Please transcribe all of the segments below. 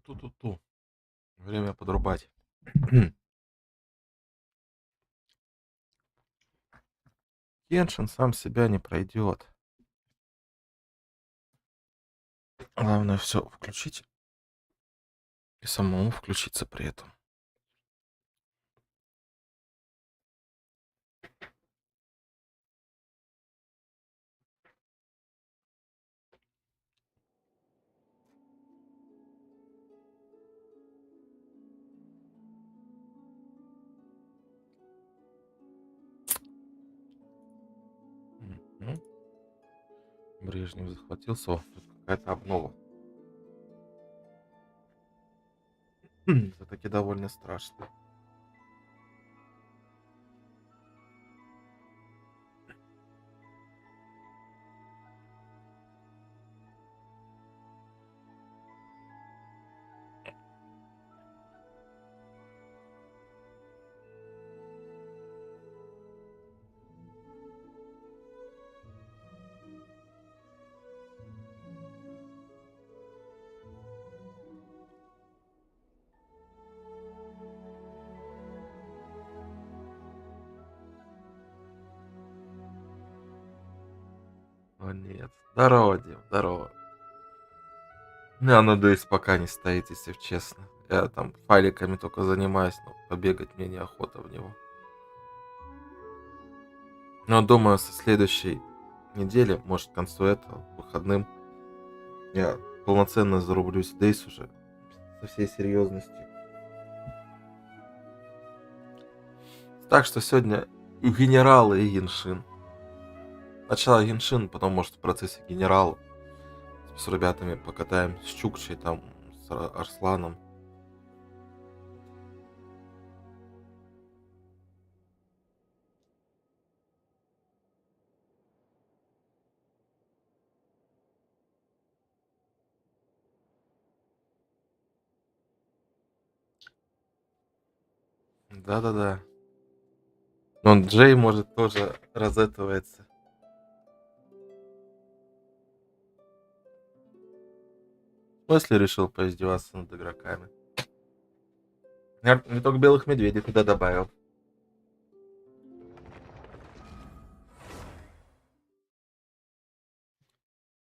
Ту-ту-ту-ту. Время подрубать. Геншин сам себя не пройдет. Главное все включить и самому включиться при этом. Мгм. Брежнев захватился. О, тут какая-то обнова. Это таки довольно страшно. О нет. Здорово, Дим, здорово. У меня на DayZ пока не стоит, если честно. Я там файликами только занимаюсь, но побегать мне неохота в него. Но думаю, со следующей недели, может, к концу этого, выходным, я полноценно зарублюсь в DayZ уже. Со всей серьезностью. Так что сегодня генералы и Геншин. Сначала Геншин, потом, может, в процессе генерал. С ребятами покатаем с Чукчей, там, с Арсланом. Да-да-да. Он Джей, может, тоже разэтывается. После решил поиздеваться над игроками. Я не только белых медведей туда добавил.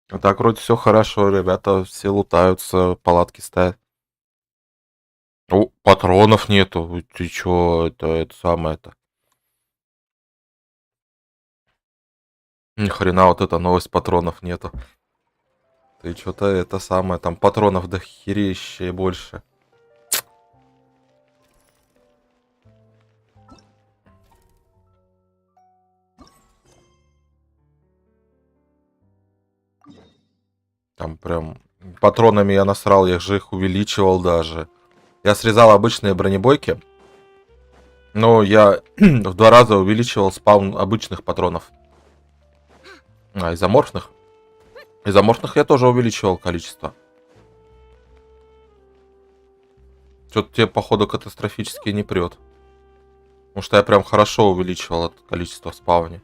А так вроде все хорошо, ребята все лутаются, палатки ставят. О, патронов нету. Ты чё, это самое-то. Ни хрена, вот эта новость, патронов нету. Ты что-то это самое, там патронов до херища и больше. Там прям патронами я насрал, я же их увеличивал даже. Я срезал обычные бронебойки, но я в 2 раза увеличивал спаун обычных патронов. А изоморфных? Изоморфных я тоже увеличивал количество. Что-то тебе, походу, катастрофически не прет. Потому что я прям хорошо увеличивал это количество в спауне.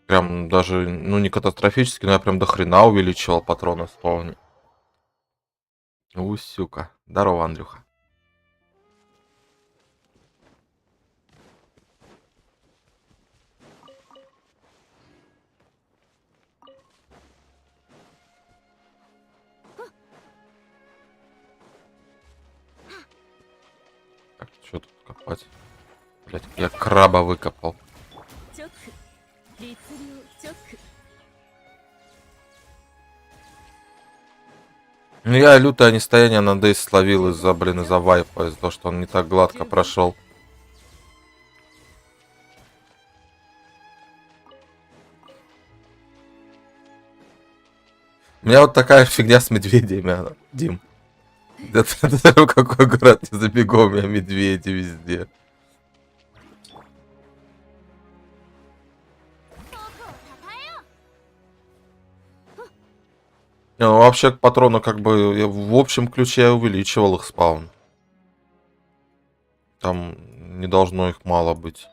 Прям даже, ну, не катастрофически, но я прям до хрена увеличивал патроны в спауне. Усюка. Здорово, Андрюха. Так, что тут копать? Блять, я краба выкопал. Ну, я лютое нестояние на DayZ словил из-за, блин, из-за вайпа, из-за того, что он не так гладко прошел. У меня вот такая фигня с медведями, Дим. Это какой город не забегу, у меня медведи везде. Не, ну вообще к патрону как бы я в общем ключе я увеличивал их спаун. Там не должно их мало быть.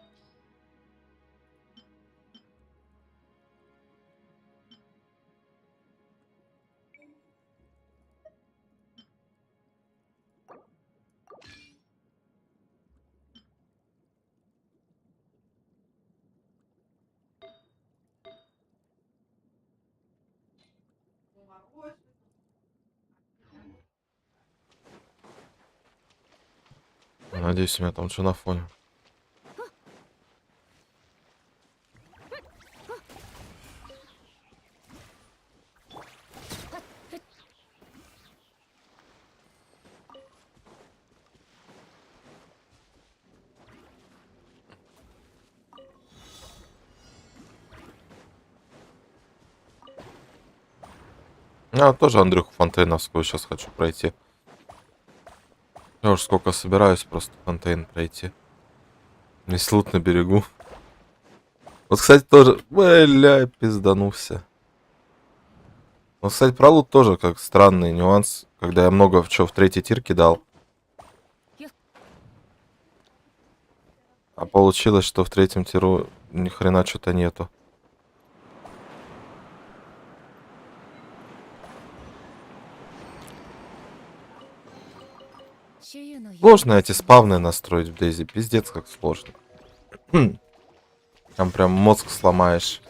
Надеюсь, у меня там что на фоне. Я тоже Андрюху Фонтейновскую сейчас хочу пройти. Я уж сколько собираюсь просто Фонтейн пройти. Весь лут на берегу. Вот, кстати, тоже... Бля, пизданулся. Вот, кстати, про лут тоже как странный нюанс. Когда я много в третий тир кидал. А получилось, что в третьем тиру ни хрена что-то нету. Сложно эти спавны настроить в DayZ. Пиздец, как сложно. Там прям мозг сломаешь.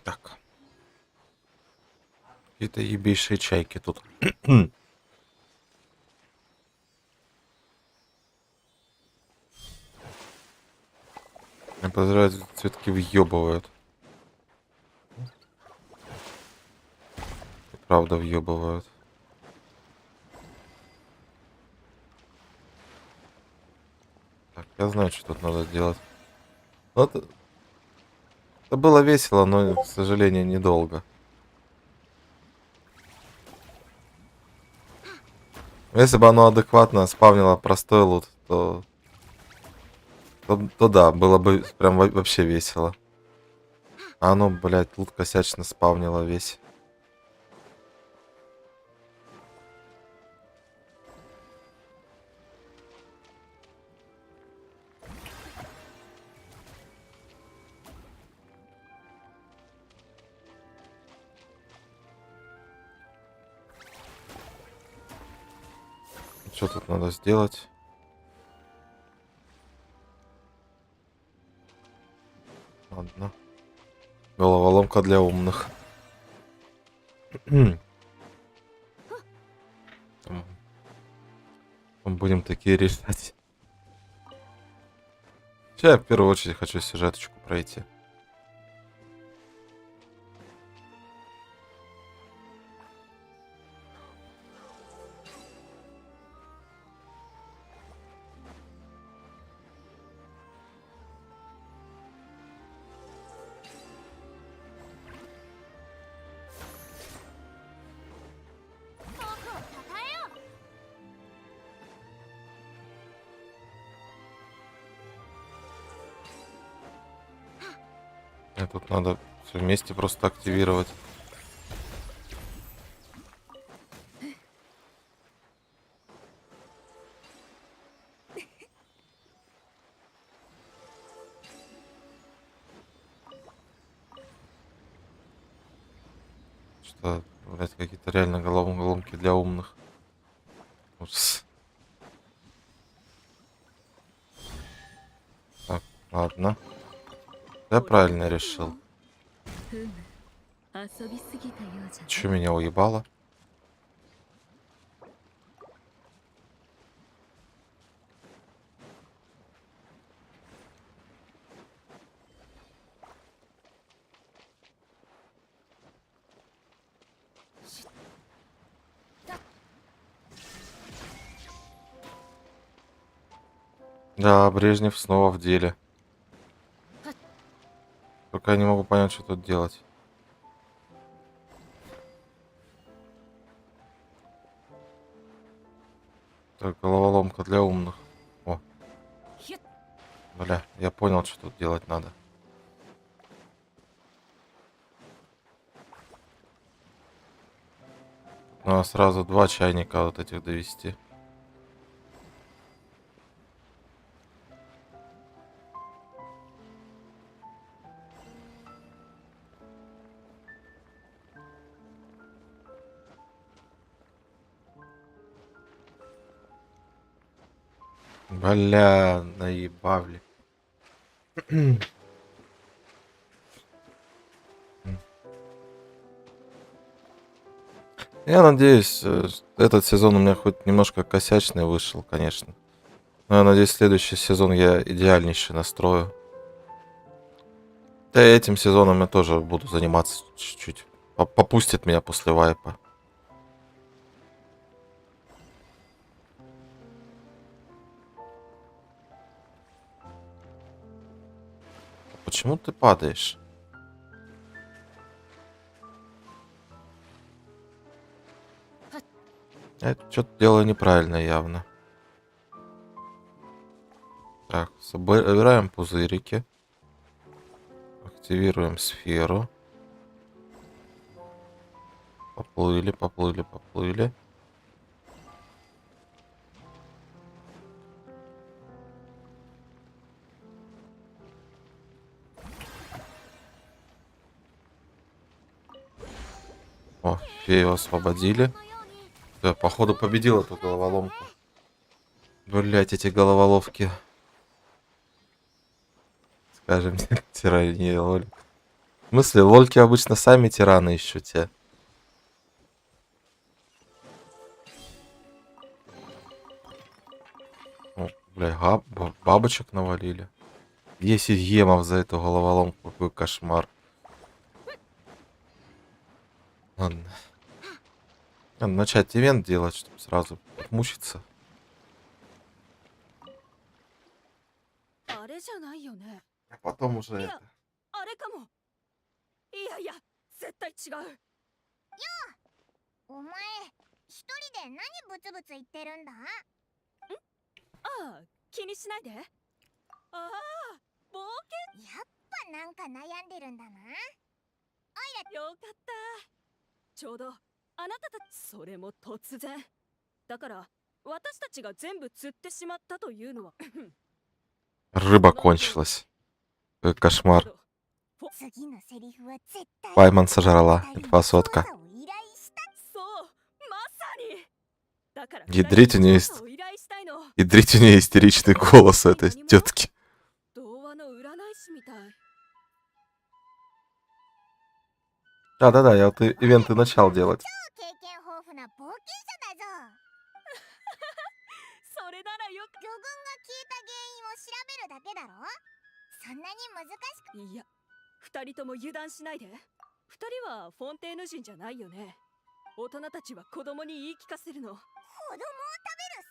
Так. Какие-то ебейшие чайки тут. Я подозреваю, цветки въебывают. И правда въебывают. Так, я знаю, что тут надо делать. Вот. Это было весело, но, к сожалению, недолго. Если бы оно адекватно спавнило простой лут, то да, было бы прям вообще весело. А оно, блядь, лут косячно спавнило весь. Что тут надо сделать? Ладно. Головоломка для умных. Будем такие решать. Сейчас я в первую очередь хочу сюжеточку пройти. И тут надо все вместе просто активировать. Что, блять, какие-то реально головоломки для умных. Упс. Так, ладно. Я правильно решил. Че меня уебало? Да, Брежнев снова в деле. Только я не могу понять, что тут делать. Так, головоломка для умных. О. Бля, я понял, что тут делать надо. Надо сразу 2 чайника вот этих довести. Бля, наебавли. Я надеюсь, этот сезон у меня хоть немножко косячный вышел, конечно. Но я надеюсь, следующий сезон я идеальнейший настрою. Да и этим сезоном я тоже буду заниматься чуть-чуть. Попустит меня после вайпа. Почему ты падаешь? Я что-то делаю неправильно явно. Так, собираем пузырики. Активируем сферу. Поплыли, поплыли, поплыли. О, фею освободили. Да, походу победил эту головоломку. Блять, эти головоловки. Скажем, тирания лоль. В смысле, лольки обычно сами тираны ищут те. О, бля, бабочек навалили. 10 гемов за эту головоломку. Какой кошмар. Ладно. Надо начать ивент делать, чтобы сразу мучиться. А потом уже это. いやいや、絶対違う。よう、お前、一人で何ブツブツ言ってるんだ？ん？ああ、気にしないで。ああ、冒険。やっぱなんか悩んでるんだな。おいら、よかった。ちょうど、あなたたち、それも突然。だから、私たちが全部釣ってしまったというのは。Рыба кончилась. Какой кошмар. Пайман сожрала. Инфосотка. Ядрить у нее есть... Ядрить у нее истеричный голос этой тетки. Да-да-да, я вот ивенты начал делать. И 二人とも油断しないで。二人はフォンテーヌ人じゃないよね。大人たちは子供に言い聞かせるの。子供を食べる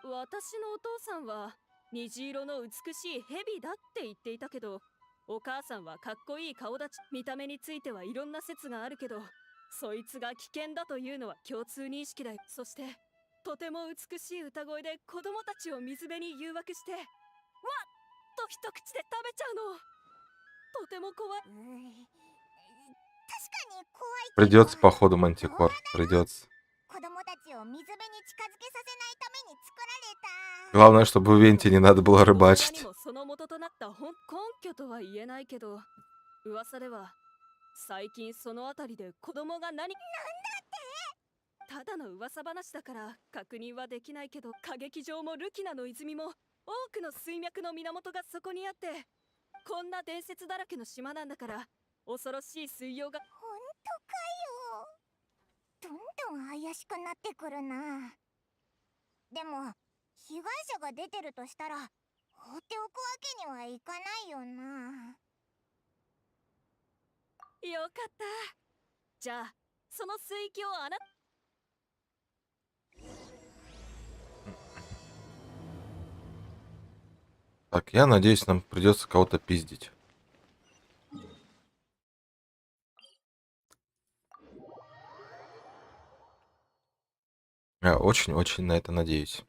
水曜。私のお父さんは虹色の美しい蛇だって言っていたけど、お母さんはかっこいい顔立ち、見た目についてはいろんな説があるけど、そいつが危険だというのは共通認識だよ。そしてとても美しい歌声で子供たちを水辺に誘惑して、わっと一口で食べちゃうの。とても怖い。Придется, походу, мантикор. Придется. Главное, чтобы в ивенте не надо было рыбачить. 最近そのあたりで子供が何なんだって。ただの噂話だから確認はできないけど、歌劇場もルキナの泉も多くの水脈の源がそこにあって、こんな伝説だらけの島なんだから、恐ろしい水曜が。本当かよ。どんどん怪しくなってくるな。でも被害者が出てるとしたら放っておくわけにはいかないよな。よかった。じゃあその水域をあな。Так, я надеюсь, нам придется кого-то пиздить. Я очень-очень на это надеюсь.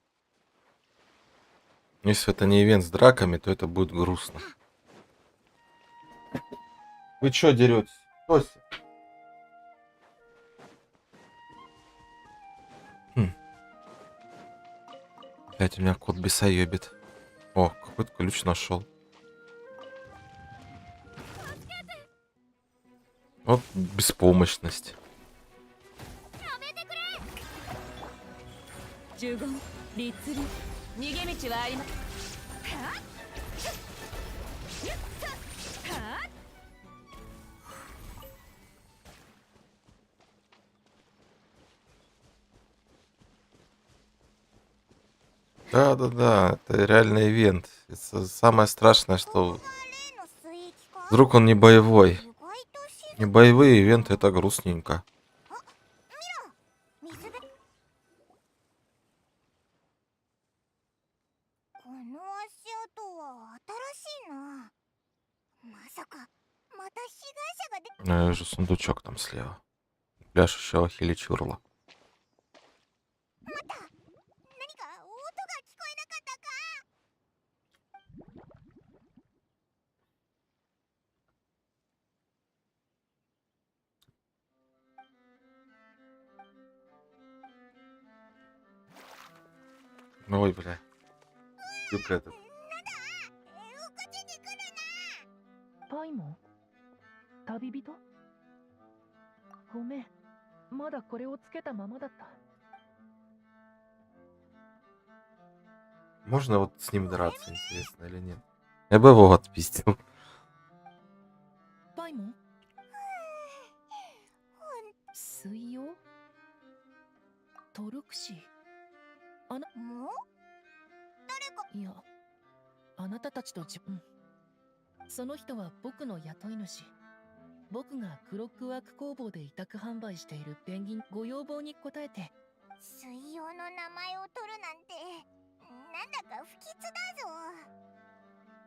Если это не ивент с драками, то это будет грустно. Вы чё деретесь? Тося? Опять у меня кот бесоебит. О, какой-то ключ нашел. Вот беспомощность. 逃げ道はありま。Да-да-да, это реальный ивент. Самое страшное, что вдруг он не боевой. Не боевые ивенты, это грустненько. Я вижу сундучок там слева. Пляшущего хиличурла. Ой, бля. Юбка это. パイモン旅人ごめん、まだこれをつけたままだった。 Можно вот с ним драться, интересно, или нет? Я бы его отпиздил. パイモン水曜トルクシーあな誰かいやあなたたちとその人は僕の雇い主。僕がクロックワーク工房で委託販売しているペンギンご要望に応えて。水曜の名前を取るなんてなんだか不吉だぞ。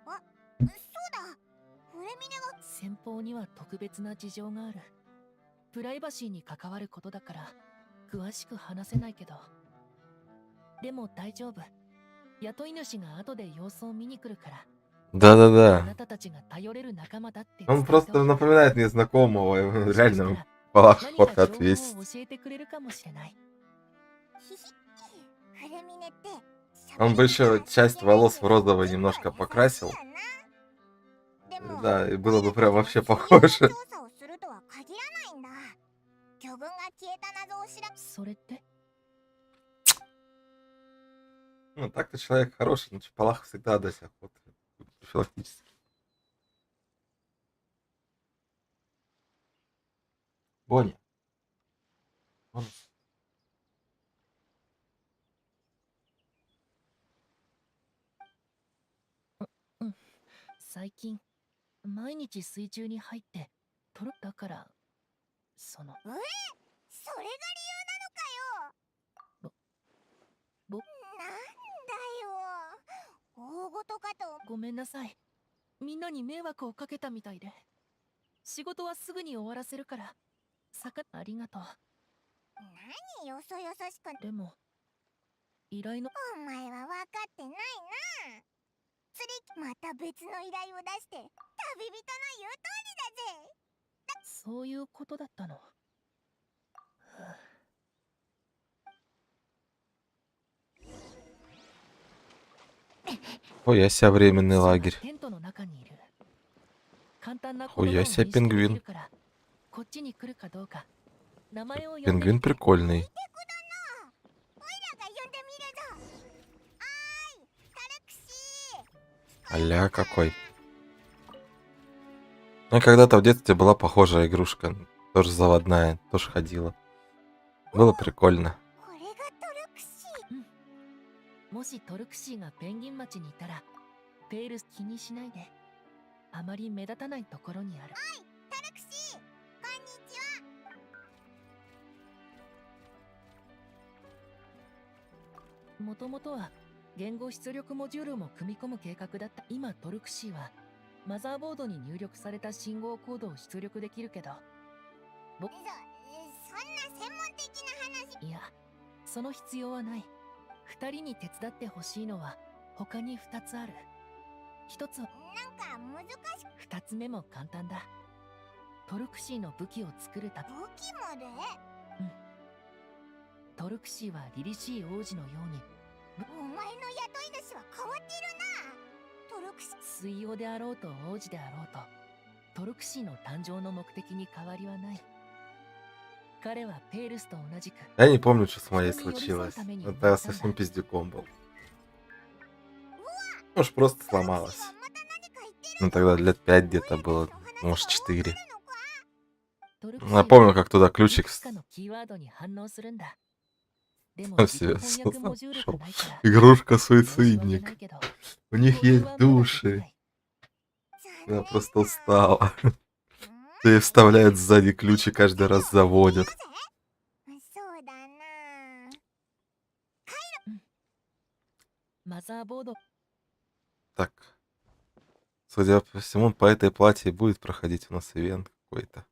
あ、そうだ。フレミネが先方には特別な事情がある。プライバシーに関わることだから詳しく話せないけど。でも大丈夫。雇い主が後で様子を見に来るから。 Да-да-да. Он просто напоминает мне знакомого, ему реально палах охота отвесить. Он бы еще часть волос в розовый немножко покрасил. Да, и было бы прям вообще похоже. Ну, так-то человек хороший, но палах всегда до сих пор. Профилактически. Боня. Сайkin, 毎日水中に入って取るだからその。それが理由なのかよ。なんだよ。大事かと。ごめんなさい。みんなに迷惑をかけたみたいで。仕事はすぐに終わらせるから。ありがとう。何よそよそしく。でも依頼の。お前は分かってないな。釣りまた別の依頼を出して旅人の言う通りだぜ。そういうことだったの。Ой, я себя временный лагерь. Ой, я себя пингвин. Пингвин прикольный. Аля какой. Ну, когда-то в детстве была похожая игрушка. Тоже заводная, тоже ходила. Было прикольно. もしトルクシーがペンギン町にいたらペールス気にしないで。あまり目立たないところにある。おいトルクシー、こんにちは。もともとは言語出力モジュールも組み込む計画だった。今トルクシーはマザーボードに入力された信号コードを出力できるけど。そんな専門的な話。いや、その必要はない。二人に手伝ってほしいのは他に2つある。1つはなんか難しい。2つ目も簡単だ。トルクシーの武器を作るため。武器まで？うん。トルクシーは凛々しい王子のように。お前の雇い主は変わっているな。トルクシー水曜であろうと王子であろうとトルクシーの誕生の目的に変わりはない。 Я не помню, что с моей случилось. Это я совсем пиздюком был. Может, просто сломалась. Ну, тогда лет 5 где-то было. Может, 4. Я помню, как туда ключик себе шел. Игрушка-суицидник. У них есть души. Она просто устала. И вставляют сзади ключ и каждый раз заводят. Так. Судя по всему, по этой платье будет проходить у нас ивент какой-то.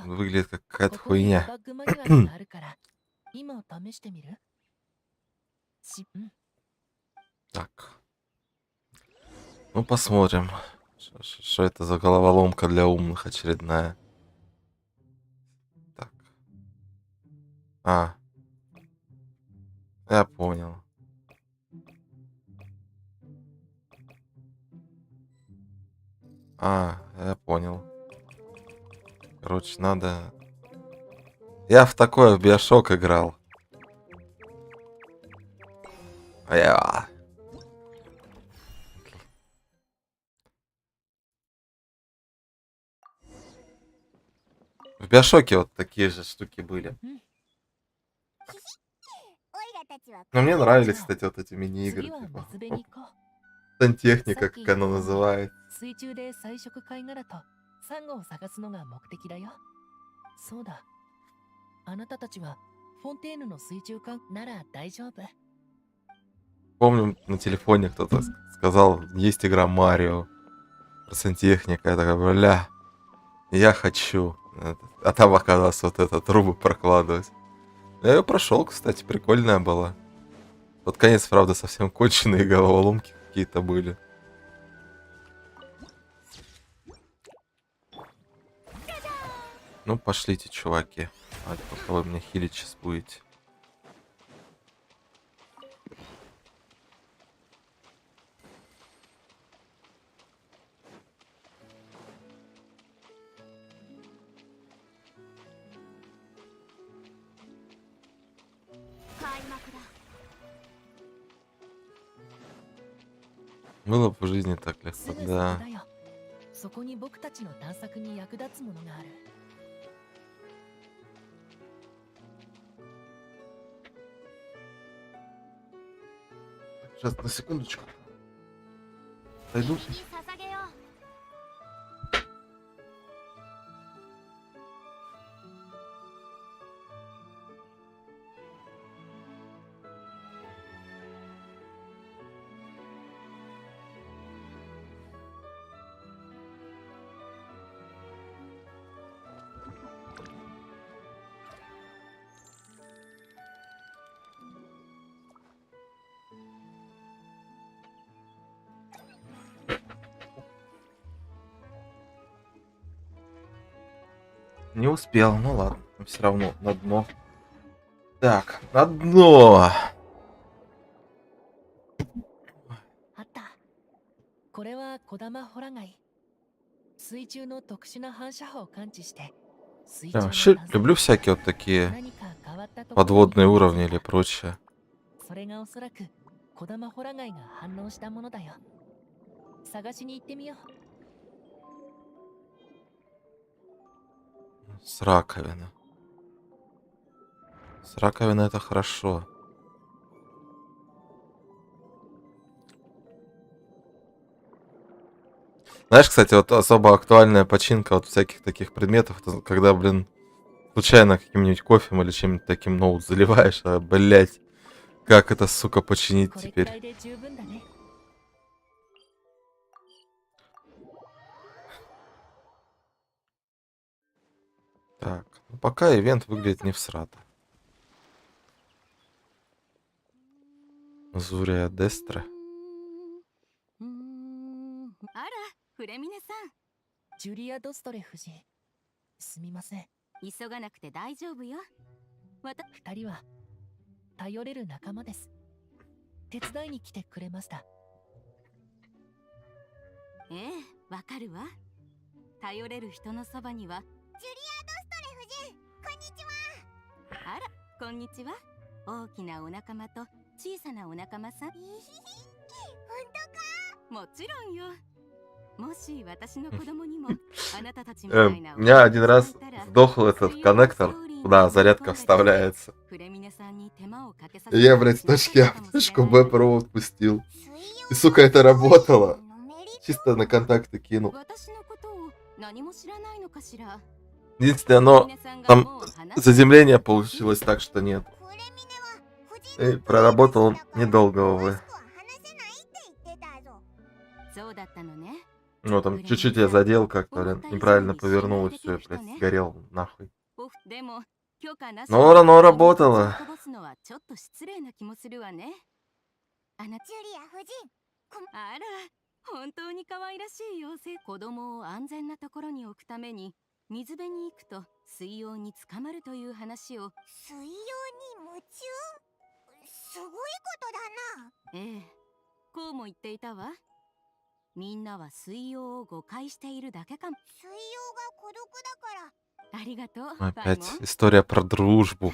Выглядит как какая-то хуйня. Так. Ну, посмотрим. Что это за головоломка для умных очередная. Так. А. Я понял. Я понял. Короче, надо... Я в такое в Биошок играл. В Биошоке вот такие же штуки были. Но мне нравились, кстати, вот эти мини-игры. Типа. Сантехника, как она называется. Помню, на телефоне кто-то сказал, есть игра Марио. Про сантехника. Я такая, бля, я хочу. А там оказалось вот это, трубы прокладывать. Я ее прошел, кстати, прикольная была. Под конец, правда, совсем конченые головоломки какие-то были. Ну, пошлите, чуваки. Давайте попробуем, мне хилить сейчас будете. Было бы в жизни так легко, да. Сейчас, на секундочку. Пойду. Не успел, ну ладно, все равно на дно. Так, на дно. Я вообще люблю всякие вот такие подводные уровни или прочее. С раковины. С раковины это хорошо. Знаешь, кстати, вот особо актуальная починка вот всяких таких предметов, это когда, блин, случайно каким-нибудь кофе или чем-нибудь таким ноут заливаешь, а, блять, как это, сука, починить теперь? Так, ну пока ивент выглядит не всрато. Зурия Дестра. あら、フレミネさん。ジュリア・ドストレ夫人。すみません。急がなくて大丈夫よ。二人は頼れる仲間です。手伝いに来てくれました。ええ、わかるわ。頼れる人のそばには。ジュリア・ドストレ夫人、こんにちは。あら、こんにちは。大きなお仲間と小さなお仲間さん。本 У меня один раз сдохл этот коннектор, куда зарядка вставляется. И я, блядь, с точки А в точку Б провод пустил. И, сука, это работало. Чисто на контакты кинул. Единственное, но там заземление получилось так, что нет. И проработал он недолго, увы. Ну, там чуть-чуть я задел как-то, блин, неправильно повернул, и все, блядь, сгорел нахуй. Но оно работало. Опять история про дружбу.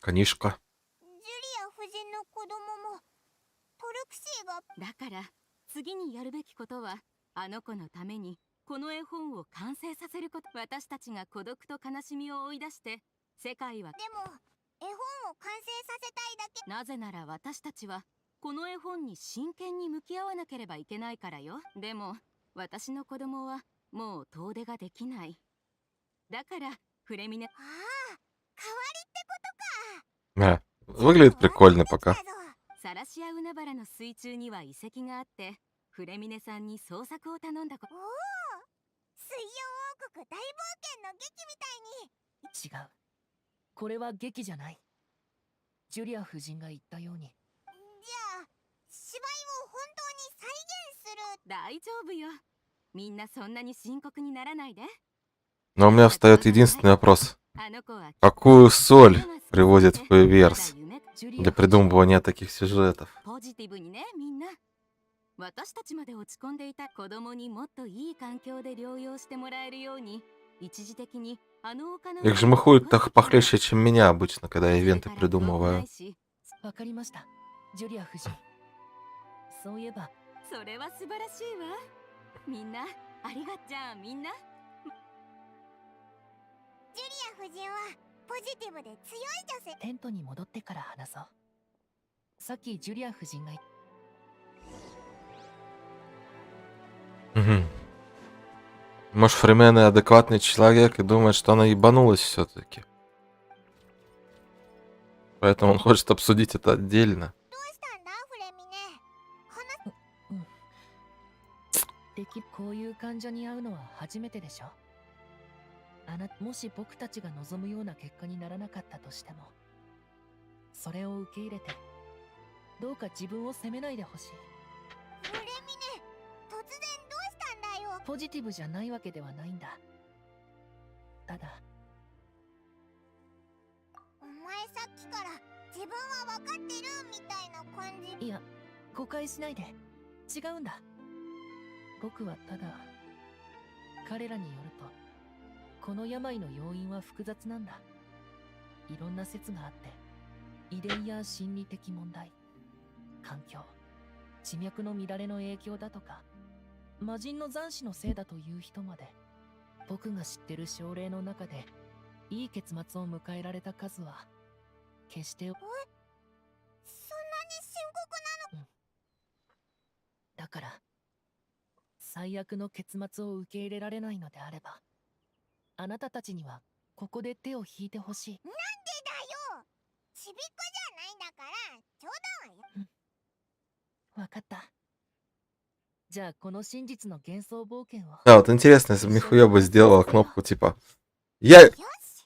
Книжка. Выглядит прикольно пока. Но у меня встает единственный вопрос. Какую соль приводит в Верс для придумывания таких сюжетов? Их же махуют так похлеще, чем меня обычно, когда я ивенты придумываю. Угу. Может, современный адекватный человек и думает, что она ебанулась все-таки. Поэтому он хочет обсудить это отдельно. こういう患者に会うのは初めてでしょ。もし僕たちが望むような結果にならなかったとしても、それを受け入れて、どうか自分を責めないでほしい。フレミネ、突然どうしたんだよ。ポジティブじゃないわけではないんだ。ただ、お前さっきから自分は分かってるみたいな感じ。いや、誤解しないで。違うんだ。僕はただ、彼らによると、この病の要因は複雑なんだ。いろんな説があって、遺伝や心理的問題、環境、地脈の乱れの影響だとか、魔人の残死のせいだという人まで。僕が知ってる症例の中で、いい結末を迎えられた数は、決して。そんなに深刻なの？うん。だから、最悪の結末を受け入れられないのであれば、あなたたちにはここで手を引いてほしい。なんでだよ。ちびっこじゃないんだから冗談はよ。わかった。じゃあこの真実の幻想冒険を。Да, вот интересно, если бы Михуя бы сделала кнопку типа «Я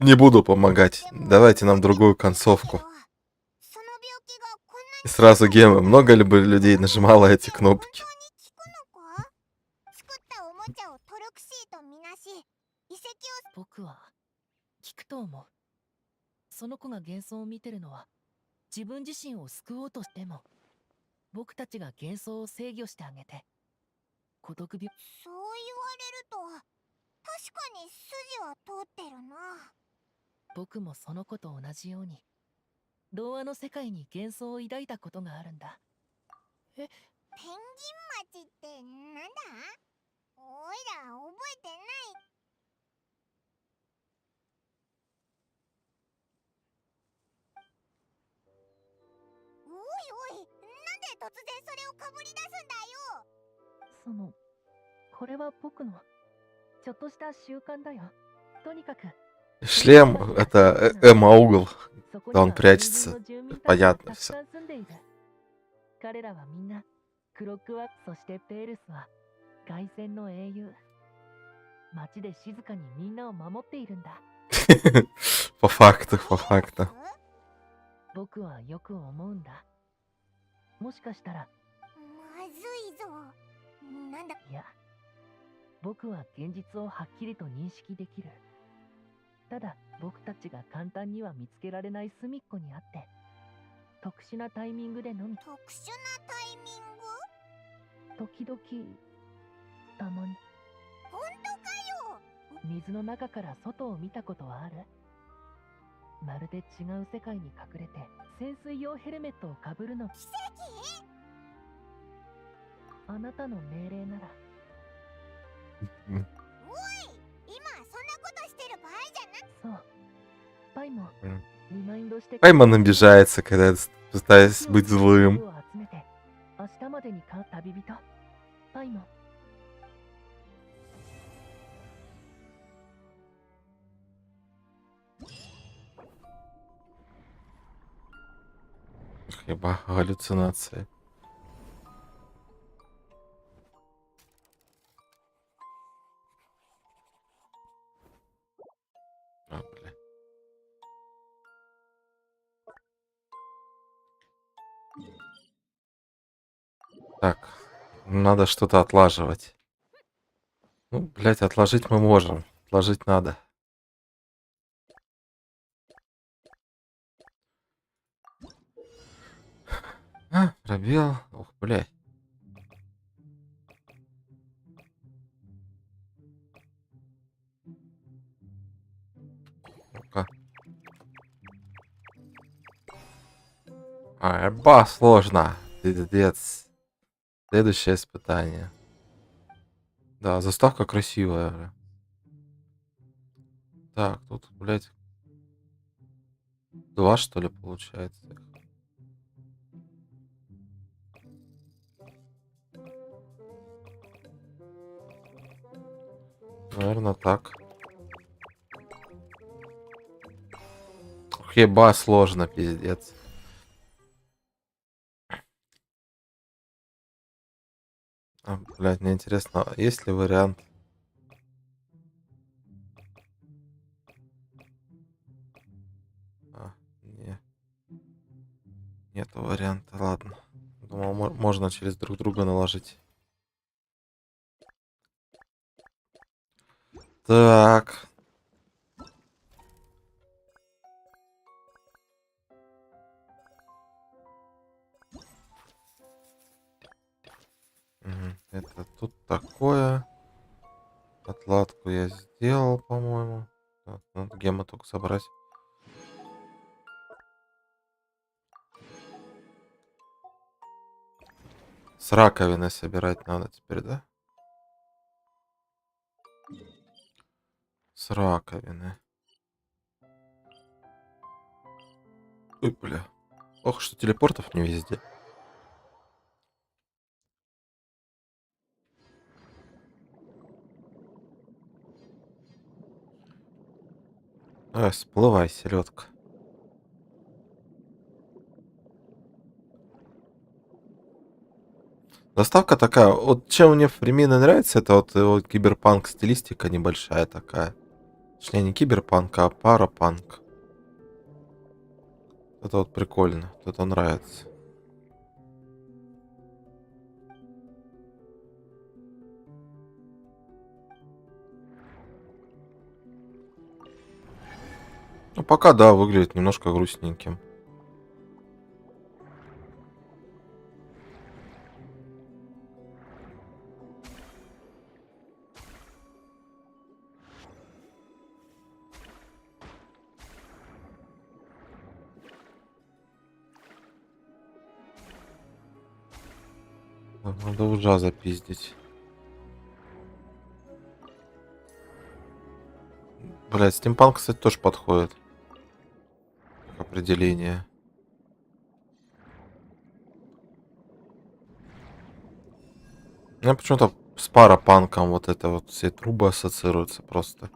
не буду помогать, давайте нам другую концовку». И сразу гемы. Много ли бы людей нажимало эти кнопки? 僕は聞くと思う。その子が幻想を見てるのは自分自身を救おうとしても、僕たちが幻想を制御してあげて孤独病。そう言われると確かに筋は通ってるな。僕もその子と同じように童話の世界に幻想を抱いたことがあるんだ。ペンギン町ってなんだ？おいら覚えてない。おいおい、なんで突然それをかぶり出すんだよ。これは僕のちょっとした習慣だよ。とにかく Шлем — это эмо-угол, когда он прячется. Понятно все. 彼らはみんなクロックワック、そしてペールスは凱旋の英雄。街で静かにみんなを守っているんだ。По факту, по факту. 僕はよく思うんだ。もしかしたらまずいぞ。なんだ。いや、僕は現実をはっきりと認識できる。ただ僕たちが簡単には見つけられない隅っこにあって、特殊なタイミングでのみ。特殊なタイミング？時々、たまに。本当かよ。水の中から外を見たことはある？まるで違う世界に隠れて潜水用ヘルメットをかぶるの。奇跡？あなたの命令なら。おい、今そんなことしてる場合じゃな。そう。パイもリマインドして。Пайман обижается, когда я пытаюсь быть злым. 明日までに買う旅人。パイも。Хиба галлюцинации. А, бля. Так, надо что-то отлаживать. Ну, блять, отложить мы можем. Отложить надо. А, пробел. Ох, блядь. Ну-ка. Эба, сложно. Пиздец. Следующее испытание. Да, заставка красивая. Бля. Так, тут, блядь, 2, что ли, получается. Наверное, так. Еба сложно, пиздец. Блядь, мне интересно, есть ли вариант? Не, нету варианта, ладно. Думал, можно через друг друга наложить. Так. Это тут такое. Отладку я сделал, по-моему. Надо гемы только собрать. С раковины собирать надо теперь, да? С раковины. Ой, бля. Ох, что телепортов не везде. Давай, всплывай, селедка. Доставка такая. Вот чем мне в Времени нравится, это вот киберпанк стилистика небольшая такая. Точнее, не киберпанк, а парапанк. Это вот прикольно. Это нравится. Ну, пока, да, выглядит немножко грустненьким. Надо ужа запиздить. Блядь, стимпанк, кстати, тоже подходит. Как определение. У меня почему-то с парапанком вот это вот все трубы ассоциируются просто.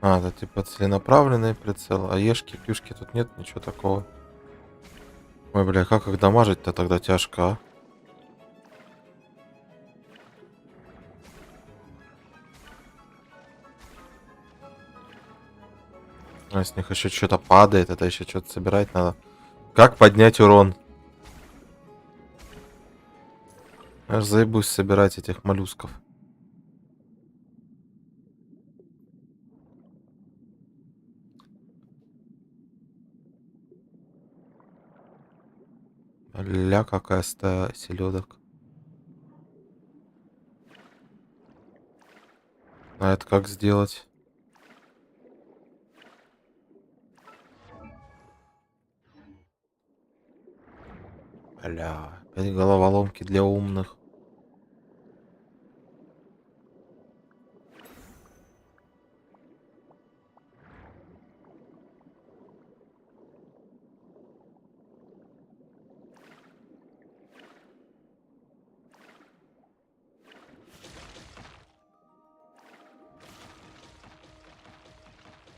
Это типа целенаправленный прицел, а ешки, кюшки тут нет, ничего такого. Ой, бля, как их дамажить-то тогда тяжко, а? А с них еще что-то падает, это еще что-то собирать надо. Как поднять урон? Я ж заебусь собирать этих моллюсков. Ля, какая стая селедок. А это как сделать? Бля, опять головоломки для умных.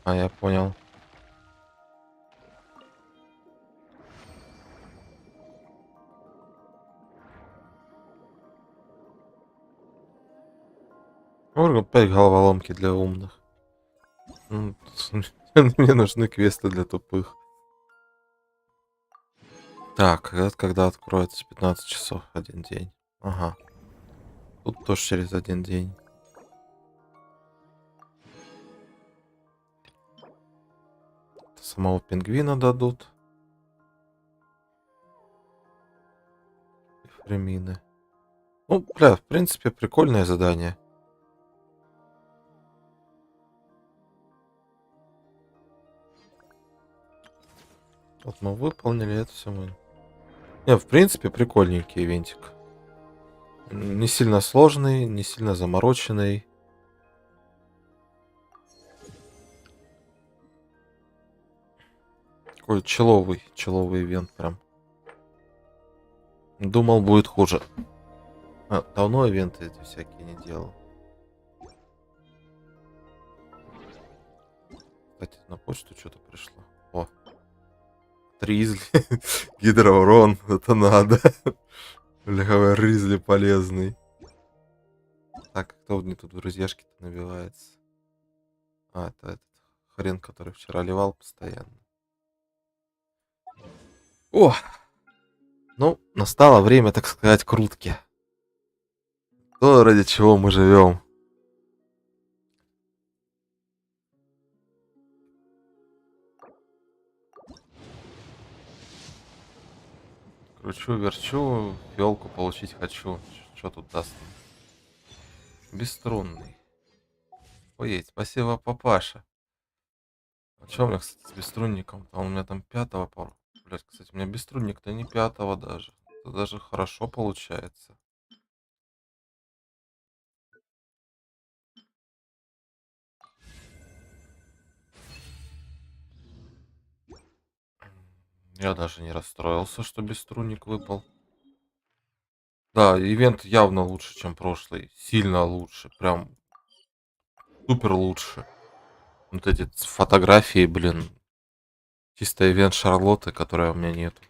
Я понял. Опять головоломки для умных. Мне нужны квесты для тупых. Так, это когда откроется? 15 часов, один день. Ага. Тут тоже через один день. Самого пингвина дадут. И фремины. Ну, бля, в принципе, прикольное задание. Вот мы выполнили это все мы. Не, в принципе, прикольненький ивентик. Не сильно сложный, не сильно замороченный. Такой человый ивент прям. Думал, будет хуже. Давно ивенты эти всякие не делал. Кстати, на почту что-то пришло. О. Ризли. Гидроурон. Это надо. Бля, Ризли полезный. Так, кто мне тут в друзьяшки-то набивается? Это этот хрен, который вчера ливал постоянно. О! Ну, настало время, так сказать, крутки. То, ради чего мы живем. Кручу, верчу, фиолку получить хочу. Что тут даст? Бесструнный. Ой, спасибо, папаша. А что у меня, кстати, с бесструнником? А у меня там 5-го пару. Блять, кстати, у меня бесструнник-то не 5-го даже. Это даже хорошо получается. Я даже не расстроился, что бесструнник выпал. Да, ивент явно лучше, чем прошлый. Сильно лучше. Прям супер лучше. Вот эти фотографии, блин. Чисто ивент Шарлотты, которой у меня нету.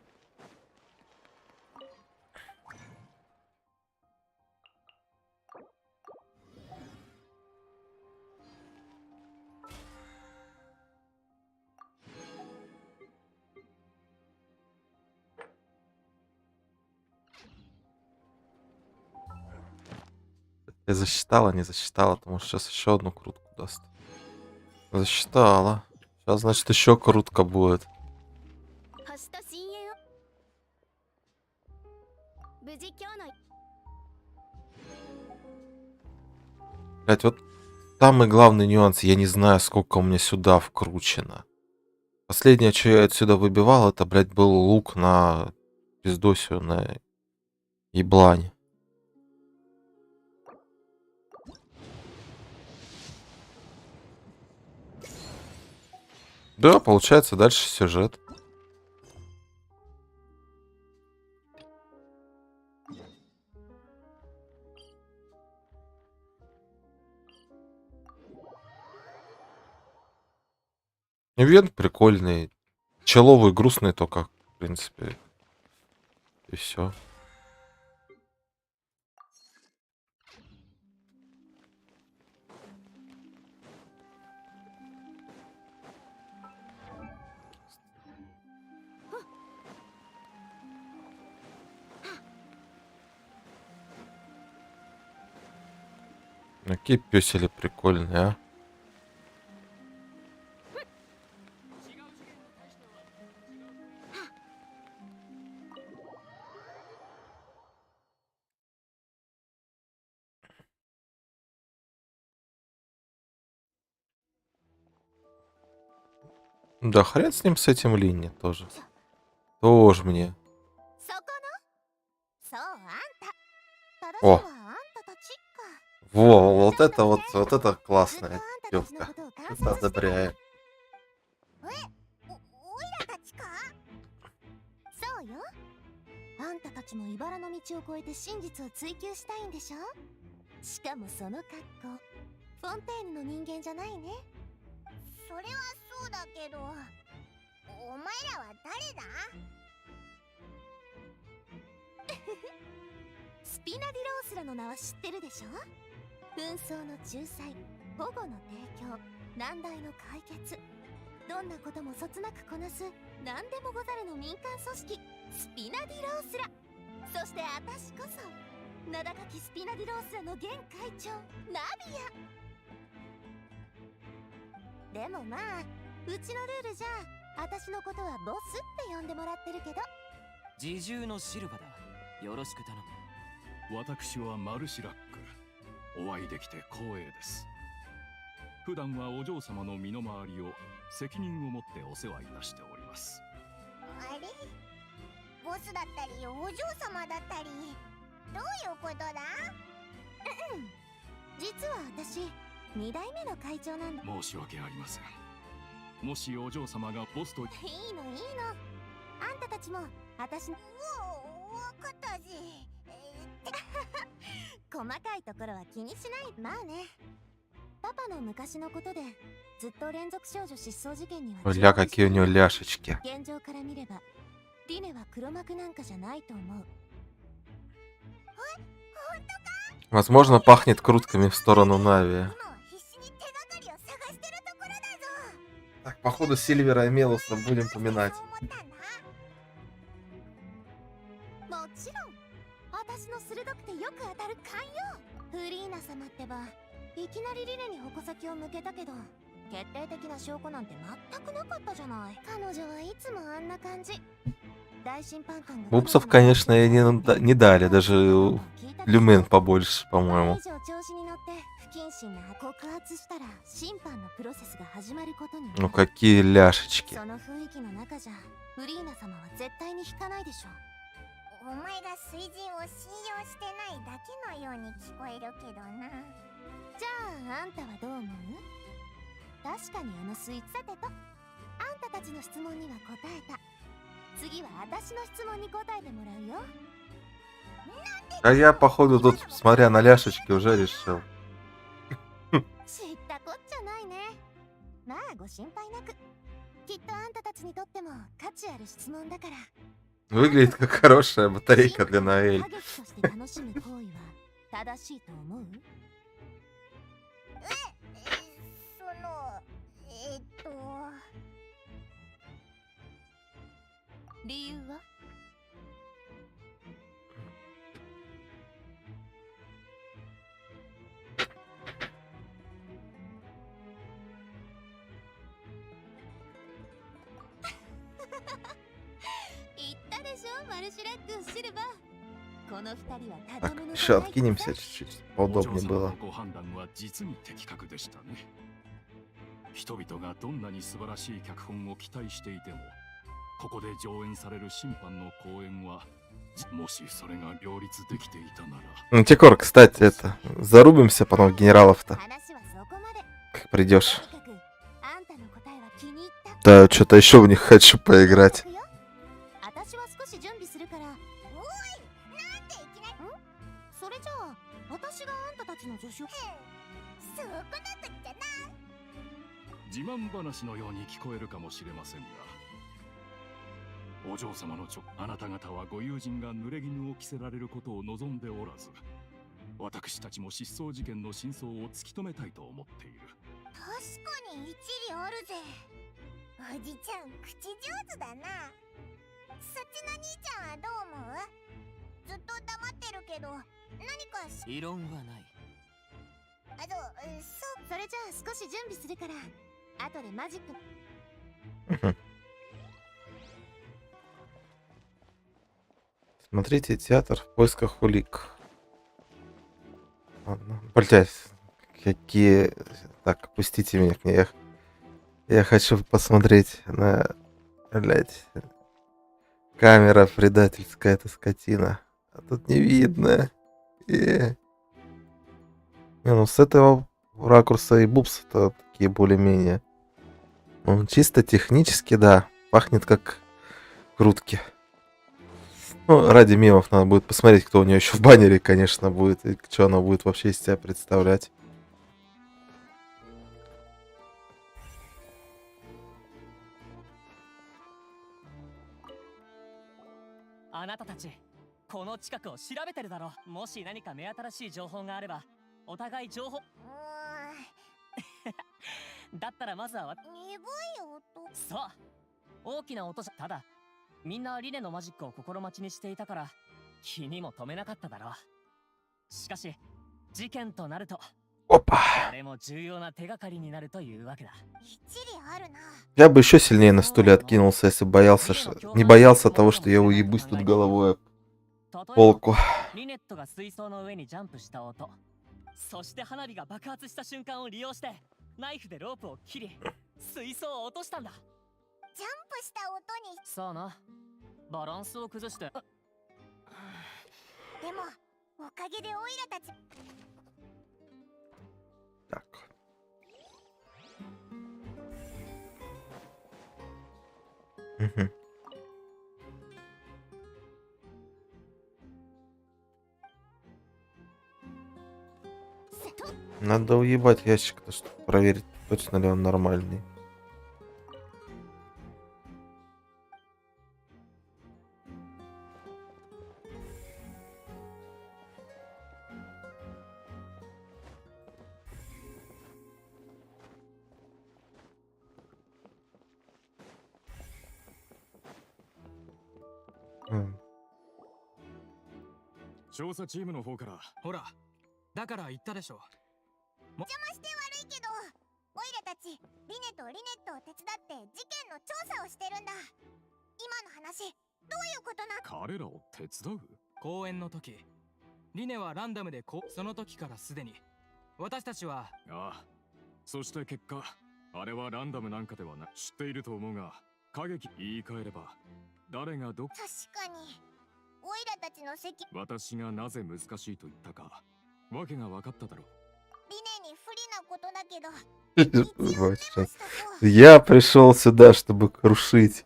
Я засчитала, не засчитала, потому что сейчас еще одну крутку даст. Засчитала. Сейчас, значит, еще крутка будет. Блять, вот самый главный нюанс, я не знаю, сколько у меня сюда вкручено. Последнее, что я отсюда выбивал, это, блядь, был лук на пиздосию, на еблань. Да, получается, дальше сюжет. Ивент прикольный. Человый, грустный только, в принципе. И все. Какие пёсели прикольные, а? Да хрен с ним, с этим Линни тоже. Тоже мне. О! Во, вот это классная девка. Это одобряю. もしお嬢様がポスト。いいのいいの。あんたたちも私の。わかったぜ。細かいところは気にしない。まあね。パパの昔のことでずっと連続少女失踪事件には。Бля, какие у него ляшечки. 現状から見ればリネは黒幕なんかじゃないと思う。 Возможно, пахнет крутками в сторону Нави. Так, походу, Сильвера и Мелуса будем поминать. もちろん私の鋭くてよく当たる勘よ。フリーナ様ってばいきなりリネに矛先を向けたけど決定的な証拠なんて全くなかったじゃない。彼女はいつもあんな感じ。大審判官が Бупсов, конечно, и не дали. Даже люмен побольше, по-моему. 調子に乗って不謹慎な告発したら審判のプロセスが始まることになる。 Ну какие ляшечки. その雰囲気の中じゃフリーナ様は絶対に引かないでしょ。お前が水人を信用してないだけのように聞こえるけどな。じゃああんたはどう思う？確かにあの水。さてと、あんたたちの質問には答えた。次は私の質問に答えてもらうよ。 А я, походу, тут, смотря на ляшечки, уже решил. 知ったこっちゃないね。まあご心配なく。きっとあんたたちにとっても価値ある質問だから。 Выглядит как хорошая батарейка для Наэль. 歌劇として楽しむ行為は正しいと思う？理由は？言ったでしょ、マルシュラックシルバー。この二人はただ Так, もの еще じゃない。 откинемся чуть-чуть. Поудобнее было. ご判断は実に的確でしたね。人々がどんなに素晴らしい脚本を期待していても、ここで上演される審判の公演は、もしそれが両立できていたなら。Текор, кстати, это, зарубимся потом в генералов-то, 話はそこまで。 как придешь. とにかくあんたの答えは気に入った。 Да, что-то еще в них хочу поиграть. 私は少し準備するから。おい、なんでいきなり。ん？それじゃあ私があんたたちの助手。そうこなくっちゃな。自慢話のように聞こえるかもしれませんが、お嬢様のあなた方はご友人が濡れ衣を着せられることを望んでおらず、私たちも失踪事件の真相を突き止めたいと思っている。確かに一理あるぜ。おじちゃん口上手だな。そっちの兄ちゃんはどう思う？ずっと黙ってるけど何か異論はない。それじゃあ少し準備するから後でマジック。 Смотрите театр в поисках улик. Ладно. Блять, какие... Так, пустите меня к ней. Я хочу посмотреть на... Блять. Камера предательская, эта скотина. А тут не видно. Не, ну с этого ракурса и бупсы-то такие более-менее. Ну, чисто технически, да. Пахнет как крутки. Ну, ради мемов надо будет посмотреть, кто у нее еще в баннере, конечно, будет. И что она будет вообще из себя представлять. あなたたち、この近くを調べてるだろう。もし何か目新しい情報があれば、お互い情報。だったらまずは鈍い音。そう。大きな音じゃ。ただ、みんなリネのマジックを心待ちにしていたから、気にも留めなかっただろう。しかし、事件となると、 Опа. これも重要な手がかりになるというわけだ。 Я бы еще сильнее на стуле откинулся, если боялся, не боялся того, что я уебусь тут головой об полку. リネットが水槽の上にジャンプした音、そして花火が爆発した瞬間を利用してナイフでロープを切り水槽を落としたんだ。ジャンプした音に。さあな、バランスを崩して。でもおかげでオイラたち。 Так. Мгм. Надо уебать ящик-то, чтобы проверить, точно ли он нормальный. М. 調査チームの方から。ほら、だから言ったでしょ。邪魔して悪いけど、オイラたちリネとリネットを手伝って事件の調査をしてるんだ。今の話、どういうことな？彼らを手伝う？公演の時、リネはランダムでその時からすでに私たちは。ああ。そして結果、あれはランダムなんかではない。知っていると思うが、過激言い換えれば、誰がど。確かに、オイラたちの責。私がなぜ難しいと言ったか、わけが分かっただろう。リネに不利なことだけど、 Вот сейчас. Я пришел сюда, чтобы крушить.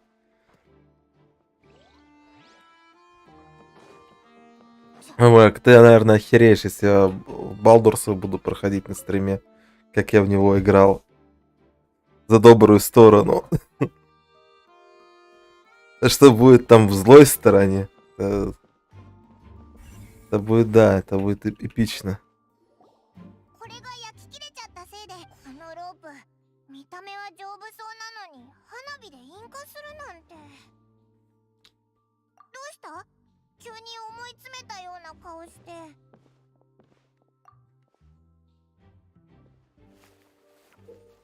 Марк, ты, наверное, охереешь, если я Балдурса буду проходить на стриме, как я в него играл. За добрую сторону. Что будет там в злой стороне? Это будет, да, это будет эпично. これが焼き切れちゃったせいで、あのロープ、見た目は丈夫そうなのに花火で引火するなんて。どうした？急に思い詰めたような顔して。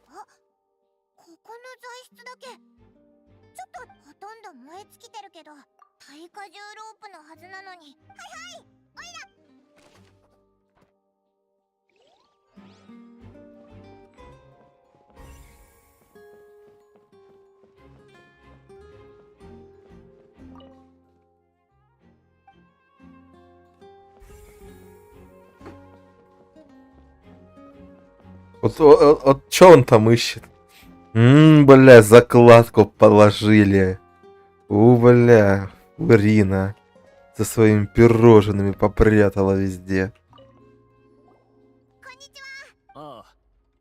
あ、ここの材質だけちょっとほとんど燃え尽きてるけど、耐荷重ロープのはずなのに。はいはい、オイラ。Вот что он там ищет? Бля, закладку положили. Бля, Урина со своими пирожными попрятала везде. こんにちは。ああ、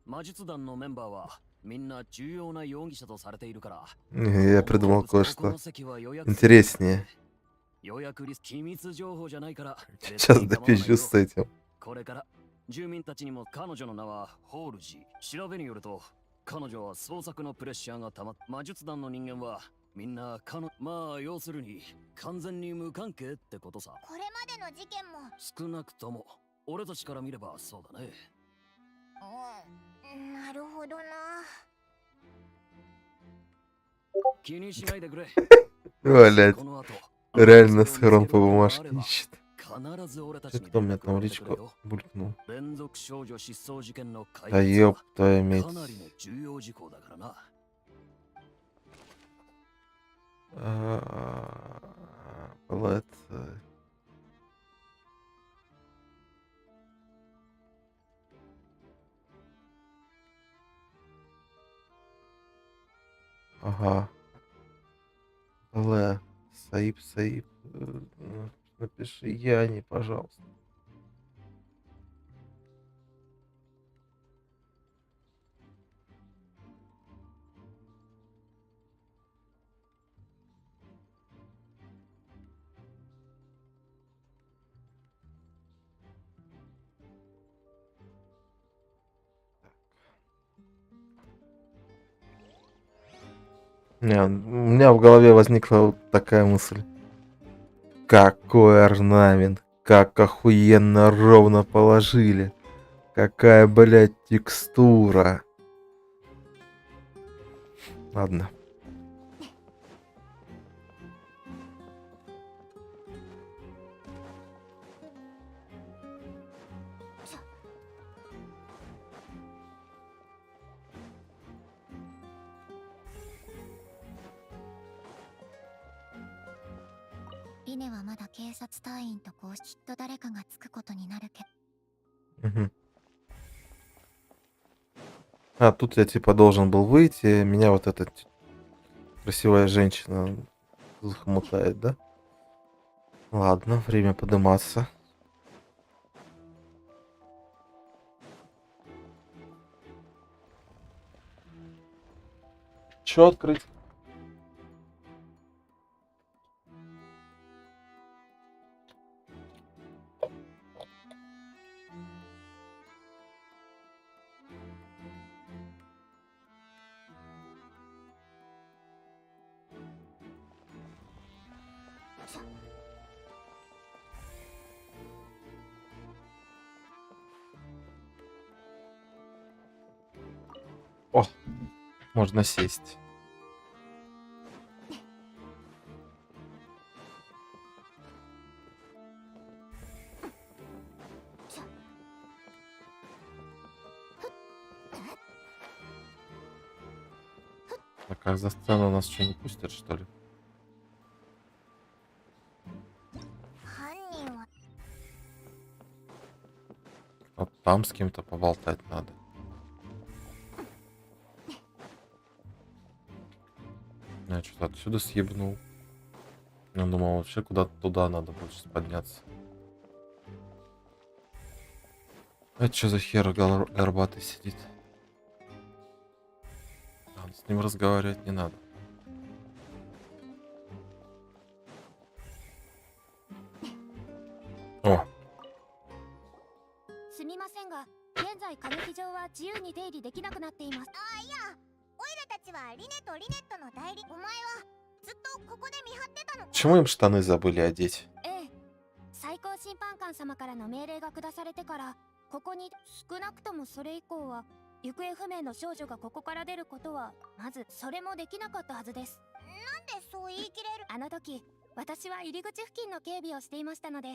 魔術団のメンバーはみんな重要な容疑者とされているから。Я придумал кое-что 予 интереснее. 約リス機密情報じゃないから。Сейчас допизжу с этим. これから住民たちにも彼女の名はホールジー。調べによると彼女は捜索のプレッシャーがたまっ魔術団の人間はみんなまあ要するに完全に無関係ってことさ。これまでの事件も。少なくとも俺たちから見ればそうだね。なるほどな。気にしないでくれ。 Блять, реально схрон по бумажке ищет. Что у меня там личко булькнул? Да ёб твою медь. Блять. Ага. Бля. Саиб. Напиши Яне, пожалуйста. Не, у меня в голове возникла вот такая мысль. Какой орнамент, как охуенно ровно положили. Какая, блядь, текстура. Ладно. Мгм. А, тут я типа должен был выйти, меня вот этот Красивая женщина захмутает, да? Ладно, время подниматься. Чё открыть? О, можно сесть. А как за сцену нас что, не пустят, что ли? 犯人は Вот там с кем-то поболтать надо. Я что-то отсюда съебнул. Я думал, вообще куда-то туда надо будет сейчас подняться. Это что за хер горбатый сидит? А, с ним разговаривать не надо. О, すみませんが、現在歌劇場は自由に出入りできなくなっています。あ、いや、オイラたちはリネとリネットの代理。お前はずっとここで見張ってたのか。 почему им штаны забыли одеть? ええ、最高審判官様からの命令が下されてから、ここに少なくともそれ以降は行方不明の少女がここから出ることはまずそれもできなかったはずです。なんでそう言い切れる？あの時、私は入り口付近の警備をしていましたので、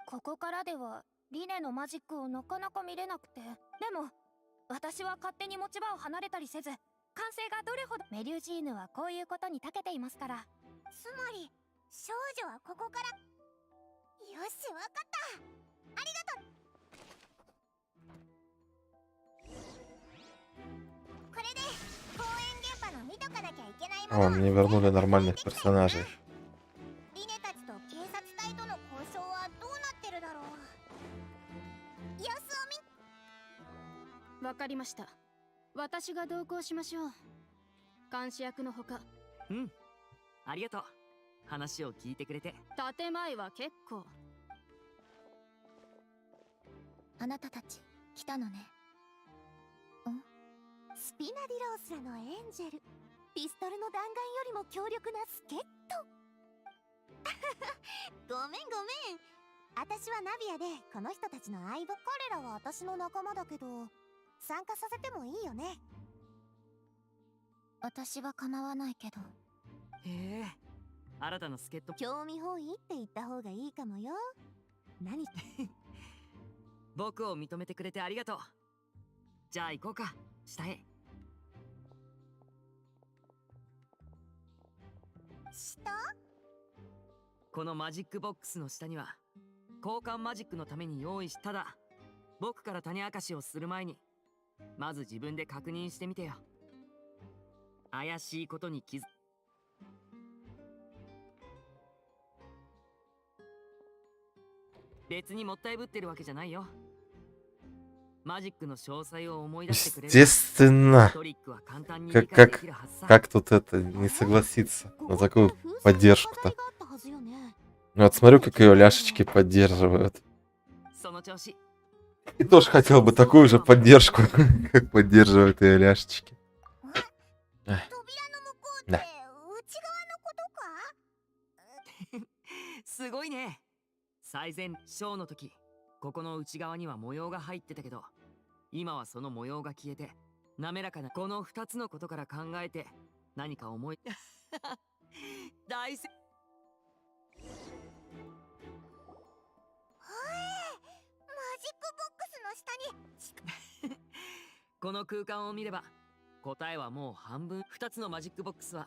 ここからではリネのマジックをなかなか見れなくて、でも私は勝手に持ち場を離れたりせず、完成がどれほどメリュージーヌはこういうことに長けていますから。つまり少女はここから。よし、わかった。ありがとう。これで公演現場の見とかなきゃいけないもの О, は мне вернули нормальных персонажей. リネたちと警察隊との交渉はどうなってるだろう。様子を見。わかりました。私が同行しましょう。監視役のほか。うん。ありがとう。話を聞いてくれて。建前は結構。あなたたち来たのね。スピナディロースらのエンジェル。ピストルの弾丸よりも強力な助っ人。ごめんごめん。私はナビアでこの人たちの相棒。彼らは私の仲間だけど参加させてもいいよね。私は構わないけど。へえ。新たな助っ人。興味本位って言った方がいいかもよ。何僕を認めてくれてありがとう。じゃあ行こうか、下へ。下？このマジックボックスの下には交換マジックのために用意した。ただ僕から種明かしをする前にまず自分で確認してみてよ。怪しいことに気づ。別にもったいぶってるわけじゃないよ。マジックの詳細を思い出してくれる。 Естественно. トリックは簡単に理解できるはずさ。 Как тут это не согласиться на такую поддержку-то? Ну вот смотрю, как ее ляшечки поддерживают. その調子。 И тоже хотел бы такую же поддержку, как поддерживают ее ляшечки. 扉の向こうって内側のことか？すごいね。最前ショーの時、ここの内側には模様が入ってたけど、今はその模様が消えて滑らかな。この2つのことから考えて何か思い大正。マジックボックスの下にこの空間を見れば答えはもう半分。2つのマジックボックスは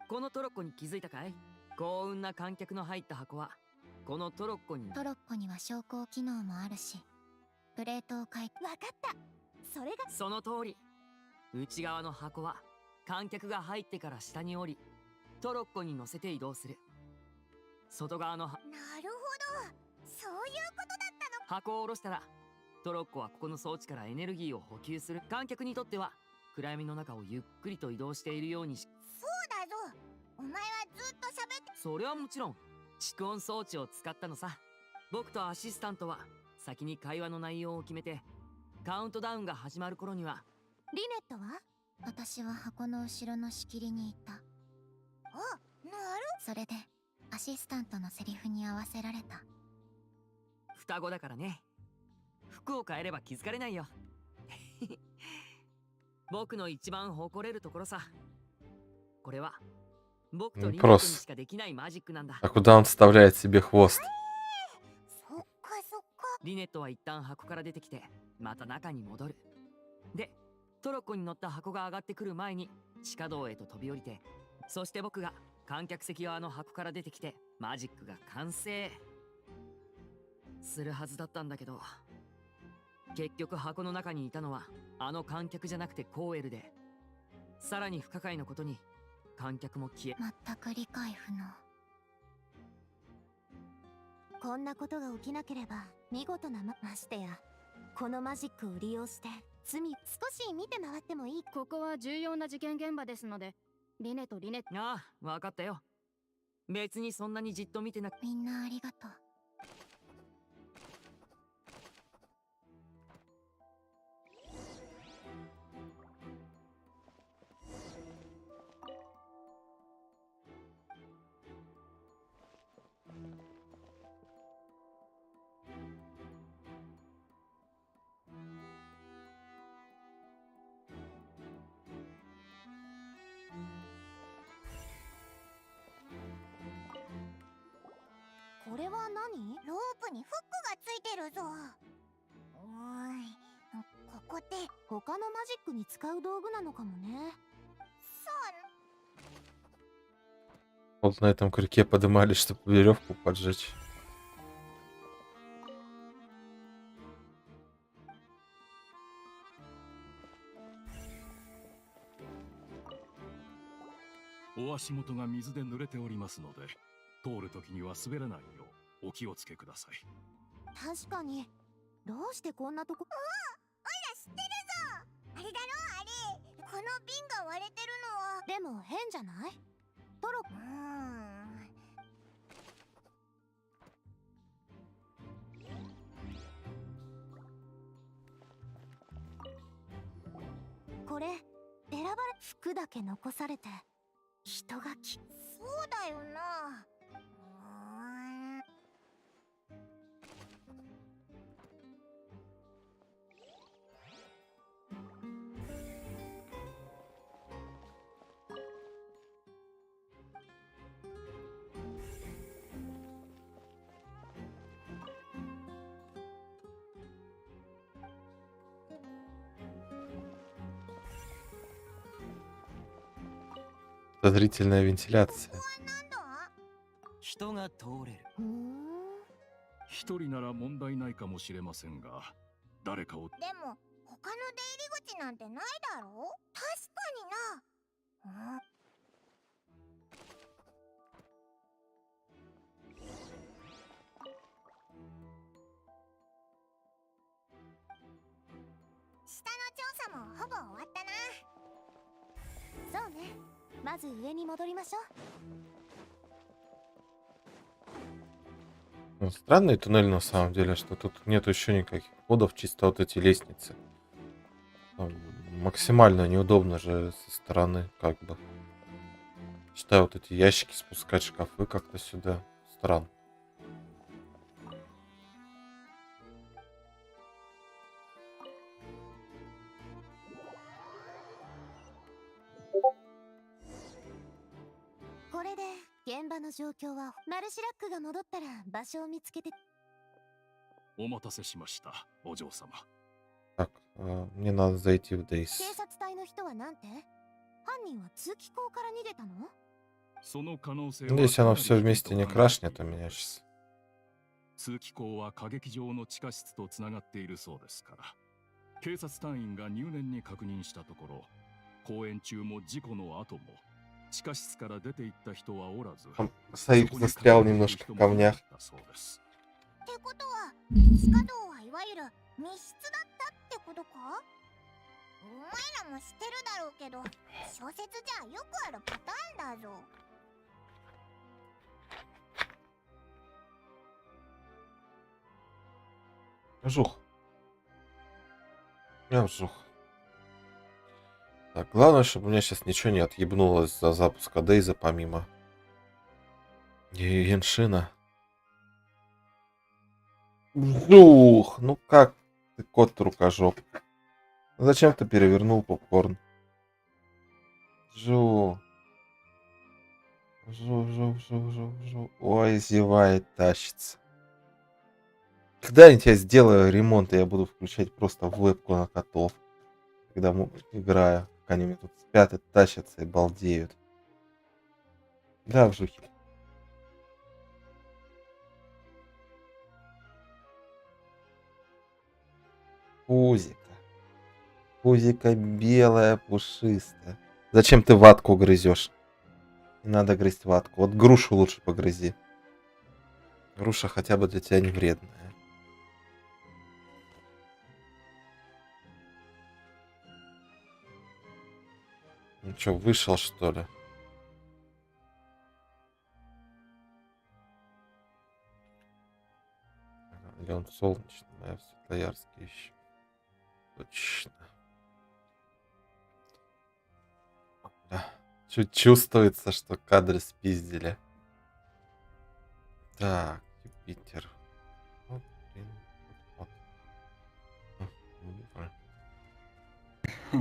このトロッコに気づいたかい？幸運な観客の入った箱はこのトロッコに。トロッコには昇降機能もあるし、プレートを変え。わかった。それが。その通り。内側の箱は観客が入ってから下に降り、トロッコに乗せて移動する。外側のなるほど、そういうことだったの。箱を下ろしたら、トロッコはここの装置からエネルギーを補給する。観客にとっては暗闇の中をゆっくりと移動しているようにし、そうだぞ、お前はずっと喋って。それはもちろん蓄音装置を使ったのさ。僕とアシスタントは先に会話の内容を決めて、カウントダウンが始まる頃には。リネットは？私は箱の後ろの仕切りにいた。あ、なる。それでアシスタントのセリフに合わせられた。双子だからね。服を変えれば気づかれないよ。僕の一番誇れるところさ。これは僕とリネットにしかできないマジックなんだ。А куда он вставляет себе хвост? そっかそっか。リネットは一旦箱から出てきて、また中に戻る。で、トロッコに乗った箱が上がってくる前に地下道へと飛び降りて、そして僕が観客席側の箱から出てきて、マジックが完成するはずだったんだけど、結局箱の中にいたのはあの観客じゃなくてコーエルで、さらに不可解なことに観客も消え。全く理解不能。こんなことが起きなければ見事なましてや、このマジックを利用して少し見て回ってもいい？ここは重要な事件現場ですので、リネとリネ。ああ、わかったよ。別にそんなにじっと見てなく。みんなありがとう。これは何？ロープにフックがついてるぞ。ここって他のマジックに使う道具なのかもね。Вот на этом крюке подымали, чтобы веревку поджечь.「お足元が水で濡れておりますので、通るときには滑らないようお気をつけください。」確かに。どうしてこんなとこ。おいら知ってるぞ。あれだろ、あれ。この瓶が割れてるのは。でも変じゃない？トロ。これ選ばれ服だけ残されて人がそうだよな。Подозрительная вентиляция. 人が通れる。一人なら問題ないかもしれませんが、誰かを。でも他の出入り口なんてないだろ。確かにな。下の調査もほぼ終わったな。そうね。まず上に戻りましょう。Ну, странный туннель на самом деле, что тут нету еще никаких входов, чисто вот эти лестницы. Там максимально неудобно же со стороны, как бы. Считаю, вот эти ящики спускать, шкафы как-то сюда. Странно. Генба 現場の状況はマルシラックが戻ったら場所を見つけて。お待たせしました、お嬢様。Так, мне надо зайти в DayZ. 警察隊の人はなんて？犯人は通気口から逃げたの？その可能性は。 Надеюсь, оно все вместе не крашнет у меня сейчас. 通気口は歌劇場の地下室とつながっているそうですから、警察隊員が入念に確認したところ、公演中も事故の後も地下室から出て行った人はおらず、 Там Саиф застрял немножко в камнях. そうです。ってことは地下道はいわゆる密室だったってことか？お前らも知ってるだろうけど、小説じゃよくあるパターンだぞ。Жух. Я вжух. Так, главное, чтобы у меня сейчас ничего не отъебнулось за запуска DayZ помимо Геншина. Жух! Ну как ты, кот-рукожоп? Зачем ты перевернул попкорн? Жух. Жух. Ой, зевает, тащится. Когда-нибудь я сделаю ремонт, и я буду включать просто вебку на котов. Когда играю, как они мне тут спят и тащатся и балдеют. Да, вжухи. Пузика. Пузика белая, пушистая. Зачем ты ватку грызешь? Не надо грызть ватку. Вот грушу лучше погрызи. Груша хотя бы для тебя не вредная. Ну что, вышел что ли? Или он солнечный, а я в Светлоярске еще. Точно. Да. Чуть чувствуется, что кадры спиздили. Так, Юпитер. Вот, блин, вот.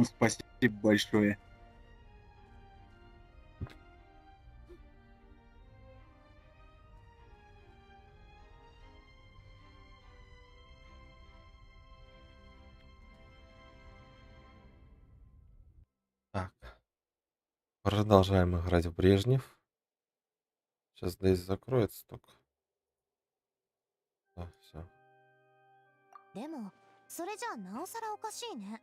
Спасибо большое. Так. Продолжаем играть в Брежнев. Сейчас DayZ закроется только. Да, все. でもそれじゃあなおさらおかしいね。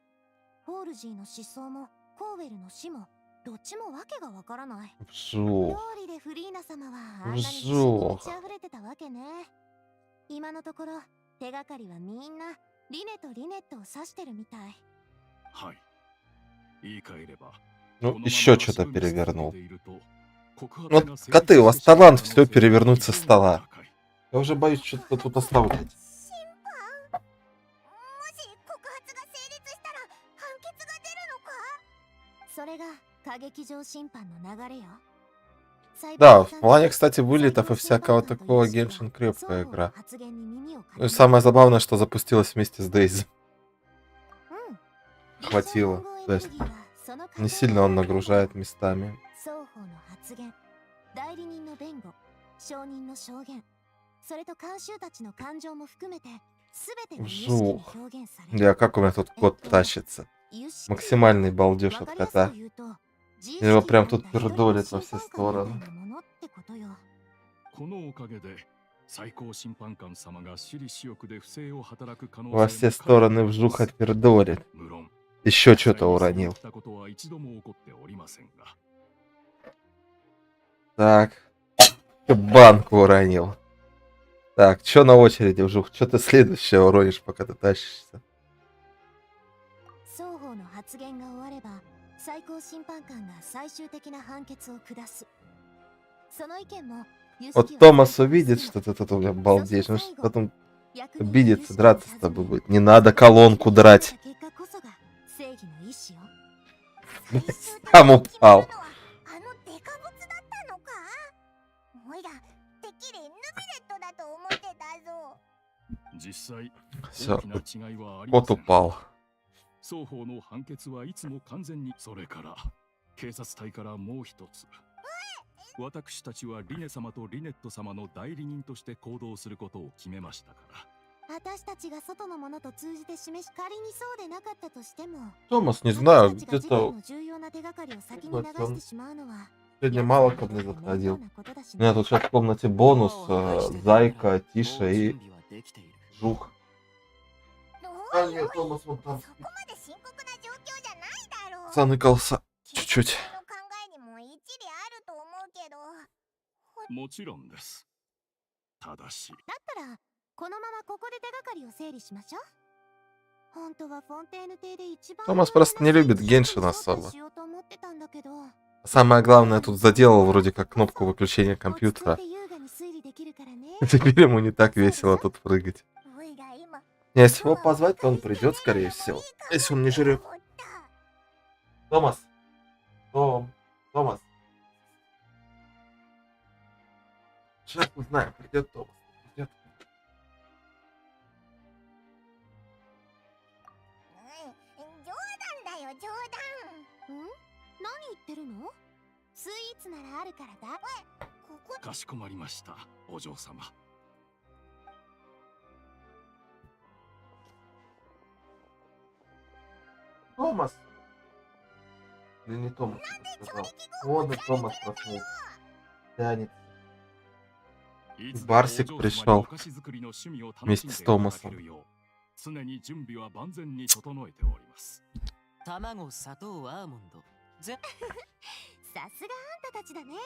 ホールジーの失踪もコーウェルの死もどっちもわけがわからない。 Вжух. 料理でフリーナ様はあんなに自信に満ち溢れてたわけね。今のところ手がかりはみんなリネとリネットを指してるみたい。はい。言い換えれば、 Ну, еще что-то перевернул. Вот, коты, у вас талант все перевернуть со стола. Я уже боюсь что-то тут оставлять. もし告発が成立したら判決が出るのか？それが歌劇場審判の流れよ。 Да, в плане, кстати, вылетов и всякого такого Genshin крепкая игра. Ну и самое забавное, что запустилась вместе с DayZ. Хватило. То есть не сильно он нагружает местами. Вжух. Бля, как у меня тут кот тащится. Максимальный балдеж от кота. Его прям тут пердолит во все стороны. Во все стороны вжух отпердолит. Еще что-то уронил. Так. Банку уронил. Так, что на очереди, вжух? Что ты следующее уронишь, пока ты тащишься? Вот Томас увидит, что ты тут у меня балдеешь, ну, потом обидится, драться с тобой будет. Не надо колонку драть. Сам упал. Все, кот упал. 双方の判決はいつも完全に。それから警察隊からもう一つ、私たちはリネ様とリネット様の代理人として行動することを決めましたから。私たちが外のものと通じて示し、仮にそうでなかったとしても、 Томас, не знаю, где-то сегодня мало ко мне заходил. У меня тут сейчас в комнате бонус, Зайка, Тиша и Жух. А нет, Томас вон там заныкался. чуть-чуть. 考えにも一理あると思うけど。もちろんです。ただし、だったらこのままここで手がかりを整理しましょう。本当はフォンテーヌ邸で一番 Томас просто не любит Геншин 招待 особо. しようと思ってたんだけど。 Самое главное, тут заделал вроде как кнопку выключения компьютера. 落ち着いて優雅に推理できるからね。 Теперь ему не так весело тут прыгать. おいら今 Если его позвать, то он придет, скорее всего. Если он не жрет. Томас. Томас. Сейчас узнаем, придет Томас. Придет. 冗談だよ冗談。ん？何言ってるの？スイーツならあるからだ。ここかしこまりました、お嬢様。 Томас. Или не Томас? Вот и Томас проснулся. Тянет. Барсик пришел вместе с Томасом. 常に準備は万全に整えております。卵、砂糖、アーモンド。さすがあんたたちだね。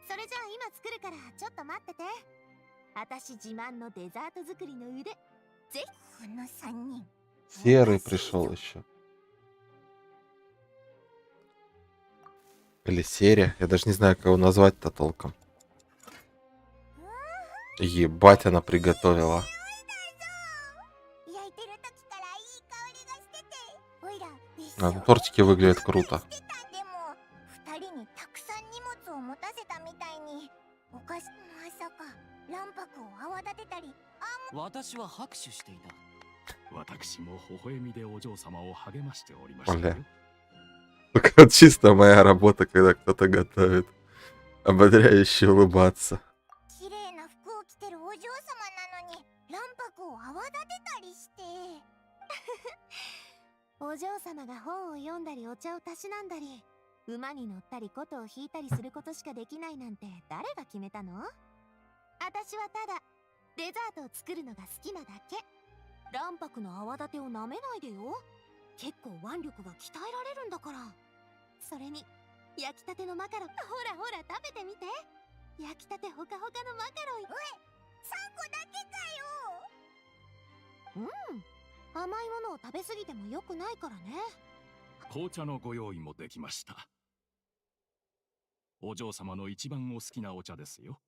それじゃあ今作るからちょっと待ってて。私自慢のデザート作りの腕。ぜひこの3人。 Серый пришел еще. Или серия. Я даже не знаю, как его назвать-то толком. Ебать, она приготовила. А, ну, тортики выглядят круто. 2人にたくさん荷物を持たせたみたいに。おかしまさか卵白を泡立てたり。私は拍手していた。私も微笑みでお嬢様を励ましておりましたよ。 Только чисто моя работа, когда кто-то готовит. Ободряюще улыбаться. 綺麗な服を着てるお嬢様なのに卵白を泡立てたりして。お嬢様が本を読んだりお茶をたしなんだり馬に乗ったり琴を弾いたりすることしかできないなんて誰が決めたの？私はただデザートを作るのが好きなだけ。卵白の泡立てをなめないでよ。結構腕力が鍛えられるんだから。それに焼きたてのマカロン、ほらほら食べてみて。焼きたてほかほかのマカロン。3個だけかよ。甘いものを食べ過ぎても良くないからね。紅茶のご用意もできました。お嬢様の一番お好きなお茶ですよ。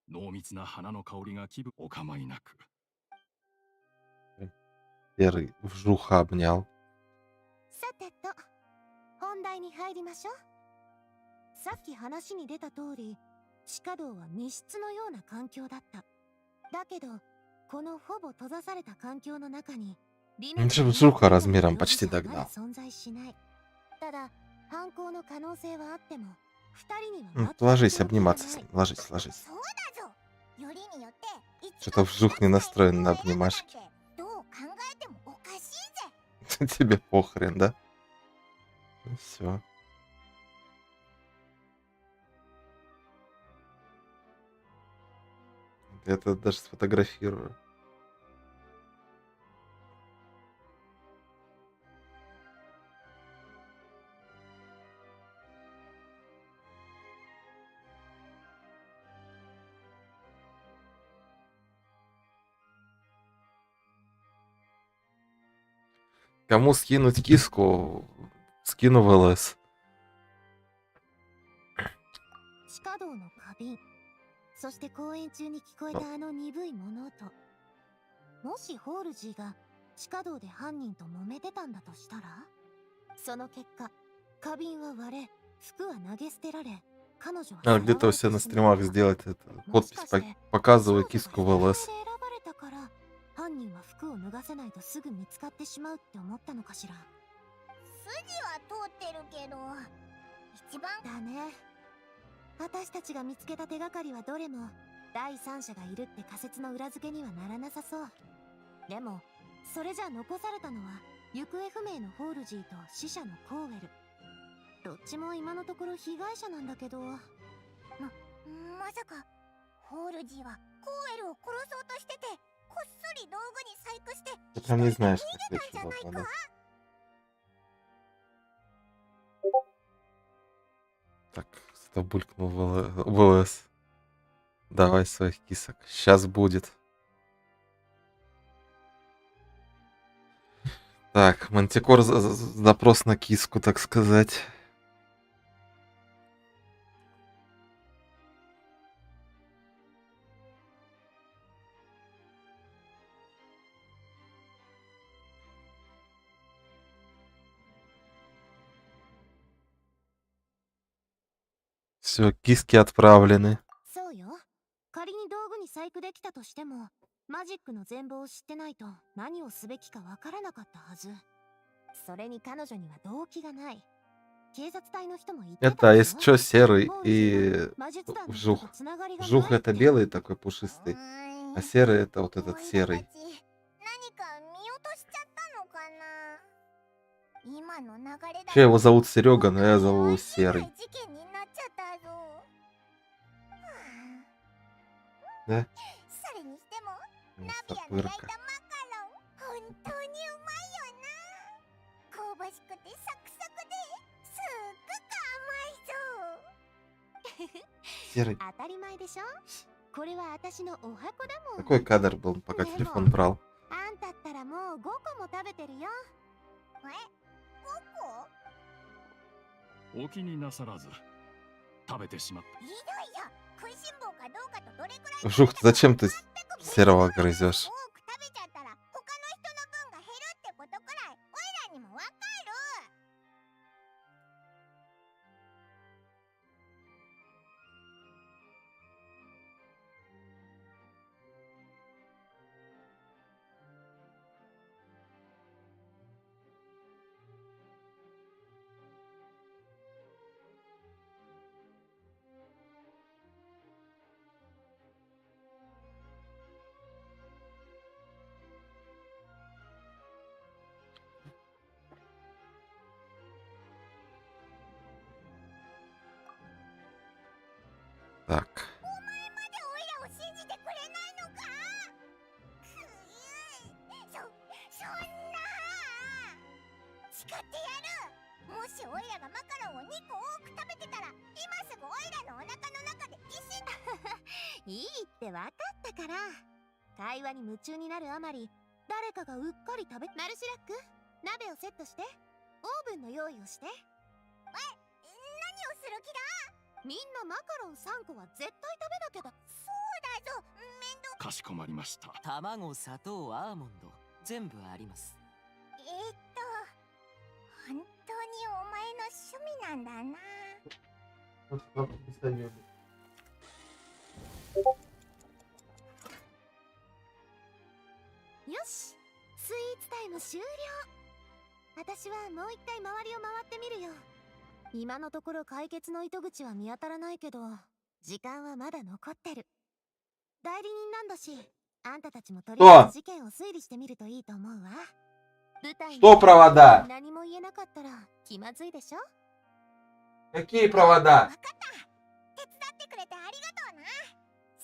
濃密な花の香りが気分お構いなく。 Серый вжуха обнял. さてと、本題に入りましょう。さっき話に出た通り、地下道は密室のような環境だった。だけど、このほぼ閉ざされた環境の中に、Вжуха размером почти догнал. 存在しない。ただ、犯行の可能性はあっても、2人には Ложись обниматься с ним. Ложись, ложись. Что-то вжух не настроен на обнимашки. Тебе похрен, да? Ну все. Я это даже сфотографирую. Кому скинуть киску? Скину в ЛС. 地下道の花瓶、そして公演中に聞こえたあの鈍い物音。もしホールジーが地下道で犯人と揉めてたんだとしたら、その結果、花瓶は割れ、服は投げ捨てられ、彼女は Надо где-то у себя на стримах сделать это. Подпись показываю киску в ЛС. 犯人は服を脱がせないとすぐ見つかってしまうって思ったのかしら。筋は通ってるけど、一番だね。私たちが見つけた手がかりはどれも第三者がいるって仮説の裏付けにはならなさそう。でもそれじゃ残されたのは行方不明のホールジーと死者のコーウェル。どっちも今のところ被害者なんだけど、まさかホールジーはコーウェルを殺そうとしてて、こっそり道具に細工して Ты прям не знаешь, 逃げたんじゃないか。Так, кто булькнул в ЛС. Давай своих кисок. Сейчас будет. Так, Мантикор запрос на киску, так сказать. Все, киски отправлены. そうよ。仮に道具に細工できたとしても、マジックの全貌を知ってないと何をすべきかわからなかったはず。それに彼女には動機がない。警察隊の人も言ってた Это, でし если ょ что, серый もう и 魔術団の人 вжух. とつながりがない Вжух это белый такой пушистый, а серый это вот этот серый. 何か見落としちゃったのかな。今の流れだと Вообще его зовут Серега, но я зову его Серый. 事件になっちゃったぞ。 Да? それにしても ナビアの焼い Сапырка. たマカロン本当にうまいよな。香ばしくてサクサクですっごく甘いぞ。 Серый. 当たり前でしょ。これは私のお箱だもん。 Такой кадр был, пока телефон брал. あんたったらもう5個も食べてるよ。え、5個？ お気になさらず食べてしまった。ひどいよ。食いしん坊かどうかとどれくらい。 Вжух, ты зачем ты серого грызешь? 多く食べちゃったら他の人の分が減るってことくらいオイラにもわかる。 Так. お前までオイラを信じてくれないのか。そんな。誓ってやる。もしオイラがマカロンを2個多く食べてたら、今すぐオイラのお腹の中でいいってわかったから。会話に夢中になるあまり、誰かがうっかり食べ。マルシラック、鍋をセットして、オーブンの用意をして。え、何をする気だ。みんなマカロン3個は絶対食べなきゃだ。そうだぞ、面倒。かしこまりました。卵、砂糖、アーモンド、全部あります。本当にお前の趣味なんだな。よし、スイーツタイム終了。私はもう一回周りを回ってみるよ。今のところ解決の糸口は見当たらないけど、時間はまだ残ってる。代理人なんだし、あんたたちもとりあえず事件を推理してみるといいと思うわ。舞台に Что провода? 何も言えなかったら気まずいでしょ。 Какие провода? わかった。手伝ってくれてありがとうな。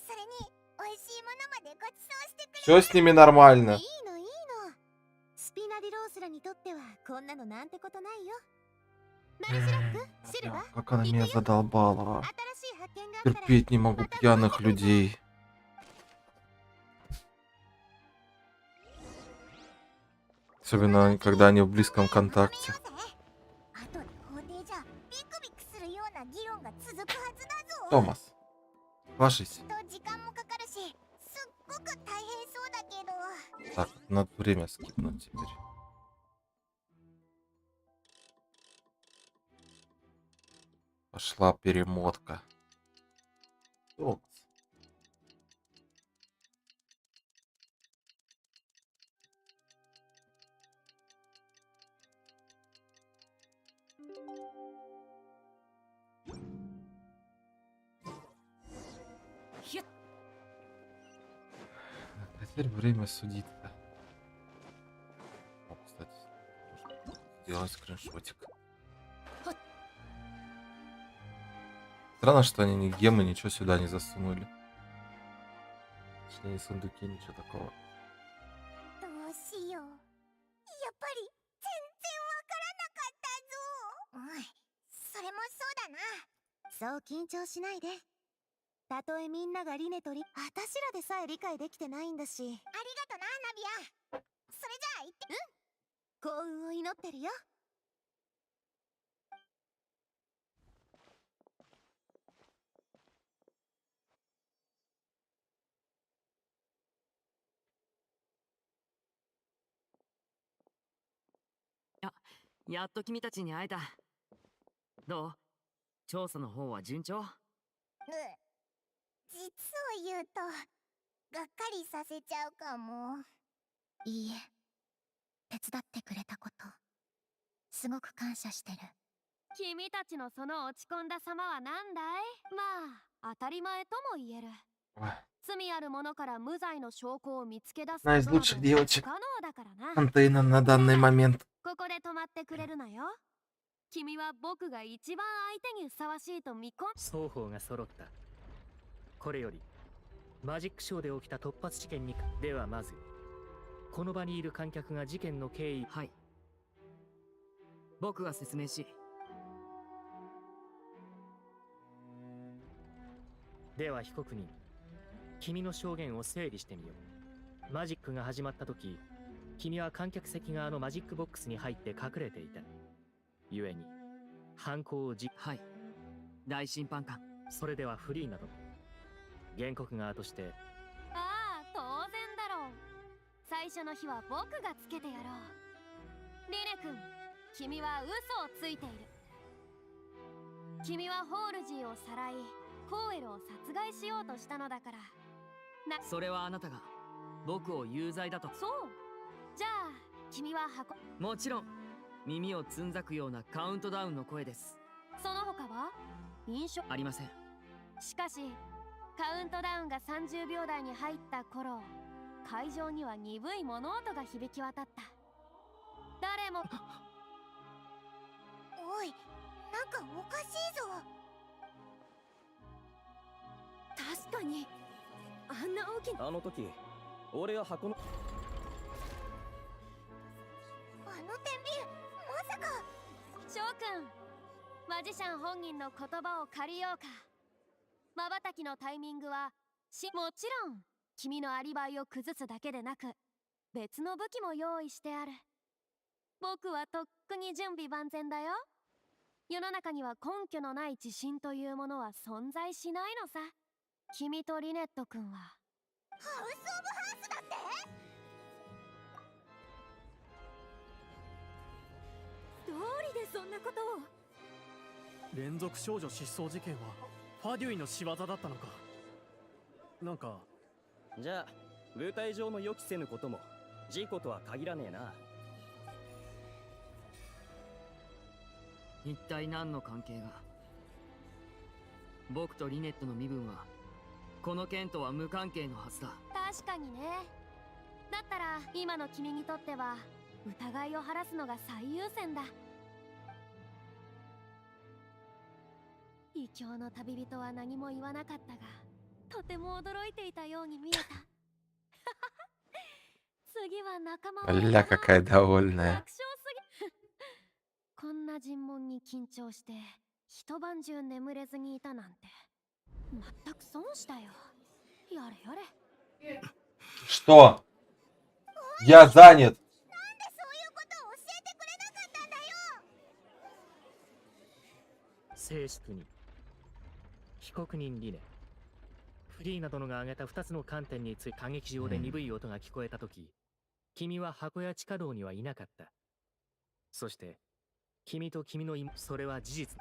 それに美味しいものまでご馳走してくれ。 Все с ними нормально. いいのいいの。スピナディロースらにとってはこんなのなんてことないよ。マルシラック、シルバー、 Как она меня задолбала. 新しい発見があったら Терпеть не могу пьяных людей. Особенно, когда они в близком контакте. 後で法廷じゃビクビクするような議論が続くはずだぞ。 Томас, ложись. と時間もかかるし、すっごく大変そうだけど。 Так, надо время скипнуть теперь. Пошла перемотка. Томас. А теперь время судить-то. О, кстати, можно сделать скриншотик. Странно, что они ни гемы, ничего сюда не засунули. Точнее, ни сундуки, ничего такого. どうしよう。やっぱり全然わからなかったぞ。それもそうだな。そう緊張しないで。たとえみんながリネと私らでさえ理解できてないんだし。ありがとな、ナビア。それじゃあ行って。幸運を祈ってるよ。やっと君たちに会えた。どう？調査の方は順調？実を言うと、がっかりさせちゃうかも。いいえ、手伝ってくれたこと、すごく感謝してる。君たちのその落ち込んだ様は何だい？まあ、当たり前とも言える。罪ある者から無罪の証拠を見つけ出すことなど不可能だからな。Контейнер на данный момент. ここで止まってくれるなよ。君は僕が一番相手にふさわしいと見込ん。双方が揃った。これよりマジックショーで起きた突発事件にではまずこの場にいる観客が事件の経緯。はい、僕が説明し。では被告人、君の証言を整理してみよう。マジックが始まった時、君は観客席側のマジックボックスに入って隠れていた。故に犯行をはい、大審判官。それではフリーなど原告側として。ああ、当然だろう。最初の日は僕がつけてやろう。リネ君、君は嘘をついている。君はホールジーをさらい、コーエルを殺害しようとしたのだから。それはあなたが僕を有罪だと。そう。じゃあ君はもちろん耳をつんざくようなカウントダウンの声です。その他は印象ありません。しかしカウントダウンが30秒台に入った頃、会場には鈍い物音が響き渡った。誰もおい、なんかおかしいぞ。確かにあんな大きな。あの時俺は箱のあの天秤、まさか。翔くん、マジシャン本人の言葉を借りようか。瞬きのタイミングはもちろん君のアリバイを崩すだけでなく、別の武器も用意してある。僕はとっくに準備万全だよ。世の中には根拠のない自信というものは存在しないのさ。君とリネット君はハウス・オブ・ハースだって。どうりでそんなことを。連続少女失踪事件はファデュイの仕業だったのか。なんかじゃあ舞台上の予期せぬことも事故とは限らねえな。一体何の関係が。僕とリネットの身分はこの件とは無関係のはずだ。確かにね。だったら今の君にとっては疑いを晴らすのが最優先だ。異教の旅人は何も言わなかったが、とても驚いていたように見えた。次は仲間を。Ля, какая довольная. 楽勝すぎ。こんな尋問に緊張して一晩中眠れずにいたなんて全く損したよ。やれやれ。Что? Я занят. なんでそういうことを教えてくれなかったんだよ。静粛に。被告人リネ、フリーなどのが挙げた2つの観点について歌劇場で鈍い音が聞こえたとき、君は箱や地下道にはいなかった。そして君と君の妹、それは事実。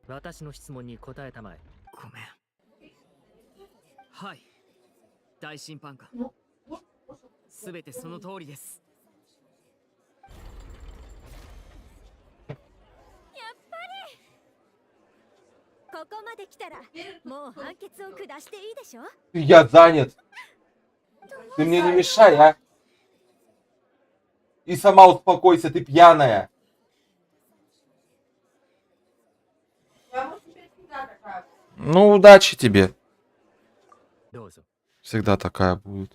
私の質問に答えたまえ。ごめん。はい、大審判官。すべてその通りです。やっぱりここまで来たらもう判決を下していいでしょ。 Я занят. Ты мне не мешай, а? И сама успокойся, ты пьяная. Ну, удачи тебе. どうぞ。 Всегда такая будет.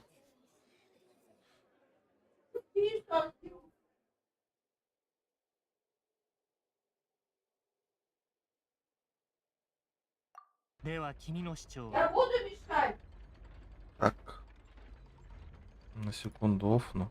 では君の主張は Так. На секунду офну.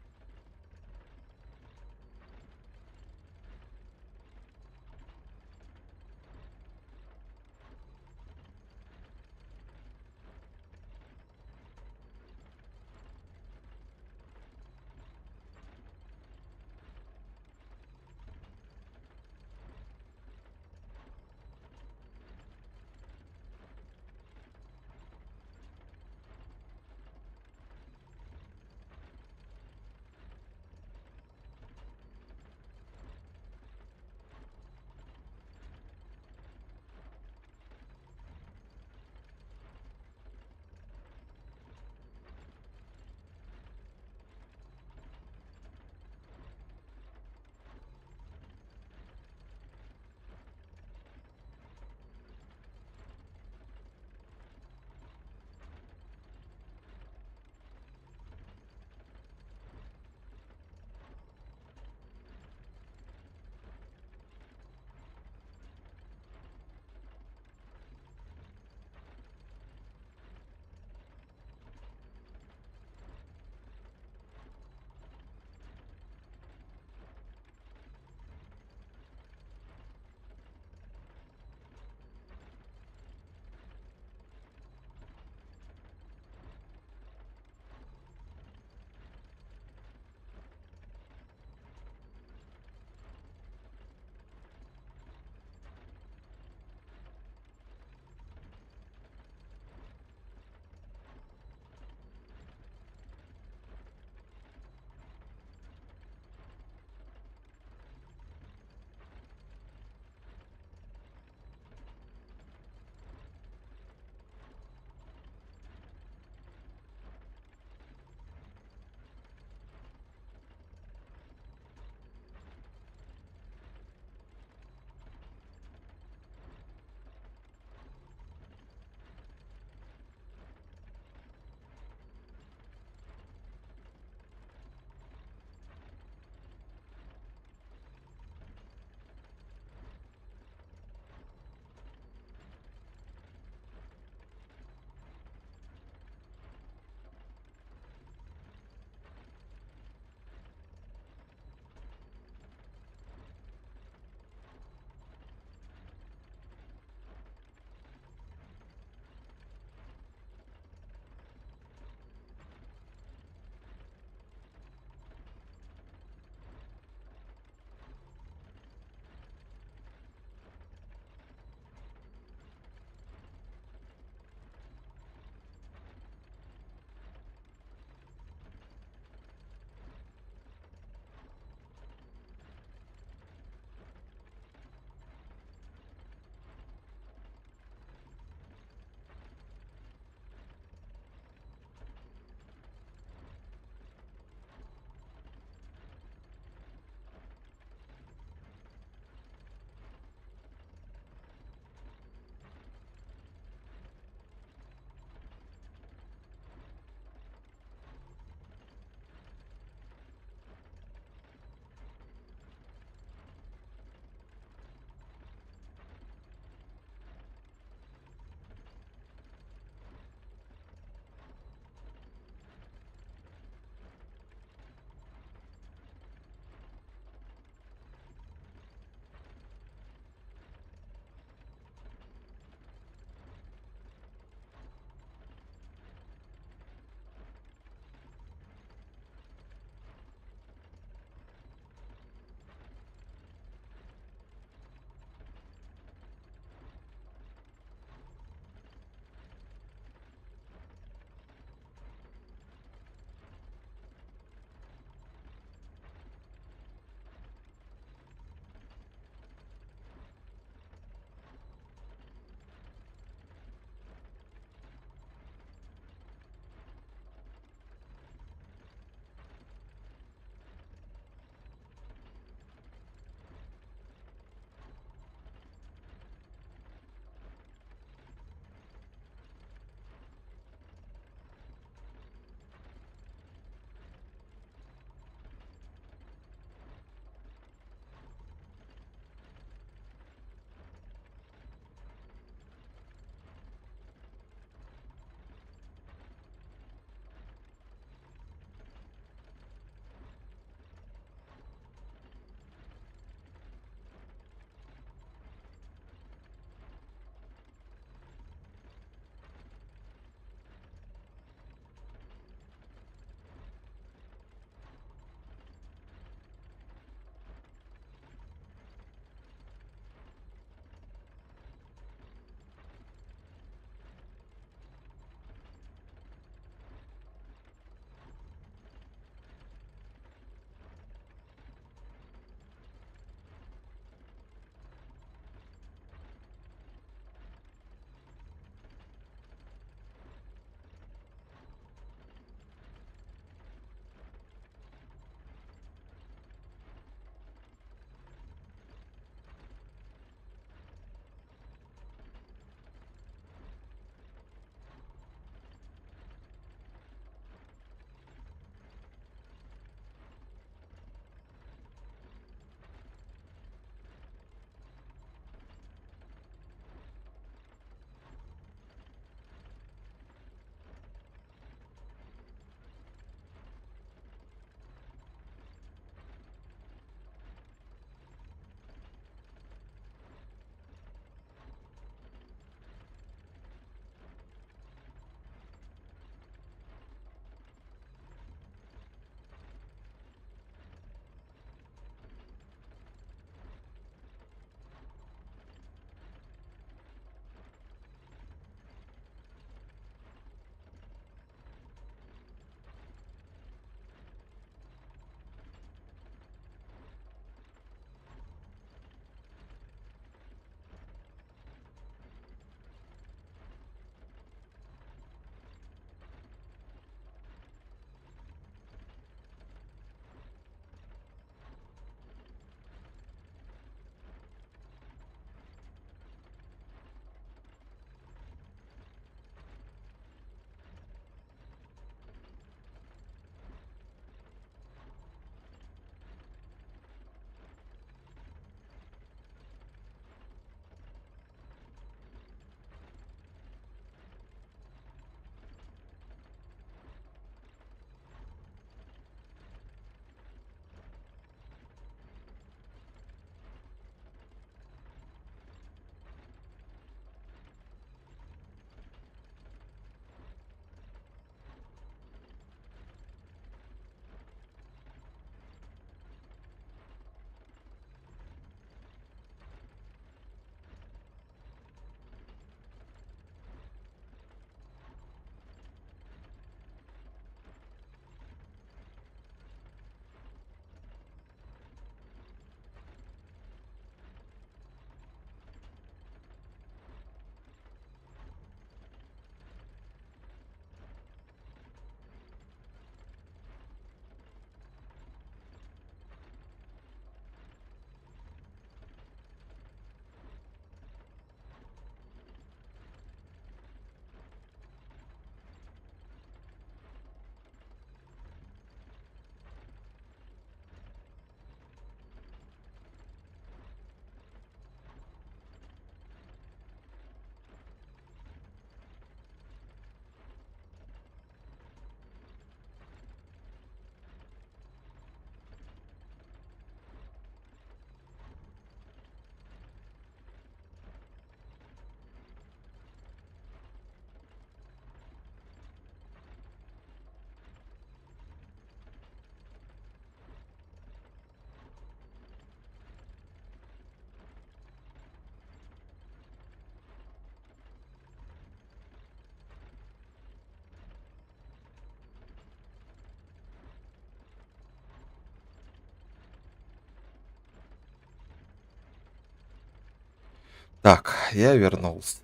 Так, я вернулся.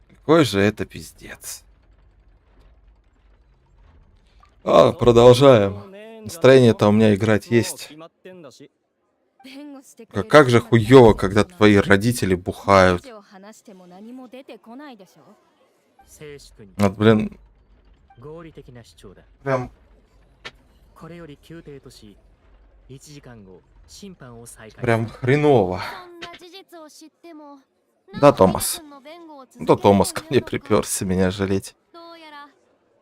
Какой же это пиздец. Продолжаем. Настроение-то у меня играть есть. Как же хуёво, когда твои родители бухают. 静粛に Вот, блин, 合理的な主張だ。 прям これより宮廷とし、1時間後、審判を再開。 прям хреново. そんな事実を知っても Да, Томас. Да, Томас ко мне приперся меня жалеть. どうやら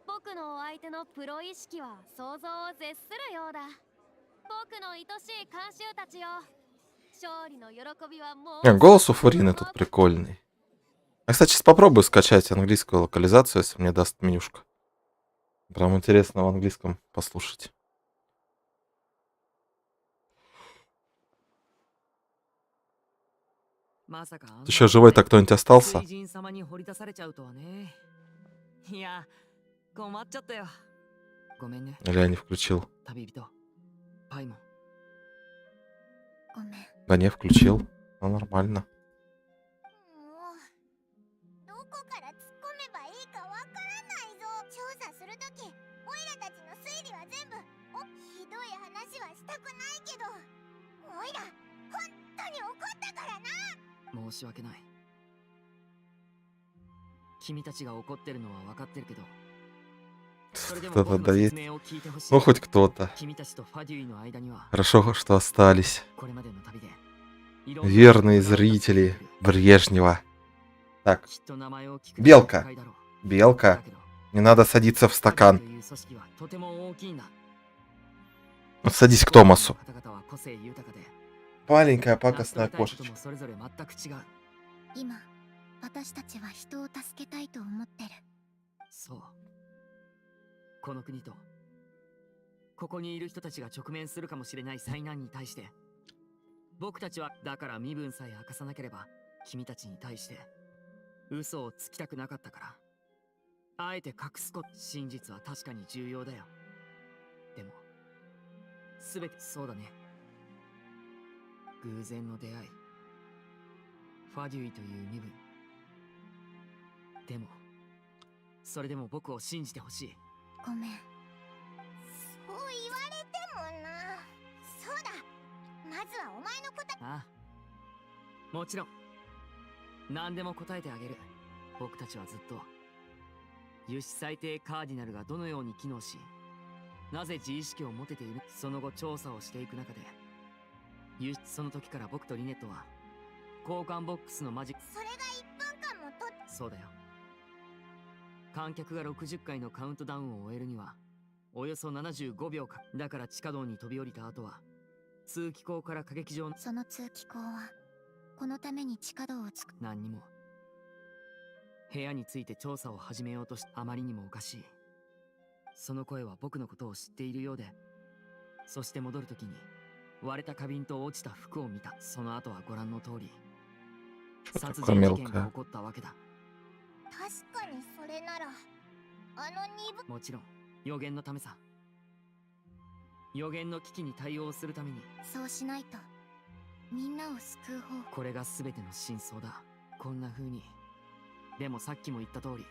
僕のお相手のプロ意識は想像を絶するようだ。僕の愛しい監修たちよ。勝利の喜びはもう Голос у Фурины тут прикольный. Я, кстати, сейчас попробую скачать английскую локализацию, если мне даст менюшка. Прям интересно в английском послушать. Еще живой-то кто-нибудь остался? 水神様に掘り出されちゃうとはね。いや、困っちゃったよ。ごめんね、 Или я не включил? 旅人。パイモン。ごめん。 Да не, включил. Ну, нормально. もうどこから突っ込めばいいかわからないぞ。調査するとき、オイラたちの推理は全部ひどい話はしたくないけど、オイラ本当に怒ったからな。申し訳ない。君たちが怒ってるのは分かってるけど、それでも Кто-то 僕の доедет. 説明を聞いてほしい。 Ну, хоть кто-то. 君たちとファデュイの間には Хорошо, что остались. これまでの旅でいろんな Верные ことがあった зрители Брежнева. Так, きっと名前を聞く Белка 機会だろう。 Белка, だけど не надо садиться в ファデュイ стакан. という組織はとても大きいんだ。 Вот садись к Томасу. 方々は個性豊かで、 Маленькая 成し пакостная 遂げたいことも кошечка. それぞれ全く違う。今、私たちは人を助けたいと思ってる。そう。この国と、ここにいる人たちが直面するかもしれない災難に対して、僕たちは、だから身分さえ明かさなければ、君たちに対して、嘘をつきたくなかったから。あえて隠すこと、真実は確かに重要だよ。でも、すべてそうだね。偶然の出会い。ファデュイという身分。でも、それでも僕を信じてほしい。ごめん。そう言われてもな。そうだ。まずはお前の答え。ああ、もちろん何でも答えてあげる。僕たちはずっと有志最低カーディナルがどのように機能し、なぜ自意識を持てている、その後調査をしていく中で、その時から僕とリネットは交換ボックスのマジック。それが1分間もとっそうだよ。観客が60回のカウントダウンを終えるにはおよそ75秒か。だから地下道に飛び降りた後は通気口から歌劇場のその通気口はこのために地下道を作る。何にも。部屋について調査を始めようとし、あまりにもおかしい。その声は僕のことを知っているようで、そして戻るときに割れた花瓶と落ちた服を見た。その後はご覧の通り殺人事件が起こったわけだ。確かにそれならあの2分。もちろん予言のためさ。予言の危機に対応するために。そうしないとみんなを救う方。これが全ての真相だ。こんな風に。でもさっきも言った通り、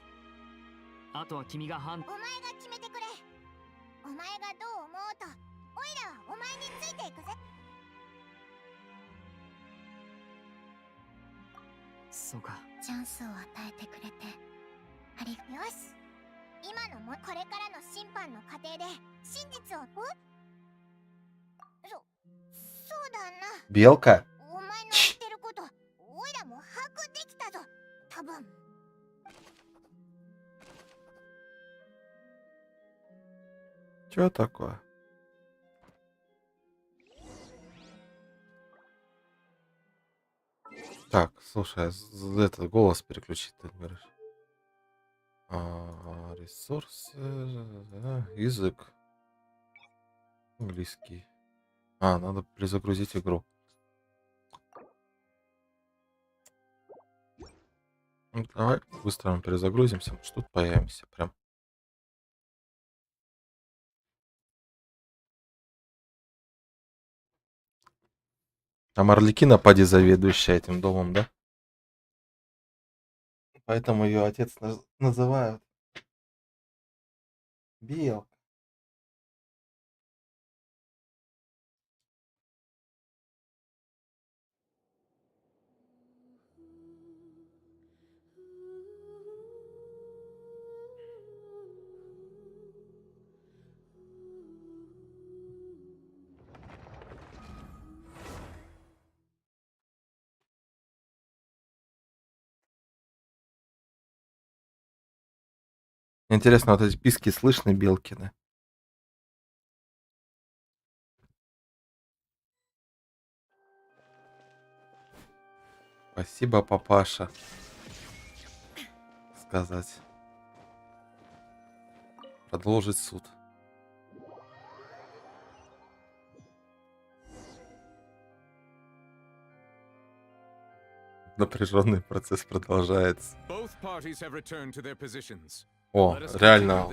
あとは君がお前が決めてくれ。お前がどう思おうとオイラはお前についていくぜ。そうか。チャンスを与えてくれてありよし。今のもこれからの審判の過程で真実をそうだな。 Белка? お前の言ってることオイラも把握できたぞ。多分。 Чё такое? Так, слушай, этот голос переключить ты говоришь. Ресурсы, язык. Английский. Надо перезагрузить игру. Ну, давай быстро перезагрузимся, может тут появимся прям. А Марликина поди заведующая этим домом, да? Поэтому ее отец называют Белка. Интересно, вот эти писки слышны Белкины? Спасибо, папаша. Сказать. Продолжить суд. Напряженный процесс продолжается. О, реально.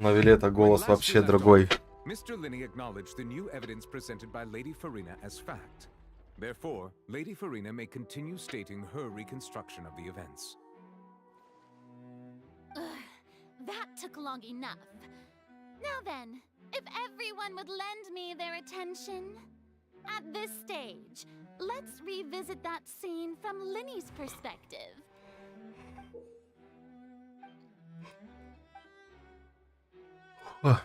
На Вилета голос вообще другой. Mr. Linney acknowledged the new evidence presented by Lady Farina as fact. Therefore, Lady Farina may continue stating her reconstruction of the events. That took long enough. Now then, if everyone would lend me their attention. At this stage, let's revisit that scene from Linney's perspective. As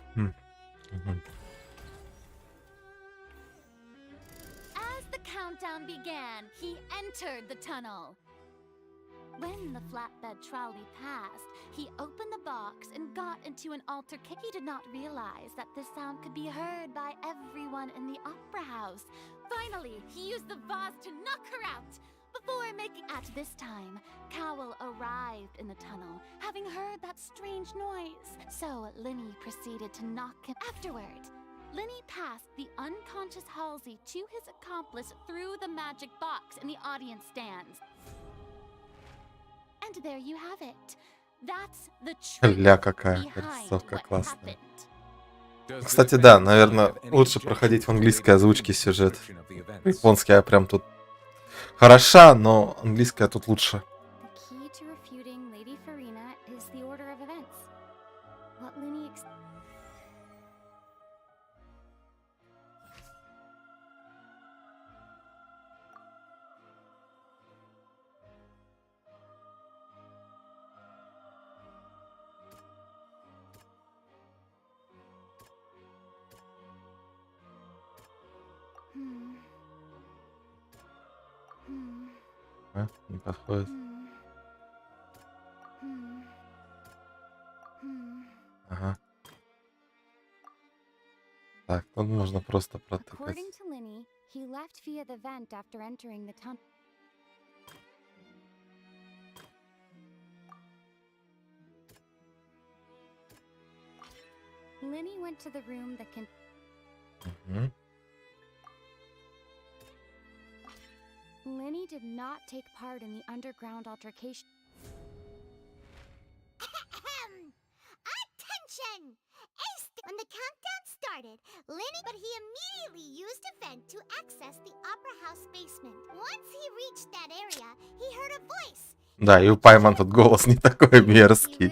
the countdown began, he entered the tunnel. When the flatbed trolley passed, he opened the box and got into an altercation. He did not realize that this sound could be heard by everyone in the opera house. Finally, he used the vase to knock her out. Before making at this time, Cowell arrived in the tunnel, having heard that strange noise. So Linney proceeded to knock him. Afterward, Linney passed the unconscious Halsey to his accomplice through the magic box in the audience stands. And there you have it. That's the truth Ля какая behind рисовка what классная. happened. Кстати, да, наверное, лучше проходить в английской озвучке сюжет. Японский я прям тут хороша, но английская тут лучше. The key to refuting Lady Farina is the order of events. What Linney А? Не подходит. Ага. Так, тут можно просто протыкать. According to Linney, he left via the vent after entering the tunnel. Linney went to the room that can. Мгм. Linney did not take part in the underground altercation. Attention! When the countdown started, Linney, but he immediately used a vent to access the opera house basement. Once he reached that area, he heard a voice. Да, и у Пайман тут голос не такой мерзкий.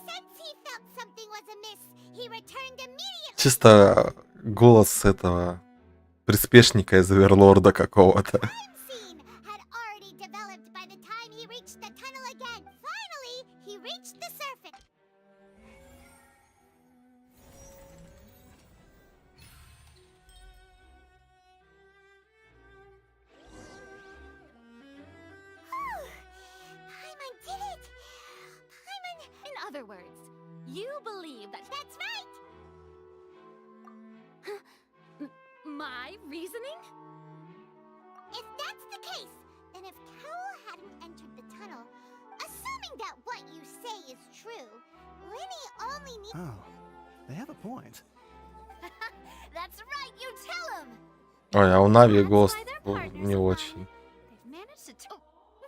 Since he felt something was amiss, he returned immediately. Чисто голос этого приспешника из Оверлорда какого-то. Scene had already developed by the time he reached the tunnel again. Finally, he reached the surface. Paimon did it! Paimon... In other words, you believe that... That's right! My reasoning? If that's the case, then if Cowell hadn't entered the tunnel, assuming that what you say is true, Linney only needs... Oh, they have a point. That's right, you tell him! Ой, а у Нави голос не очень. They've managed to... Oh,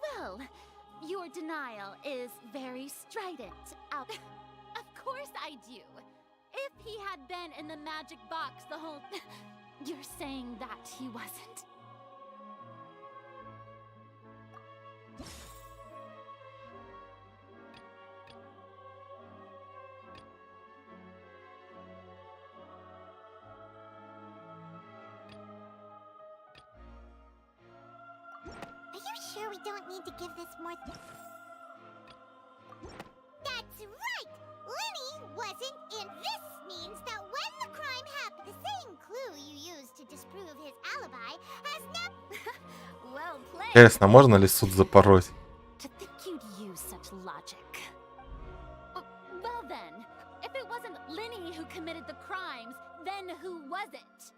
well, your denial is very strident. Of course I do. If he had been in the magic box the whole... You're saying that he wasn't? Are you sure we don't need to give this more... That's right! Lenny wasn't in. This means that when the crime happened, the same clue you used to disprove his alibi has never... Well played. Интересно, можно ли суд запороть? To think you'd use such logic. Well then, if it wasn't Lenny who committed the crimes, then who was it?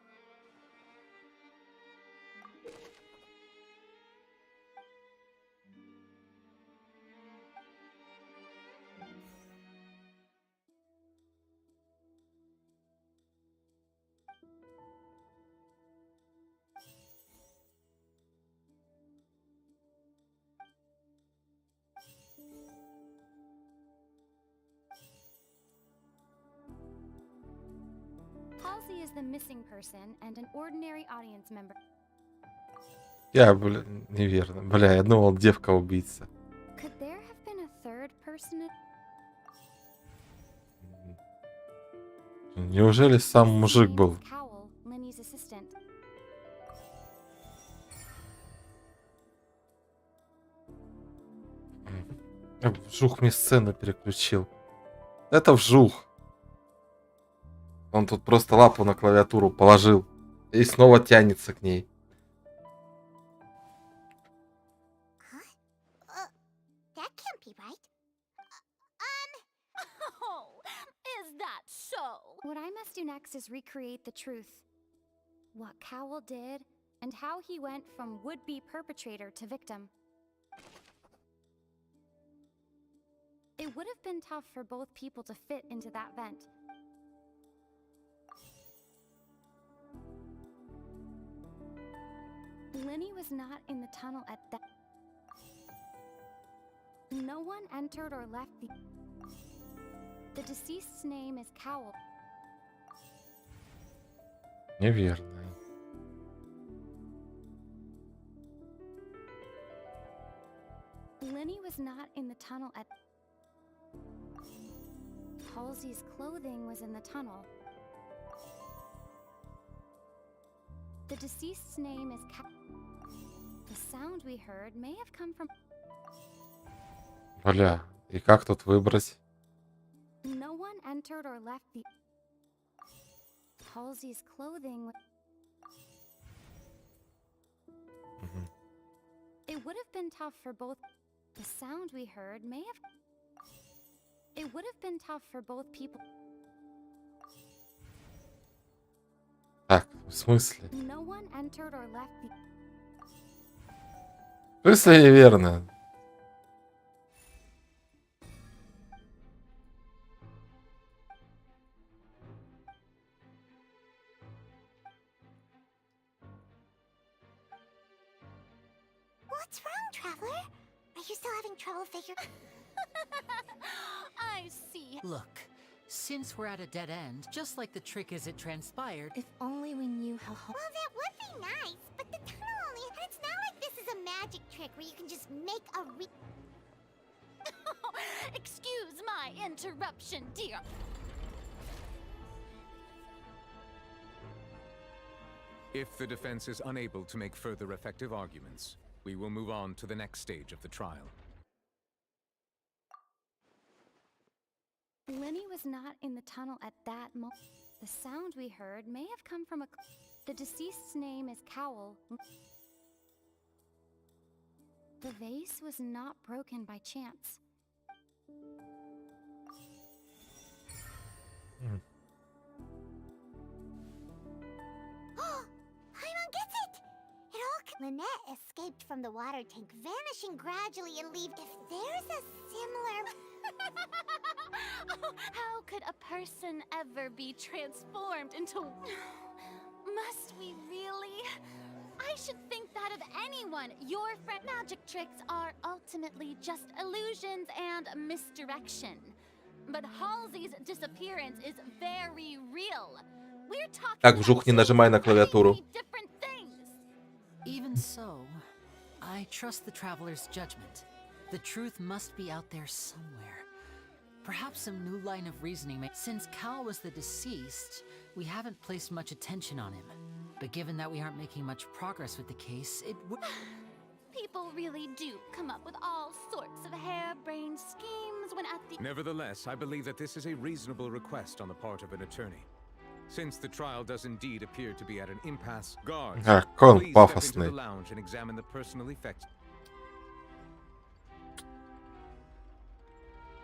Halsey is the missing person and an ordinary audience member. Я, бля, неверно. Бля, я думал, девка-убийца. Could there have been a third person? Неужели сам мужик был? Cowell, Lenny's assistant. Вжух мне сцену переключил. Это вжух. Он тут просто лапу на клавиатуру положил и снова тянется к ней. That can't be right. Oh, is that so? What I must do next is recreate the truth. What Cowell did, and how he went from would-be perpetrator to victim. It would have been tough for both people to fit into that vent. Lenny was not in the tunnel at that. No one entered or left the... The deceased's name is Cowell. Неверно. Lenny was not in the tunnel at... Halsey's clothing was in the tunnel. The deceased's name is The sound we heard may have come from... Бля, и как тут выбрать? No one entered or left the... Halsey's clothing... It would have been tough for both... The sound we heard may have... It would have been tough for both people... Так, в смысле? No one entered or left the... В смысле неверно? What's wrong, Traveler? Are you still having trouble figuring... I see. Look, since we're at a dead end, just like the trick as it transpired... If only we knew how... Well, that would be nice, but the tunnel only... And it's not like this is a magic trick where you can just make a Excuse my interruption, dear. If the defense is unable to make further effective arguments, we will move on to the next stage of the trial. Lenny was not in the tunnel at that moment. The sound we heard may have come from a... The deceased's name is Cowell. The vase was not broken by chance. Paimon gets it! It all... Lynette escaped from the water tank, vanishing gradually and leave... If there's a similar... How could a person ever be transformed into... Must we really? I should think that of anyone. Your friend magic tricks are ultimately just illusions and misdirection. But Halsey's disappearance is very real. We're talking Так, вжух, не нажимай на клавиатуру. different things. Even so, I trust the traveler's judgment. The truth must be out there somewhere. Perhaps some new line of reasoning may— Since Cal was the deceased, we haven't placed much attention on him. But given that we aren't making much progress with the case, it would— People really do come up with all sorts of harebrained schemes when at the— Nevertheless, I believe that this is a reasonable request on the part of an attorney. Since the trial does indeed appear to be at an impasse, guards, Как он please step into пафосный. the lounge and examine the personal effects.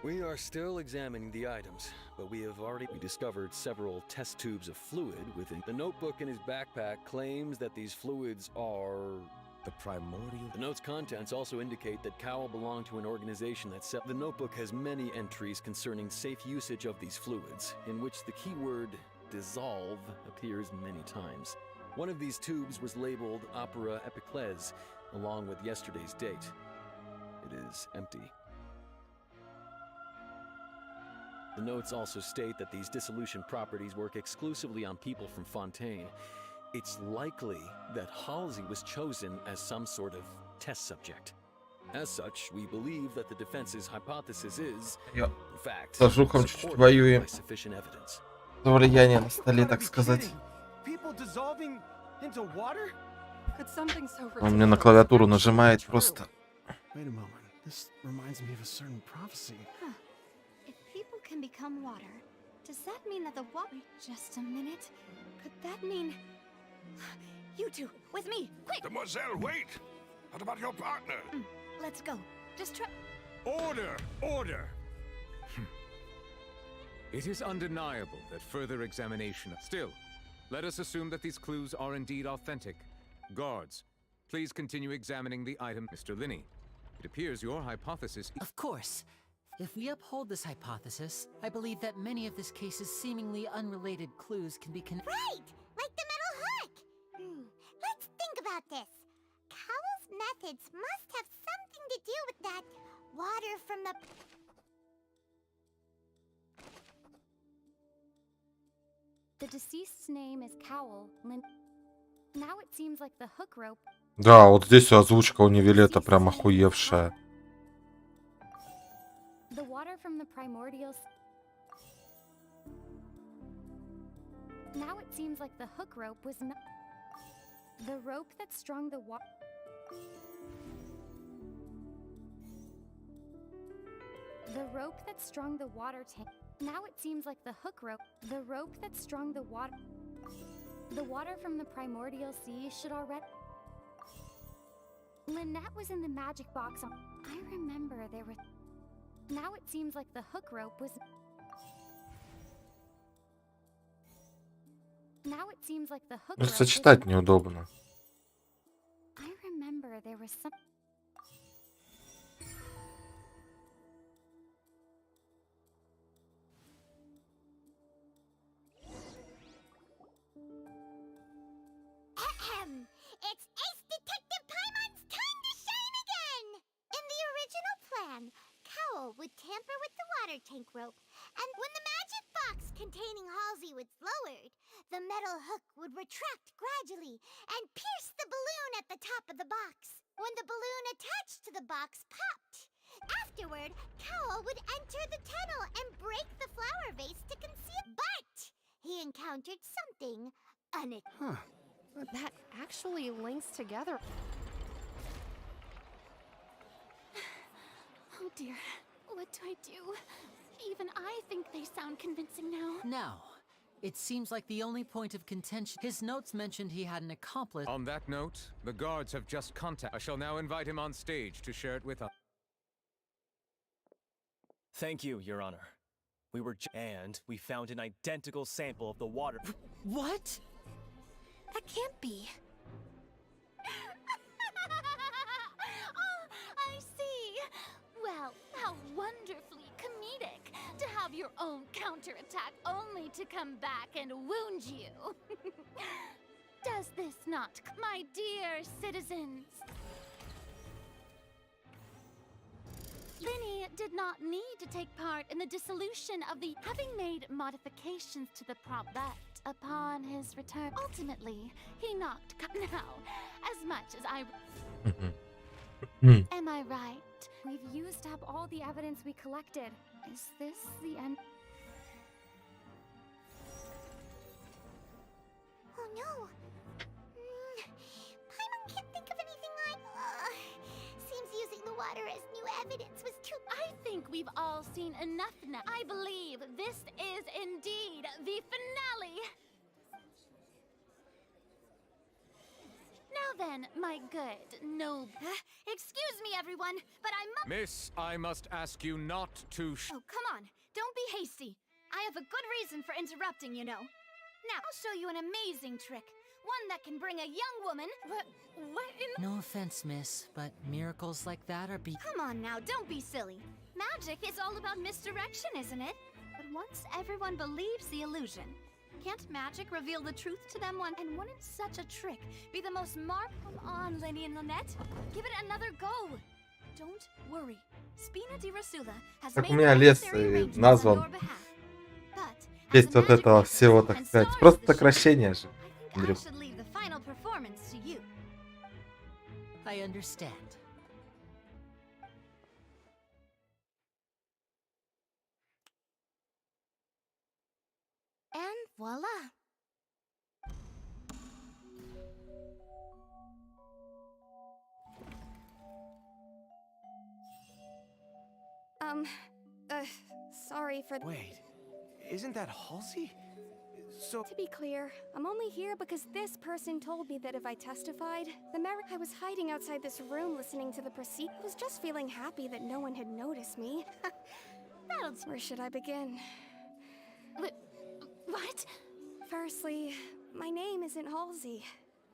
We are still examining the items, but we discovered several test tubes of fluid within. The notebook in his backpack claims that these fluids are the primordial. The note's contents also indicate that Cowell belonged to an organization that set. The notebook has many entries concerning safe usage of these fluids, in which the keyword dissolve appears many times. One of these tubes was labeled Opera Epiclese, along with yesterday's date. It is empty. The notes also state that these dissolution properties work exclusively on people from Fontaine. It's likely that Halsey was chosen as some sort of test subject. As such, we believe that the defense's hypothesis is, in fact, supported by sufficient evidence. За влияние на столе, так сказать. People dissolving into water? Could something so Он мне на клавиатуру нажимает просто. Wait a moment. This reminds me of a certain prophecy. If people can become water, does that mean that the water— Just a minute. Could that mean— You two, with me, quick! Mademoiselle, wait! What about your partner? Let's go. Just try— Order! Order! It is undeniable that further examination— Still, let us assume that these clues are indeed authentic. Guards, please continue examining the item. Mr. Linney, it appears your hypothesis— Of course. If we uphold this hypothesis, I believe that many of this case's seemingly unrelated clues can be Right! Like the metal hook! Let's think about this. Cowell's methods must have something to do with that water from the— The deceased's name is Cowell. Now it seems like the hook rope— Да, вот здесь озвучка у Невилета прям охуевшая. The water from the primordial— Now it seems like the hook rope was not— The rope that strung the water— The rope that strung the water tank— Now it seems like the hook rope— The rope that strung the water— The water from the primordial sea should already— Lynette was in the magic box on— I remember there were— Now it seems like the hook rope was— Now it seems like the hook rope was— Сочетать неудобно. I remember there was some— Ahem! It's Ace Detective Paimon's time to shine again! In the original plan, Cowell would tamper with the water tank rope, and when the magic box containing Halsey was lowered, the metal hook would retract gradually and pierce the balloon at the top of the box. When the balloon attached to the box popped, afterward, Cowell would enter the tunnel and break the flower vase to conceal— But he encountered something unexpected. That actually links together. Oh dear, what do I do? Even I think they sound convincing now. Now, it seems like the only point of contention— His notes mentioned he had an accomplice— On that note, the guards have just contacted— I shall now invite him on stage to share it with us. Thank you, Your Honor. And we found an identical sample of the water. What? That can't be. Oh, I see. Well, how wonderfully comedic to have your own counterattack only to come back and wound you. Does this not, my dear citizens? Linny did not need to take part in the dissolution of the— Having made modifications to the prop that upon his return. Ultimately, he knocked now, as much as I... Am I right? We've used up all the evidence we collected. Is this the end? Oh no! Paimon can't think of anything like... seems using the water as new evidence was too... I think we've all seen enough now. I believe this is indeed the finale. Now then, my good, noble... excuse me, everyone, but I must... Miss, I must ask you not to Oh, come on. Don't be hasty. I have a good reason for interrupting, you know. Now, I'll show you an amazing trick. One that can bring a young woman... What in... No offense, miss, but miracles like that are Come on now, don't be silly. Magic is all about misdirection, isn't it? But once everyone believes the illusion, can't magic reveal the truth to them one? And wouldn't such a trick be the most Come on, Lenny and Lynette. Give it another go. Don't worry. Spina di Rasula has Так made у меня all лес necessary arrangements on назван your behalf. But в честь вот этого всего, так сказать. Просто сокращение же, I Андрюх. should leave the final performance to you. I understand. And voila. Sorry for... Wait, isn't that Halsey? So... To be clear, I'm only here because this person told me that if I testified, I was hiding outside this room listening to the proceed. I was just feeling happy that no one had noticed me. Where should I begin? What? Firstly, my name isn't Halsey.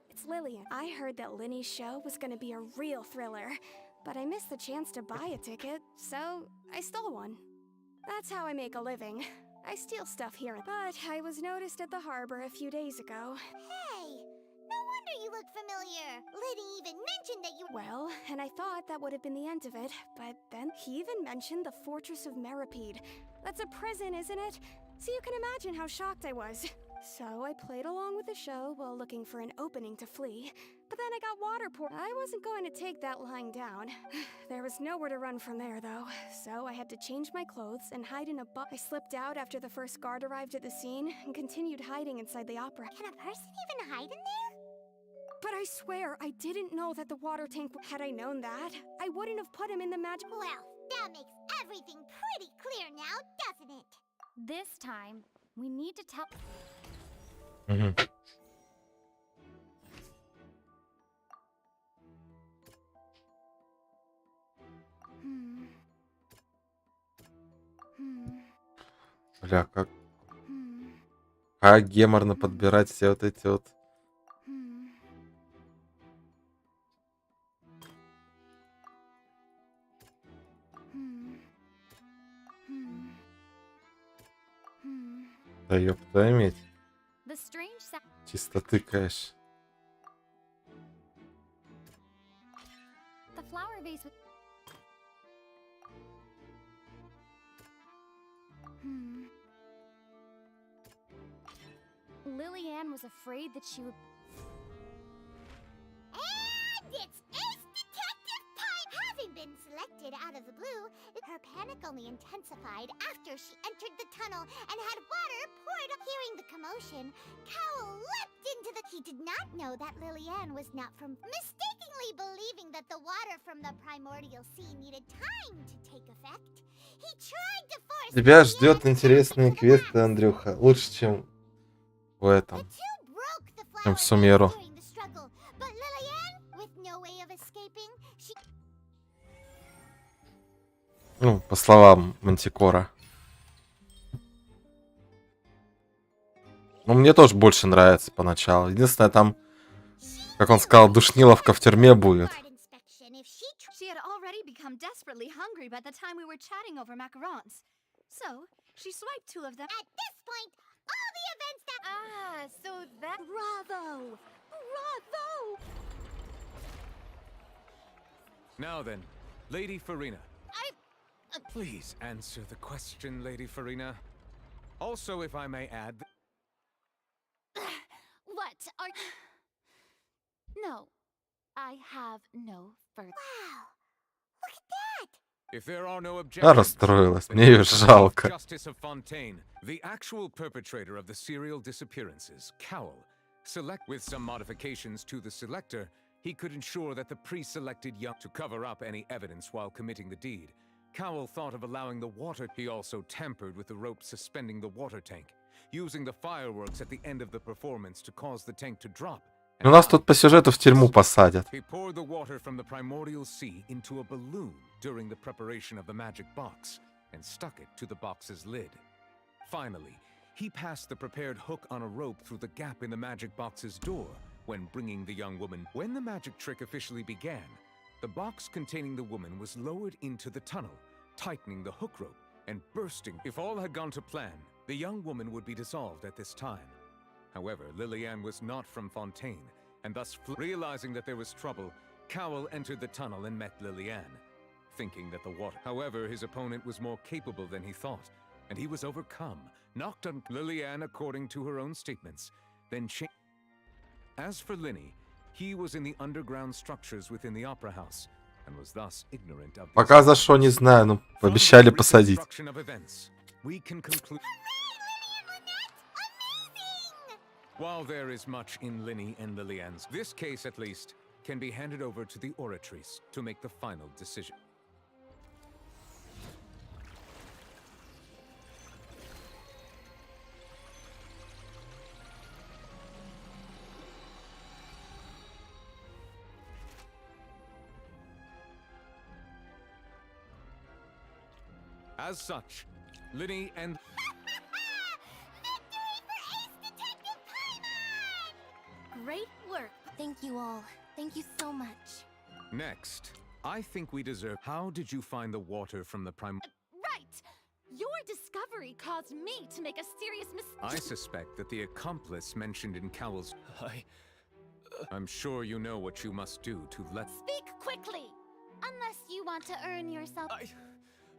It's Lillian. I heard that Linny's show was gonna be a real thriller, but I missed the chance to buy a ticket, so I stole one. That's how I make a living. I steal stuff here, but I was noticed at the harbor a few days ago. Hey! No wonder you look familiar! Liddy even mentioned that you... Well, and I thought that would have been the end of it, but then he even mentioned the Fortress of Meripede. That's a prison, isn't it? So you can imagine how shocked I was. So I played along with the show while looking for an opening to flee. But then I got water poured. I wasn't going to take that lying down. There was nowhere to run from there, though. So I had to change my clothes and hide in a I slipped out after the first guard arrived at the scene and continued hiding inside the opera. Can a person even hide in there? But I swear, I didn't know that the water tank... Had I known that, I wouldn't have put him in the magic... Well, that makes everything pretty clear now, doesn't it? This time, we need to tell... Бля, как геморно подбирать все вот эти вот... Да ёпта иметь. Чисто тыкаешь. The flower vase with... Lillian was afraid that she would... And it's Ace Detective time! Having been selected out of the blue, her panic only intensified after she entered the tunnel and had water poured up. Hearing the commotion, Cowell leapt into the... He did not know that Lillian was not from... Mistakenly believing that the water from the primordial sea needed time to take effect, he tried to force... Тебя ждет интересные квесты, Андрюха. Лучше, чем в этом. Чем в Сумеру. Ну, по словам Мантикора. Ну, мне тоже больше нравится поначалу. Единственное, там, как он сказал, душниловка в тюрьме будет. She had already become desperately hungry by the time we were chatting over macarons. So, she swiped two of them. At this point, all the events that... Ah, so that... Bravo! Bravo! Now then, Lady Farina. Please answer the question, Lady Farina. Also, if I may add... have no further. Wow, look at that! If there are no Я objections, расстроилась, then мне ее the Chief жалко. Justice of Fontaine, the actual perpetrator of the serial disappearances, Cowell, select with some modifications to the selector, he could ensure that the pre-selected young to cover up any evidence while committing the deed. Cowell thought of allowing the water. He also tampered with the rope suspending the water tank, using the fireworks at the end of the performance to cause the tank to drop. У нас тут по сюжету в тюрьму посадят. He poured the water from the primordial sea into a balloon during the preparation of the magic box and stuck it to the box's lid. Finally, he passed the prepared hook on a rope through the gap in the magic box's door when bringing the young woman. When the magic trick officially began, the box containing the woman was lowered into the tunnel, tightening the hook rope and bursting. If all had gone to plan, the young woman would be dissolved at this time. However, Lillian was not from Fontaine, and thus realizing that there was trouble, Cowell entered the tunnel and met Lillian, thinking that the water. However, his opponent was more capable than he thought, and he was overcome, knocked on Lillian according to her own statements, then changed. As for Linny, he was in the underground structures within the opera house, and was thus ignorant of. Пока за что не знаю, ну обещали посадить. We can conclude. While there is much in Linny and Lillian's, this case at least can be handed over to the oratrice to make the final decision. As such, Linny and Great work. Thank you all. Thank you so much. next, I think we deserve. How did you find the water from the prime? Right! Your discovery caused me to make a serious mistake. I suspect that the accomplice mentioned in Cowell's. I'm sure you know what you must do to let. Speak quickly! Unless you want to earn yourself.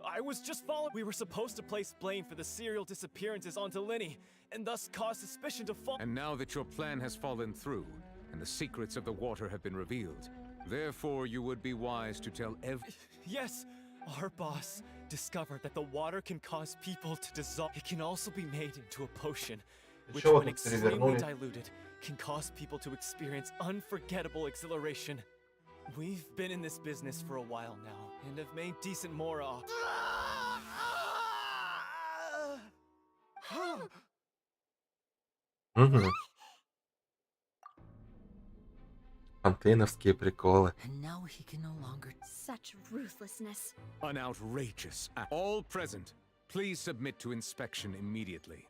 I was just following. We were supposed to place blame for the serial disappearances onto Linny, and thus cause suspicion to fall. And now that your plan has fallen through, and the secrets of the water have been revealed, therefore you would be wise to tell every. Yes, our boss discovered that the water can cause people to dissolve. It can also be made into a potion, which when extremely diluted, can cause people to experience unforgettable exhilaration. We've been in this business for a while now, and have made decent more off. Угу. Фонтейновские приколы. And now he can no longer. Such ruthlessness. An outrageous act. All present, please submit to inspection immediately.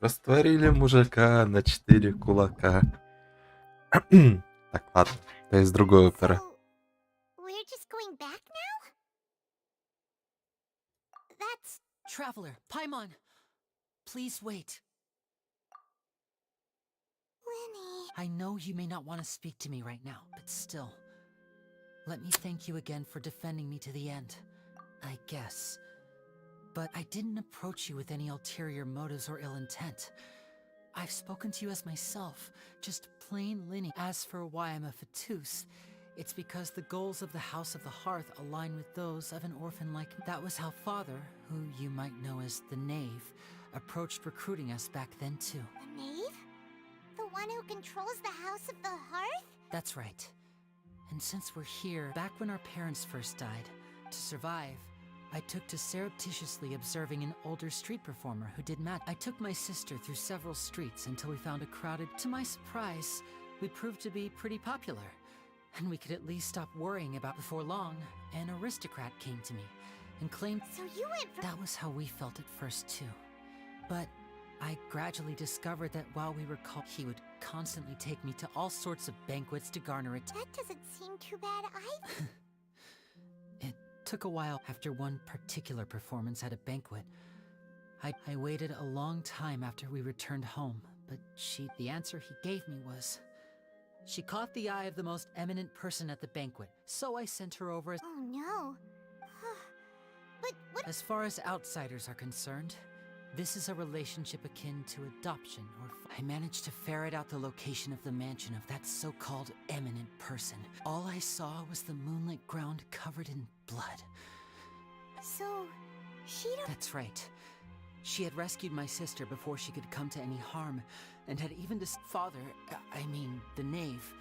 Растворили мужика на 4 кулака. Так, ладно. Это из другой оперы. We're just going back now? That's... Traveler, Paimon, please wait. Linny... I know you may not want to speak to me right now, but still. Let me thank you again for defending me to the end, I guess. But I didn't approach you with any ulterior motives or ill intent. I've spoken to you as myself, just plain Linny. As for why I'm a Fatus, it's because the goals of the House of the Hearth align with those of an orphan like me. That was how Father, who you might know as the Knave, approached recruiting us back then too. The Knave? The one who controls the House of the Hearth? That's right. And since we're here, back when our parents first died, to survive, I took to surreptitiously observing an older street performer who did magic. I took my sister through several streets until we found a crowded... To my surprise, we proved to be pretty popular. And we could at least stop worrying about. Before long, an aristocrat came to me and claimed... So you went from... That was how we felt at first too. But I gradually discovered that while we were called, he would constantly take me to all sorts of banquets to garner it. That doesn't seem too bad either. It took a while. After one particular performance at a banquet, I waited a long time after we returned home, but the answer he gave me was... She caught the eye of the most eminent person at the banquet, so I sent her over as... Oh no. But what... As far as outsiders are concerned, This is a relationship akin to adoption, or I managed to ferret out the location of the mansion of that so-called eminent person. All I saw was the moonlit ground covered in blood. So, she don't... That's right. She had rescued my sister before she could come to any harm, and had even the knave.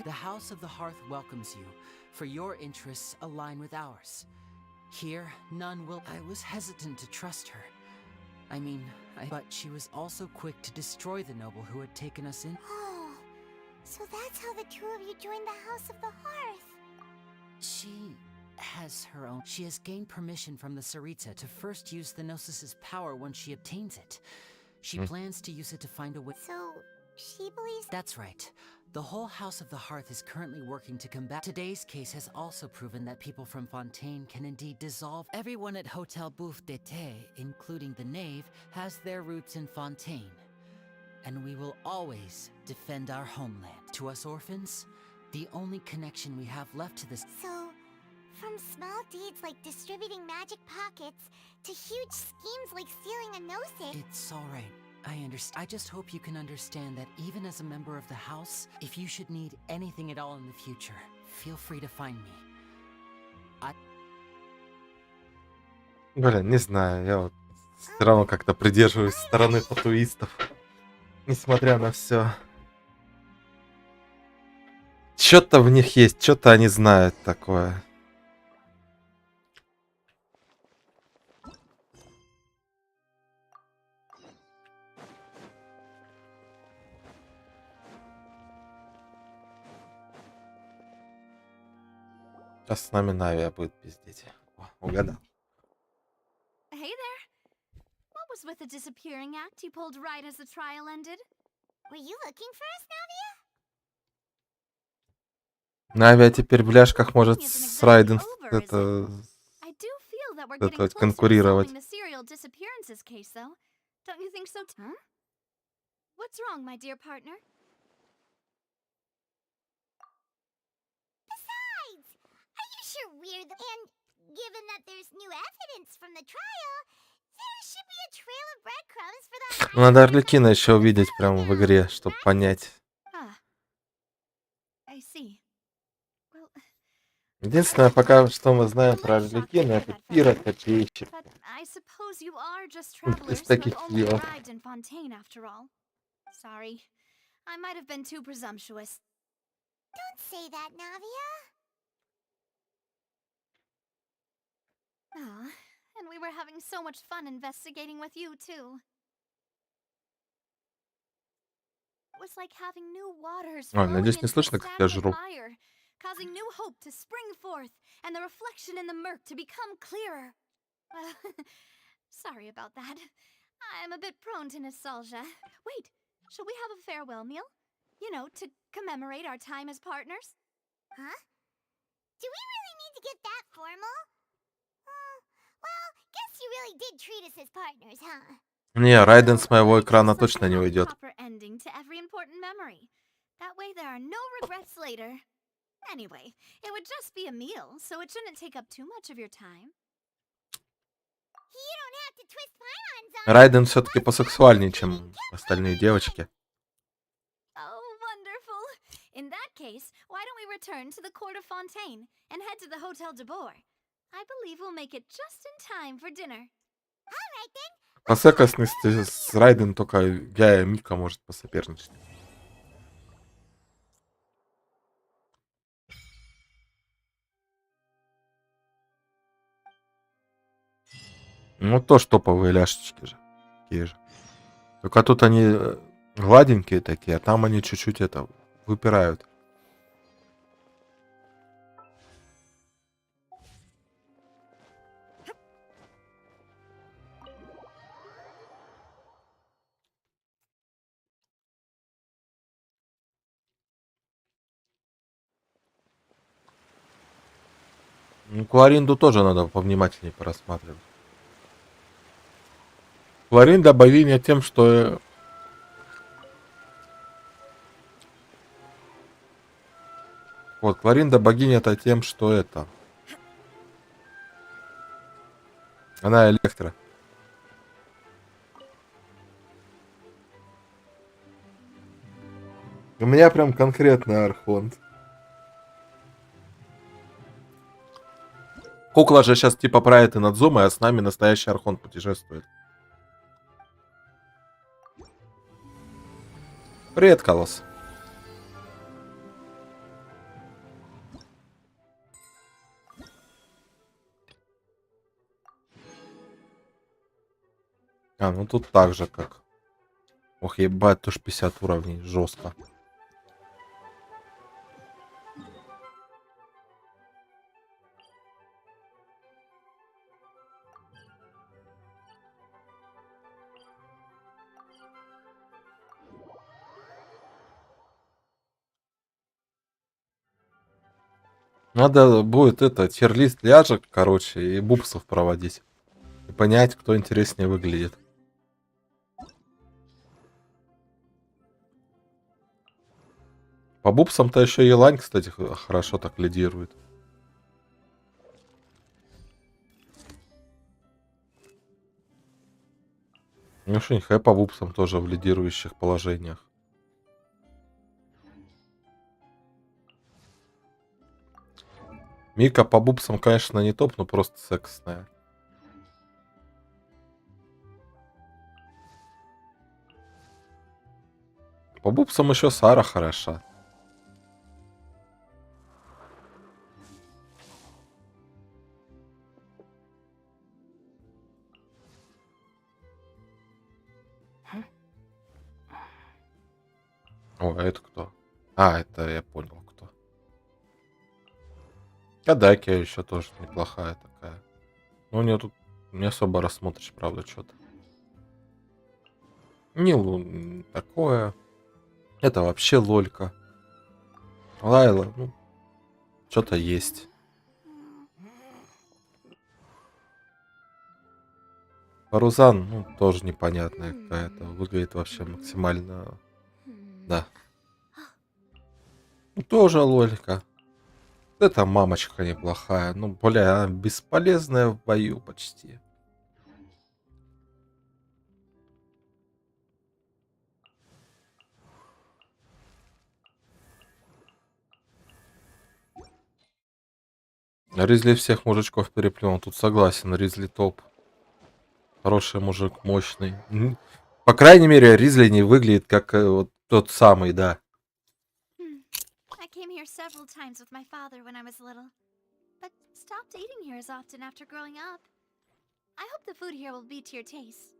The House of the Hearth welcomes you, for your interests align with ours. Here, none will... I was hesitant to trust her. But she was also quick to destroy the noble who had taken us in. Oh, so that's how the two of you joined the House of the Hearth. She has gained permission from the Tsaritsa to first use the Gnosis' power when she obtains it. She plans to use it to find a way... So, she believes... That's right. The whole House of the Hearth is currently working to combat... Today's case has also proven that people from Fontaine can indeed dissolve... Everyone at Hotel Bouffe d'été, including the knave, has their roots in Fontaine. And we will always defend our homeland. To us orphans, the only connection we have left to this... So, from small deeds like distributing magic pockets to huge schemes like stealing a gnosis... It's alright. I understand. I just hope you can understand that even as a member of the house, if you should need anything at all in the future, feel free to find me. Блин, не знаю, я вот все равно как-то придерживаюсь стороны татуистов. Несмотря на все. Что-то в них есть, что-то они знают такое. Сейчас с нами Навия будет пиздеть. О, угадал. Hey there. What was with the disappearing act you pulled right as the trial ended? Were you looking for us, Navia? Навия теперь в ляжках может с Райден конкурировать. What's wrong, my dear partner? Sure weird, and given that there's new evidence from the trial, there should be a trail of breadcrumbs for that. Надо Арлекина еще увидеть прямо в игре, чтобы понять. I see. Well, Единственное, пока что мы знаем про Арлекина, это пирокопейщик. Из таких дел. Sorry, I might have been too presumptuous. Don't say that, Navia. Oh, and we were having so much fun investigating with you, too. It was like having new waters Надеюсь, не слышно, как я жру. Causing new hope to spring forth, and the reflection in the murk to become clearer. Well, sorry about that. I'm a bit prone to nostalgia. Wait, shall we have a farewell meal? You know, to commemorate our time as partners? Huh? Do we really need to get that formal? Well, guess you really did treat us as partners, huh? Не, Райден с моего экрана точно не уйдет. Ending to every important memory. That way there are no regrets later. Anyway, it would just be a meal, so it shouldn't take up too much of your time. You don't have to twist pylons on. Райден все-таки посексуальнее, чем остальные девочки. Oh, wonderful. In that case, why don't we return to the court of Fontaine and head to the Hotel de Boer? I believe we'll make it just in time for dinner. All right then. По секостности с Райден только я и Мика может посоперничать. Ну, тоже топовые ляшечки же. Такие же. Только тут они гладенькие такие, а там они чуть-чуть выпирают. Ну, Кларинду тоже надо повнимательнее порассматривать. Кларинда богиня тем, что... Вот, Кларинда богиня-то тем, что это... Она электро. У меня прям конкретный архонт. Кукла же сейчас типа правит и над зумой, а с нами настоящий архонт путешествует. Привет, Колосс. А, ну тут так же как. Ох, ебать, тоже 50 уровней, жестко. Надо будет это, тир-лист ляжек, короче, и бубсов проводить. И понять, кто интереснее выглядит. По бубсам-то еще Елань, кстати, хорошо так лидирует. Ну что, нихай по бубсам тоже в лидирующих положениях. Мика по бубсам, конечно, не топ, но просто сексная. По бубсам еще Сара хороша. О, а это кто? А, это я понял, кто. Кадаки еще тоже неплохая такая. Но у нее тут не особо рассмотришь, правда, что-то. Не такое. Это вообще лолька. Лайла, ну, что-то есть. Парузан, ну, тоже непонятная какая-то. Выглядит вообще максимально... Да. Ну, тоже лолька. Это мамочка неплохая. Ну, бля, она бесполезная в бою почти. Ризли всех мужичков переплюнул. Тут согласен, Ризли топ. Хороший мужик, мощный. По крайней мере, Ризли не выглядит как вот тот самый, да. I came here several times with my father when I was little, but stopped eating here as often after growing up. I hope the food here will be to your taste.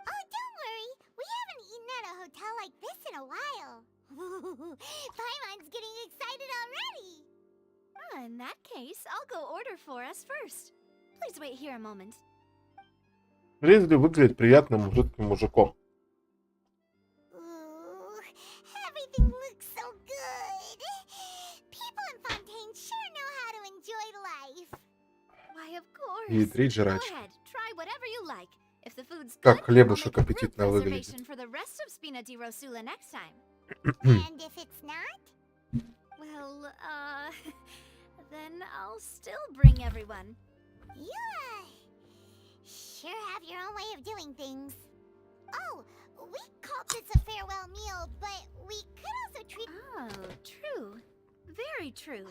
Oh, don't worry. We haven't eaten at a hotel like this in a while. Paimon's getting excited already. In that case, I'll go order for us first. Please wait here a moment. Ризли выглядит приятным жидким мужиком. Ooh, everything looks so good. People in Fontaine sure know how to enjoy life. Why, of course. И 3 Go жрачки. ahead, try whatever you like. If the food's good, Как I'll хлебушек make a group аппетитно выглядит. reservation for the rest of Spina di Rosula next time. And if it's not? Well, then I'll still bring everyone. You, sure have your own way of doing things. Oh, we called this a farewell meal, but we could also treat... Oh, true. Very true.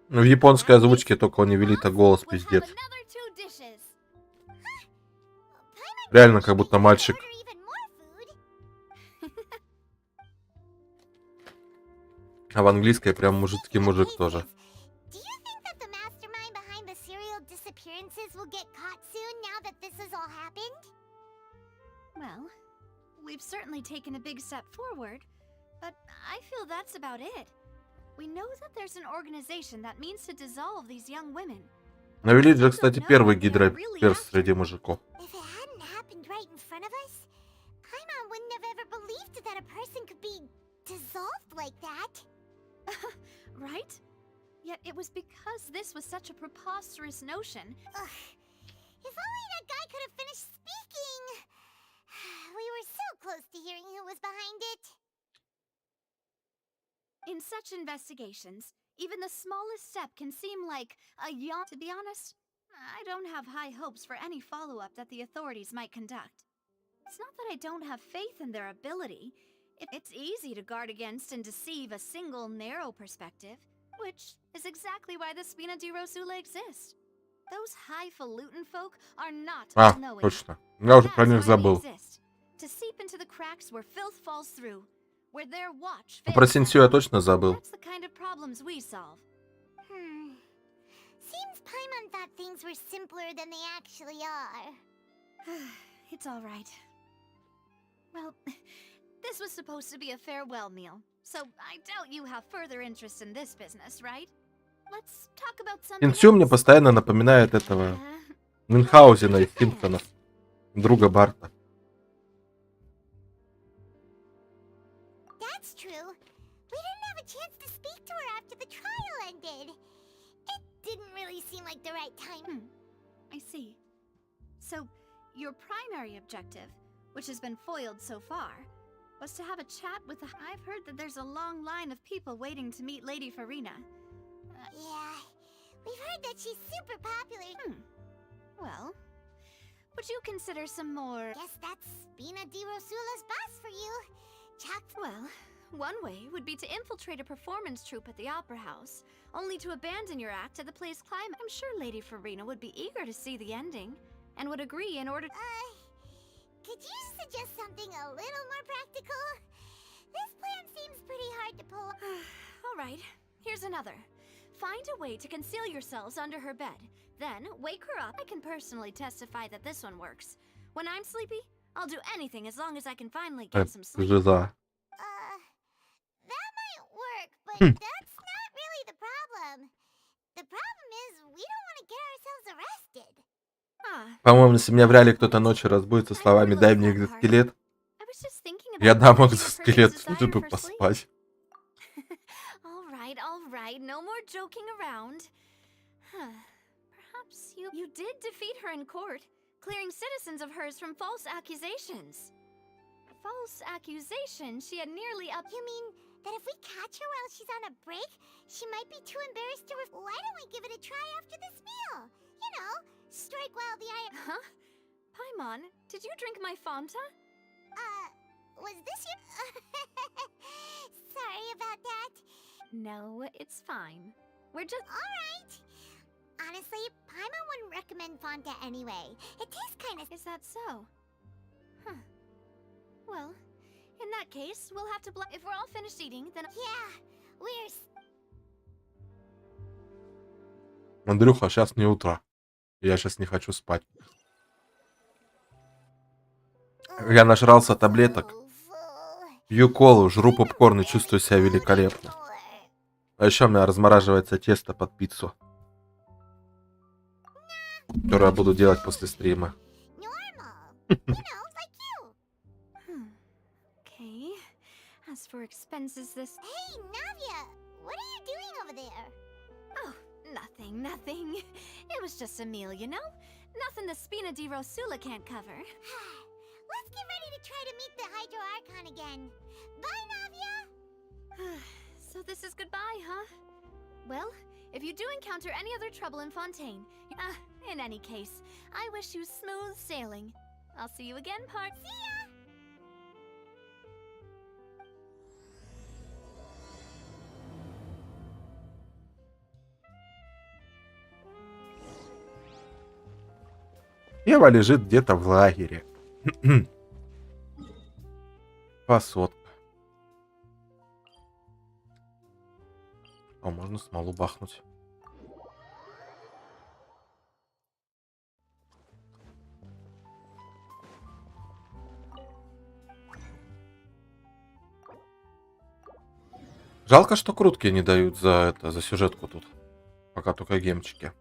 В японской озвучке только у Невелита голос пиздец. Another 2 dishes. Реально, как будто мальчик. А в английской прям мужицкий мужик тоже. Do you think that the mastermind behind the serial disappearances will get caught soon now that this has all happened? Well, we've certainly taken a big step forward, but I feel that's about it. We know that there's an organization that means to dissolve these young women. Навелит же, кстати, первый гидроперс среди мужиков. If it hadn't happened right in front of us, Paimon wouldn't have ever believed that a person could be dissolved like that. Right? Yet it was because this was such a preposterous notion. Ugh. If only that guy could have finished speaking. We were so close to hearing who was behind it. In such investigations, even the smallest step can seem like a yawn. To be honest, I don't have high hopes for any follow-up that the authorities might conduct. It's not that I don't have faith in their ability. It's easy to guard against and deceive a single narrow perspective, which is exactly why the Spina di Rosula exists. Those highfalutin folk are not all-knowing. Точно. Я уже про них забыл. To seep into the cracks where filth falls through, where their watch Про Синсю я точно забыл. That's the kind of problems we solve. Seems Paimon thought things were simpler than they actually are. It's all right. Well, this was supposed to be a farewell meal, so I doubt you have further interest in this business, right? Let's talk about something else. Синсю мне постоянно напоминает этого Мюнхгаузена из Симпсонов, друга Барта. That's true. We didn't have a chance to speak to her after the trial ended. It didn't really seem like the right time. I see. So, your primary objective, which has been foiled so far, was to have a chat with the... I've heard that there's a long line of people waiting to meet Lady Farina. Yeah, we've heard that she's super popular. Well, would you consider some more... Guess that's Spina di Rosula's boss for you. Well, one way would be to infiltrate a performance troupe at the Opera House, only to abandon your act at the play's climax. I'm sure Lady Farina would be eager to see the ending, and would agree in order... Could you suggest something a little more practical? This plan seems pretty hard to pull. All right, here's another. Find a way to conceal yourselves under her bed. Then, wake her up. I can personally testify that this one works. When I'm sleepy, I'll do anything as long as I can finally get some sleep. That might work, but that's not really the problem. The problem is we don't want to get ourselves arrested. По-моему, если меня в реале кто-то ночью разбудит со словами «дай мне экзоскелет», я дам экзоскелет, чтобы поспать. All right, no more joking around. Perhaps you did defeat her in court, clearing citizens of hers from false accusations. False accusation? She had nearly up... You mean that if we catch her while she's on a break, she might be too embarrassed to... Why don't we give it a try after this meal? You know, strike while the iron... Huh? Paimon, did you drink my Fanta? Was this your... Sorry about that. No, it's fine. We're just... Alright. Honestly, Paimon wouldn't recommend Fanta anyway. It tastes kinda... Is that so? Huh. Well, in that case, we'll have to... If we're all finished eating, then... Yeah, we're... Андрюха, сейчас не утро. Я сейчас не хочу спать. Я нажрался таблеток. Пью колу, жру попкорн и чувствую себя великолепно. А еще у меня размораживается тесто под пиццу, которое я буду делать после стрима. As for expenses this... Hey, Navia! What are you doing over there? Oh, nothing. It was just a meal, you know? Nothing the Spina di Rosula can't cover. Let's get ready to try to meet the Hydro Archon again. Bye, Navia! So this is goodbye, huh? Well, if you do encounter any other trouble in Fontaine... in any case, I wish you smooth sailing. I'll see you again, Part. See ya! Ева лежит где-то в лагере. Посотка. О, можно смолу бахнуть. Жалко, что крутки не дают за это, за сюжетку тут. Пока только гемчики.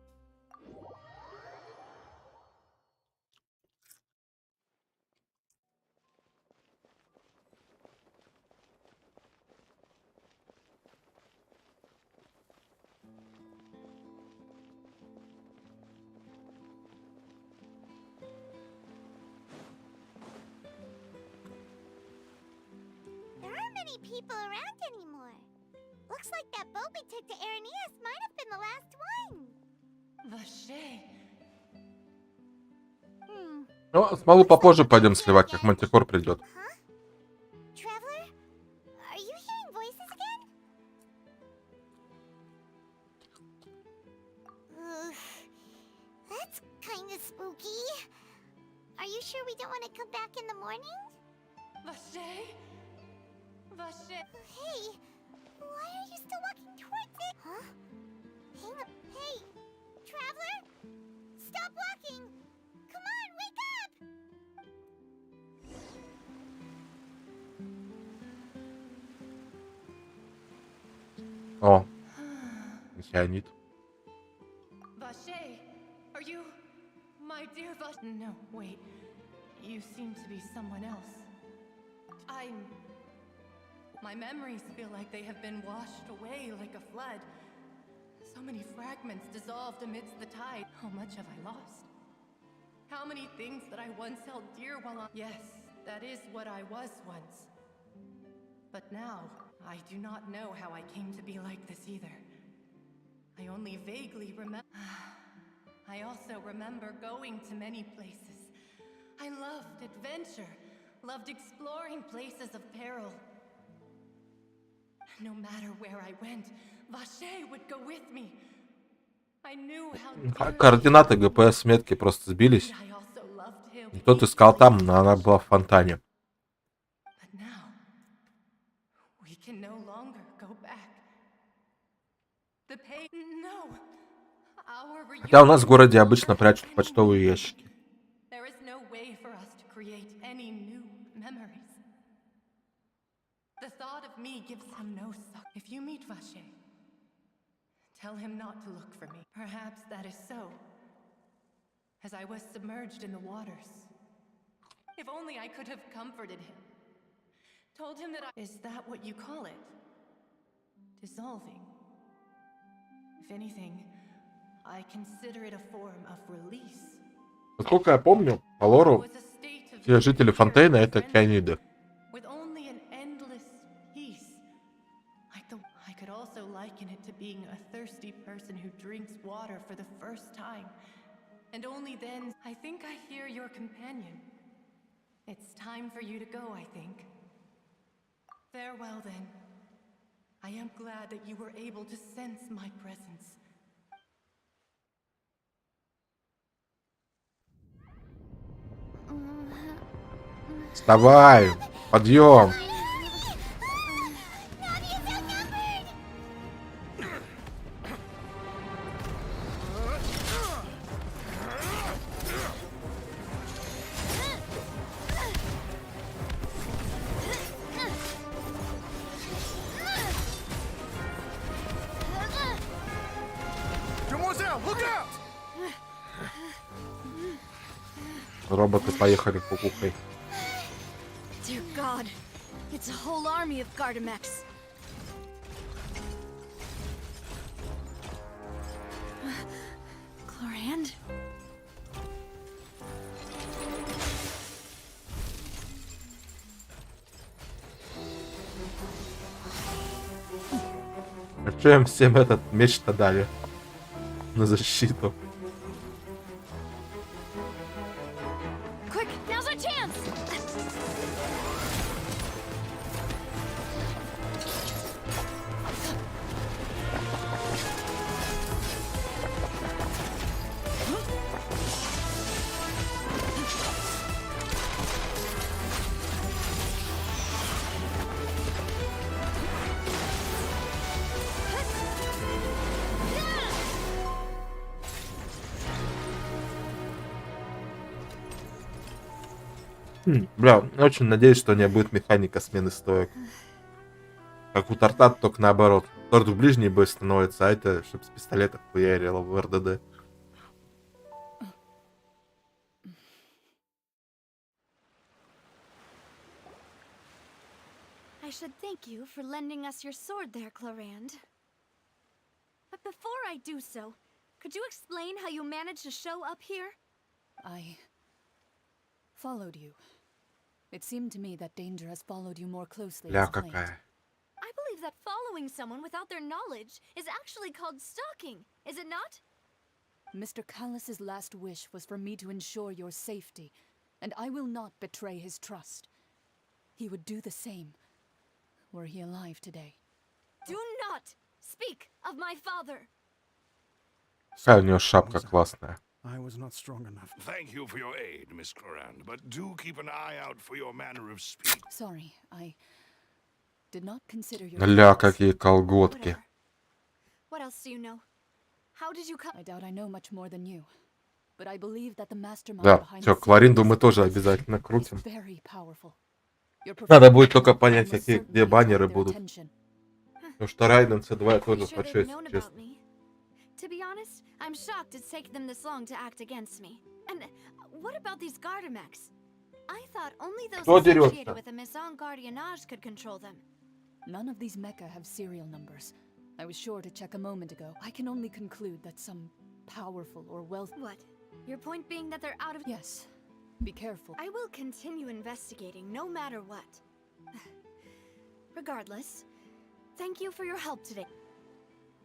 People around anymore. Looks like that boat we took to Araneas might have been the last one. Ну, смолу попозже пойдем сливать, как Мантикор придет. Oogie? Are you sure we don't want to come back in the morning? Vashay? Vashay? Hey, why are you still walking towards it? Huh? Hang up. Hey, traveler? Stop walking! Come on, wake up! О, океанит. Vashay, are you my dear Vash? No, wait. You seem to be someone else. My memories feel like they have been washed away like a flood. So many fragments dissolved amidst the tide. How much have I lost? How many things that I once held dear while on... Yes, that is what I was once. But now, I do not know how I came to be like this either. I only vaguely remember... I also remember going to many places. I loved adventure, loved exploring places of peril. No matter where I went, Vashay would go with me. I knew how... Координаты GPS метки просто сбились. Кто-то искал там, но она была в фонтане. Хотя у нас в городе обычно прячут почтовые ящики. Tell him not to look for me. Perhaps that is so, as I was submerged in the waters. If only I could have comforted him. Told him that Is that what you call it? Dissolving. If anything, I consider it a form of release. Насколько я помню, по лору, все жители Фонтейна — это океаниды. I could also liken it to being a thirsty person who drinks water for the first time. And only then, I think I hear your companion. It's time for you to go, I think. Farewell then. I am glad that you were able to sense my presence. Вставай! Подъем! Роботы поехали кукухой. Dear God, it's a whole army of Gardamex. Chlorand? А что им всем этот меч-то дали? На защиту. Quick, now's our chance! Бля, очень надеюсь, что у нее будет механика смены стоек. Как у торта, только наоборот. Торт в ближний бой становится, а это чтобы с пистолета хуярило в РДД. I should thank you for lending us your sword there, Chlorand. But before I do so, could you explain how you managed to show up here? I followed you. It seemed to me that danger has followed you more closely. Ля какая. I believe that following someone without their knowledge is actually called stalking, is it not? Mr. Callus's last wish was for me to ensure your safety, and I will not betray his trust. He would do the same, were he alive today. Do not speak of my father! Какая у нее шапка классная. I was not strong enough. Thank you for your aid, Miss Clorand, but do keep an eye out for your manner of speech. Sorry, I did not consider your... Ля, какие колготки. What else do you know? How did you come? I doubt I know much more than you. But I believe that the mastermind Да, behind все, the Кларинду scene мы тоже is обязательно крутим. very powerful. Your Надо будет только professional понять, must какие, certainly где баннеры attract their будут. attention. Потому что Райден C2 я тоже Sure they've хочу, если known честно. about me. To be honest, I'm shocked it's taken them this long to act against me. And what about these Gardamex? I thought only those Кто associated дерется? with a maison gardiennage could control them. None of these mecha have serial numbers. I was sure to check a moment ago. I can only conclude that some powerful or wealthy... What? Your point being that they're out of... Yes. Be careful. I will continue investigating no matter what. Regardless, thank you for your help today.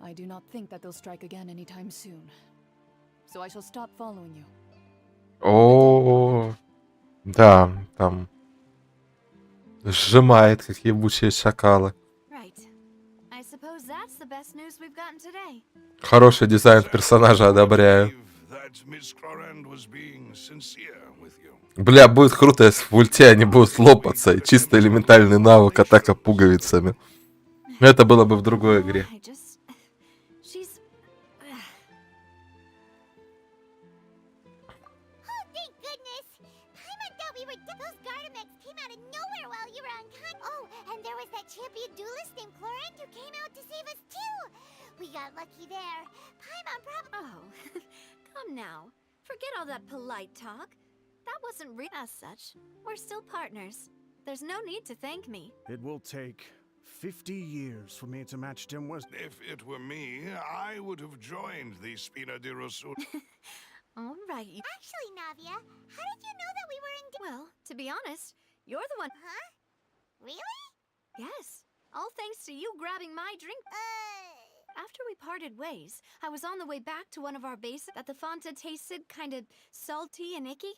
I do not think that they'll strike again anytime soon. So I shall stop following you. О, да, там сжимает, как ебучие шакалы. Right. I suppose that's the best news we've gotten today. Хороший дизайн персонажа, одобряю. That Miss Clorand was being sincere with you. Бля, будет круто, если в ульте они будут лопаться. И чисто элементальный навык атака пуговицами. Но это было бы в другой игре. She's... Oh, thank goodness! Paimon thought we were those Gardamex came out of nowhere while you were unconscious. Oh, and there was that champion duelist named Clorand who came out to save us too. We got lucky there. Paimon probably... Oh, come now. Forget all that polite talk. That wasn't real as such. We're still partners. There's no need to thank me. It will take 50 years for me to match Tim West. If it were me, I would have joined the Spina di Rosul. All right. Actually, Navia, how did you know that we were in... Well, to be honest, you're the one... Huh? Really? Yes. All thanks to you grabbing my drink. After we parted ways, I was on the way back to one of our bases that the Fanta tasted kind of salty and icky.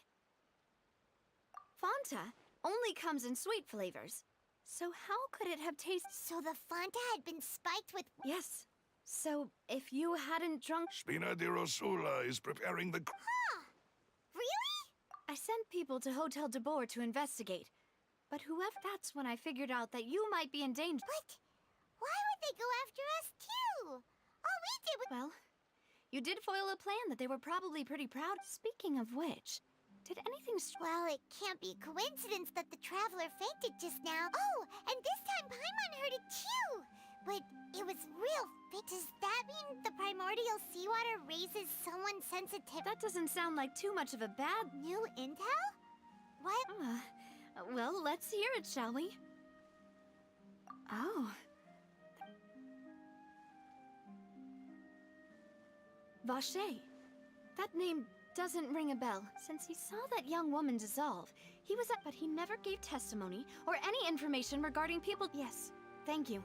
Fanta only comes in sweet flavors. So how could it have tasted... So the Fanta had been spiked with... Yes. So if you hadn't drunk... Spina di Rosula is preparing the... Huh. Really? I sent people to Hotel de Boer to investigate. But whoever... That's when I figured out that you might be in danger. What? Why would they go after us too? All we did was... Well, you did foil a plan that they were probably pretty proud. Speaking of which, did anything... Well, it can't be coincidence that the traveler fainted just now. Oh, and this time Paimon heard it too. But it was real. Does that mean the primordial seawater raises someone's sensitivity? That doesn't sound like too much of a bad... New intel? What? Well, let's hear it, shall we? Oh. Vache. That name doesn't ring a bell. Since he saw that young woman dissolve, he was at... But he never gave testimony or any information regarding people... Yes, thank you.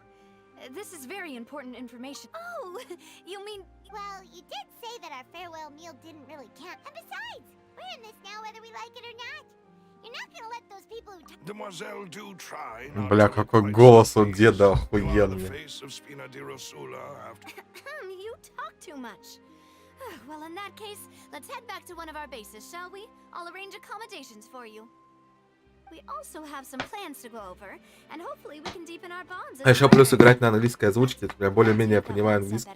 This is very important information. Oh, you mean... Well, you did say that our farewell meal didn't really count. And besides, we're in this now whether we like it or not. You're not gonna let those people who... Demoiselle, do try. Бля, какой голос у деда охуенный. You talk too much. Well, in that case, let's head back to one of our bases, shall we? I'll arrange accommodations for you. We also have some plans to go over, and hopefully we can deepen our bonds. А еще плюс играть на английской озвучке, я более-менее понимаю английский.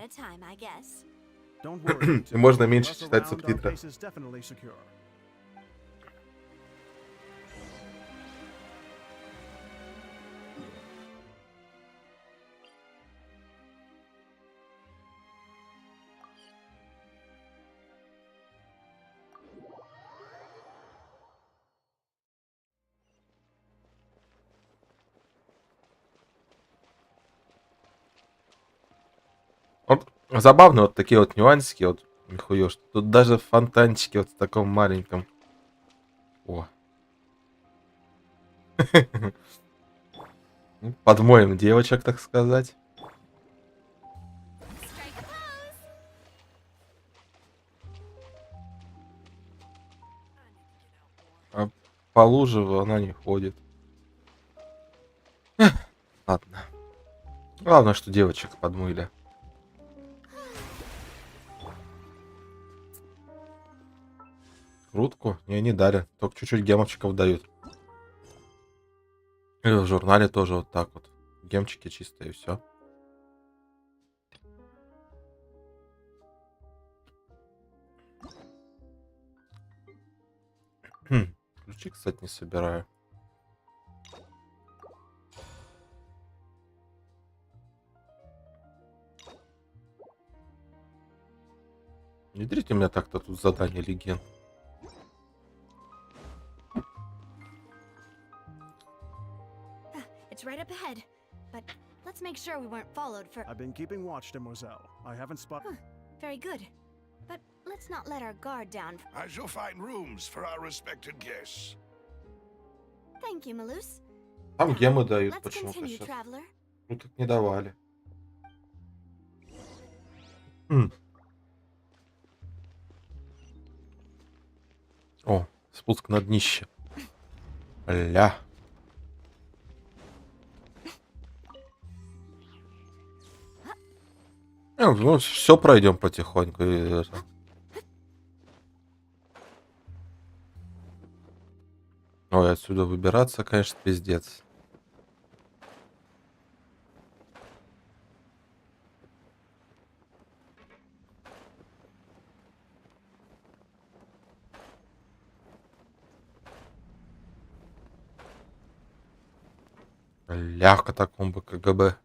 И можно меньше читать субтитры. Вот забавно вот такие вот нюансики, вот нихуё, что тут даже фонтанчики вот в таком маленьком. О. Подмоем девочек, так сказать. А по луже она не ходит. Ладно. Главное, что девочек подмыли. Скрутку? Не дали. Только чуть-чуть гемочков дают. И в журнале тоже вот так вот. Гемчики чистые, и все. Ключи, кстати, не собираю. Не дрите меня так-то тут задание легенд. It's right up ahead, but let's make sure we weren't followed for. I've been keeping watch, demoiselle. I haven't spotted. Very good, but let's not let our guard down. I shall find rooms for our respected guests. Thank you, Malus. Там гемы дают Let's почему-то continue, сейчас. traveler. Ну так не давали. О, спуск на днище. Ля. Ну, все пройдем потихоньку. Ой, отсюда выбираться, конечно, пиздец. Ля, катакомбы КГБ.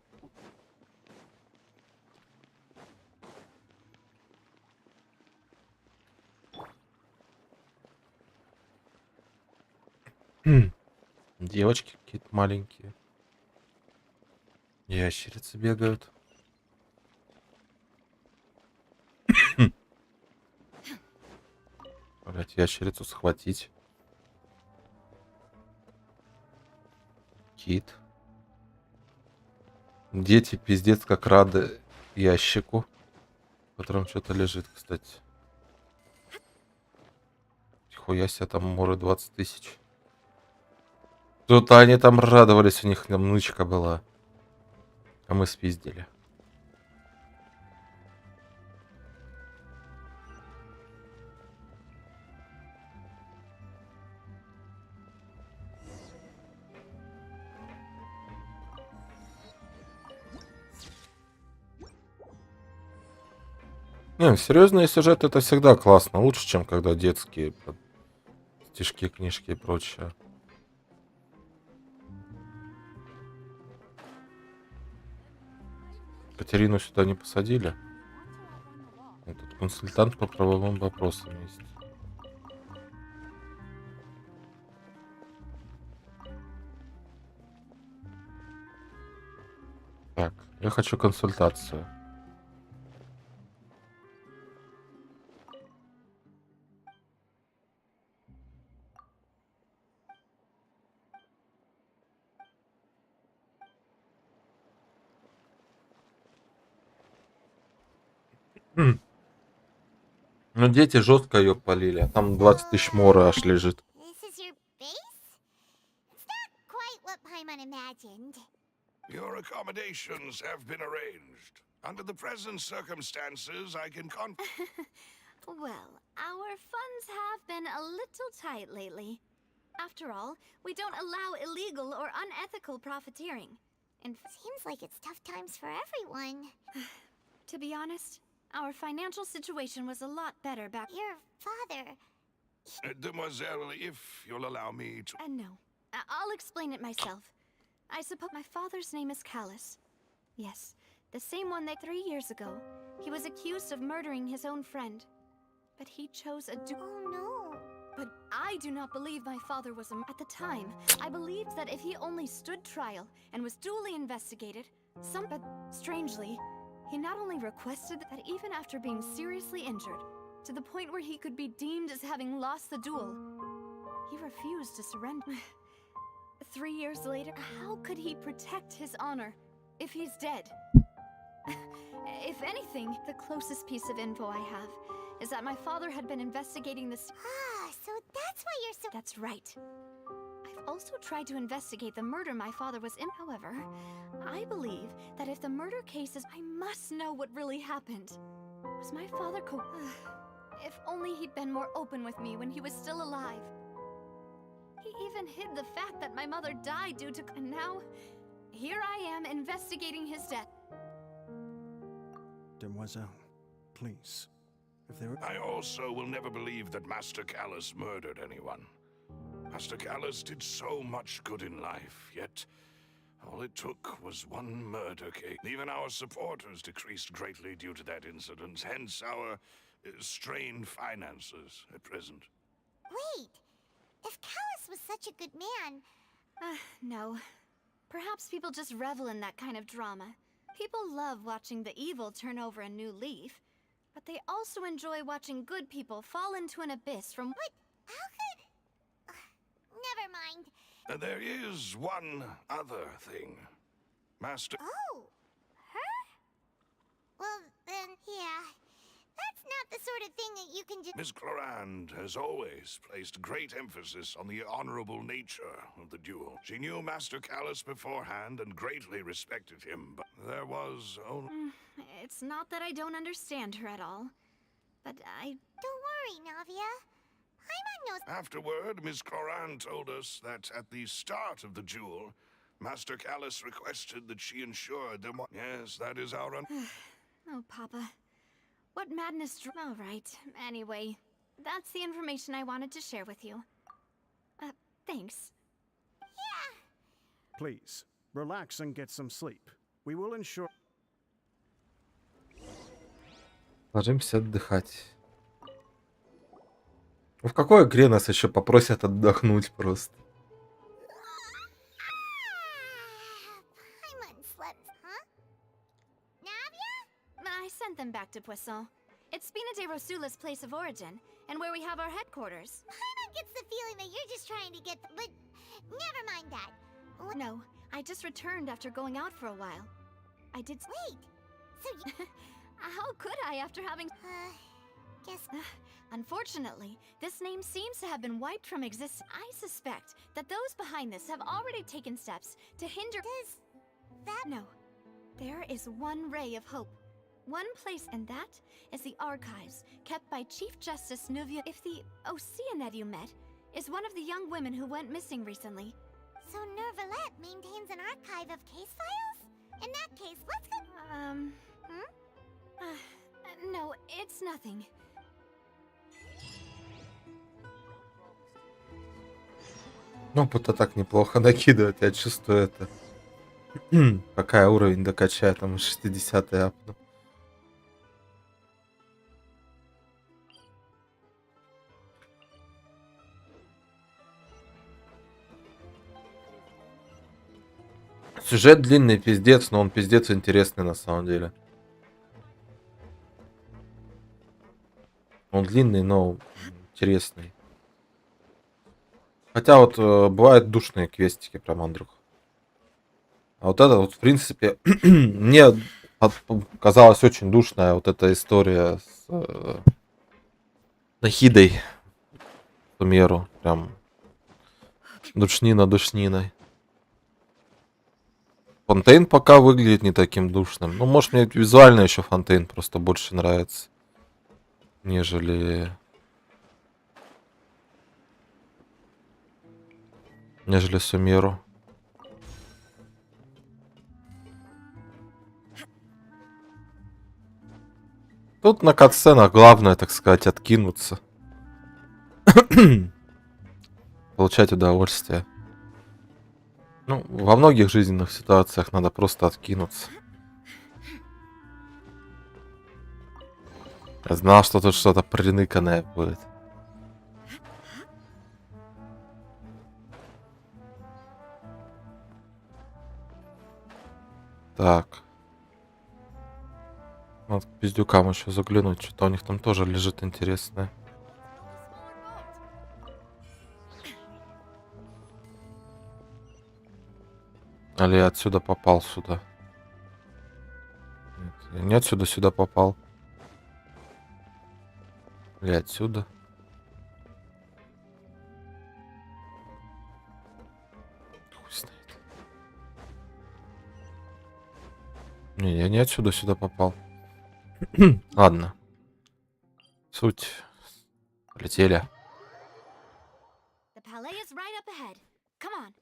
Девочки какие-то маленькие. Ящерицы бегают. Блять, ящерицу схватить. Кит. Дети пиздец как рады ящику, в котором что-то лежит, кстати. Хуя себе, там море 20 тысяч. Тут они там радовались, у них там нычка была. А мы спиздили. Не, серьезные сюжеты это всегда классно. Лучше, чем когда детские стишки, книжки и прочее. Катерину сюда не посадили. Этот консультант по правовым вопросам есть. Так, я хочу консультацию. Ну, дети жестко ее полили, а там 20 тысяч мора аж лежит. This is your base? It's not quite what Paimon imagined. Your accommodations have been arranged. Under the present circumstances, I can Well, our funds have been a little tight lately. After all, we don't allow illegal or unethical profiteering. And seems like it's tough times for everyone. To be honest, our financial situation was a lot better back. Your father. Demoiselle, if you'll allow me to. No, I'll explain it myself. I suppose my father's name is Callus. Yes, the same one that 3 years ago, he was accused of murdering his own friend. But he chose a Oh no. But I do not believe my father was at the time. I believed that if he only stood trial and was duly investigated, but strangely, he not only requested that even after being seriously injured, to the point where he could be deemed as having lost the duel, he refused to surrender. 3 years later, how could he protect his honor if he's dead? If anything, the closest piece of info I have is that my father had been investigating this. So that's why you're so. That's right. I've also tried to investigate the murder my father was in. However, I believe that if the murder case is, I must know what really happened. Was my father If only he'd been more open with me when he was still alive. He even hid the fact that my mother died due to... And now, here I am investigating his death. Demoiselle, please. If there were... I also will never believe that Master Callus murdered anyone. Master Callus did so much good in life, yet all it took was one murder case. Even our supporters decreased greatly due to that incident, hence our strained finances at present. Wait, if Callus was such a good man... No. Perhaps people just revel in that kind of drama. People love watching the evil turn over a new leaf, but they also enjoy watching good people fall into an abyss from... What? How could... Never mind. There is one other thing. Master... Oh, her? Well, then, yeah. That's not the sort of thing that you can just... Miss Clorand has always placed great emphasis on the honorable nature of the duel. She knew Master Callus beforehand and greatly respected him, but there was only... It's not that I don't understand her at all, but I... Don't worry, Navia. I'm on no... Afterward, Miss Clorand told us that at the start of the duel, Master Callus requested that she ensured them... Yes, that is our... Oh, Papa. What madness... All right. Anyway, that's the information I wanted to share with you. Thanks. Yeah. Please, relax and get some sleep. We will ensure... Ложимся отдыхать. Ну, в какой игре нас еще попросят отдохнуть просто? I sent them back to Poisson. It's Spina de Rosula's place of origin, and where we have our headquarters. Paimon gets the feeling that you're just trying to get... But never mind that. No, I just returned after going out for a while. I did... Wait, so you... How could I after having... guess... Unfortunately, this name seems to have been wiped from existence. I suspect that those behind this have already taken steps to hinder... Does that... No. There is one ray of hope. One place, and that is the archives kept by Chief Justice Nuvia. If the Oceanette you met is one of the young women who went missing recently. So Nervalette maintains an archive of case files? In that case, let's go... No, it's nothing. Ну, будто так неплохо накидывать, я чувствую это. Пока я уровень докачаю, там 60-й апну. Сюжет длинный, пиздец, но он пиздец интересный на самом деле. Он длинный, но интересный. Хотя вот бывают душные квестики, прям, Андрюх. А вот это вот, в принципе, мне казалась очень душная вот эта история с Нахидой. По меру, прям душнина душниной. Фонтейн пока выглядит не таким душным. Ну, может, мне визуально еще Фонтейн просто больше нравится, нежели Сумеру. Тут на катсценах главное, так сказать, откинуться. Получать удовольствие. Ну, во многих жизненных ситуациях надо просто откинуться. Я знал, что тут что-то приныканное будет. Так. Надо к пиздюкам еще заглянуть. Что-то у них там тоже лежит интересное. Или я отсюда попал сюда? Нет, я не отсюда сюда попал. Или отсюда? Хуй знает. Не, я не отсюда сюда попал. Ладно. Суть Полетели. The palais is right up ahead. Come on.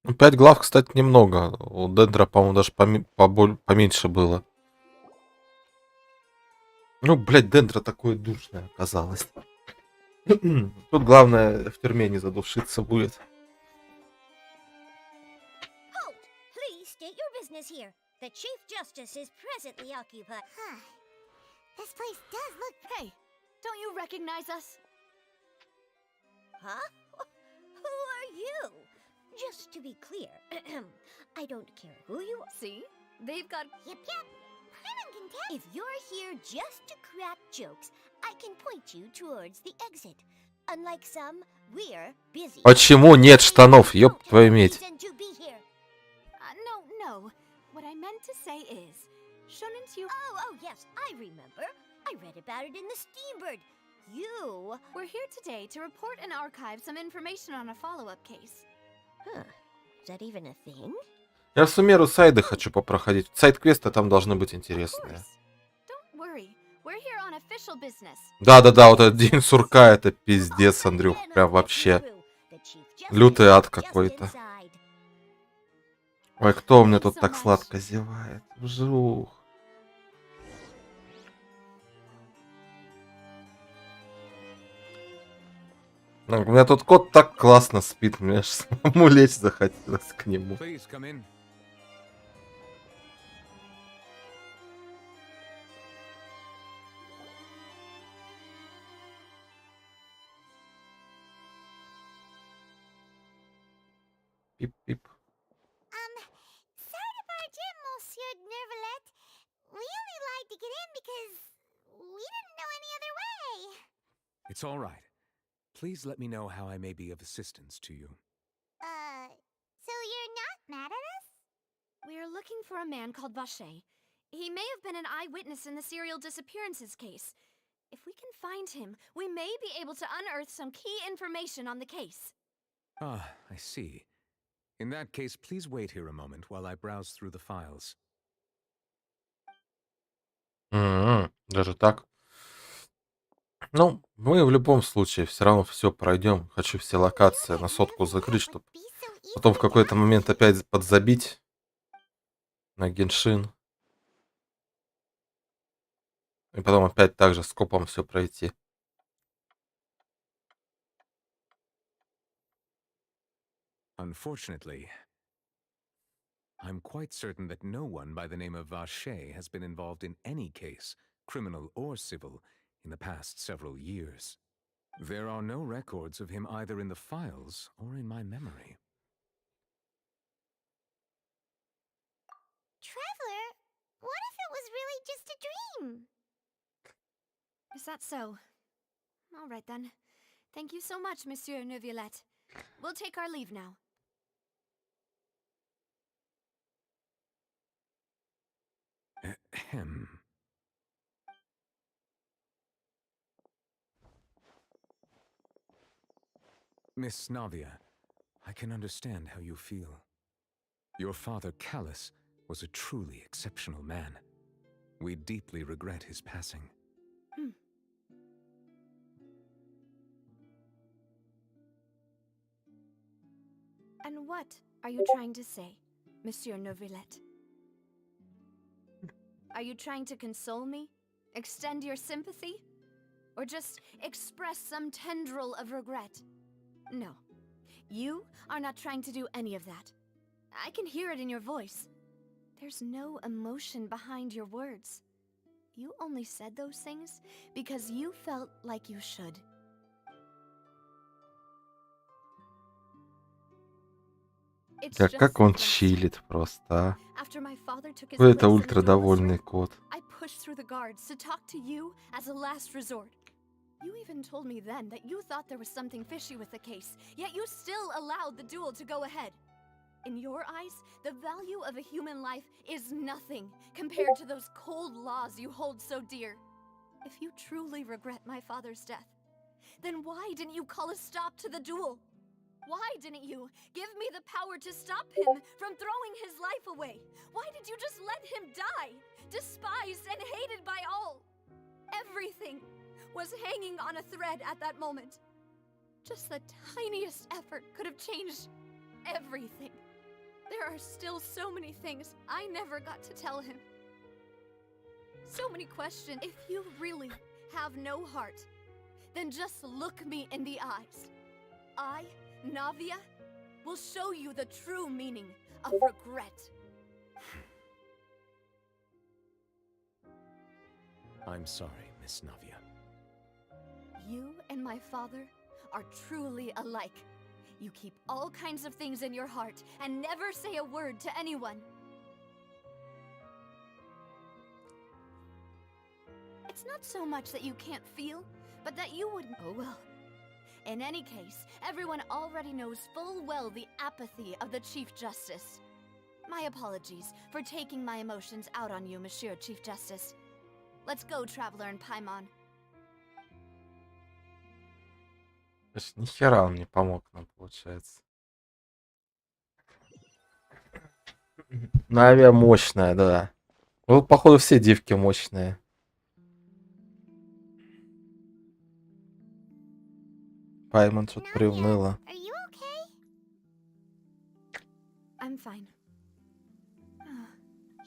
Ну, 5 глав, кстати, немного. У Дендра, по-моему, даже поменьше было. Ну, блядь, Дендра такое душное оказалось. Тут главное в тюрьме не задушиться будет. Halt! Please state your business here. The Chief Justice is presently occupied. This place does look... Hey, don't you recognize us? Huh? Who are you? Just to be clear, I don't care who you are. See? They've got... Yep. I'm in contempt. If you're here just to crack jokes, I can point you towards the exit. Unlike some, we're busy. Почему нет штанов, ёб твою медь? No. What I meant to say is, shouldn't you... Oh, yes, I remember. I read about it in the Steambird. We're here today to report and archive some information on a follow-up case. Huh. Is that even a thing? Я в сумеру сайды хочу попроходить. Сайд-квесты там должны быть интересные. Don't worry. We're here on official business. Да, вот этот день сурка, это пиздец, Андрюх. Прям вообще. Лютый ад какой-то. Ой, кто у меня тут так сладко зевает? Вжух. У меня тут кот так классно спит, мне аж самому лечь захотелось к нему. Пип-пип. Sorry to barge in, Monsieur Nervalet. We only lied to get in because we didn't know any other way. It's all right. Please let me know how I may be of assistance to you. So you're not mad at us? We're looking for a man called Vache. He may have been an eyewitness in the serial disappearances case. If we can find him, we may be able to unearth some key information on the case. Ah, I see. In that case, please wait here a moment while I browse through the files. Даже так. Ну, мы в любом случае все равно все пройдем. Хочу все локации на 100 закрыть, чтобы потом в какой-то момент опять подзабить на Геншин. И потом опять так же скопом все пройти. Unfortunately, I'm quite certain that no one by the name of Vache has been involved in any case, criminal or civil, in the past several years. There are no records of him either in the files or in my memory. Traveler, what if it was really just a dream? Is that so? All right then. Thank you so much, Monsieur Neuvillette. We'll take our leave now. Ahem. Miss Navia, I can understand how you feel. Your father, Callus, was a truly exceptional man. We deeply regret his passing. And what are you trying to say, Monsieur Neuvillette? Are you trying to console me? Extend your sympathy? Or just express some tendril of regret? No. You are not trying to do any of that. I can hear it in your voice. There's no emotion behind your words. You only said those things because you felt like you should. Да как он чилит просто, а? Какой это ультра довольный кот. I pushed through the guards to talk to you as a last resort. You even told me then that you thought there was something fishy with the case, yet you still allowed the duel to go ahead. In your eyes, the value of a human life is nothing compared to those cold laws you hold so dear. If you truly regret my father's death, Then why didn't you call a stop to the duel? Why didn't you give me the power to stop him from throwing his life away? Why did you just let him die, despised and hated by all? Everything was hanging on a thread at that moment. Just the tiniest effort could have changed everything. There are still so many things I never got to tell him. So many questions. If you really have no heart, then just look me in the eyes. I, Navia, will show you the true meaning of regret. I'm sorry, Miss Navia. You and my father are truly alike. You keep all kinds of things in your heart and never say a word to anyone. It's not so much that you can't feel, but that you wouldn't. Oh well. In any case, everyone already knows full well the apathy of the Chief Justice. My apologies for taking my emotions out on you, Monsieur Chief Justice. Let's go, Traveler and Paimon. То есть нихера он не помог нам, получается. Навия мощная, да. Ну, походу, все дивки мощные. Паймон что-то приуныла. Are you okay? I'm fine.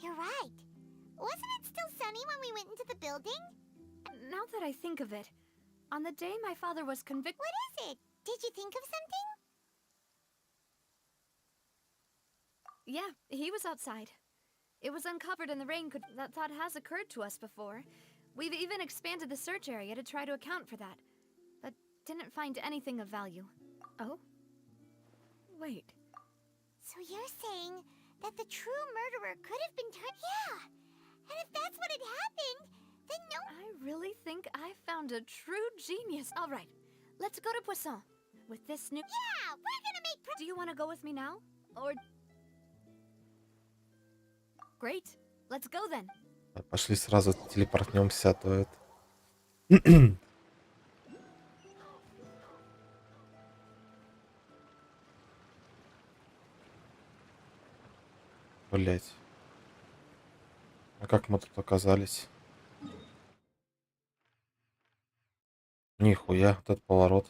You're right. Wasn't it still sunny when we went into the building? Now that I think of it, on the day my father was convicted... What is it? Did you think of something? Yeah, he was outside. It was uncovered and the rain could... That thought has occurred to us before. We've even expanded the search area to try to account for that. But didn't find anything of value. Oh? Wait. So you're saying that the true murderer could have been turned... Yeah! And if that's what had happened, then no... I really think I found a true genius. All right, let's go to Poisson. With this new... Yeah! We're gonna make... Do you want to go with me now? Or... Great. Let's go then. Пошли сразу телепортнемся, а то это... Блять. А как мы тут оказались? Нихуя, вот этот поворот.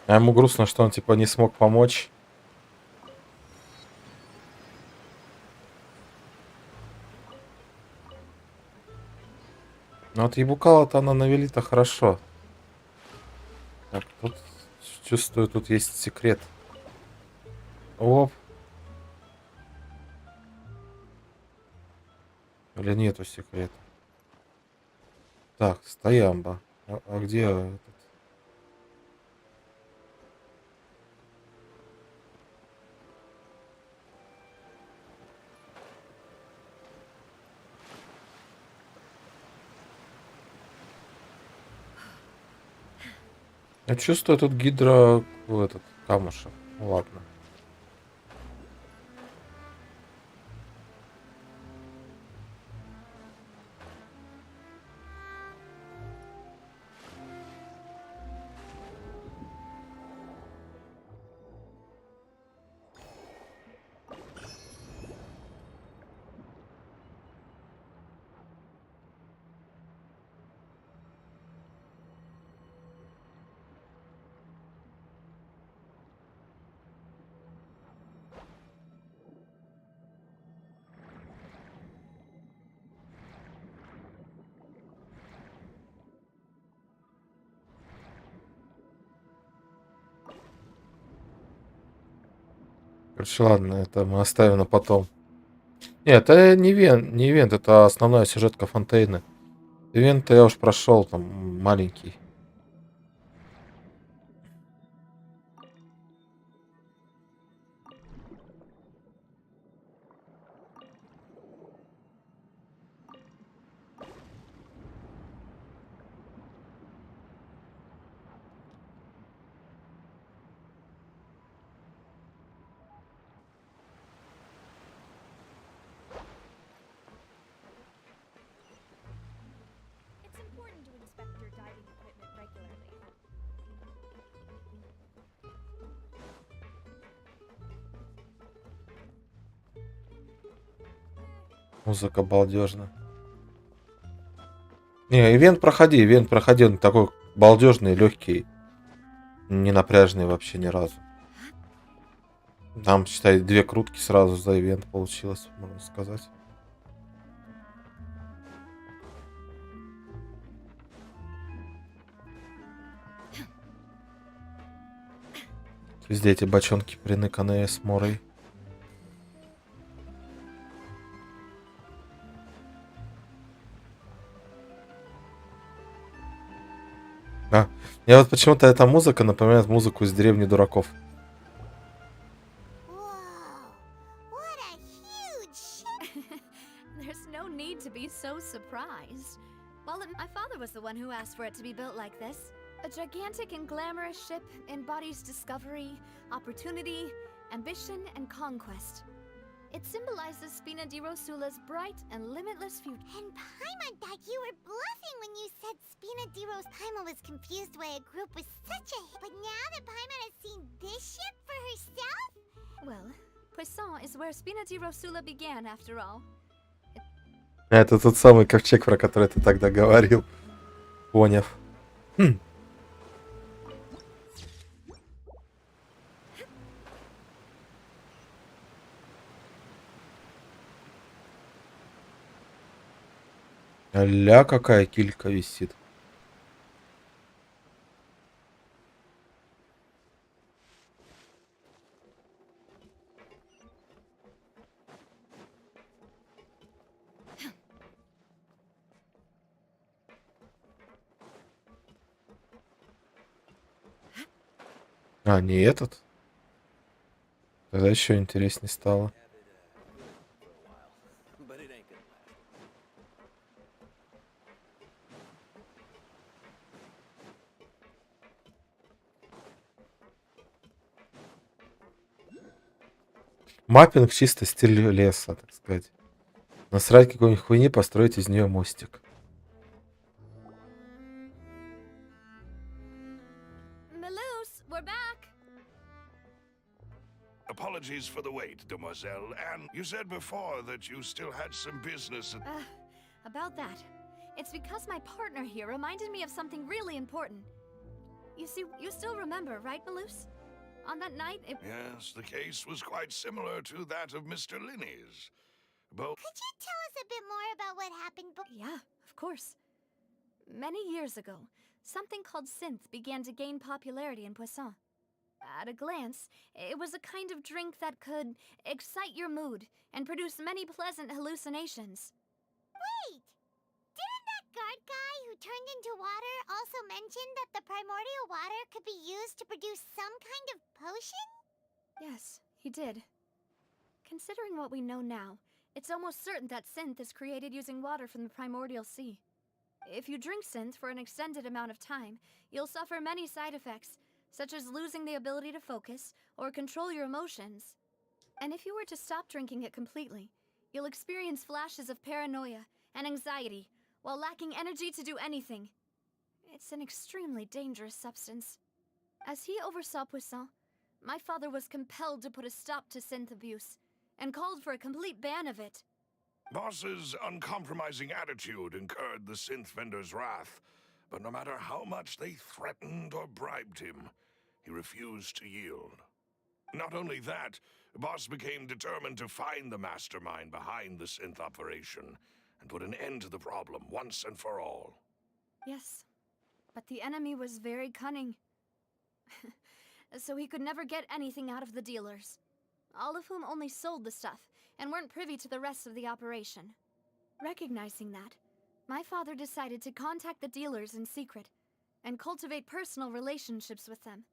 А ему грустно, что он типа не смог помочь. Ну вот ебукала-то она навели-то хорошо. Так, тут чувствую, тут есть секрет. Оп. Или нету секрета? Так, стоямба. А где этот? Я чувствую тут гидро... этот камушек. Ну, ладно. Короче, ладно, это мы оставим на потом. Нет, это не ивент, это основная сюжетка Фонтейны. Ивент я уж прошел, там маленький. Музыка балдежная. Не, ивент проходи, он такой балдежный, легкий, не напряжный вообще ни разу. Там, считай, 2 крутки сразу за ивент получилось, можно сказать. Везде эти бочонки приныканные с морой. Мне вот почему-то эта музыка напоминает музыку из «Деревни дураков». There's no need to be so surprised. Well, my father was the one who asked for it to be built like this. A gigantic and glamorous ship embodies discovery, opportunity, ambition, and conquest. It symbolizes Spina di Rosula's bright and limitless future. And Paimon thought you were bluffing when you said Spina di Rosula. Paimon was confused why a group was such a hit. But now that Paimon has seen this ship for herself? Well, Poisson is where Spina di Rosula began, after all. Это тот самый ковчег, про который ты тогда говорил. Поняв. Ля, какая килька висит. А, не этот? Тогда еще интереснее стало. Маппинг чисто стиль леса, так сказать. Насрать какой-нибудь хуйни, построить из нее мостик. Apologies for the wait, demoiselle. And you said before that you still had some business. About that. It's because my partner here reminded me of something really important. You see, you still remember, right, Malus? On that night, Yes, the case was quite similar to that of Mr. Linney's. Both. Could you tell us a bit more about what happened? Yeah, of course. Many years ago, something called synth began to gain popularity in Poisson. At a glance, it was a kind of drink that could excite your mood and produce many pleasant hallucinations. Wait! Didn't that guard guy who turned into water also mention that the primordial water could be used to produce some kind of potion? Yes, he did. Considering what we know now, it's almost certain that synth is created using water from the primordial sea. If you drink synth for an extended amount of time, you'll suffer many side effects, such as losing the ability to focus or control your emotions. And if you were to stop drinking it completely, you'll experience flashes of paranoia and anxiety while lacking energy to do anything. It's an extremely dangerous substance. As he oversaw Poisson, my father was compelled to put a stop to synth abuse and called for a complete ban of it. Boss's uncompromising attitude incurred the synth vendor's wrath, but no matter how much they threatened or bribed him, he refused to yield. Not only that, Boss became determined to find the mastermind behind the synth operation and put an end to the problem once and for all. Yes, but the enemy was very cunning. So he could never get anything out of the dealers, all of whom only sold the stuff and weren't privy to the rest of the operation. Recognizing that, my father decided to contact the dealers in secret and cultivate personal relationships with them.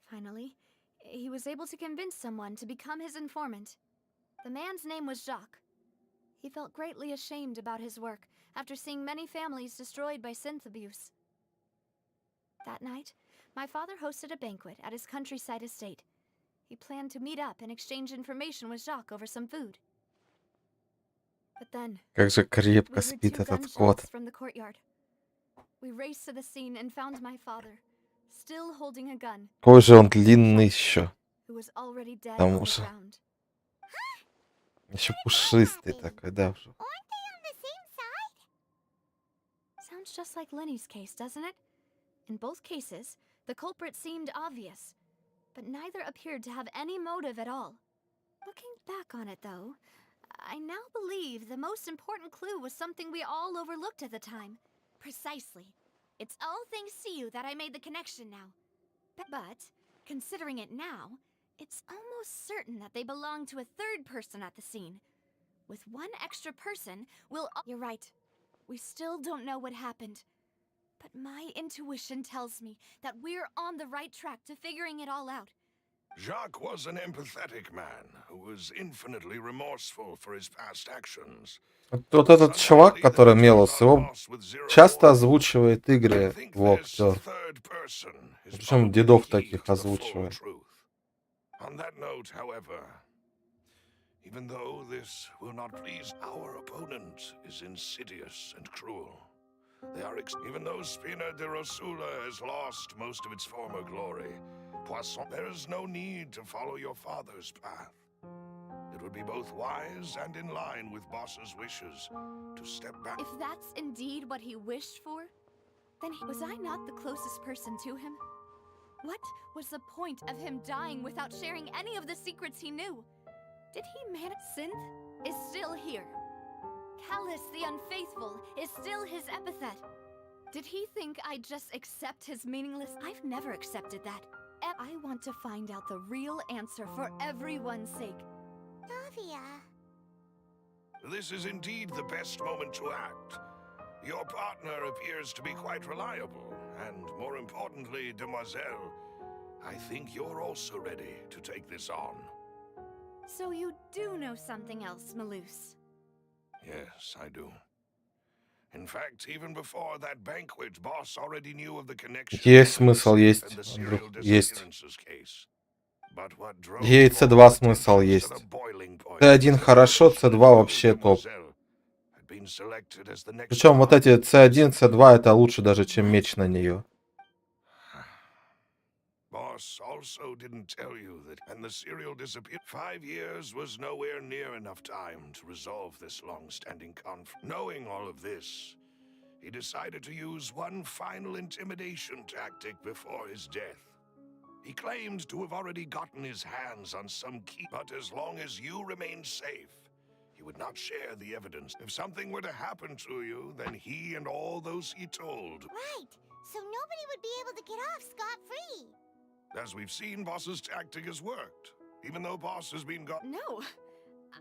Finally, he was able to convince someone to become his informant. The man's name was Jacques. He felt greatly ashamed about his work after seeing many families destroyed by synth abuse. That night, my father hosted a banquet at his countryside estate. He planned to meet up and exchange information with Jacques over some food. But then, Как же крепко спит этот кот. from the courtyard. We raced to the scene and found my father, still holding a gun, Какой же он длинный еще. who was already dead Там on the уже. ground. Еще пушистый такой, да. Уже. Sounds just like Lenny's case, doesn't it? In both cases, the culprit seemed obvious, but neither appeared to have any motive at all. Looking back on it, though, I now believe the most important clue was something we all overlooked at the time. Precisely. It's all thanks to you that I made the connection now. But, considering it now, it's almost certain that they belong to a third person at the scene. With one extra person, we'll... You're right. We still don't know what happened. But my intuition tells me that we're on the right track to figuring it all out. Jacques was an empathetic man who was infinitely remorseful for his past actions. Вот этот чувак, который Мелос, его часто озвучивает игры в актер. Причем дедов таких озвучивает. On that note, however, even though this will not please, our opponent is insidious and cruel. They are even though Spina de Rosula has lost most of its former glory, Poisson, there is no need to follow your father's path. It would be both wise and in line with Boss's wishes to step back. If that's indeed what he wished for, then was I not the closest person to him? What was the point of him dying without sharing any of the secrets he knew? Did he manage? Synth is still here. Callus the Unfaithful is still his epithet. Did he think I'd just accept his meaningless? I've never accepted that. I want to find out the real answer for everyone's sake. Navia. This is indeed the best moment to act. Your partner appears to be quite reliable, and more importantly, Demoiselle, I think you're also ready to take this on. So you do know something else, Malus? Yes, I do. In fact, even before that banquet, Boss already knew of the connection. Есть смысл, есть, Андрюх, есть. Ей C2 смысл есть. C1 хорошо, C2 вообще топ. Причем вот эти C1, C2 это лучше даже, чем меч на нее. Boss also didn't tell you that, and the serial disappeared. 5 years was nowhere near enough time to resolve this long-standing conflict. Knowing all of this, he decided to use one final intimidation tactic before his death. He claimed to have already gotten his hands on some key, but as long as you remained safe, he would not share the evidence. If something were to happen to you, then he and all those he told. Right, so nobody would be able to get off scot-free. As we've seen, Boss's tactic has worked, even though Boss has been gone. No,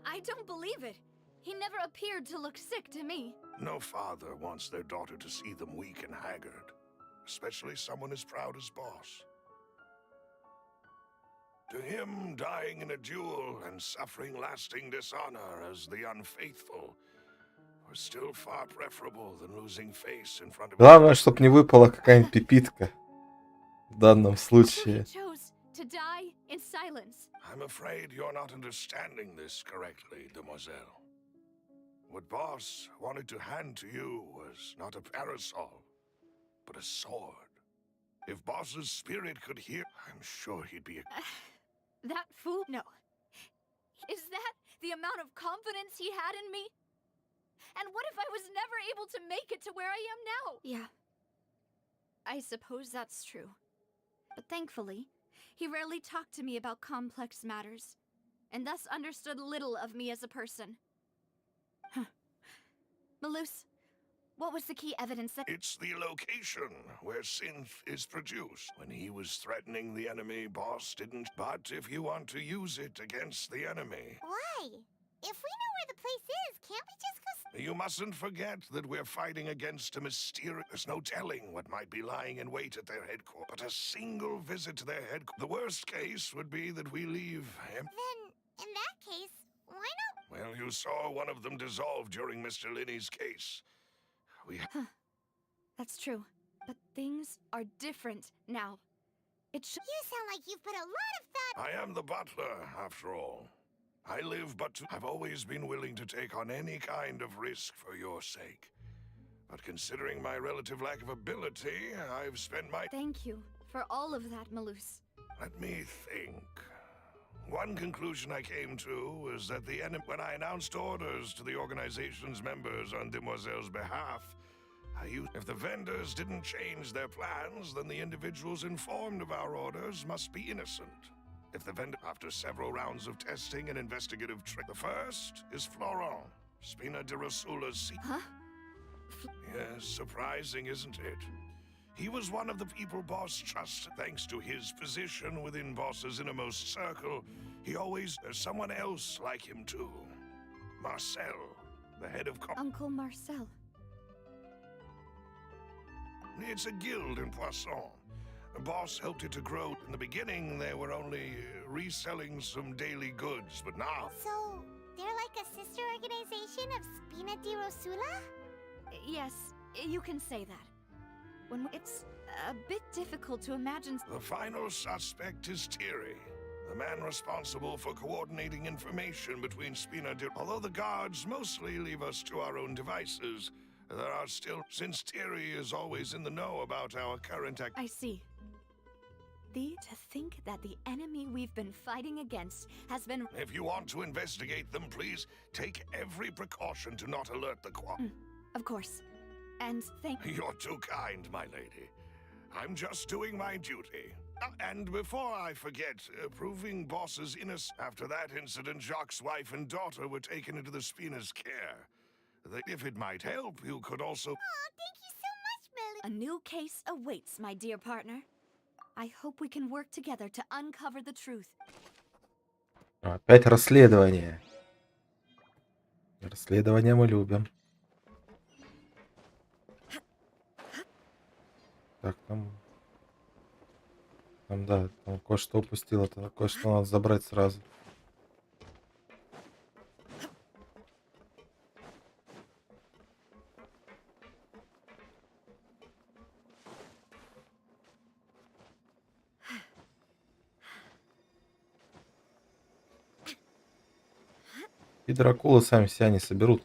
I don't believe it. He never appeared to look sick to me. No father wants their daughter to see them weak and haggard, especially someone as proud as Boss. To him, dying in a duel and suffering lasting dishonor as the unfaithful were still far preferable than losing face in front of... Главное, чтобы не выпала какая-нибудь пипитка. В данном случае. I'm afraid you're not understanding this correctly, Demoiselle. What Boss wanted to hand to you was not a parasol, but a sword. If Boss's spirit could hear, I'm sure he'd be... That fool? No. Is that the amount of confidence he had in me? And what if I was never able to make it to where I am now? Yeah. I suppose that's true. But thankfully, he rarely talked to me about complex matters, and thus understood little of me as a person. Malus, what was the key evidence that... It's the location where synth is produced. When he was threatening the enemy, Boss didn't... But if you want to use it against the enemy... Why? If we know where the place is, can't we just go... You mustn't forget that we're fighting against a mysterious... There's no telling what might be lying in wait at their headquarters. But a single visit to their headquarters... The worst case would be that we leave him... Then, in that case, why not... Well, you saw one of them dissolve during Mr. Linney's case. That's true. But things are different now. It should... You sound like you've put a lot of thought... I am the butler, after all. I live but to... I've always been willing to take on any kind of risk for your sake. But considering my relative lack of ability, I've spent my... Thank you for all of that, Malus. Let me think. One conclusion I came to was that the enemy, when I announced orders to the organization's members on Demoiselle's behalf, if the vendors didn't change their plans, then the individuals informed of our orders must be innocent. If the vendor, after several rounds of testing and investigative the first is Florent, Spina di Rosula's Huh? Yes, surprising, isn't it? He was one of the people Boss trusted. Thanks to his position within Boss's innermost circle, there's someone else like him too. Marcel, the head of Uncle Marcel. It's a guild in Poisson. Boss helped it to grow. In the beginning, they were only reselling some daily goods, but now... So, they're like a sister organization of Spina di Rosula? Yes, you can say that. It's a bit difficult to imagine... The final suspect is Thierry, the man responsible for coordinating information between Spina di... Although the guards mostly leave us to our own devices, there are still... Since Thierry is always in the know about our current I see. To think that the enemy we've been fighting against has been... If you want to investigate them, please take every precaution to not alert the Of course. And thank... You're too kind, my lady. I'm just doing my duty. And before I forget, proving Boss's innocence... After that incident, Jacques' wife and daughter were taken into the Spina's care. If it might help, you could also... Oh, thank you so much, Melody. A new case awaits, my dear partner. I hope we can work together to uncover the truth. Опять расследование. Расследование мы любим. Так, там да, там кое-что упустил, это кое-что надо забрать сразу. И дракулы сами себя не соберут.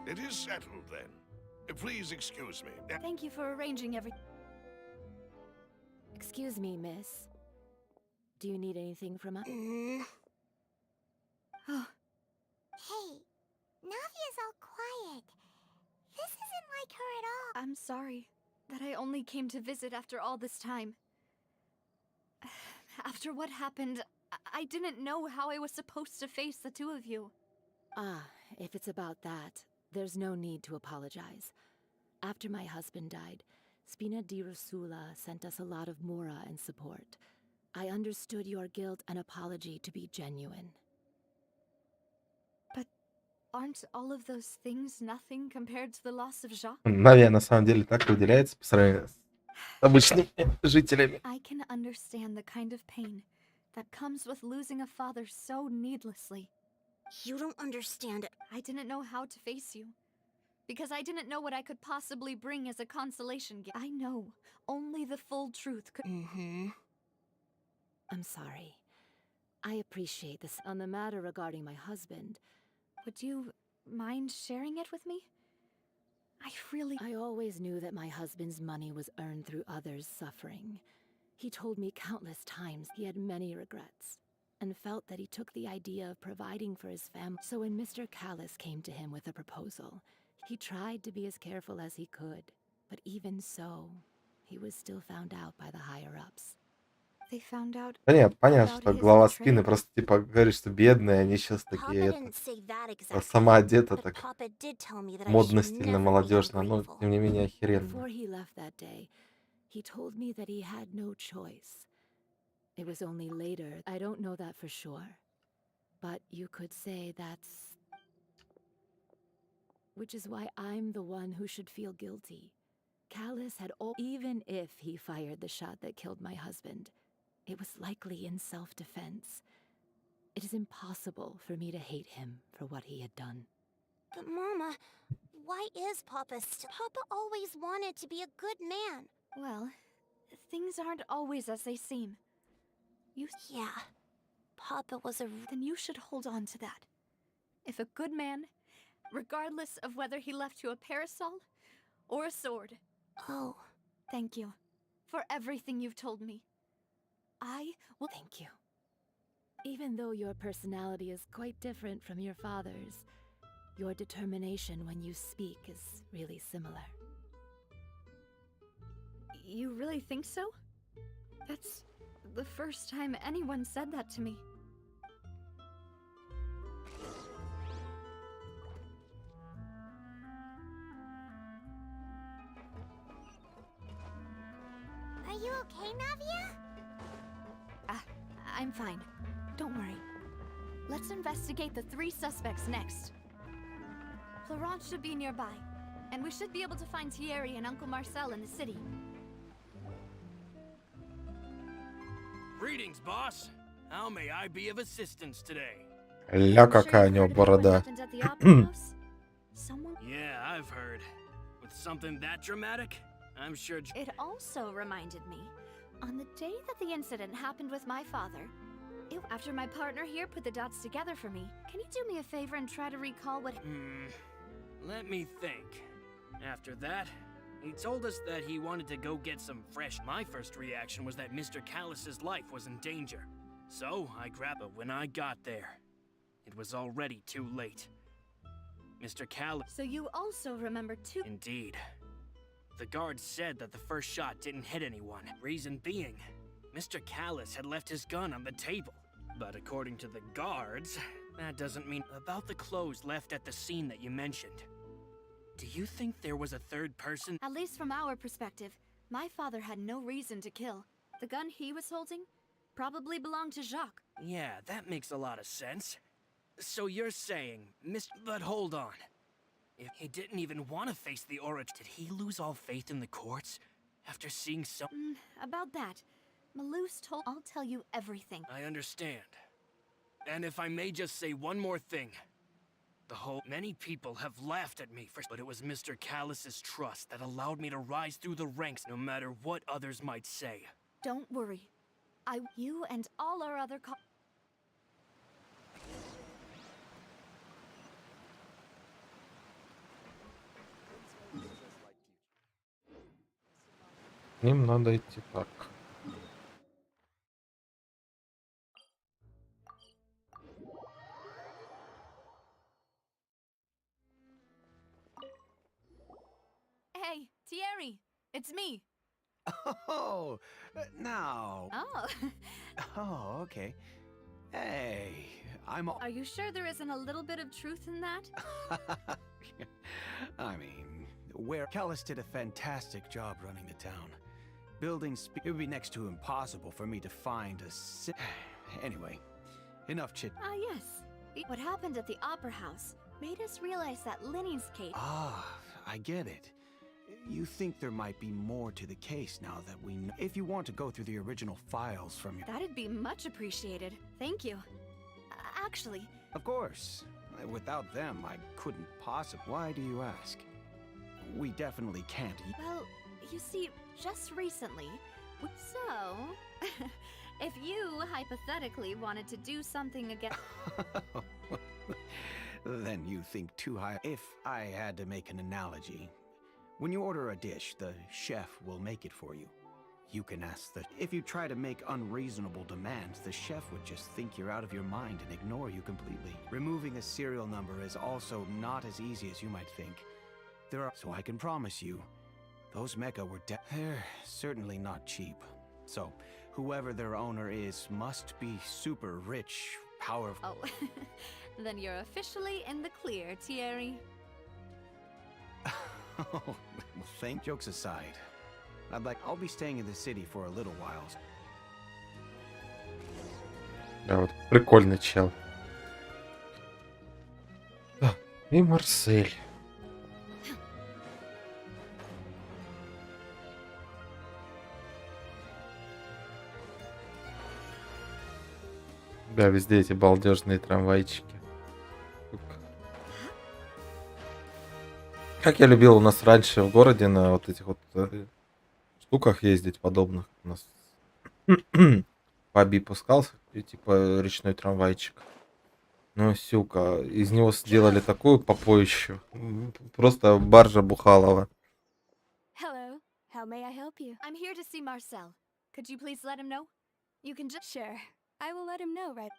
It is settled then. Please excuse me. Thank you for arranging everything. Excuse me, miss. Do you need anything from us? Oh. Hey, Navia's all quiet. This isn't like her at all. I'm sorry that I only came to visit after all this time. After what happened, I didn't know how I was supposed to face the two of you. Ah, if it's about that, there's no need to apologize. After my husband died, Spina di Rosula sent us a lot of mora and support. I understood your guilt and apology to be genuine. But aren't all of those things nothing compared to the loss of Jacques? Навия на самом деле так выделяется по сравнению с обычными жителями. I can understand the kind of pain that comes with losing a father so needlessly. You don't understand it. I didn't know how to face you. Because I didn't know what I could possibly bring as a consolation gift. I know only the full truth could... I'm sorry. I appreciate this. On the matter regarding my husband, would you mind sharing it with me? I always knew that my husband's money was earned through others' suffering. He told me countless times he had many regrets, and felt that he took the idea of providing for his family. So when Mr. Callis came to him with a proposal, he tried to be as careful as he could. But even so, he was still found out by the higher-ups. They found out Понятно, что глава спины просто типа говорит, что бедные, они сейчас такие сама одета так модно, стильно, молодежно, но тем не менее охеренно. Before he left that day, he told me that he had no choice. It was only later. I don't know that for sure. But you could say that's... Which is why I'm the one who should feel guilty. Callis had even if he fired the shot that killed my husband, it was likely in self-defense. It is impossible for me to hate him for what he had done. But Mama, why is Papa Papa always wanted to be a good man. Well, things aren't always as they seem. Yeah, Papa was a... Then you should hold on to that. If a good man, regardless of whether he left you a parasol or a sword. Oh, thank you for everything you've told me. I will... Thank you. Even though your personality is quite different from your father's, your determination when you speak is really similar. You really think so? That's the first time anyone said that to me. Are you okay, Navia? I'm fine. Don't worry. Let's investigate the 3 suspects next. Florent should be nearby, and we should be able to find Thierry and Uncle Marcel in the city. Greetings, boss. How may I be of assistance today? Ля, какая у него борода. Yeah, I've heard. With something that dramatic, I'm sure... It also reminded me, on the day that the incident happened with my father, after my partner here put the dots together for me, can you do me a favor and try to recall what... Let me think. After that, he told us that he wanted to go get some fresh... My first reaction was that Mr. Callus's life was in danger. So, I grabbed it. When I got there, it was already too late. Mr. Callus... So you also remember too... Indeed. The guard said that the first shot didn't hit anyone. Reason being, Mr. Callus had left his gun on the table. But according to the guards, that doesn't mean... About the clothes left at the scene that you mentioned. Do you think there was a third person? At least from our perspective, my father had no reason to kill. The gun he was holding probably belonged to Jacques. Yeah, that makes a lot of sense. So you're saying, But hold on. If he didn't even want to face the origin, did he lose all faith in the courts after seeing so... About that, Malus told... I'll tell you everything. I understand. And if I may just say one more thing. Many people have laughed at me but it was Mr. Callus's trust that allowed me to rise through the ranks no matter what others might say. Don't worry. You and all our other Им надо идти так. Hey, Thierry, it's me. Oh, now. Oh. Oh, okay. Hey, Are you sure there isn't a little bit of truth in that? I mean, Callus did a fantastic job running the town. It would be next to impossible for me to find Anyway, enough chit. Yes. What happened at the Opera House made us realize that Linny's case... I get it. You think there might be more to the case now that we know. If you want to go through the original files from your... That'd be much appreciated. Thank you. Actually... Of course. Without them, I couldn't possibly... Why do you ask? We definitely can't... Well, you see, just recently... So... if you, hypothetically, wanted to do something again... Then you think too high. If I had to make an analogy... When you order a dish, the chef will make it for you. You can ask if you try to make unreasonable demands, the chef would just think you're out of your mind and ignore you completely. Removing a serial number is also not as easy as you might think. So I can promise you, those mecha they're certainly not cheap. So, whoever their owner is must be super rich, powerful. Oh, then you're officially in the clear, Thierry. Oh, well, jokes aside, I'll be staying in the city for a little while. Да, вот прикольный чел. Да, и Марсель. Да, везде эти балдежные трамвайчики. Как я любил у нас раньше в городе на вот этих вот штуках ездить подобных. У нас по Аби пускался, и типа речной трамвайчик. Ну, сюка, из него сделали такую попоищу. Просто баржа Бухалова. Hello, how may I help you? I'm here to see Marcel. Could you please let him know? You can just... Sure, I will let him know right.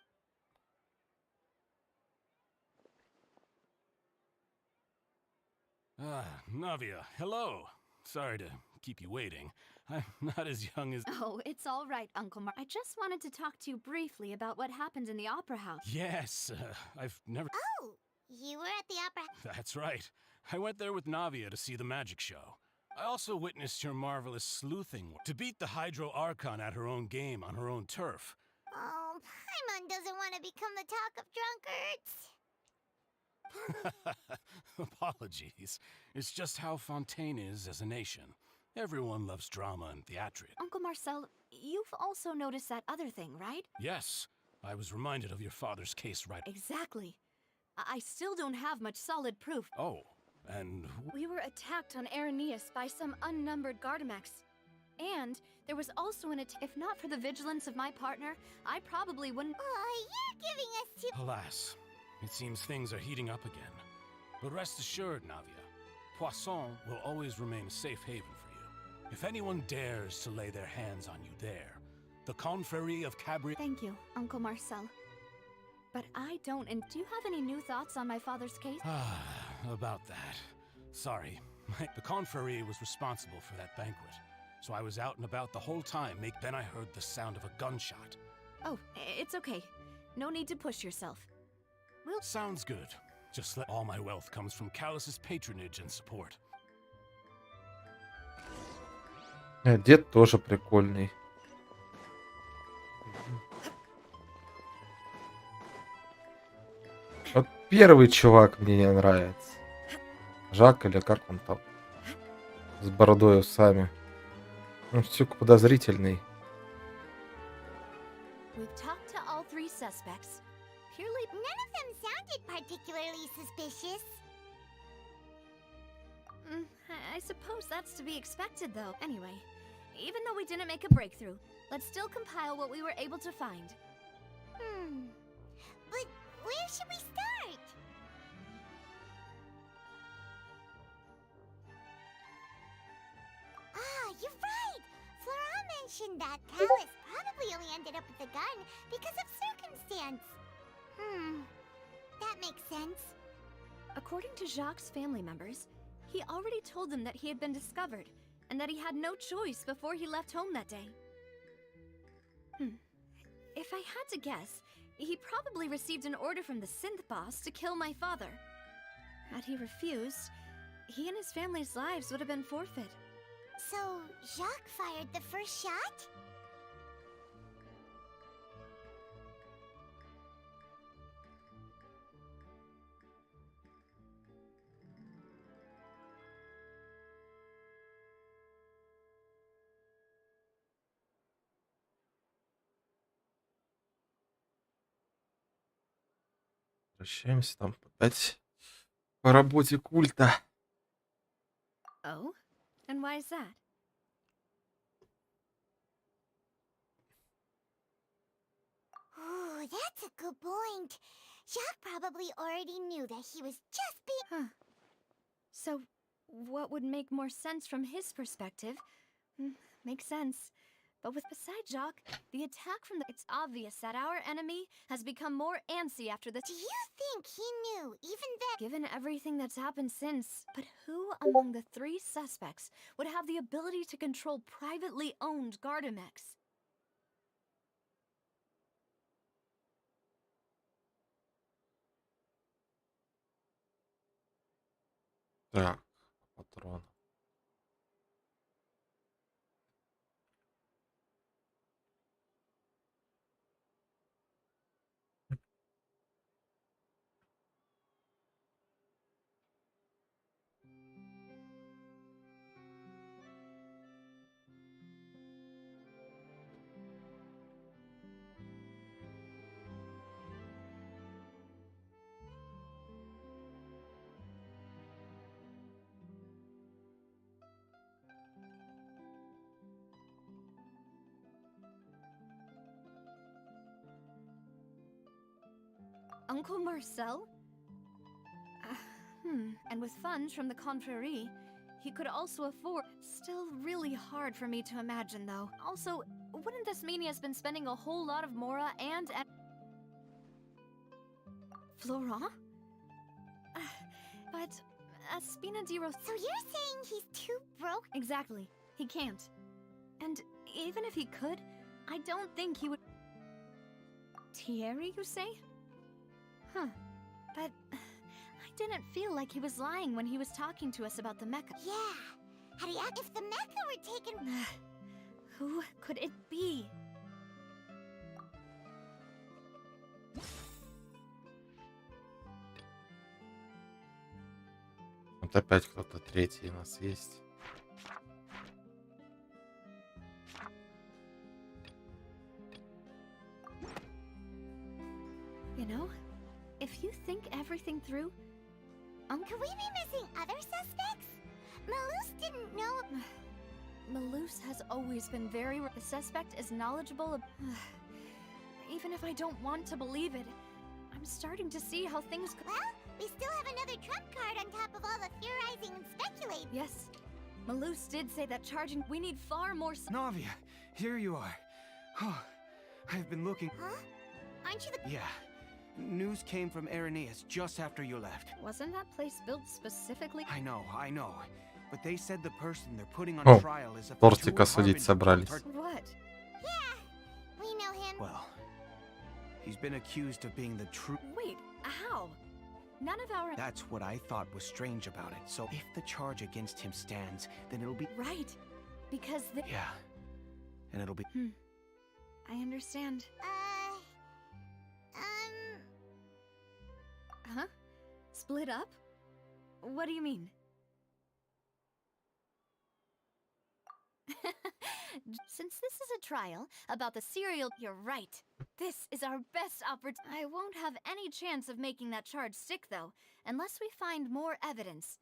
Navia, hello. Sorry to keep you waiting. I'm not as young as... Oh, it's all right, Uncle Mar. I just wanted to talk to you briefly about what happened in the opera house. Yes, I've never... Oh, you were at the opera. That's right. I went there with Navia to see the magic show. I also witnessed your marvelous sleuthing to beat the Hydro Archon at her own game on her own turf. Oh, Paimon doesn't want to become the talk of drunkards. Apologies. It's just how Fontaine is as a nation. Everyone loves drama and theatrics. Uncle Marcel, you've also noticed that other thing, right? Yes, I was reminded of your father's case right... Exactly. I still don't have much solid proof. Oh, and... We were attacked on Araneus by some unnumbered Gardamex. And there was also an attack. If not for the vigilance of my partner, I probably wouldn't... Oh, you're giving us too... Alas, it seems things are heating up again. But rest assured, Navia, Poisson will always remain a safe haven for you. If anyone dares to lay their hands on you there, the Confrérie of Cabri... Thank you, Uncle Marcel. But I don't... And do you have any new thoughts on my father's case? About that. Sorry. The Confrérie was responsible for that banquet. So I was out and about the whole time. Then I heard the sound of a gunshot. Oh, it's okay. No need to push yourself. We'll... Sounds good. Just let all my wealth comes from Callus's patronage and support. Дед тоже прикольный. Вот первый чувак мне не нравится. Жак или как он там? С бородой и усами. Ну, сюк подозрительный. We've talked to all three suspects. Purely... None of them sounded particularly suspicious. I suppose that's to be expected, though. Anyway, even though we didn't make a breakthrough, let's still compile what we were able to find. But where should we start? Ah, you're right! Flora mentioned that Callus probably only ended up with the gun because of circumstance. That makes sense. According to Jacques' family members, he already told them that he had been discovered, and that he had no choice before he left home that day. If I had to guess, he probably received an order from the synth boss to kill my father. Had he refused, he and his family's lives would have been forfeit. So, Jacques fired the first shot? Возвращаемся там опять по работе культа. Oh? And why is that? Ooh, that's a good point. Jacques probably already knew that he was just being... So, what would make more sense from his perspective? Makes sense. But besides Jacques, the attack from the... It's obvious that our enemy has become more antsy after this. Do you think he knew, even then? Given everything that's happened since, but who among the three suspects would have the ability to control privately owned Gardamex? Так, патрон. Uncle Marcel? And with funds from the confrérie, he could also afford... Still really hard for me to imagine, though. Also, wouldn't this mean he has been spending a whole lot of Mora and... Florent? But... Espina di Ros... So you're saying he's too broke? Exactly. He can't. And even if he could, I don't think he would... Thierry, you say? Huh. But... I didn't feel like he was lying when he was talking to us about the mecha. Yeah. Had he asked if the mecha were taken... Who could it be? Вот опять кто-то третий у нас есть. You know, if you think everything through... Could we be missing other suspects? Malus didn't know... Malus has always been very... The suspect is knowledgeable... Even if I don't want to believe it, I'm starting to see how things... Well, we still have another trump card on top of all the theorizing and speculating. Yes. Malus did say that charging... We need far more... Navia, here you are. Oh, I've been looking... Huh? Aren't you the... Yeah. News came from Irenaeus just after you left. Wasn't that place built specifically? I know. But they said the person they're putting on О, trial is a... тортика судить собрались. What? Yeah, we know him. Well, he's been accused of being the true... Wait, how? None of our... That's what I thought was strange about it. So if the charge against him stands, then it'll be... Right. Because the... Yeah. And it'll be... I understand. Huh? Split up? What do you mean? Since this is a trial about the serial... You're right. This is our best opportunity. I won't have any chance of making that charge stick, though, unless we find more evidence.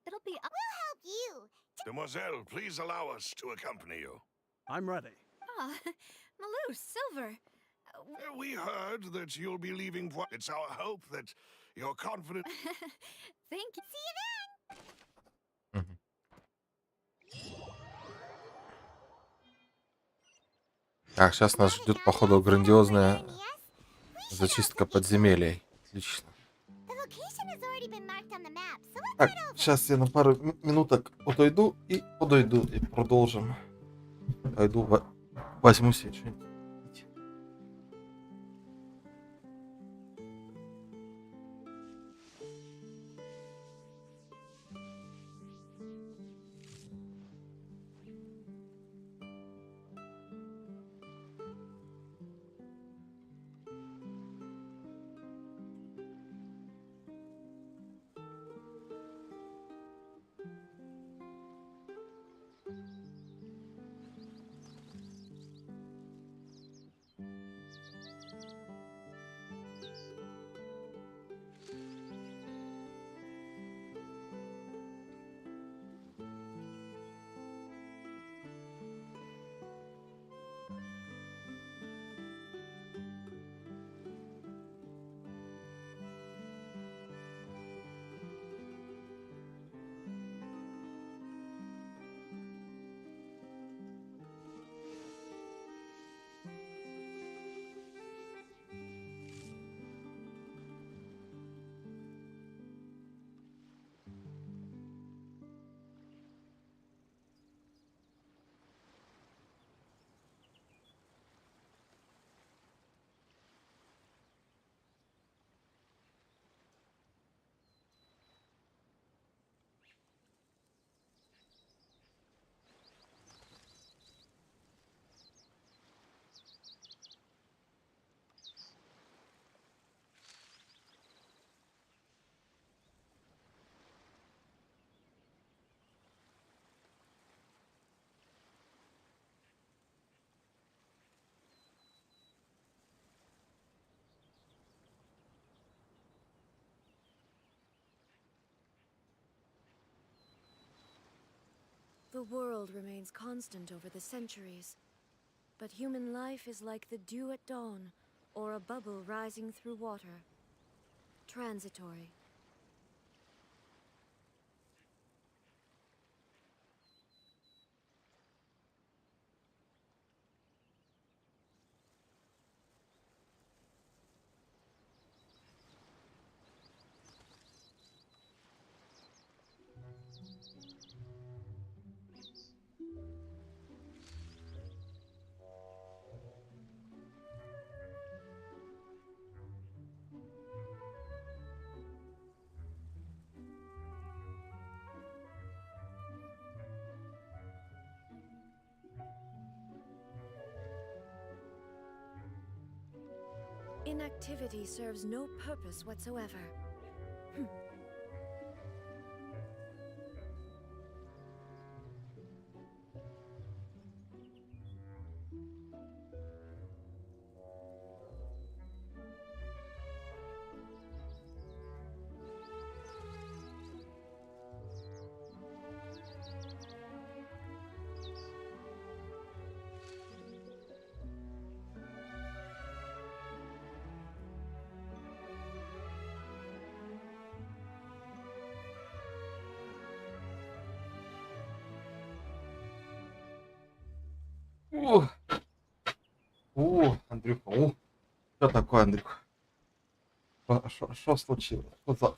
It'll be... We'll help you. Demoiselle, please allow us to accompany you. I'm ready. Ah, Malus, Silver. We heard that you'll be leaving... It's our hope that you're confident... Thank you. See you then. Так, сейчас нас ждет, походу, грандиозная зачистка подземелий. Отлично. Так, сейчас я на пару минуток отойду и подойду и продолжим. Пойду возьму себе что-нибудь. The world remains constant over the centuries, but human life is like the dew at dawn, or a bubble rising through water. transitory. Inactivity serves no purpose whatsoever. Андрюха, что такое, Андрюха? Что случилось? Что за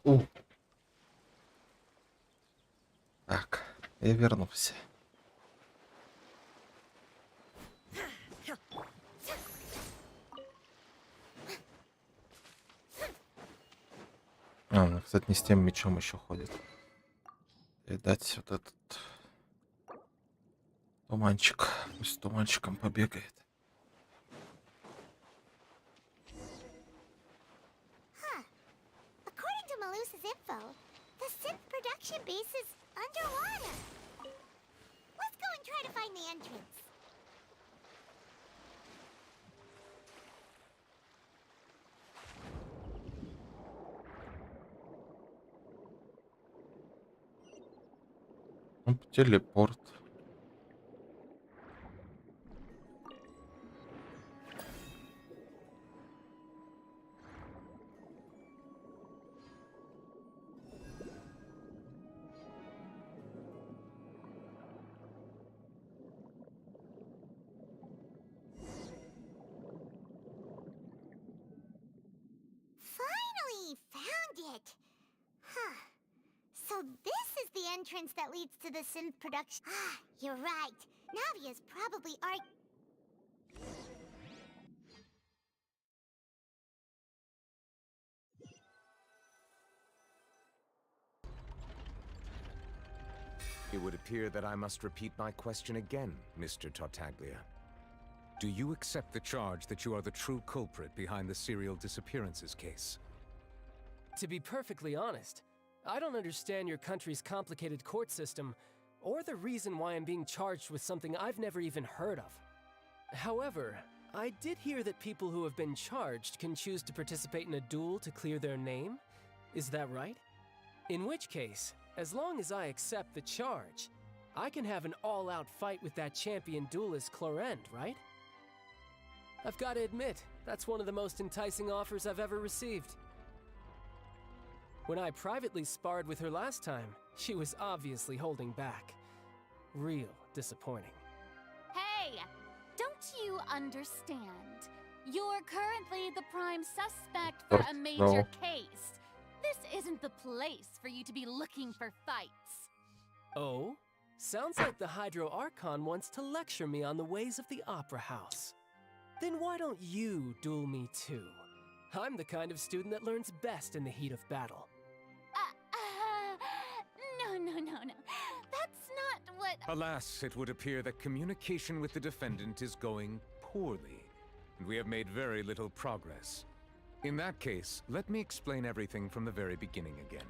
Так, я вернулся. Она, кстати, не с тем мечом еще ходит. И дать вот этот туманчик. Пусть с туманчиком побегает. According to Malusa's info, the synth production base is underwater. Let's go and try to find the entrance. Телепорт. Finally found it. Huh. So this is the entrance that leads to the synth production. Ah, you're right. Navia's probably It would appear that I must repeat my question again, Mr. Tartaglia. Do you accept the charge that you are the true culprit behind the serial disappearances case? To be perfectly honest, I don't understand your country's complicated court system, or the reason why I'm being charged with something I've never even heard of. However, I did hear that people who have been charged can choose to participate in a duel to clear their name. Is that right? In which case, as long as I accept the charge, I can have an all-out fight with that champion duelist Clorend, right? I've got to admit, that's one of the most enticing offers I've ever received. When I privately sparred with her last time, she was obviously holding back. Real disappointing. Hey! Don't you understand? You're currently the prime suspect for a major case. This isn't the place for you to be looking for fights. Oh? Sounds like the Hydro Archon wants to lecture me on the ways of the Opera House. Then why don't you duel me too? I'm the kind of student that learns best in the heat of battle. No. That's not what... Alas, it would appear that communication with the defendant is going poorly, and we have made very little progress. In that case, let me explain everything from the very beginning again.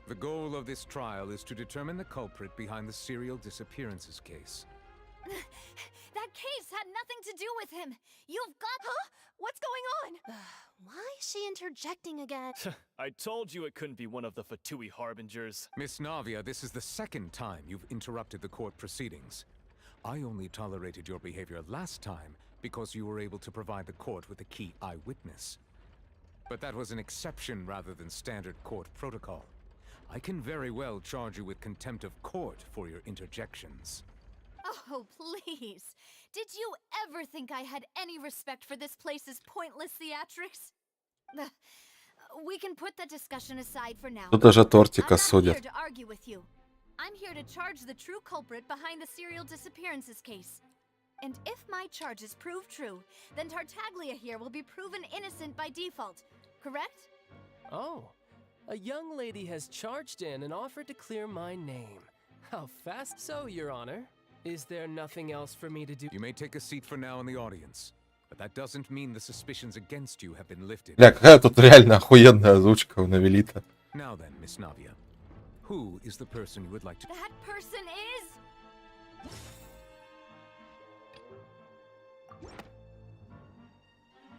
The goal of this trial is to determine the culprit behind the serial disappearances case. That case had nothing to do with him. You've got... Huh? What's going on? Why is she interjecting again? I told you it couldn't be one of the Fatui harbingers. Miss Navia, this is the second time you've interrupted the court proceedings. I only tolerated your behavior last time because you were able to provide the court with a key eyewitness. But that was an exception rather than standard court protocol. I can very well charge you with contempt of court for your interjections. Oh, please. Did you ever think I had any respect for this place's pointless theatrics? We can put that discussion aside for now. Тут даже тортика I'm not here судят. to argue with you. I'm here to charge the true culprit behind the serial disappearances case. And if my charges prove true, then Tartaglia here will be proven innocent by default. Correct? Oh, a young lady has charged in and offered to clear my name. How fast so, Your Honor? Is there nothing else for me to do? You may take a seat for now in the audience, but that doesn't mean the suspicions against you have been lifted. Бля, какая тут реально охуенная озвучка у Навелита. Now then, Miss Navia, who is the person you would like to... That person is...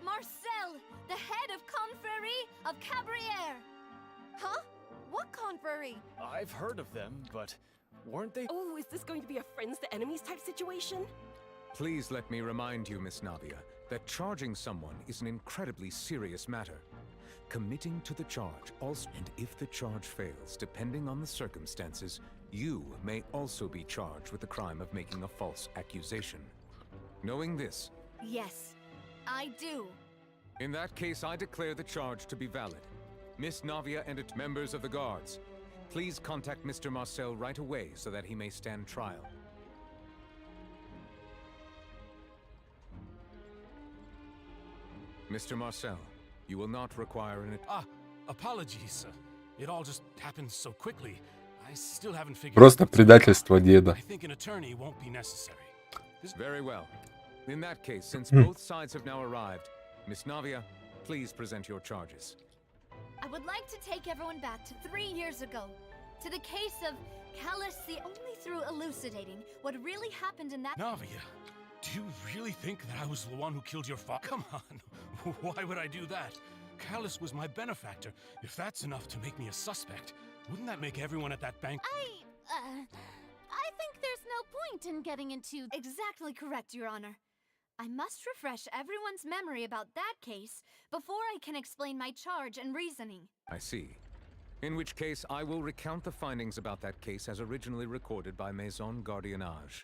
Marcel, the head of Confrérie of Cabrières. Huh? What confrérie? I've heard of them, but weren't they? Oh, is this going to be a friends to enemies type situation? Please let me remind you, Miss Navia, that charging someone is an incredibly serious matter. Committing to the charge also, and if the charge fails, depending on the circumstances, you may also be charged with the crime of making a false accusation. Knowing this... Yes, I do. In that case, I declare the charge to be valid. Miss Navia and its members of the guards, please contact Mr. Marcel right away so that he may stand trial. Mr. Marcel, you will not require an... Apologies. It all just happened so quickly. I still haven't figured Просто предательство деда. I think an attorney won't be necessary. Very well. In that case, since both sides have now arrived, Miss Navia, please present your charges. I would like to take everyone back to 3 years ago, to the case of Callus the only through elucidating what really happened in that... Navia, do you really think that I was the one who killed your father? Come on, why would I do that? Callus was my benefactor. If that's enough to make me a suspect, wouldn't that make everyone at that bank... I think there's no point in getting into... Exactly correct, Your Honor. I must refresh everyone's memory about that case before I can explain my charge and reasoning. I see. In which case, I will recount the findings about that case as originally recorded by Maison Gardiennage.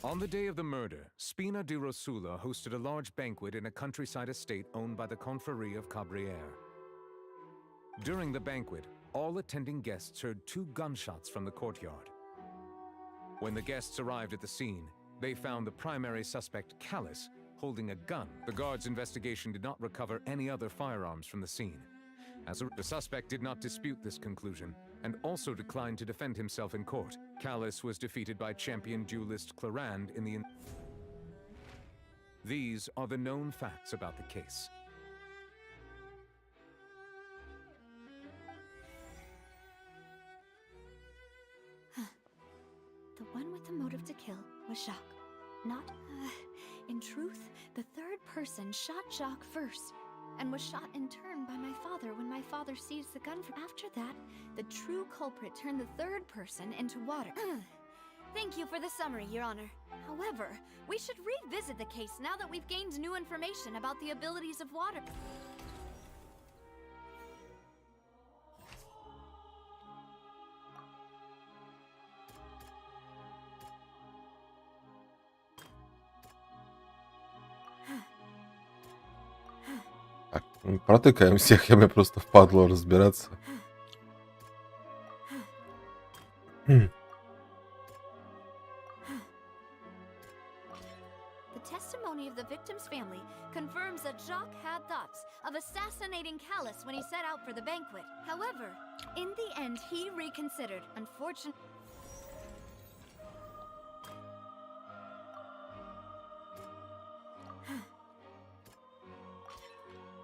On the day of the murder, Spina di Rosula hosted a large banquet in a countryside estate owned by the Confrérie of Cabrières. During the banquet, all attending guests heard 2 gunshots from the courtyard. When the guests arrived at the scene, they found the primary suspect, Callus, holding a gun. The guards' investigation did not recover any other firearms from the scene. The suspect did not dispute this conclusion, and also declined to defend himself in court. Callus was defeated by champion duelist Clarand in the... These are the known facts about the case. The one with the motive to kill was Jacques. Not... in truth, the third person shot Jacques first, and was shot in turn by my father when my father seized the gun from... After that, the true culprit turned the third person into water. Thank you for the summary, Your Honor. However, we should revisit the case now that we've gained new information about the abilities of water. Протыкаем всех, я мне просто впадло разбираться. The testimony of the victim's family confirms that Jacques had thoughts of assassinating Callus when he set out for the banquet. However, in the end, he reconsidered. Unfortunately...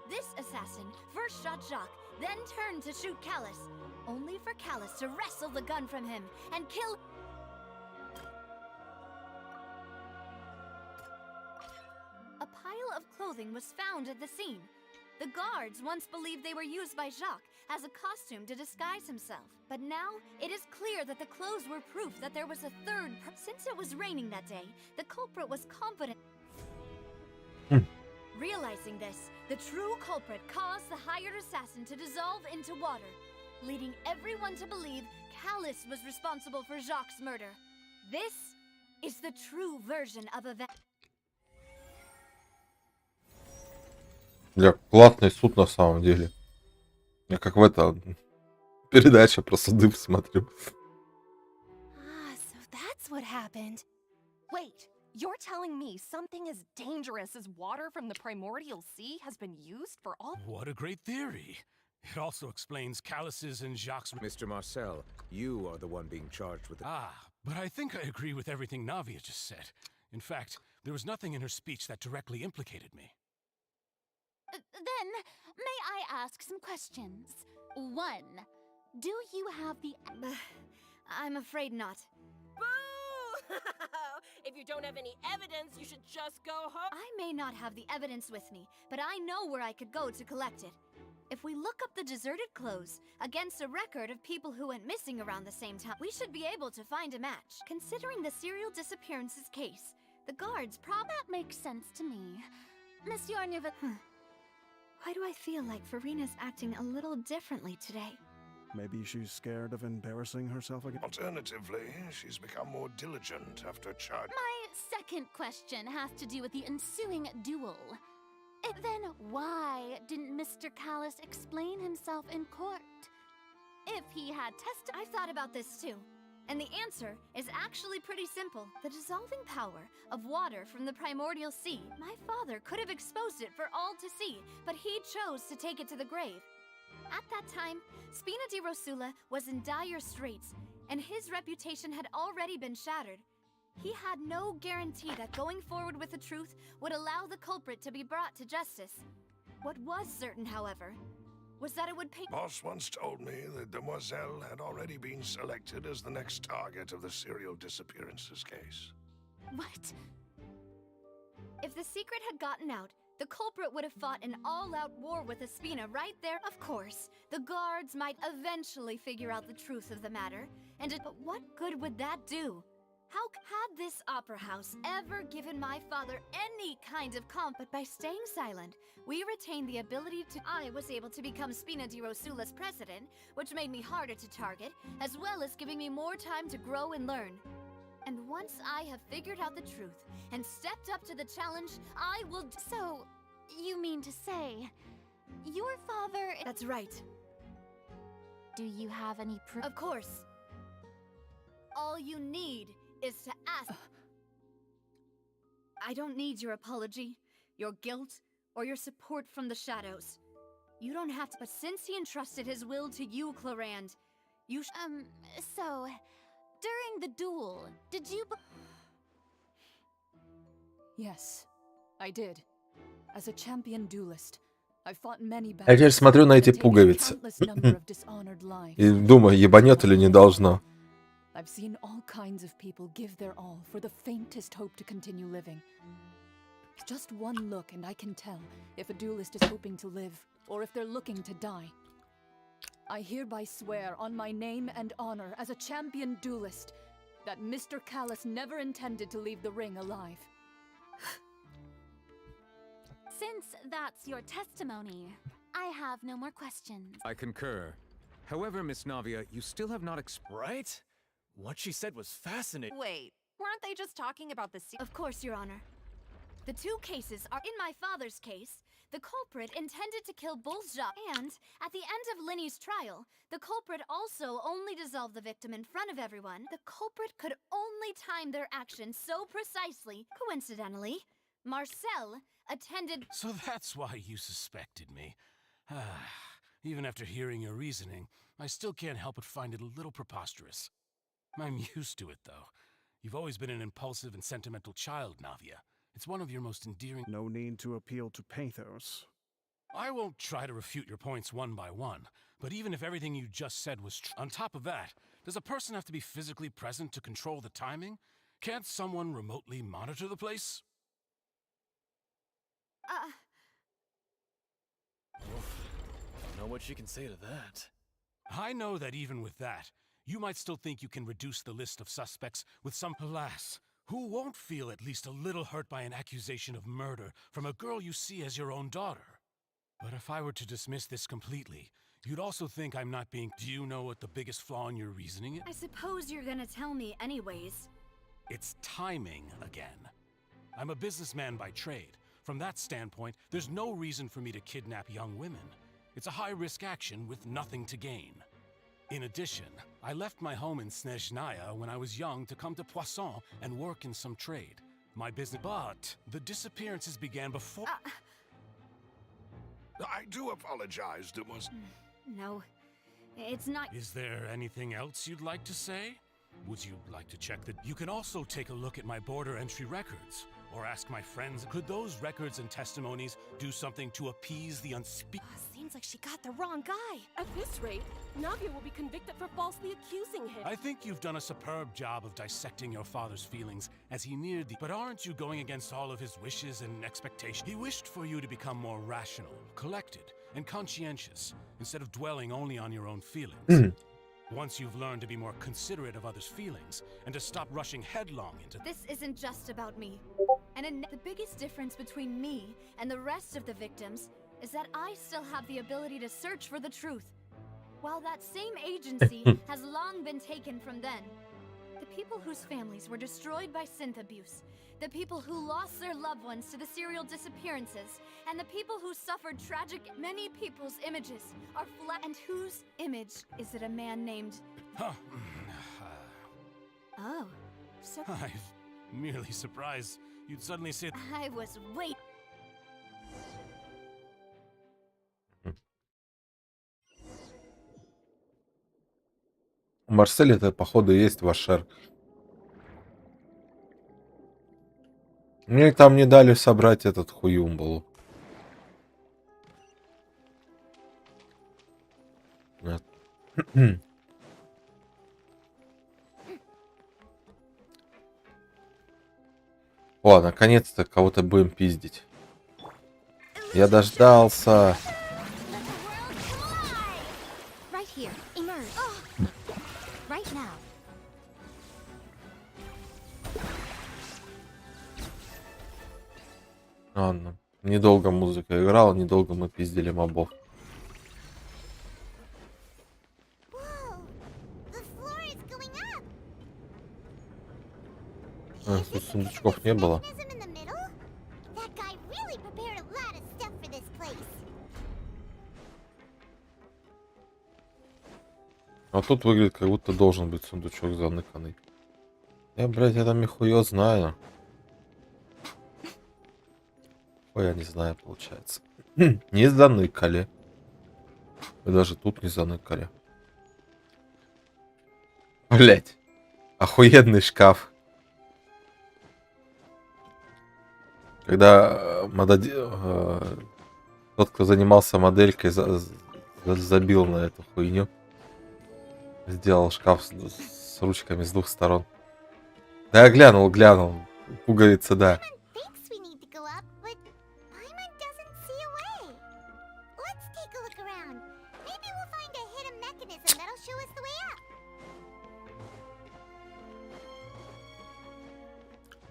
This assassin first shot Jacques, then turned to shoot Callus, only for Callus to wrestle the gun from him and kill... A pile of clothing was found at the scene. The guards once believed they were used by Jacques as a costume to disguise himself. But now, it is clear that the clothes were proof that there was a third Since it was raining that day, the culprit was confident... Realizing this, the true culprit caused the hired assassin to dissolve into water, leading everyone to believe Callus was responsible for Jacques' murder. This is the true version of events. Бля, классный суд на самом деле. Я как в это передача про суды смотрю. So that's what happened. Wait, you're telling me something as dangerous as water from the primordial sea has been used for all— What a great theory. It also explains Callus's and Jacques'— Mr. Marcel, you are the one being charged with— but I think I agree with everything Navia just said. In fact, there was nothing in her speech that directly implicated me. Then, may I ask some questions? 1. Do you have the— I'm afraid not. Boo! If you don't have any evidence, you should just go home. I may not have the evidence with me, but I know where I could go to collect it. If we look up the deserted clothes against a record of people who went missing around the same time, we should be able to find a match. Considering the serial disappearances case, the guards That makes sense to me. Monsieur Neva— Why do I feel like Farina's acting a little differently today? Maybe she's scared of embarrassing herself again. Alternatively, she's become more diligent after charge. My second question has to do with the ensuing duel. Then why didn't Mr. Callus explain himself in court? If he had I've thought about this too. And the answer is actually pretty simple. The dissolving power of water from the primordial sea. My father could have exposed it for all to see, but he chose to take it to the grave. At that time, Spina di Rosula was in dire straits, and his reputation had already been shattered. He had no guarantee that going forward with the truth would allow the culprit to be brought to justice. What was certain, however, was that it would pay— Boss once told me that Demoiselle had already been selected as the next target of the serial disappearances case. What? If the secret had gotten out, the culprit would have fought an all-out war with Espina right there. Of course, the guards might eventually figure out the truth of the matter, but what good would that do? How had this opera house ever given my father any kind of but by staying silent, we retained the ability to— I was able to become Spina di Rosula's president, which made me harder to target, as well as giving me more time to grow and learn. And once I have figured out the truth and stepped up to the challenge, I will— So, you mean to say, your father— That's right. Do you have any proof? Of course. All you need is to ask— I don't need your apology, your guilt, or your support from the shadows. You don't have to— But since he entrusted his will to you, Clarand, you so, during the duel, did you— Yes, I did. As a champion duelist, I fought many Я теперь смотрю на эти пуговицы и думаю, ебанет или не должна. I've seen all kinds of people give their all for the faintest hope to continue living. Just one look and I can tell if a duelist is hoping to live or if they're looking to die. I hereby swear on my name and honor as a champion duelist that Mr. Callus never intended to leave the ring alive. Since that's your testimony, I have no more questions. I concur. However, Miss Navia, you still have not Right? What she said was fascinating. Wait, weren't they just talking about the Of course, Your Honor. The two cases are— In my father's case, the culprit intended to kill both Jacques, and at the end of Linny's trial, the culprit also only dissolved the victim in front of everyone. The culprit could only time their actions so precisely. Coincidentally, Marcel attended— So that's why you suspected me. Even after hearing your reasoning, I still can't help but find it a little preposterous. I'm used to it, though. You've always been an impulsive and sentimental child, Navia. It's one of your most endearing— No need to appeal to pathos. I won't try to refute your points one by one, but even if everything you just said was true— On top of that, does a person have to be physically present to control the timing? Can't someone remotely monitor the place? Don't know what she can say to that. I know that even with that, you might still think you can reduce the list of suspects with some— Alas, Who won't feel at least a little hurt by an accusation of murder from a girl you see as your own daughter? But if I were to dismiss this completely, you'd also think I'm not being... Do you know what the biggest flaw in your reasoning is? I suppose you're gonna tell me anyways. It's timing again. I'm a businessman by trade. From that standpoint, there's no reason for me to kidnap young women. It's a high-risk action with nothing to gain. In addition, I left my home in Snezhnaya when I was young to come to Poisson and work in some trade. My business... But the disappearances began before... I do apologize, there was... No, it's not... Is there anything else you'd like to say? Would you like to check that? You can also take a look at my border entry records, or ask my friends, could those records and testimonies do something to appease the unspeakable? Seems like she got the wrong guy. At this rate, Navia will be convicted for falsely accusing him. I think you've done a superb job of dissecting your father's feelings as he neared the... But aren't you going against all of his wishes and expectations? He wished for you to become more rational, collected, and conscientious, instead of dwelling only on your own feelings. Once you've learned to be more considerate of others' feelings, and to stop rushing headlong into... This isn't just about me. And the biggest difference between me and the rest of the victims is that I still have the ability to search for the truth, while that same agency has long been taken from them. The people whose families were destroyed by synth abuse, the people who lost their loved ones to the serial disappearances, and the people who suffered tragic... Many people's images are and whose image is it a man named... Oh, so... I'm merely surprised you'd suddenly say... I was wait... У Марселя-то, походу, есть вашер. Мне там не дали собрать этот хуюмбл. Нет. О, наконец-то кого-то будем пиздить. Я дождался. Right here, emerge. Right now. Ладно. Недолго музыка играла, недолго мы пиздили мобов. Тут сундучков не было. А тут выглядит, как будто должен быть сундучок заныканный. Я, блядь, это михуё знаю. Ой, я не знаю, получается. Не заныкали. Мы даже тут не заныкали. Блядь. Охуенный шкаф. Когда тот, кто занимался моделькой, забил на эту хуйню. Сделал шкаф с ручками с двух сторон. Да, я глянул. Пуговица, да.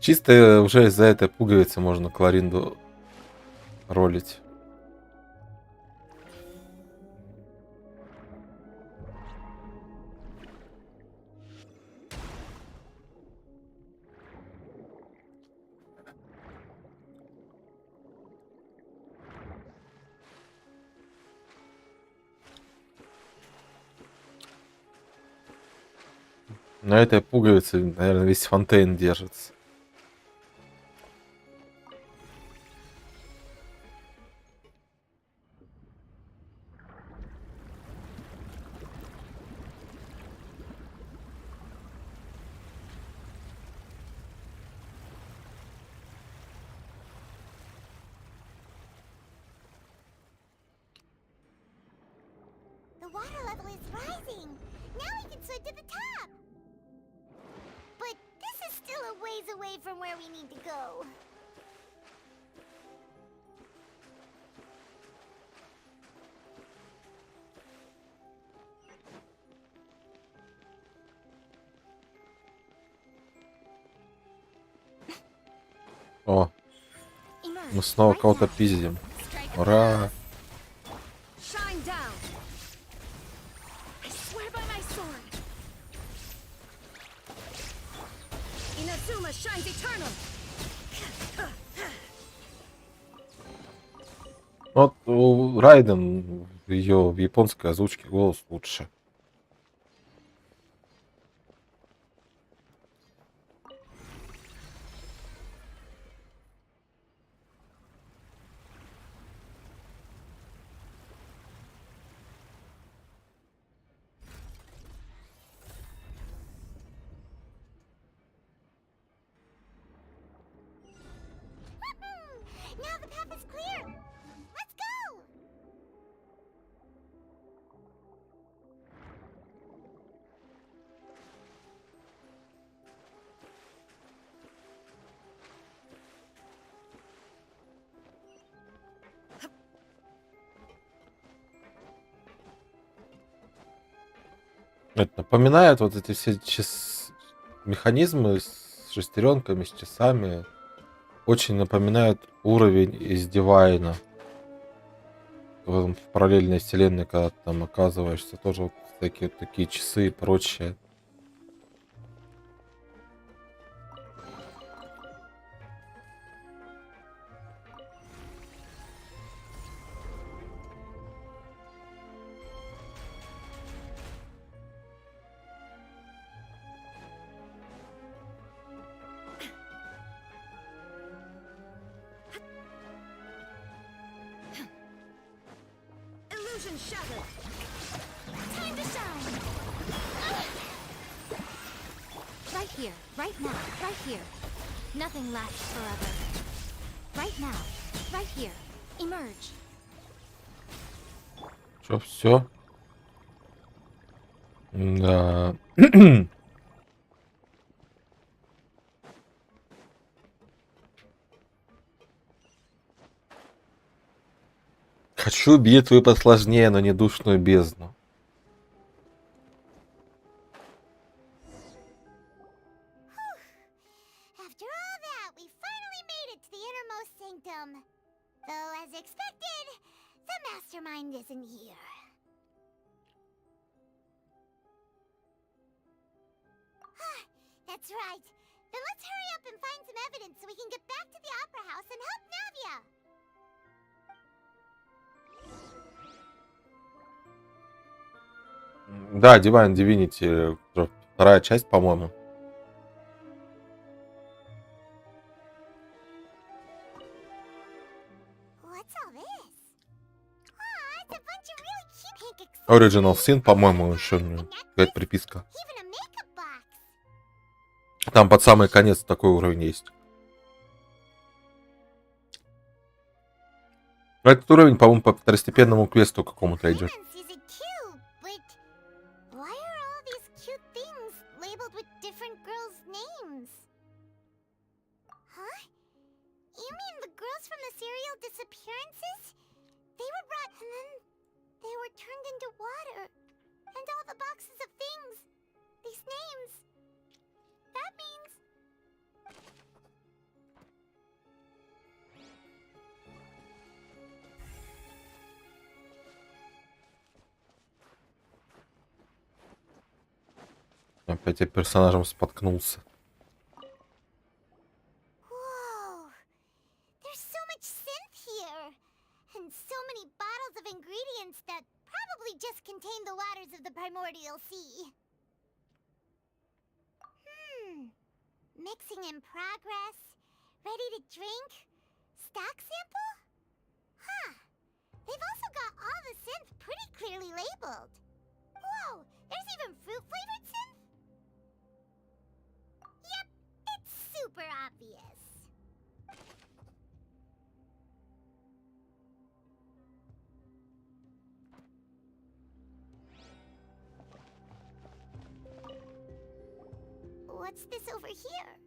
Чисто уже из-за этой пуговицы можно Кларинду ролить. На этой пуговице, наверное, весь Фонтейн держится. The water level is rising. Now we can swim to the top. But this is still a ways away from where we need to go. О, мы снова кого-то пиздим. Ура! Вот у Райден ее в японской озвучке голос лучше. Now the path is clear. Let's go. Это напоминает вот эти все механизмы с шестеренками, с часами. Очень напоминает уровень из Дивайна. В параллельной вселенной, когда ты там оказываешься, тоже вот всякие вот такие часы и прочее. Illusion shattered. Time to shine. Right here, right now, right here. Nothing lasts forever. Right now, right here. Emerge. Что, все? Да. Хочу битвы посложнее, но не душную бездну. After all that, we finally made it to the innermost sanctum. Though, as expected, the mastermind isn't here. That's right. Then let's hurry up and find some evidence so we can get back to the Opera House and help Navia. Да, Divine Divinity, вторая часть, по-моему. What's all this? Aw, it's a bunch of really cute pink Original Sin, по-моему, еще какая-то приписка. even a makeup box. Там под самый конец такой уровень есть. Этот уровень, по-моему, по второстепенному квесту какому-то идет. Is it cute? But why are all these cute things labeled with different girls' names? Huh? You mean the girls from the serial disappearances? They were brought and then they were turned into water. And all the boxes of things. These names. That means... Опять я персонажем споткнулся. Whoa! There's so much synth here! And so many bottles of ingredients that probably just contain the waters of the primordial sea. Mixing in progress? Ready to drink? Stock sample? Huh. They've also got all the synth pretty clearly labeled. Whoa! There's even fruit-flavored synth? Yep, it's super obvious. What's this over here?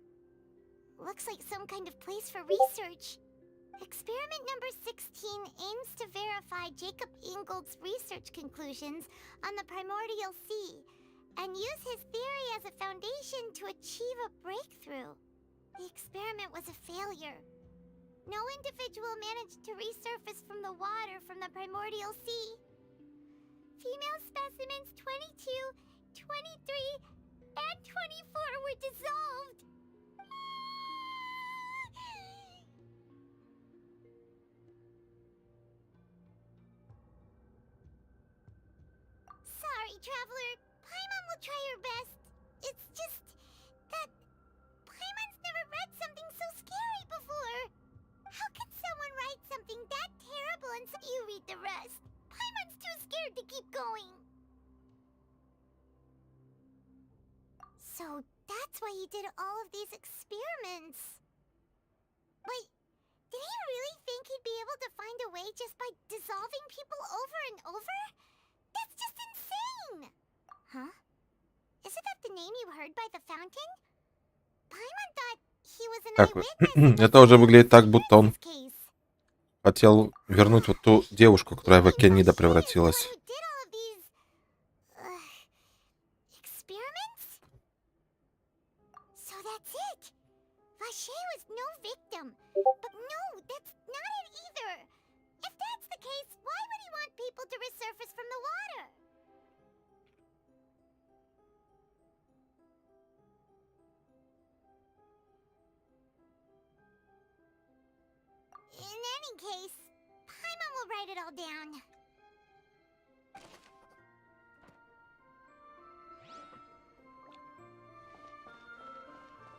Looks like some kind of place for research. Experiment number 16 aims to verify Jacob Ingold's research conclusions on the primordial sea and use his theory as a foundation to achieve a breakthrough. The experiment was a failure, No individual managed to resurface from the water from the primordial sea. Female specimens 22, 23, and 24 were dissolved. Sorry, traveler. Paimon will try her best. It's just that Paimon's never read something so scary before. How could someone write something that terrible and you read the rest? Paimon's too scared to keep going. So that's why he did all of these experiments. Wait, did he really think he'd be able to find a way just by dissolving people over and over? That's just insane! Huh? Isn't that the name you heard by the fountain? Paimon thought he was an eyewitness. Это уже выглядит так, будто он хотел вернуть вот ту девушку, которая в океанида превратилась. So that's it. Vache was no victim. But no, that's not it either. If that's the case, why would he want people to resurface from the water? In any case, Paimon will write it all down.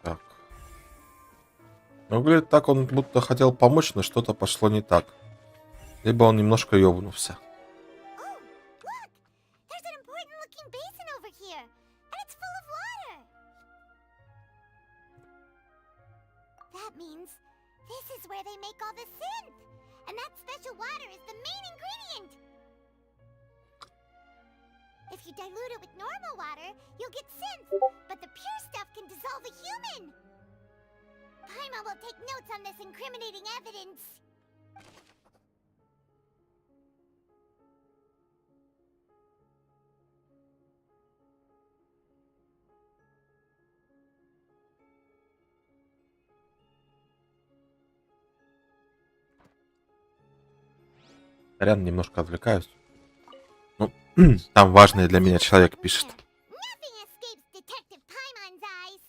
Так. Ну, выглядит так, он будто хотел помочь, но что-то пошло не так. Либо он немножко ёбнулся. There's an important looking basin over here, and it's full of water. That means this is where they make all the synth, and that special water is the main ingredient. If you dilute it with normal water, you'll get synth, but the pure stuff can dissolve a human. Paimon will take notes on this incriminating evidence. Рядом немножко отвлекаюсь. Ну, там важный для меня человек пишет. Nothing escapes Detective Paimon's eyes.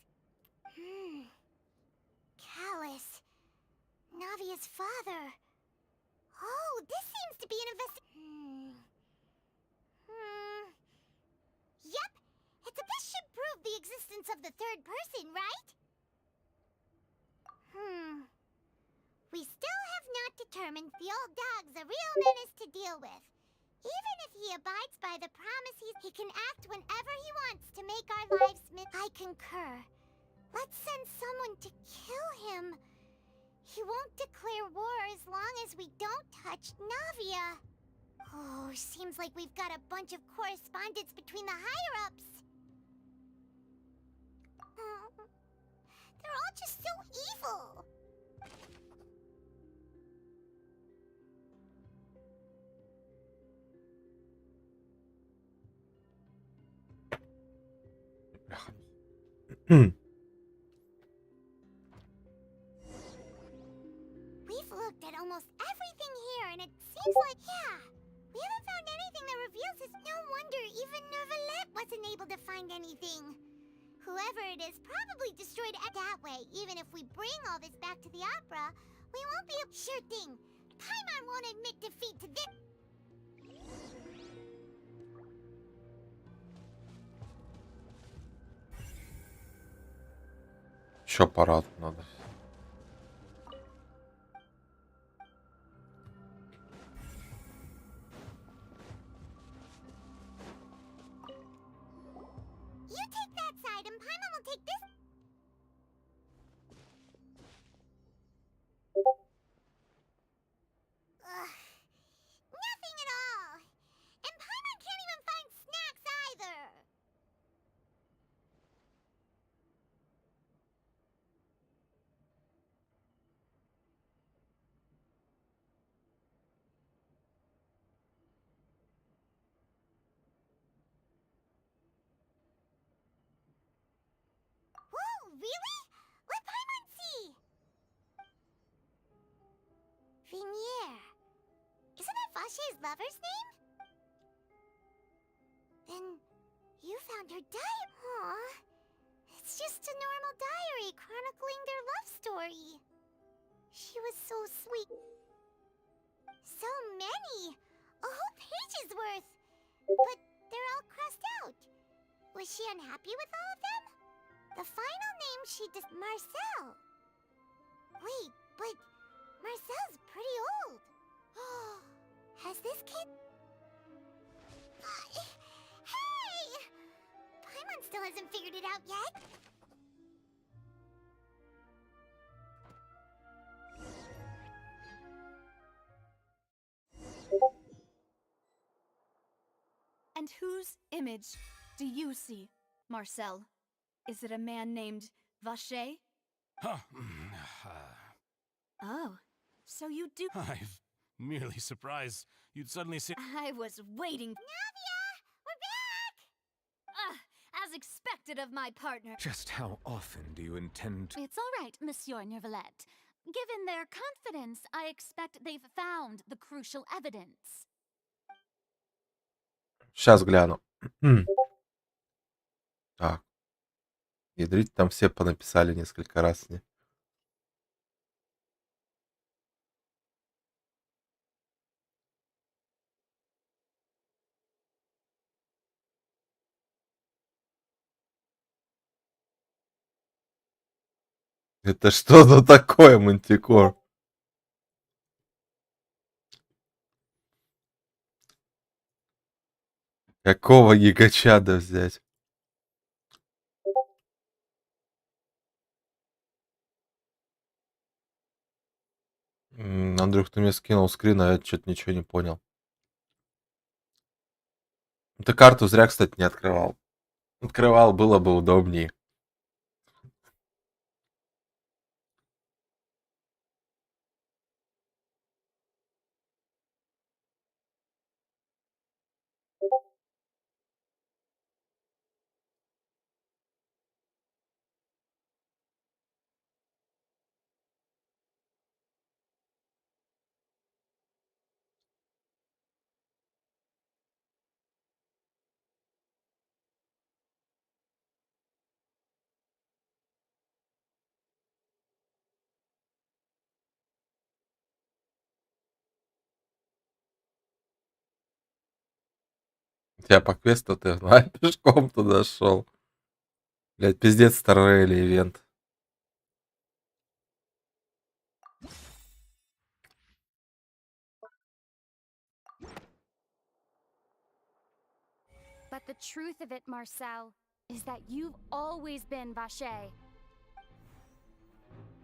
Callus, Navia's father. Oh, this seems to be an Yep, this should prove the existence of the third person, right? We still have not determined the old dog's a real menace to deal with. Even if he abides by the promise, he can act whenever he wants to make our lives I concur. Let's send someone to kill him. He won't declare war as long as we don't touch Navia. Oh, seems like we've got a bunch of correspondence between the higher-ups. They're all just so evil. We've looked at almost everything here, and it seems like, we haven't found anything that reveals his. No wonder even Nervalet wasn't able to find anything. Whoever it is probably destroyed it that way. Even if we bring all this back to the opera, we won't be a sure thing. Paimon won't admit defeat to this. Еще аппарат надо. You take that side, and Paimon will take this. Nothing at all. And Paimon can't even find snacks either. Whoa, really? Let Paimon see. Vache's lover's name? Then you found her diary. Aw. It's just a normal diary chronicling their love story. She was so sweet. So many! A whole page's worth! But they're all crossed out. Was she unhappy with all of them? The final name she Marcel. Wait, but Marcel's pretty old. Has this kid... Hey! Paimon still hasn't figured it out yet. And whose image do you see, Marcel? Is it a man named Vache? Oh, so you do... I'm merely surprised you'd suddenly say... I was waiting... Navia! We're back! As expected of my partner. Just how often do you intend... It's all right, Monsieur Neuvillette. Given their confidence, I expect they've found the crucial evidence. Сейчас гляну. Так. Ядрить там все понаписали несколько раз. Не? Это что за такое, Мантикор? Какого гигачада взять? Андрюх, ты мне скинул скрин, а я что-то ничего не понял. Ты карту зря, кстати, не открывал. Открывал, было бы удобнее. Я по квесту ты пешком туда шел. Блять, пиздец, старрейли ивент. But the truth of it, Marcel, is that you've always been Vache.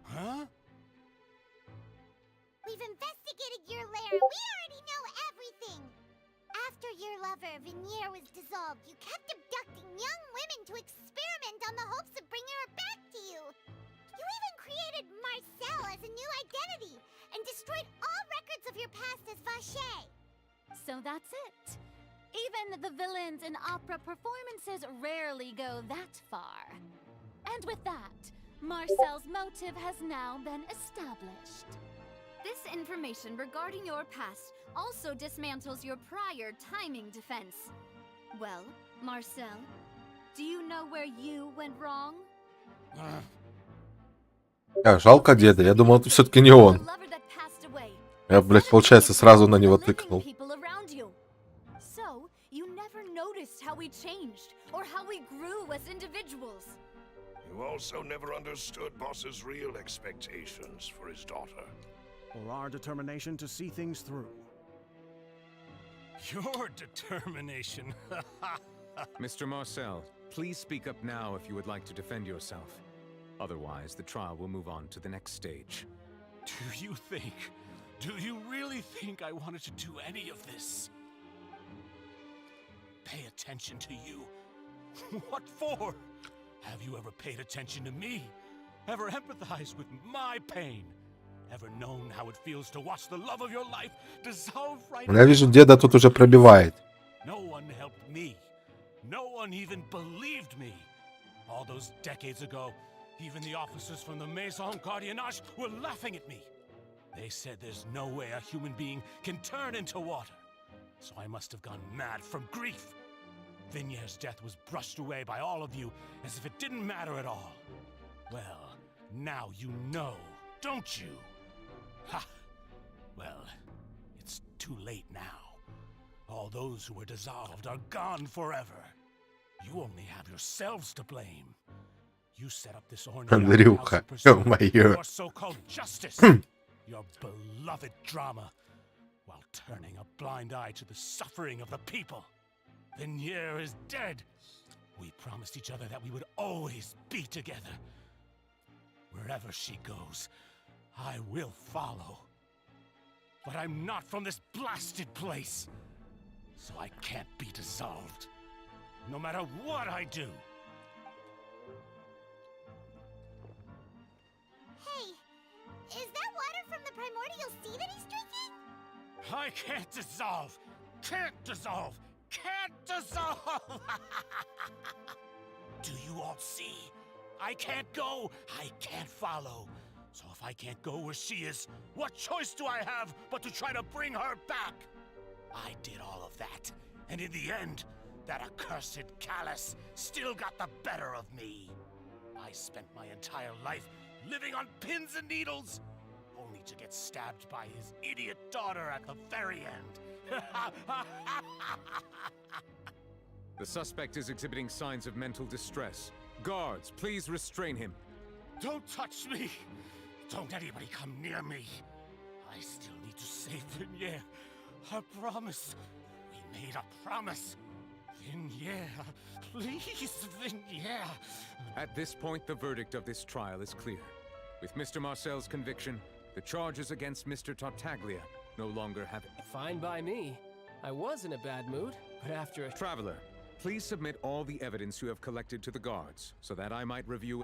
Huh? We've investigated your lair. We already know everything. After your lover, Veneer, was dissolved, you kept abducting young women to experiment on the hopes of bringing her back to you. You even created Marcel as a new identity and destroyed all records of your past as Vache. So that's it. Even the villains in opera performances rarely go that far. And with that, Marcel's motive has now been established. This information regarding your past also dismantles your prior timing defense. Well, Marcel, do you know where you went wrong? Жалко деда, я думал, это все-таки не он. Я, блядь, получается, сразу на него тыкнул. So, you never noticed how we changed or how we grew as individuals. You also never understood Boss's real expectations for his daughter. Or our determination to see things through. Your determination. Mr. Marcel, please speak up now if you would like to defend yourself. Otherwise, the trial will move on to the next stage. Do you really think I wanted to do any of this? Pay attention to you? What for? Have you ever paid attention to me? Ever empathized with my pain? Ever known how it feels to watch the love of your life dissolve right Я вижу, деда тут уже пробивает. No one helped me. No one even believed me. All those decades ago, even the officers from the Maison Gardiennage were laughing at me. They said there's no way a human being can turn into water. So I must have gone mad from grief. Vignier's death was brushed away by all of you as if it didn't matter at all. Well, now you know, don't you? Ha! Well, it's too late now. All those who were dissolved are gone forever. You only have yourselves to blame. You set up this Андрюха, ё-моё. your so-called justice, your beloved drama, while turning a blind eye to the suffering of the people. Vignier is dead. We promised each other that we would always be together. Wherever she goes, I will follow. But I'm not from this blasted place, so I can't be dissolved, no matter what I do. Hey, is that water from the primordial sea that he's drinking? I can't dissolve! Can't dissolve! Can't dissolve! Do you all see? I can't go, I can't follow. So if I can't go where she is, what choice do I have but to try to bring her back? I did all of that, and in the end, that accursed callous still got the better of me. I spent my entire life living on pins and needles, only to get stabbed by his idiot daughter at the very end. The suspect is exhibiting signs of mental distress. Guards, please restrain him. Don't touch me! Don't anybody come near me! I still need to save Vignier. A promise. We made a promise. Vignier, please, Vignier. At this point, the verdict of this trial is clear. With Mr. Marcel's conviction, the charges against Mr. Tartaglia no longer have... Fine by me. I was in a bad mood, but after a... Traveler, please submit all the evidence you have collected to the guards, so that I might review...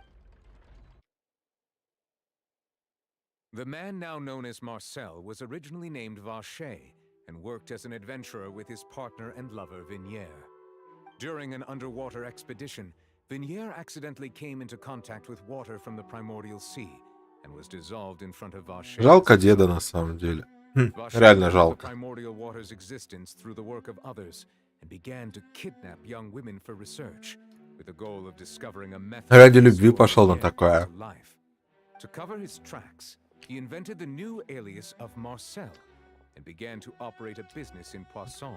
The man now known as Marcel was originally named Vacher and worked as an adventurer with his partner and lover Vignier. During an underwater expedition, Vignier accidentally came into contact with water from the primordial sea and was dissolved in front of Vacher. Жалко деда на самом деле. Реально жалко. Primordial water's existence through the work of others and began to kidnap young women for research with the goal of discovering a method. Ради любви пошел на такое. To cover his tracks, he invented the new alias of Marcel and began to operate a business in Poisson.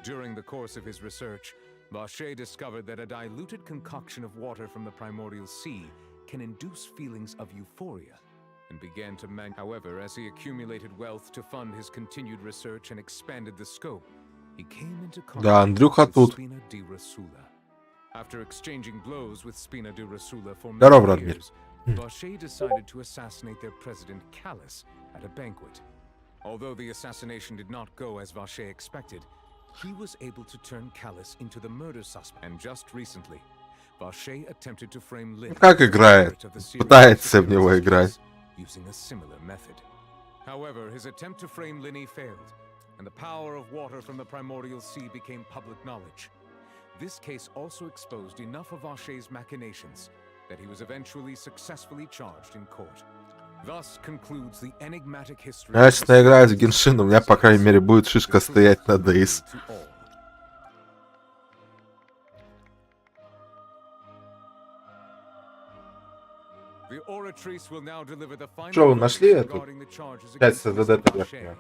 During the course of his research, Vacher discovered that a diluted concoction of water from the primordial sea can induce feelings of euphoria and began to However, as he accumulated wealth to fund his continued research and expanded the scope, he came into contact with Spina di Rasula. After exchanging blows with Spina di Rasula for many years, Vacher decided to assassinate their president Callus at a banquet. Although the assassination did not go as Vacher expected, he was able to turn Callus into the murder suspect. And just recently, Vacher attempted to frame Lynn Как играет? Пытается в него играть. using a similar method. However, his attempt to frame Linny failed, and the power of water from the primordial sea became public knowledge. This case also exposed enough of Vacher's machinations that he was eventually successfully charged in court. Thus concludes the enigmatic history. Я сейчас наиграюсь в Genshin, у меня, по крайней мере, будет шишка стоять на DayZ. Что, вы нашли эту? 5 СЗД верхнюю.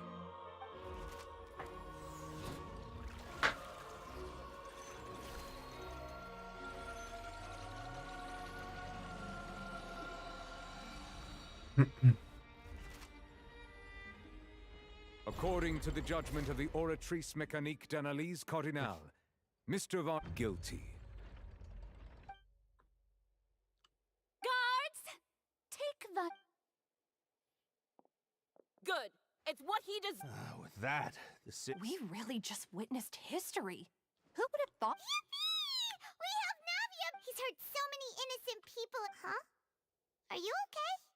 According to the judgment of the Oratrice Mécanique d'Analyse Cardinale, Mr. Von guilty. Guards! Take the... Good. It's what he does. With that, We really just witnessed history. Who would have thought? Yippee! We have Navium! He's hurt so many innocent people. Huh? Are you okay?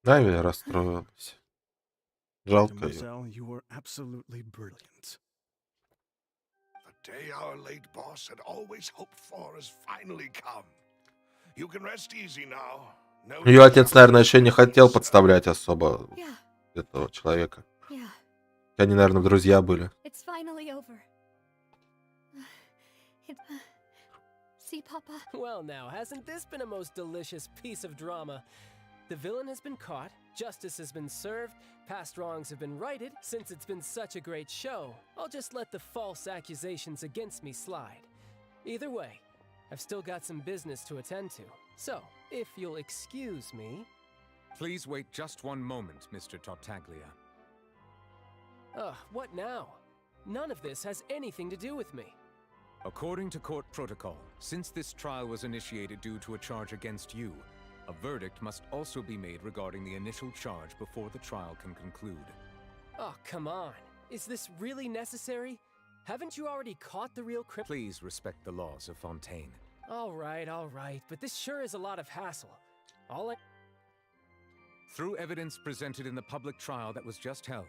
Нави расстроилась. Жалко ее. Marcel, you were absolutely brilliant. The day our late boss had always hoped for has finally come. You can rest easy now. No Ее отец, наверное, еще не хотел подставлять особо этого человека. Они, наверное, друзья были. It's finally over. See, Papa? Well, now, hasn't this been a most delicious piece of drama? The villain has been caught, justice has been served, past wrongs have been righted. Since it's been such a great show, I'll just let the false accusations against me slide. Either way, I've still got some business to attend to. So, if you'll excuse me... Please wait just one moment, Mr. Tartaglia. What now? None of this has anything to do with me. According to court protocol, since this trial was initiated due to a charge against you, a verdict must also be made regarding the initial charge before the trial can conclude. Oh, come on. Is this really necessary? Haven't you already caught the real criminal? Please respect the laws of Fontaine. All right, but this sure is a lot of hassle. Through evidence presented in the public trial that was just held,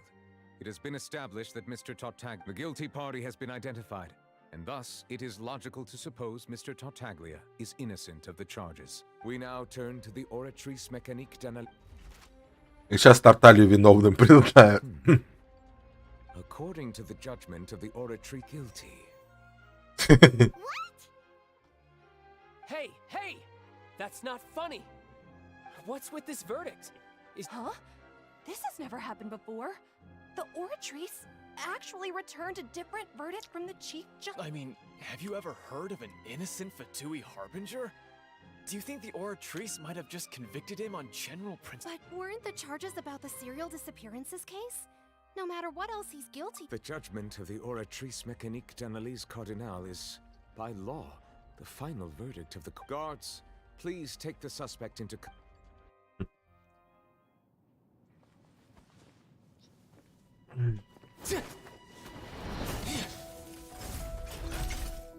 it has been established that Mr. Tartaglia, the guilty party, has been identified, and thus it is logical to suppose Mr. Tartaglia is innocent of the charges. We now turn to the oratrice mécanique d'analyse. И сейчас Тарталью виновным признают. According to the judgment of the oratory guilty. Hey! That's not funny! What's with this verdict? Huh? This has never happened before. The oratrice actually returned a different verdict from the chief judge. I mean, have you ever heard of an innocent Fatui harbinger? Do you think the oratrice might have just convicted him on general principle? But weren't the charges about the serial disappearances case? No matter what else he's guilty. The judgment of the oratrice mécanique d'analyse cardinal is, by law, the final verdict of the guards. Please take the suspect into...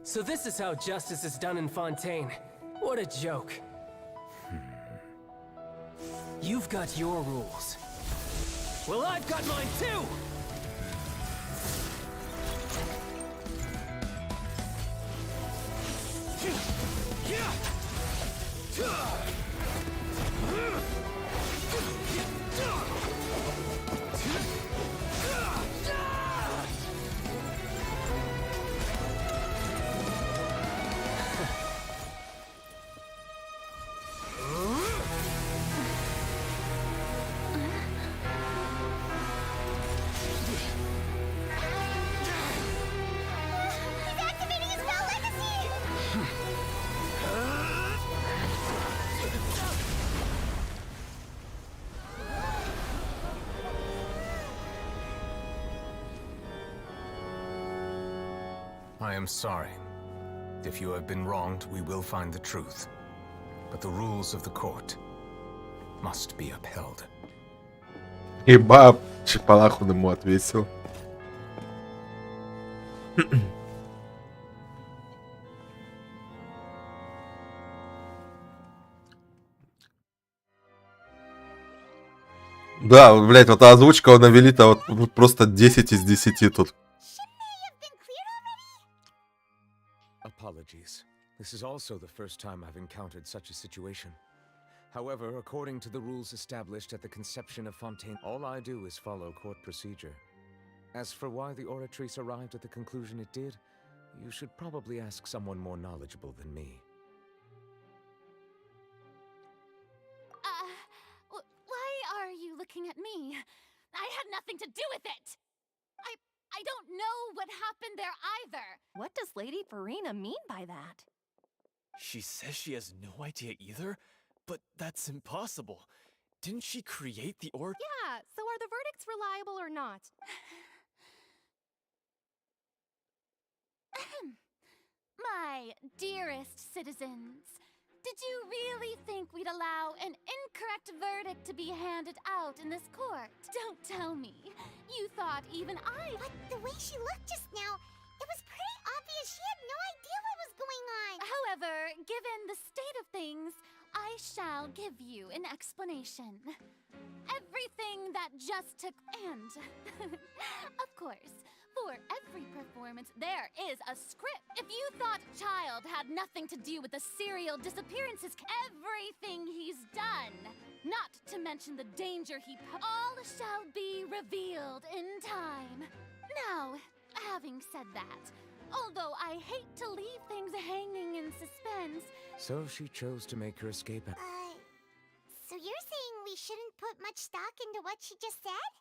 So this is how justice is done in Fontaine. What a joke. You've got your rules. Well, I've got mine too! I am sorry. If you have been wronged, we will find the truth. But the rules of the court must be upheld. И баб Чепалаху ему ответил. Да, блять, вот озвучка навели-то вот просто 10 из 10 тут. Apologies. This is also the first time I've encountered such a situation. However, according to the rules established at the conception of Fontaine, all I do is follow court procedure. As for why the oratrice arrived at the conclusion it did, you should probably ask someone more knowledgeable than me. Why are you looking at me? I had nothing to do with it! I don't know what happened there either! What does Lady Farina mean by that? She says she has no idea either, but that's impossible. Didn't she create the Yeah, so are the verdicts reliable or not? My dearest citizens, did you really think we'd allow an incorrect verdict to be handed out in this court? Don't tell me. You thought even I... But the way she looked just now, it was pretty obvious she had no idea what was going on. However, given the state of things, I shall give you an explanation. Everything that just took... And, of course, for every performance performance, there is a script. If you thought Child had nothing to do with the serial disappearances, everything he's done, not to mention the danger he all shall be revealed in time. Now, having said that, although I hate to leave things hanging in suspense... So she chose to make her escape. So you're saying we shouldn't put much stock into what she just said?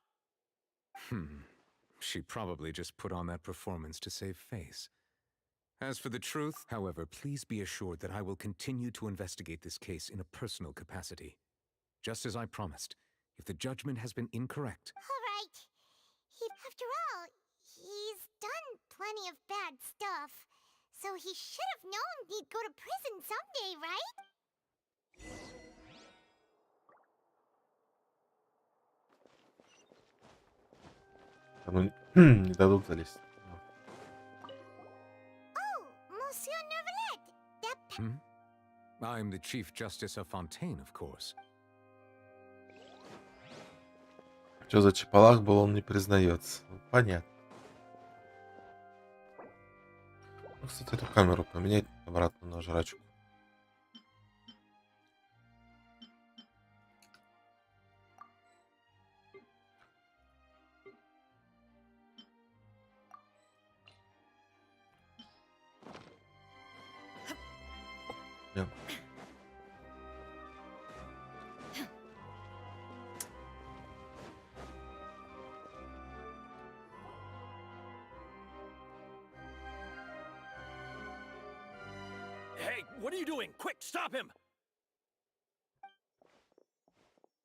She probably just put on that performance to save face. As for the truth, however, please be assured that I will continue to investigate this case in a personal capacity. Just as I promised, if the judgment has been incorrect... All right. After all, he's done plenty of bad stuff. So he should have known he'd go to prison someday, right? Не дадут залезть. Oh, Monsieur Neuvillette! I'm the Chief Justice of Fontaine, of course. Что за чепалах был, он не признается. Понятно. Ну, кстати, эту камеру поменять обратно на жрачку. Yeah. Hey, what are you doing? Quick, stop him!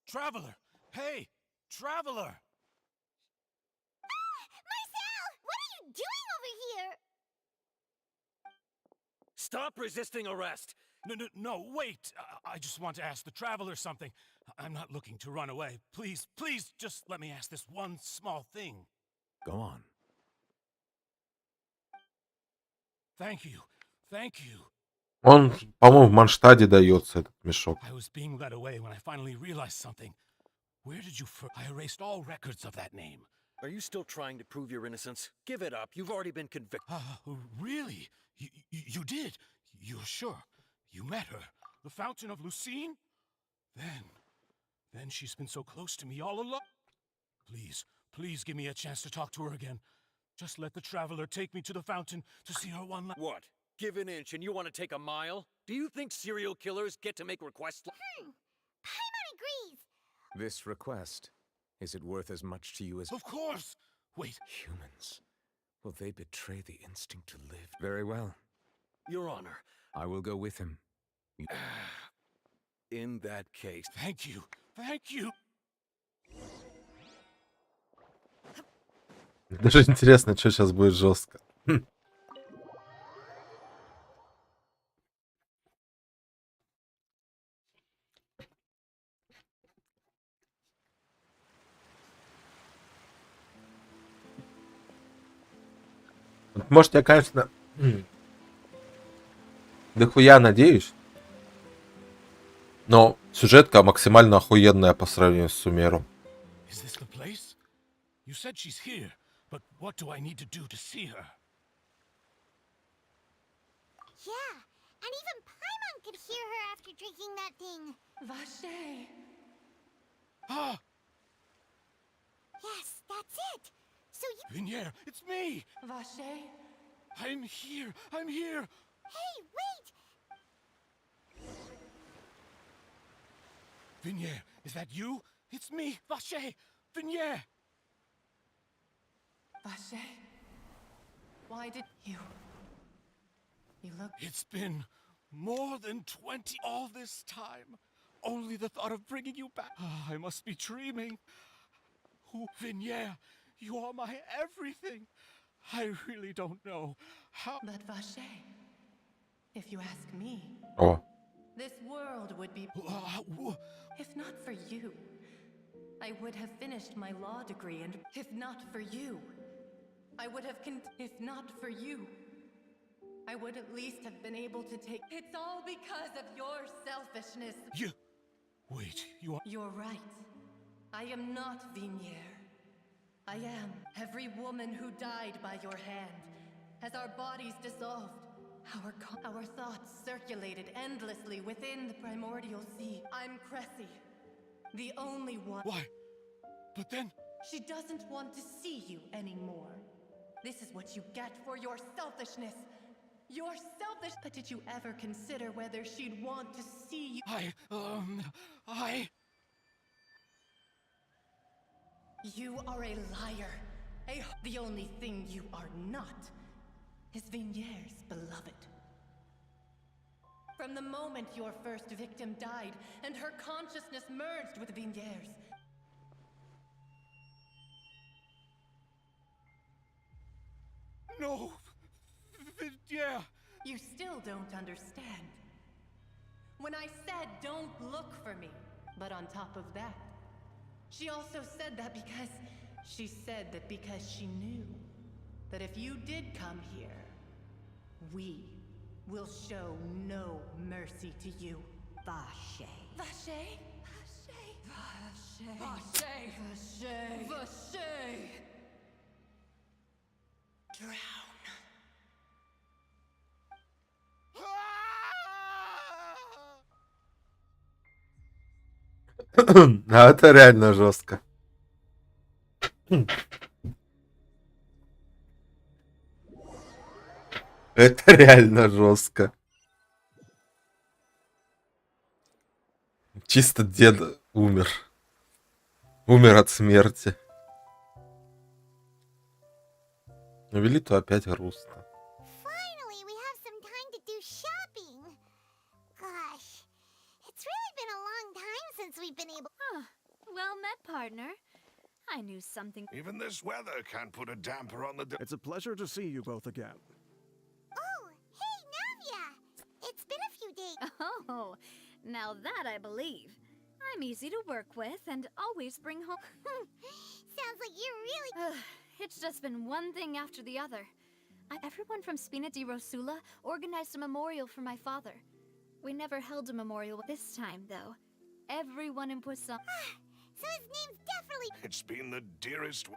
Traveler! Hey! Traveler! Marcel! What are you doing over here? Stop resisting arrest! No, wait! I just want to ask the Traveler something. I'm not looking to run away. Please, just let me ask this one small thing. Go on. Thank you. Он, по-моему, в Манштаде дается, этот мешок. I was being led away when I finally realized something. Where did you I erased all records of that name. Are you still trying to prove your innocence? Give it up. You've already been convicted. Really? You did? You're sure? You met her? The Fountain of Lucine? Then she's been so close to me all along. Please give me a chance to talk to her again. Just let the Traveler take me to the fountain to see her one last... What? Give an inch and you want to take a mile? Do you think serial killers get to make requests? Paimon agrees. This request, is it worth as much to you as... Of course! Wait. Humans. Will they betray the instinct to live? Very well. Your Honor. I will go with him. In that case... Thank you. Даже интересно, что сейчас будет жестко. Может, я, конечно, дохуя надеюсь, но сюжетка максимально охуенная по сравнению с Сумером. Is this the place? You said she's here, but what do I need to do to see her? Yeah, and even Paimon could hear her after drinking that thing. Vache. Ah! Yes, that's it. So you... Vinier, it's me! Vache. I'm here! Hey, wait! Vinier, is that you? It's me, Vache! Vinier! Vache. Why did you... You look... It's been more than 20 all this time. Only the thought of bringing you back. I must be dreaming. Vinier, you are my everything. I really don't know how... But Vache, if you ask me, this world would be... If not for you, I would have finished my law degree, and if not for you, I would have if not for you, I would at least have been able to take... It's all because of your selfishness. Wait, you are... You're right. I am not Vinier. I am every woman who died by your hand. as our bodies dissolved, our thoughts circulated endlessly within the primordial sea. I'm Cressy, the only one. Why? But then... She doesn't want to see you anymore. This is what you get for your selfishness. You're selfish. But did you ever consider whether she'd want to see you? You are a liar. The only thing you are not is Vigniere's beloved. From the moment your first victim died and her consciousness merged with Vigniere's, No! Yeah! You still don't understand. When I said don't look for me, but on top of that, she also said that because she knew that if you did come here, we will show no mercy to you. Vache. Vache? Vache. Vache. Vache. Vache. Drown. А это реально жестко. Это реально жестко. Чисто дед умер. Умер от смерти. Вели, то опять грустно. Finally, we have some time to do shopping. Gosh, it's really been a long time since we've been able. Well met, partner. I knew something. Even this weather can't put a damper on the... It's a pleasure to see you both again. Oh, hey, Navia! It's been a few days. Oh, now that I believe. I'm easy to work with and always bring home. Sounds like you're really... It's just been one thing after the other. Everyone from Spina di Rosula organized a memorial for my father. We never held a memorial this time, though. Everyone in Poisson... So his name's definitely... It's been the dearest...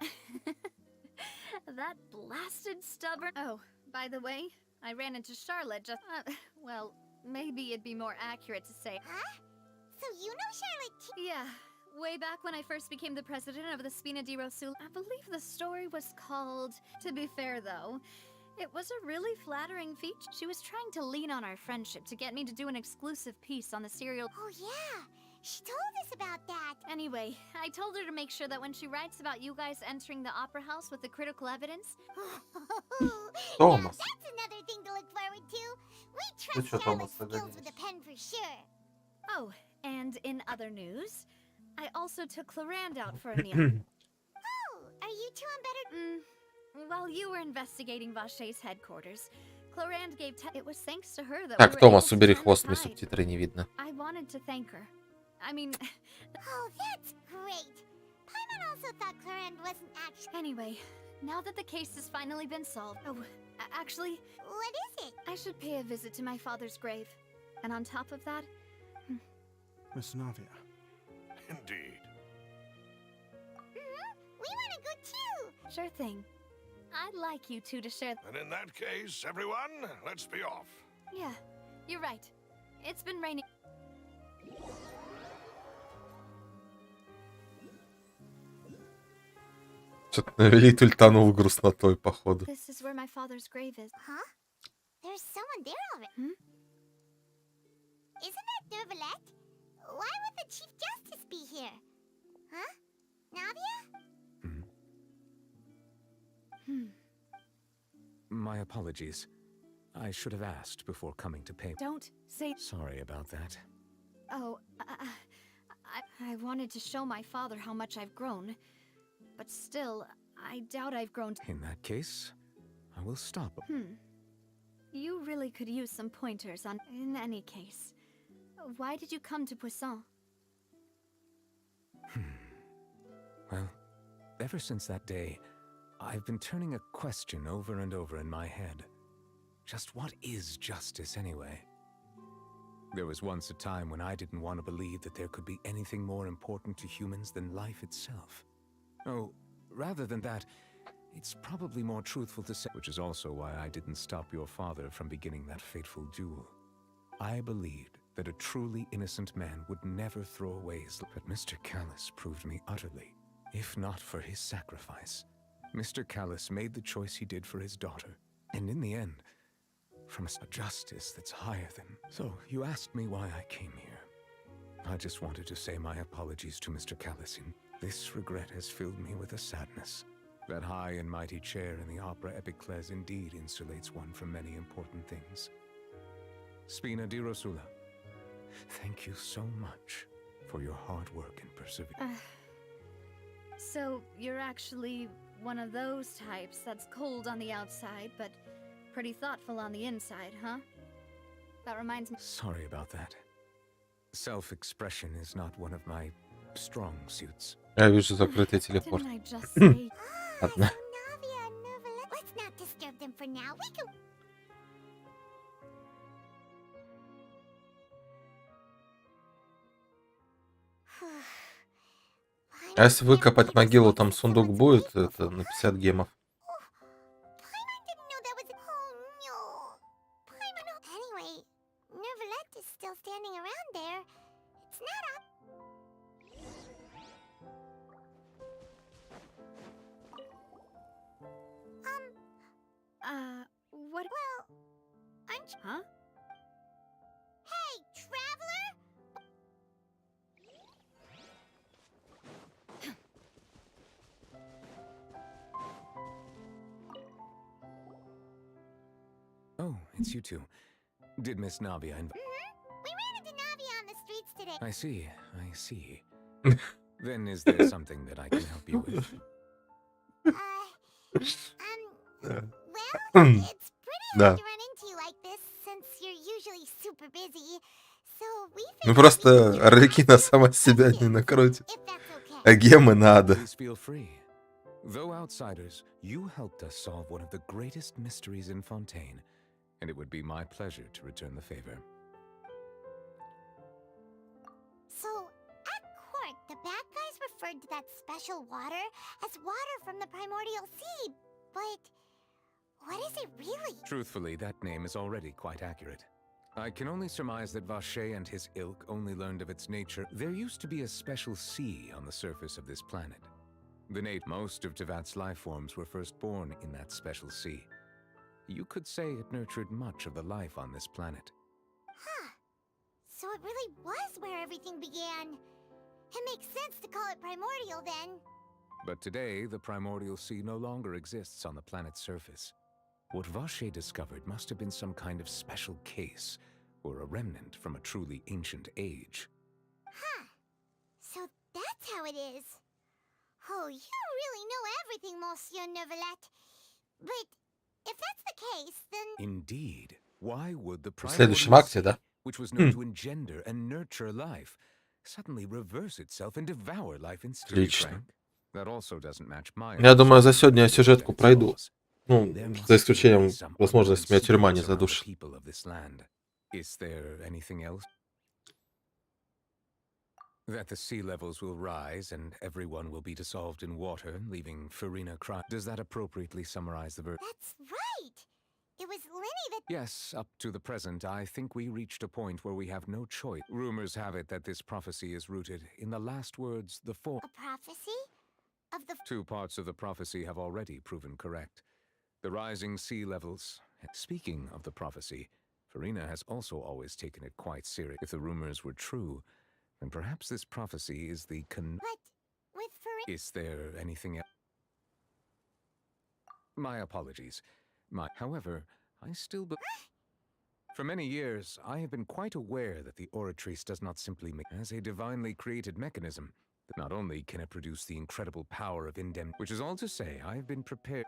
That blasted stubborn... Oh, by the way, I ran into Charlotte just... well, maybe it'd be more accurate to say... Huh? So you know Charlotte? Yeah. Way back when I first became the president of the Spina di Rosula, I believe the story was called... To be fair, though, it was a really flattering feature. She was trying to lean on our friendship to get me to do an exclusive piece on the serial... Oh, yeah. She told us about that. Anyway, I told her to make sure that when she writes about you guys entering the opera house with the critical evidence... Thomas. Now that's another thing to look forward to. We trust Charlotte's skills with a pen for sure. Oh, and in other news... I also took Clarand out for a meal. Oh, are you two on better... While you were investigating Vache's headquarters, Clarand gave it was thanks to her that Так, we were Томас, able to убери turn хвост, the мне tide. субтитры не видно. I wanted to thank her. I mean... Oh, that's great. Paimon also thought Clarand wasn't actually... Anyway, now that the case has finally been solved... Oh, actually... What is it? I should pay a visit to my father's grave. And on top of that... Miss Navia. Indeed. We want to go too. Sure thing. I'd like you two to share... And in that case, everyone, let's be off. Yeah, you're right. It's been raining... Что-то навелит ультанул грустнотой, походу. This is where my father's grave is. Huh? There's someone there already. Isn't that Nervalette? Why would the Chief Justice be here? Huh? Navia? My apologies. I should have asked before coming to pay. Don't say... Sorry about that. Oh, I wanted to show my father how much I've grown. But still, I doubt I've grown... In that case, I will stop. You really could use some pointers on... In any case, why did you come to Poisson? Well, ever since that day, I've been turning a question over and over in my head. Just what is justice anyway? There was once a time when I didn't want to believe that there could be anything more important to humans than life itself. Oh, rather than that, It's probably more truthful to say, which is also why I didn't stop your father from beginning that fateful duel. I believed that a truly innocent man would never throw away his life, but Mr. Callus proved me utterly, if not for his sacrifice. Mr. Callus made the choice he did for his daughter, and in the end, from a justice that's higher than. So you asked me why I came here. I just wanted to say my apologies to Mr. Callus. This regret has filled me with a sadness. That high and mighty chair in the opera epiclese indeed insulates one from many important things. Spina di Rosula, thank you so much for your hard work and perseverance. So you're actually one of those types that's cold on the outside, but pretty thoughtful on the inside, huh? That reminds me. Sorry about that. Self-expression is not one of my strong suits. Я вижу закрытый телепорт. Ладно. Let's not disturb them for now. We can. А если выкопать могилу, там сундук будет, это на 50 гемов. Anyway, Nervalet is still standing around there. It's not up. What? Well, Huh? Hey, traveler! Oh, it's you two. Did Miss Navia We ran into Navia on the streets today. I see. Then is there something that I can help you with? Well, it's pretty hard to run into you like this since you're usually super busy. So we Ну просто Арлекина сама себя не накрутит. А гемы надо. Please feel free. Though outsiders, you helped us solve one of the greatest mysteries in Fontaine, and it would be my pleasure to return the favor. So, at court, the bad guys referred to that special water as water from the primordial sea, but what is it really? Truthfully, that name is already quite accurate. I can only surmise that Vache and his ilk only learned of its nature. There used to be a special sea on the surface of this planet. Most of Tevat's life forms were first born in that special sea. You could say it nurtured much of the life on this planet. Huh. So it really was where everything began. It makes sense to call it primordial then. But today, the primordial sea no longer exists on the planet's surface. What Vache discovered must have been some kind of special case, or a remnant from a truly ancient age. Huh. So that's how it is. Oh, you really know everything, Monsieur Nervalet. But if that's the case, then... Indeed. Why would the В следующем акте, да? which was known to engender and nurture life, suddenly reverse itself and devour life instantly? Отлично. That also doesn't match my... Я думаю, за сегодня я сюжетку пройду. Ну, за исключением возможности меня тюрьма не задушит. Is there anything else? That the sea levels will rise and everyone will be dissolved in water, leaving Farina cry. Does that appropriately summarize the verse? That's right! It was Lenny that... Yes, up to the present, I think we reached a point where we have no choice. Rumors have it that this prophecy is rooted in the last words, the four... A prophecy? Of the... Two parts of the prophecy have already proven correct. The rising sea levels. Speaking of the prophecy, Farina has also always taken it quite serious. If the rumors were true, then perhaps this prophecy is the But with Farina... Is there anything else? My apologies. However, I still For many years, I have been quite aware that the Oratrice does not simply make as a divinely created mechanism. That not only can it produce the incredible power of which is all to say, I have been prepared.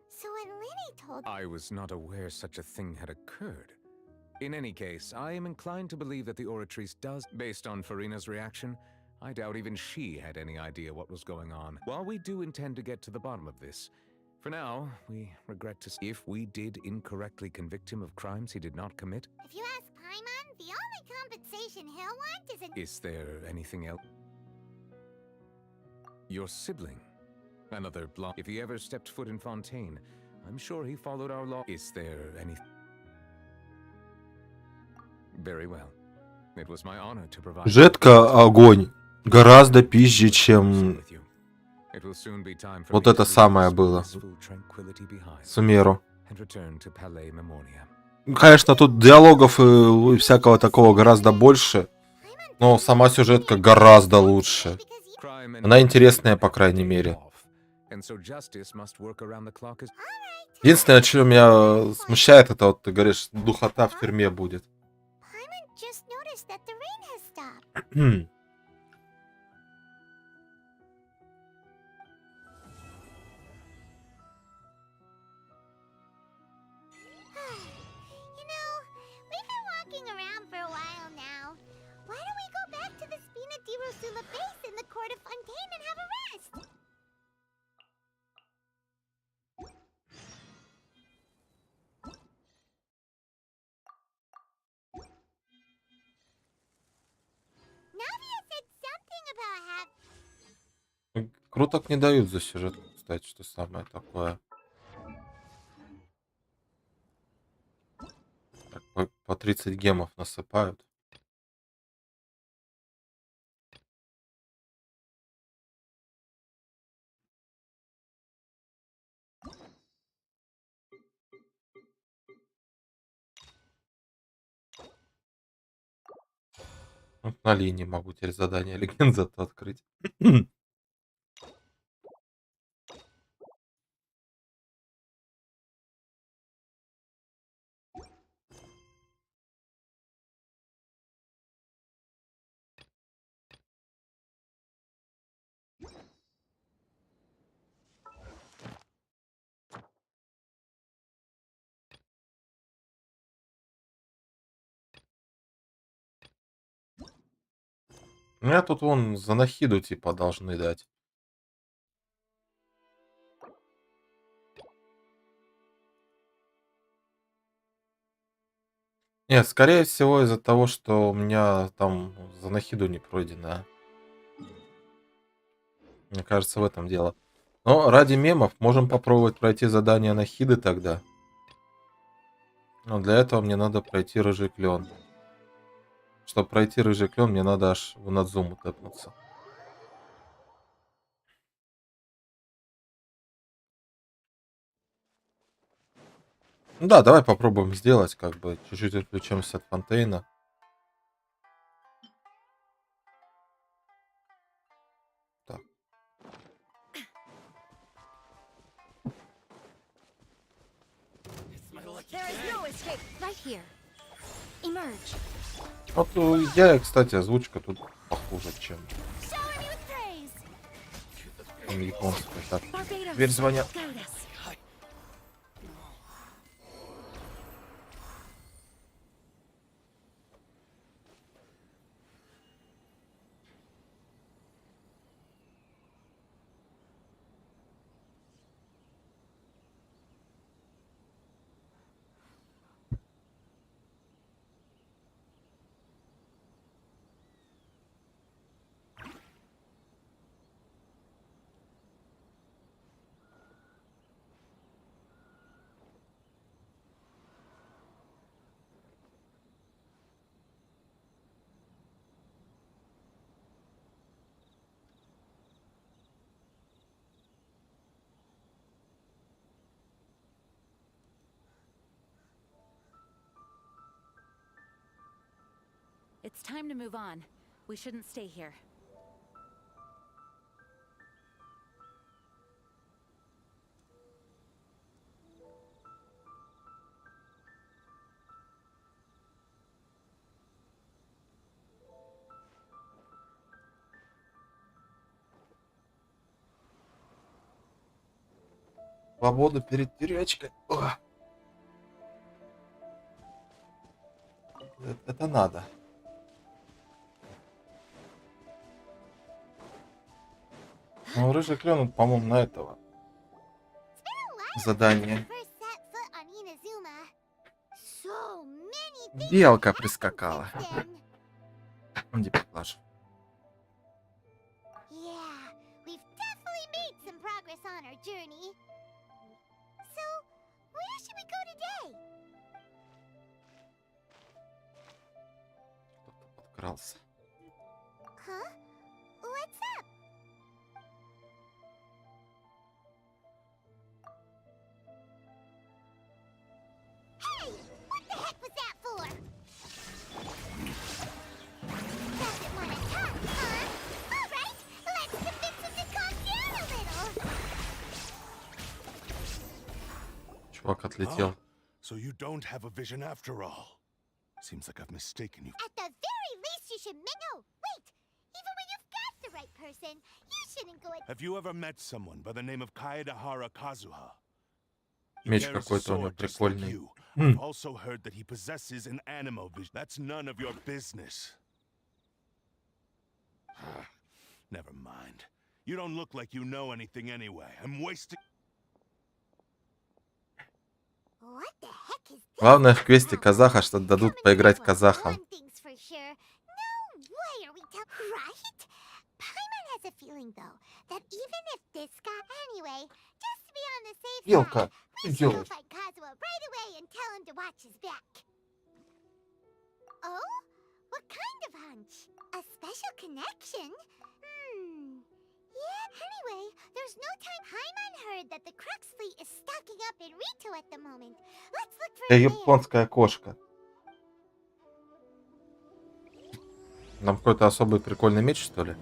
So when Lenny told... I was not aware such a thing had occurred. In any case, I am inclined to believe that the Oratrice does. Based on Farina's reaction, I doubt even she had any idea what was going on. While we do intend to get to the bottom of this, for now, we regret to see if we did incorrectly convict him of crimes he did not commit. If you ask Paimon, the only compensation he'll want is an... Is there anything else? Your sibling. Another block. If he ever stepped foot in Fontaine, I'm sure he followed our law. Is there any? Very well. It was my honor to provide. Жетка огонь гораздо пизже, чем вот это самое было. Сумеру. Конечно, тут диалогов и всякого такого гораздо больше, но сама сюжетка гораздо лучше. Она интересная, по крайней мере. Единственное, что меня смущает, это вот ты говоришь, духота в тюрьме будет. Круток не дают за сюжет, кстати, что самое такое. Так, по 30 гемов насыпают. Вот на линии могу теперь задание легенд зато открыть. Меня тут вон за нахиду типа должны дать. Нет, скорее всего из-за того, что у меня там за нахиду не пройдено. Мне кажется, в этом дело. Но ради мемов можем попробовать пройти задание нахиды тогда. Но для этого мне надо пройти рыжий клен. Чтобы пройти рыжий клен, мне надо аж в Надзуму тэпнуться. Ну да, давай попробуем сделать, как бы чуть-чуть отключимся от Фонтейна. Так. Вот я, кстати, озвучка тут похуже, чем японская. Так, дверь звонят. It's time to move on. We shouldn't stay here. Свободу перед тюрячкой. Это надо. Ну, рыжий клен, по-моему, на этого задание. Белка прискакала. Где поклажу? journey. So, where should we go today? Подкрался. Huh? What's up? Hey! What the heck was that for? Doesn't want to talk, huh? Alright, let's convince him to calm down a little. Чувак отлетел. So you don't have a vision after all. Seems like I've mistaken you. At the very least, you should no, wait! Even when you've got the right person, you shouldn't go at... Have you ever met someone by the name of Kaedahara Kazuha? He Меч carries a какой-то у него sword just like прикольный. you. I've also heard that he possesses an animal vision. That's none of your business. Never mind. You don't look like you know anything anyway. I'm wasting... What the heck is this? Главное в квесте казаха, что дадут поиграть казахам. One thing's for sure. No way are we right? Paimon has a feeling though that even if this guy anyway, just to be on the safe Илка, side, что we should go делаешь? fight Kazuo right away and tell him to watch his back. Oh? What kind of hunch? A special connection? Yeah, anyway, there's no time. Paimon heard that the Crux fleet is stocking up in Rito at the moment. Let's look for Я him there. японская кошка. Нам какой-то особый прикольный меч, что ли?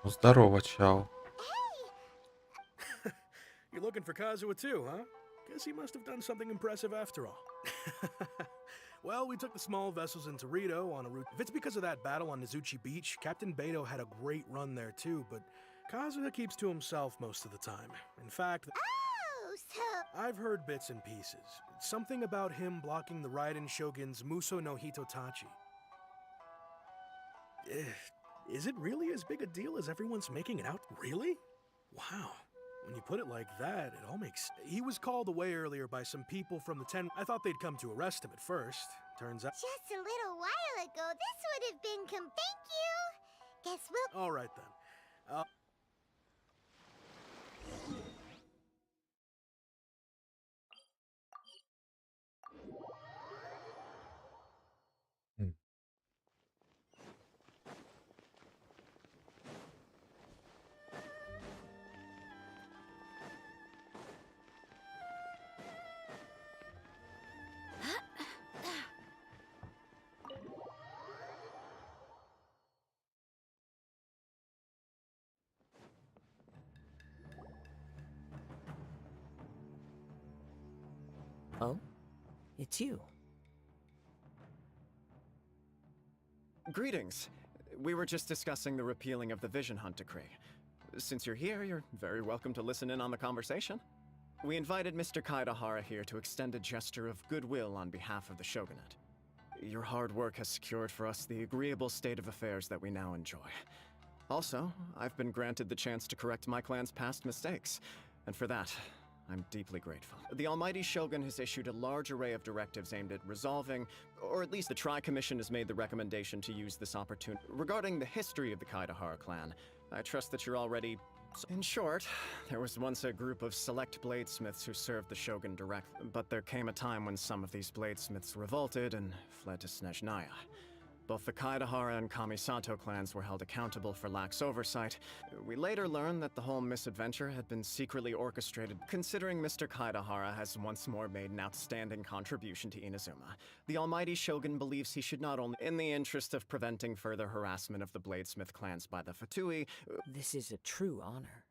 Ну, здорово, чао. You're looking for Kazuha too, huh? Guess he must have done something impressive after all. Well, we took the small vessels into Rito on a route. If it's because of that battle on Nizuchi Beach, Captain Beto had a great run there too, but Kazuha keeps to himself most of the time. In fact, Oh, so... I've heard bits and pieces. It's something about him blocking the Raiden Shogun's Muso no Hitotachi. Is it really as big a deal as everyone's making it out? Really? Wow. When you put it like that, it all makes... He was called away earlier by some people from the 10... I thought they'd come to arrest him at first. Turns out... Just a little while ago, this would have been thank you. Guess we'll... All right, then. Oh? It's you. Greetings. We were just discussing the repealing of the Vision Hunt Decree. Since you're here, you're very welcome to listen in on the conversation. We invited Mr. Kaedahara here to extend a gesture of goodwill on behalf of the Shogunate. Your hard work has secured for us the agreeable state of affairs that we now enjoy. Also, I've been granted the chance to correct my clan's past mistakes, and for that, I'm deeply grateful. The Almighty Shogun has issued a large array of directives aimed at resolving, or at least the Tri-Commission has made the recommendation to use this opportunity. Regarding the history of the Kaedahara clan, I trust that you're already... In short, there was once a group of select bladesmiths who served the Shogun directly, but there came a time when some of these bladesmiths revolted and fled to Snezhnaya. Both the Kaedahara and Kamisato clans were held accountable for lax oversight. We later learned that the whole misadventure had been secretly orchestrated. Considering Mr. Kaedahara has once more made an outstanding contribution to Inazuma, the Almighty Shogun believes he should not only, in the interest of preventing further harassment of the bladesmith clans by the Fatui... This is a true honor.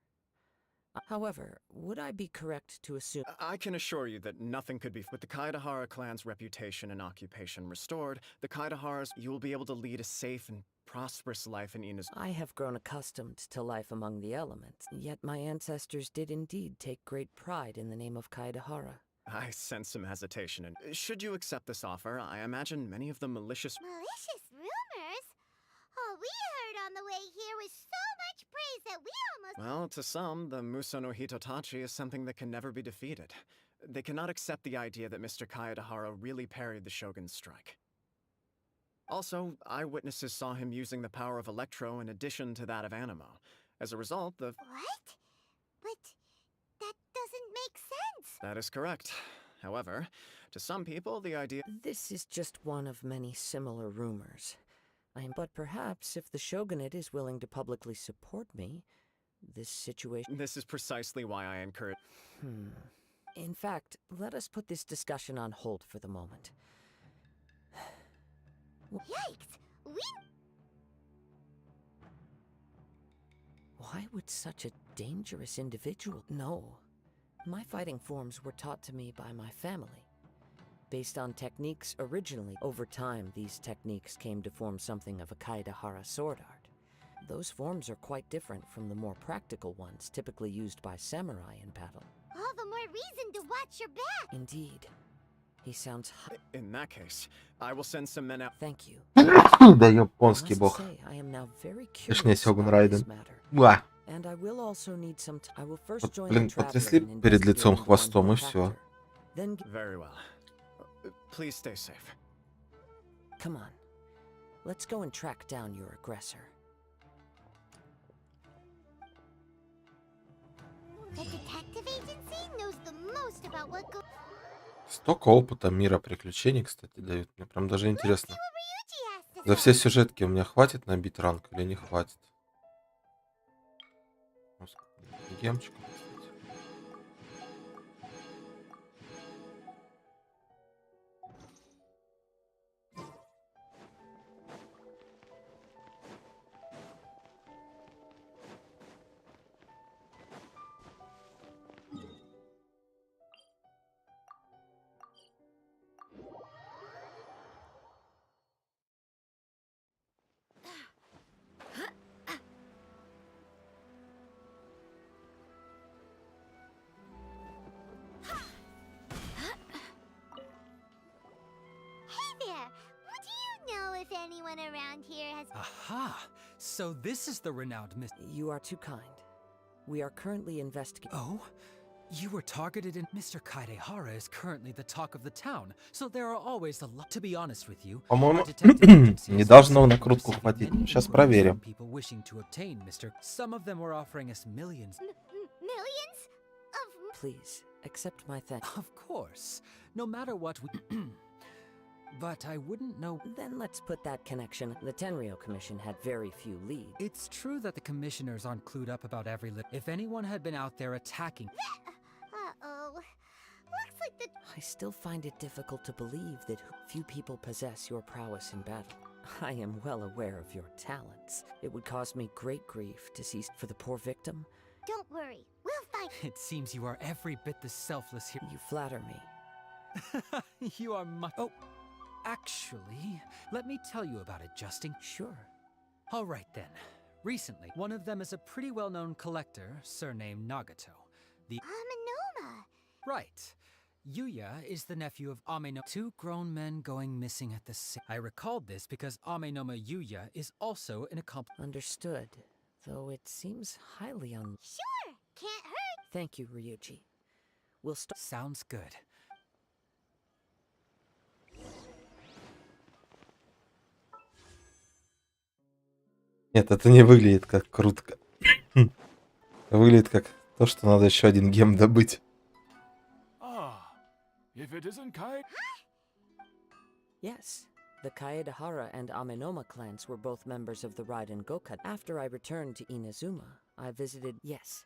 However, would I be correct to assume... I can assure you that nothing could be... With the Kaedahara clan's reputation and occupation restored, the Kaedaharas, you will be able to lead a safe and prosperous life in Inazuma. I have grown accustomed to life among the elements, yet my ancestors did indeed take great pride in the name of Kaedahara. I sense some hesitation, and should you accept this offer, I imagine many of the malicious rumors? All we heard on the way here was so much praise that we almost... Well, to some, the Muso no Hitotachi is something that can never be defeated. They cannot accept the idea that Mr. Kaedahara really parried the Shogun's strike. Also, eyewitnesses saw him using the power of Electro in addition to that of Animo. As a result, the... What? But that doesn't make sense. That is correct. However, to some people, the idea... This is just one of many similar rumors. But perhaps if the shogunate is willing to publicly support me, this situation... This is precisely why I encourage... In fact, let us put this discussion on hold for the moment. Yikes! Why would such a dangerous individual... No. My fighting forms were taught to me by my family. Based on techniques originally, over time these techniques came to form something of a Kaedahara sword art. Those forms are quite different from the more practical ones typically used by samurai in battle. All the more reason to watch your back! Indeed. He sounds... In that case, I will send some men out... Thank you. Да японский бог. Точнее, Сёгун Райден. Уа! Вот, блин, потрясли перед лицом хвостом и все. Very well. Please stay safe. Come on. Let's go and track down your aggressor. The detective agency knows the most about what goes... Столько опыта, мира, приключений, кстати, дают. Мне прям даже интересно. За все сюжетки у меня хватит набить ранг или не хватит? Гемчик. Anyone around here has... Aha! So this is the renowned Miss... You are too kind. We are currently investigating... Oh? You were targeted in... Mr. Kaedahara is currently the talk of the town, so there are always a lot... To be honest with you... По-моему, не должно накрутку хватить. Сейчас проверим. People wishing to obtain Mr. Some of them were offering us millions... Millions? Of... Please, accept my thanks. Of course. No matter what we... But I wouldn't know... Then let's put that connection. The Tenryou Commission had very few leads. It's true that the commissioners aren't clued up about every If anyone had been out there attacking... Uh-oh. Looks like the... I still find it difficult to believe that few people possess your prowess in battle. I am well aware of your talents. It would cause me great grief to see... For the poor victim... Don't worry. We'll find... It seems you are every bit the selfless here... You flatter me. You are much... Oh... Actually, let me tell you about it, Justin. Sure. All right then. Recently, one of them is a pretty well-known collector, surnamed Nagato. The Amenoma. Right. Yuya is the nephew of Amenoma. Two grown men going missing at the same... I recalled this because Amenoma Yuya is also an accomplice. Understood. Though it seems highly Sure. Can't hurt. Thank you, Ryuji. We'll start... Sounds good. Нет, это не выглядит как круто. Выглядит как то, что надо еще один гем добыть. Yes, the Kaedahara and Amenoma clans were both members of the Raiden Goka. After I returned to Inazuma, I visited... Yes,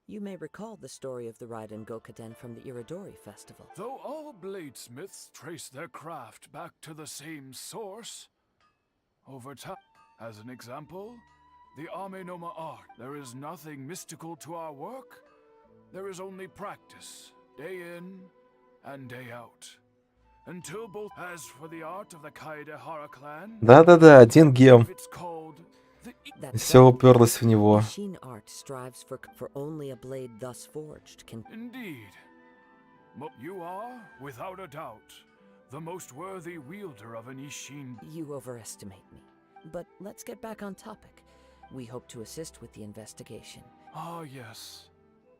you may recall the story of the Raiden Gokaden from the Iridori festival. Though all bladesmiths trace their craft back to the same source, over time... As an example, the Amenoma art. There is nothing mystical to our work. There is only practice, day in and day out. Until both... As for the art of the Kaedahara clan... Да-да-да, один гем. Все уперлось в него. Indeed. You are, without a doubt, the most worthy wielder of an Ishin. You overestimate me. But let's get back on topic. We hope to assist with the investigation. Ah, yes.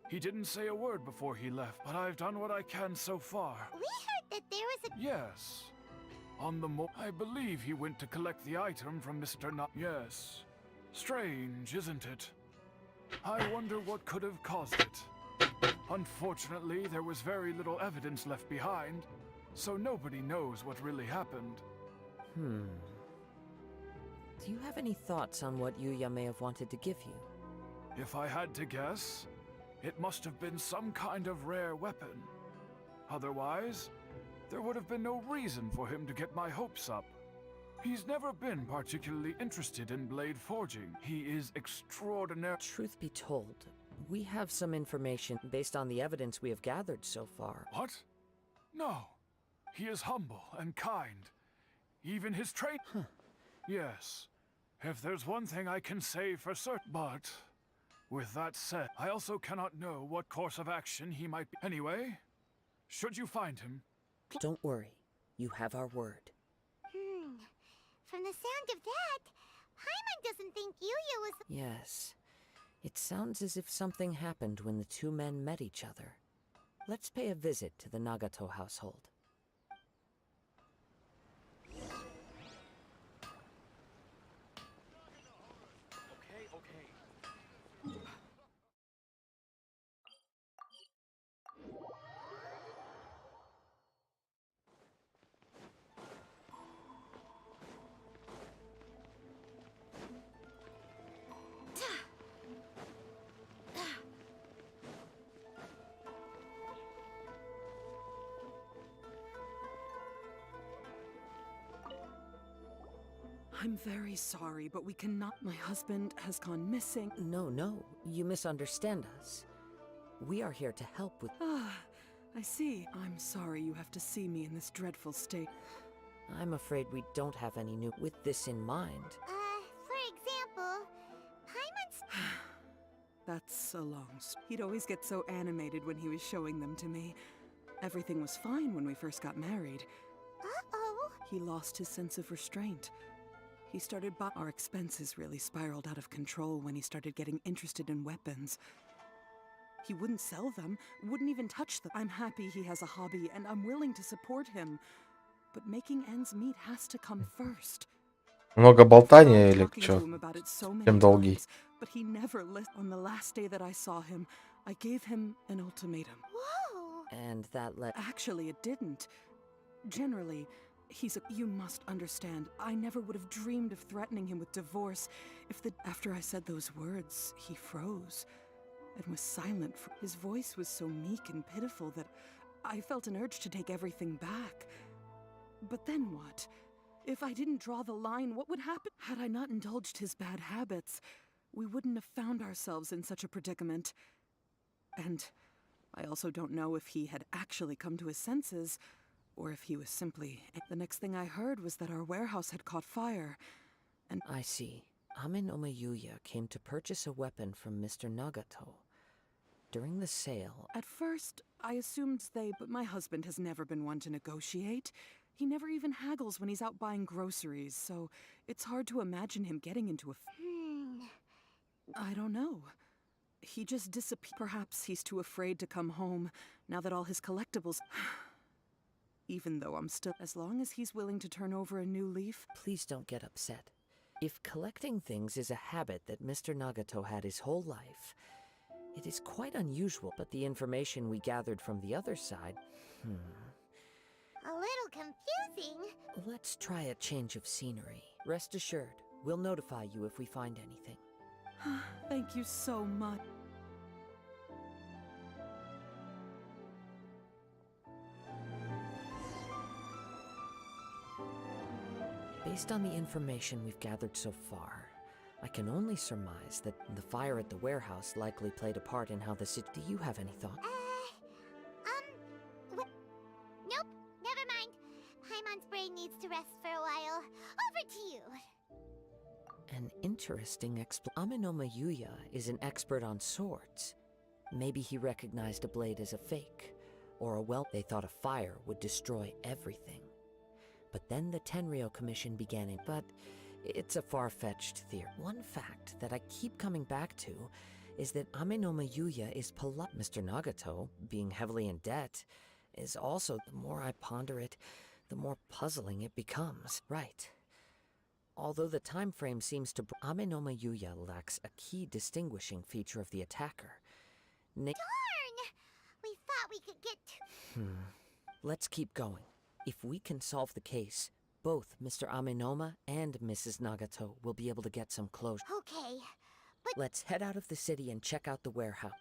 He didn't say a word before he left, but I've done what I can so far. We heard that there was a... Yes. On the I believe he went to collect the item from Mr. Yes. Strange, isn't it? I wonder what could have caused it. Unfortunately, there was very little evidence left behind, so nobody knows what really happened. Do you have any thoughts on what Yuya may have wanted to give you? If I had to guess, it must have been some kind of rare weapon. Otherwise, there would have been no reason for him to get my hopes up. He's never been particularly interested in blade forging. He is extraordinary. Truth be told, we have some information based on the evidence we have gathered so far. What? No. He is humble and kind. Even his trait... Yes. If there's one thing I can say for certain... But, with that said, I also cannot know what course of action he might be... Anyway, should you find him... Don't worry. You have our word. From the sound of that, Paimon doesn't think Yuya was... Yes. It sounds as if something happened when the two men met each other. Let's pay a visit to the Nagato household. I'm very sorry, but we cannot. My husband has gone missing. No, you misunderstand us. We are here to help with... Ah, I see. I'm sorry you have to see me in this dreadful state. I'm afraid we don't have any new... With this in mind... For example, Paimon's... That's a long story. He'd always get so animated when he was showing them to me. Everything was fine when we first got married. Uh-oh. He lost his sense of restraint. He started our expenses really spiraled out of control when he started getting interested in weapons. He wouldn't sell them, wouldn't even touch them. I'm happy he has a hobby, and I'm willing to support him. But making ends meet has to come first. Много болтания или чё? Тем долгий. But he never listened. On the last day that I saw him, I gave him an ultimatum. Whoa! And that led... Actually, it didn't. Generally... You must understand, I never would have dreamed of threatening him with divorce if after I said those words, he froze and was silent. His voice was so meek and pitiful that I felt an urge to take everything back. But then what? If I didn't draw the line, what would happen? Had I not indulged his bad habits, we wouldn't have found ourselves in such a predicament. And I also don't know if he had actually come to his senses, or if he was simply... The next thing I heard was that our warehouse had caught fire, and... I see. Amenoma Yuya came to purchase a weapon from Mr. Nagato. During the sale... At first, I assumed but my husband has never been one to negotiate. He never even haggles when he's out buying groceries, so it's hard to imagine him getting into a... I don't know. He just disappeared. Perhaps he's too afraid to come home, now that all his collectibles... Even though I'm still... As long as he's willing to turn over a new leaf... Please don't get upset. If collecting things is a habit that Mr. Nagato had his whole life, it is quite unusual, but the information we gathered from the other side... A little confusing. Let's try a change of scenery. Rest assured, we'll notify you if we find anything. Thank you so much. Based on the information we've gathered so far, I can only surmise that the fire at the warehouse likely played a part in how the city... Do you have any thought? Nope, never mind. Paimon's brain needs to rest for a while. Over to you. An interesting Amenoma Yuya is an expert on swords. Maybe he recognized a blade as a fake. or a well. They thought a fire would destroy everything. But then the Tenryou Commission began it. But it's a far-fetched theory. One fact that I keep coming back to is that Amenoma Yuya is polite. Mr. Nagato, being heavily in debt, is also, the more I ponder it, the more puzzling it becomes. Right. Although the time frame seems to... Amenoma Yuya lacks a key distinguishing feature of the attacker. Darn! We thought we could get... Let's keep going. If we can solve the case, both Mr. Amenoma and Mrs. Nagato will be able to get some closure. Okay, but... Let's head out of the city and check out the warehouse.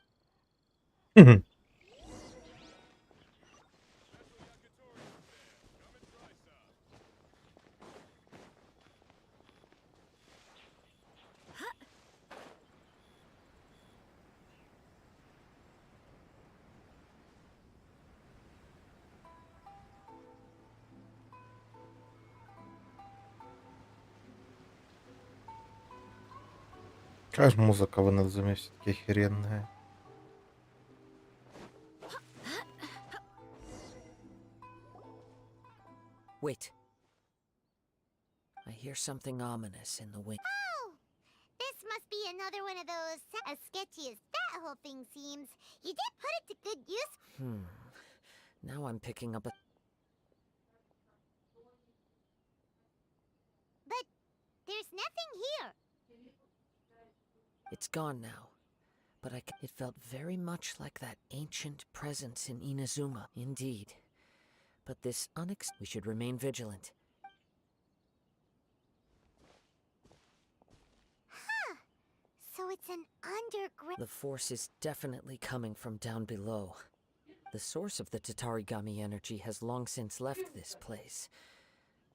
Какая же музыка в Инадзуме все-таки охеренная. Wait. I hear something ominous in the wind. Oh! This must be another one of those... As sketchy as that whole thing seems, you did put it to good use. Now I'm picking up a... But there's nothing here. It's gone now, but it felt very much like that ancient presence in Inazuma. Indeed. But this we should remain vigilant. Huh. So it's an underground... The force is definitely coming from down below. The source of the Tatarigami energy has long since left this place,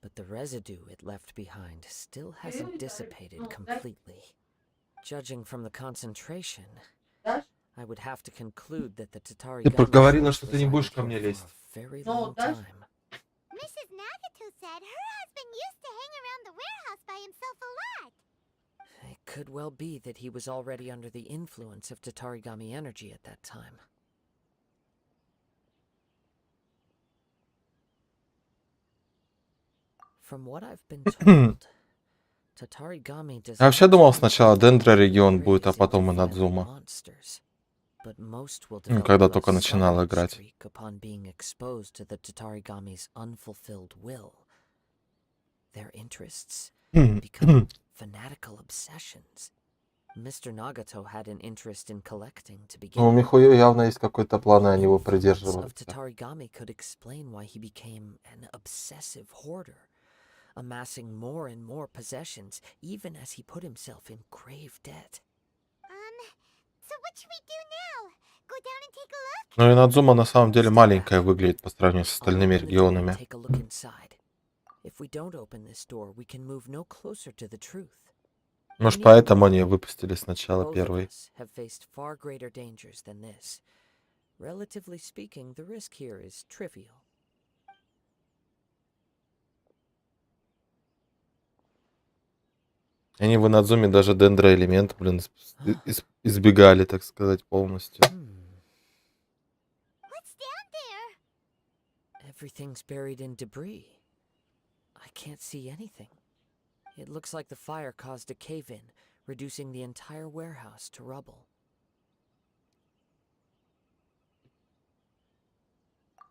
but the residue it left behind still hasn't dissipated completely. Judging from the concentration, I would have to conclude that the Tatarigami was a very long time. Mrs. Nagato said her husband used to hang around the warehouse by himself a lot. It could well be that he was already under the influence of Tatarigami energy at that time. From what I've been told, Tatarigami does... Я вообще думал сначала Дендрорегион будет, а потом Инадзума. Когда только начинал играть. Upon being exposed to the Tatarigami's unfulfilled will, their interests become fanatical obsessions. Mr. Nagato had an interest in collecting to begin. Ну, у Михуё явно есть какой-то план, и они его придерживаются. Tatarigami could explain why he became an obsessive hoarder, amassing more and more possessions, even as he put himself in grave debt. So what should we do now? Go down and take a look? Ну, Инадзума на самом деле маленькая выглядит по сравнению с остальными регионами. Take a look inside. If we don't open this door, we can move no closer to the truth. Может, поэтому они выпустили сначала первый. Have faced far greater dangers than this. Relatively speaking, the risk here is trivial. Они в Инадзуме даже дендроэлемент, блин, избегали, так сказать, полностью. What's down there? Everything's buried in debris. I can't see anything. It looks like the fire caused a cave-in, reducing the entire warehouse to rubble.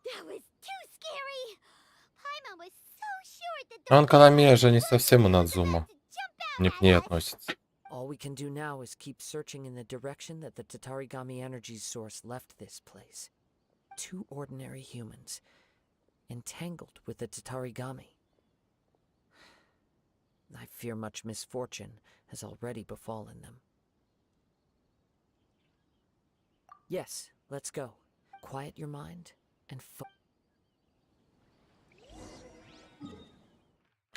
That was too scary. Paimon was so sure that the... Анканамия же не совсем Инадзума. Не к ней относится. All we can do now is keep searching in the direction that the Tatarigami energy's source left this place. Two ordinary humans, entangled with the Tatarigami. I fear much misfortune has already befallen them. Yes, let's go. Quiet your mind and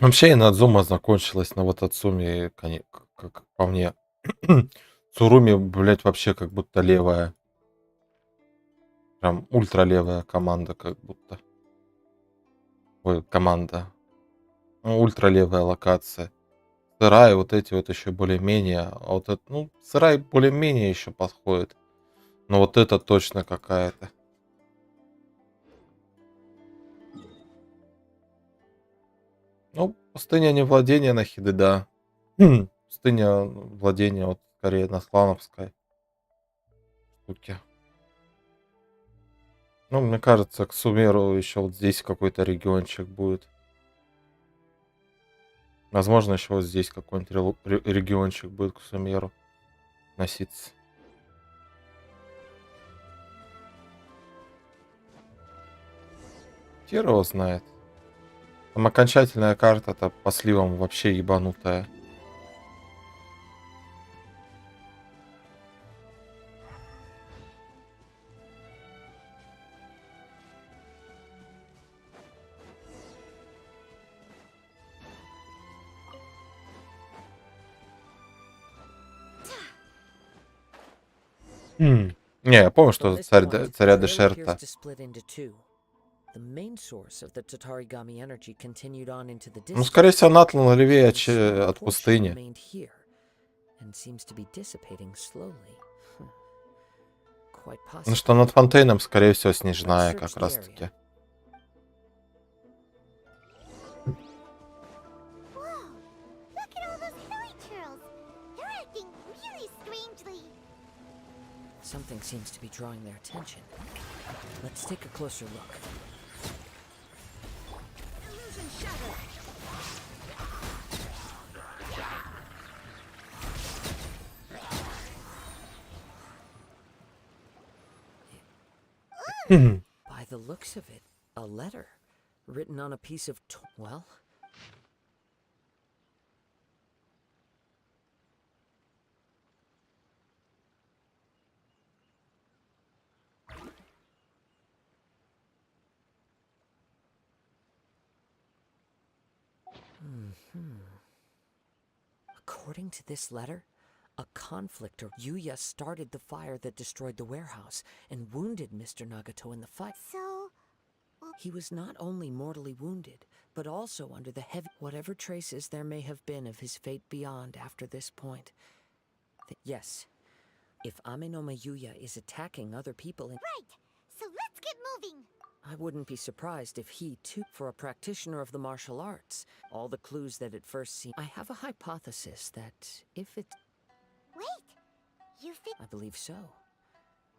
Вообще Инадзума закончилась на вот Ацуме, как по мне. Цуруми, блять, вообще как будто левая. Прям ультралевая команда, как будто. Ой, команда. Ну, ультралевая локация. Сырай, вот эти вот еще более-менее. А вот это, ну, сырай более-менее еще подходит. Но вот это точно какая-то. Ну, пустыня не владение Нахиды, да. Пустыня владения вот скорее на слановской штуке. Ну, мне кажется, к Сумеру еще вот здесь какой-то региончик будет. Возможно, еще вот здесь какой-нибудь региончик будет к Сумеру носиться. Хер его знает. Там окончательная карта-то по сливам вообще ебанутая. Не, я помню, что царя Дешерта. Ну, скорее всего, Натлан левее от пустыни. Ну что, над Фонтейном, скорее всего, снежная как раз-таки. Something seems to be drawing their attention. Let's take a closer look. Illusion shattered. By the looks of it, a letter written on a piece of well. According to this letter, a conflictor Yuya started the fire that destroyed the warehouse and wounded Mr. Nagato in the fight. So... He was not only mortally wounded, but also under the heavy... Whatever traces there may have been of his fate beyond after this point. Yes, if Amenoma Yuya is attacking other people in... Right! So let's get moving! I wouldn't be surprised if he, too, for a practitioner of the martial arts, all the clues that at first seem... I have a hypothesis that if it... Wait! You think... I believe so.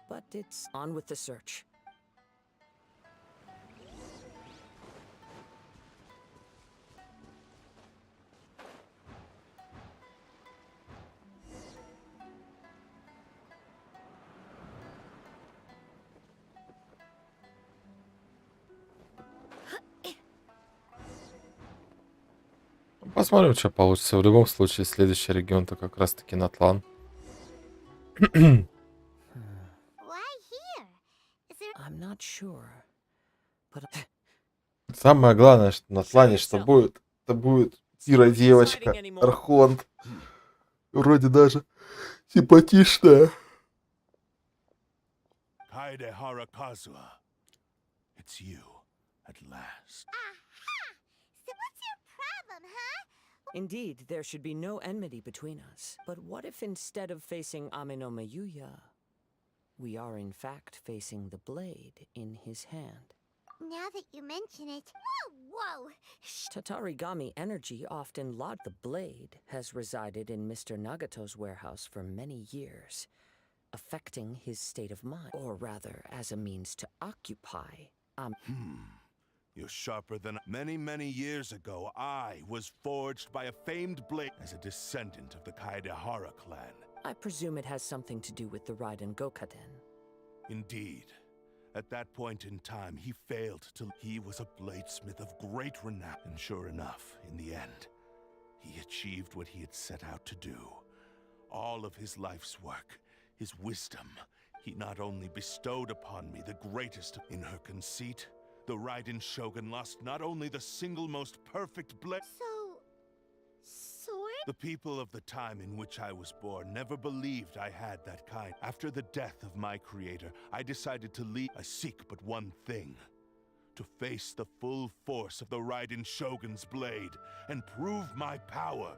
But it's on with the search. Посмотрим, что получится. В любом случае, следующий регион-то как раз-таки Натлан. Why here? Is there... I'm not sure. But... Самое главное, что на Натлане, что будет, это будет Кира девочка, Архонт. Вроде даже симпатичная. Kaedehara Kazuha, it's you at last. So what's your problem, huh? Indeed, there should be no enmity between us. But what if instead of facing Amenoma Yuya, we are in fact facing the blade in his hand? Now that you mention it... Whoa! Tatarigami energy often lodged. The blade has resided in Mr. Nagato's warehouse for many years, affecting his state of mind, or rather, as a means to occupy. You're sharper than... Many years ago, I was forged by a famed blade as a descendant of the Kaedehara clan. I presume it has something to do with the Raiden Gokaden. Indeed. At that point in time, he failed to... He was a bladesmith of great renown. And sure enough, in the end, he achieved what he had set out to do. All of his life's work, his wisdom, he not only bestowed upon me the greatest... In her conceit, the Raiden Shogun lost not only the single most perfect blade... So... sword? The people of the time in which I was born never believed I had that kind. After the death of my creator, I decided to leave. I seek but one thing. To face the full force of the Raiden Shogun's blade and prove my power.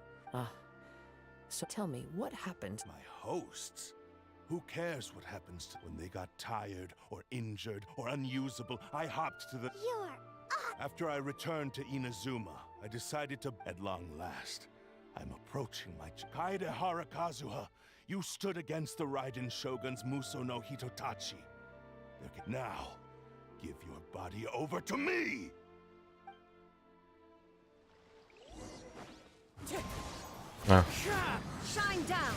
So tell me, what happened? My hosts? Who cares what happens to when they got tired or injured or unusable? I hopped to the... You're... After I returned to Inazuma, I decided to, at long last, I'm approaching my Kaede Harakazuha. You stood against the Raiden Shogun's Muso no Hitotachi. Now, give your body over to me! Shine down!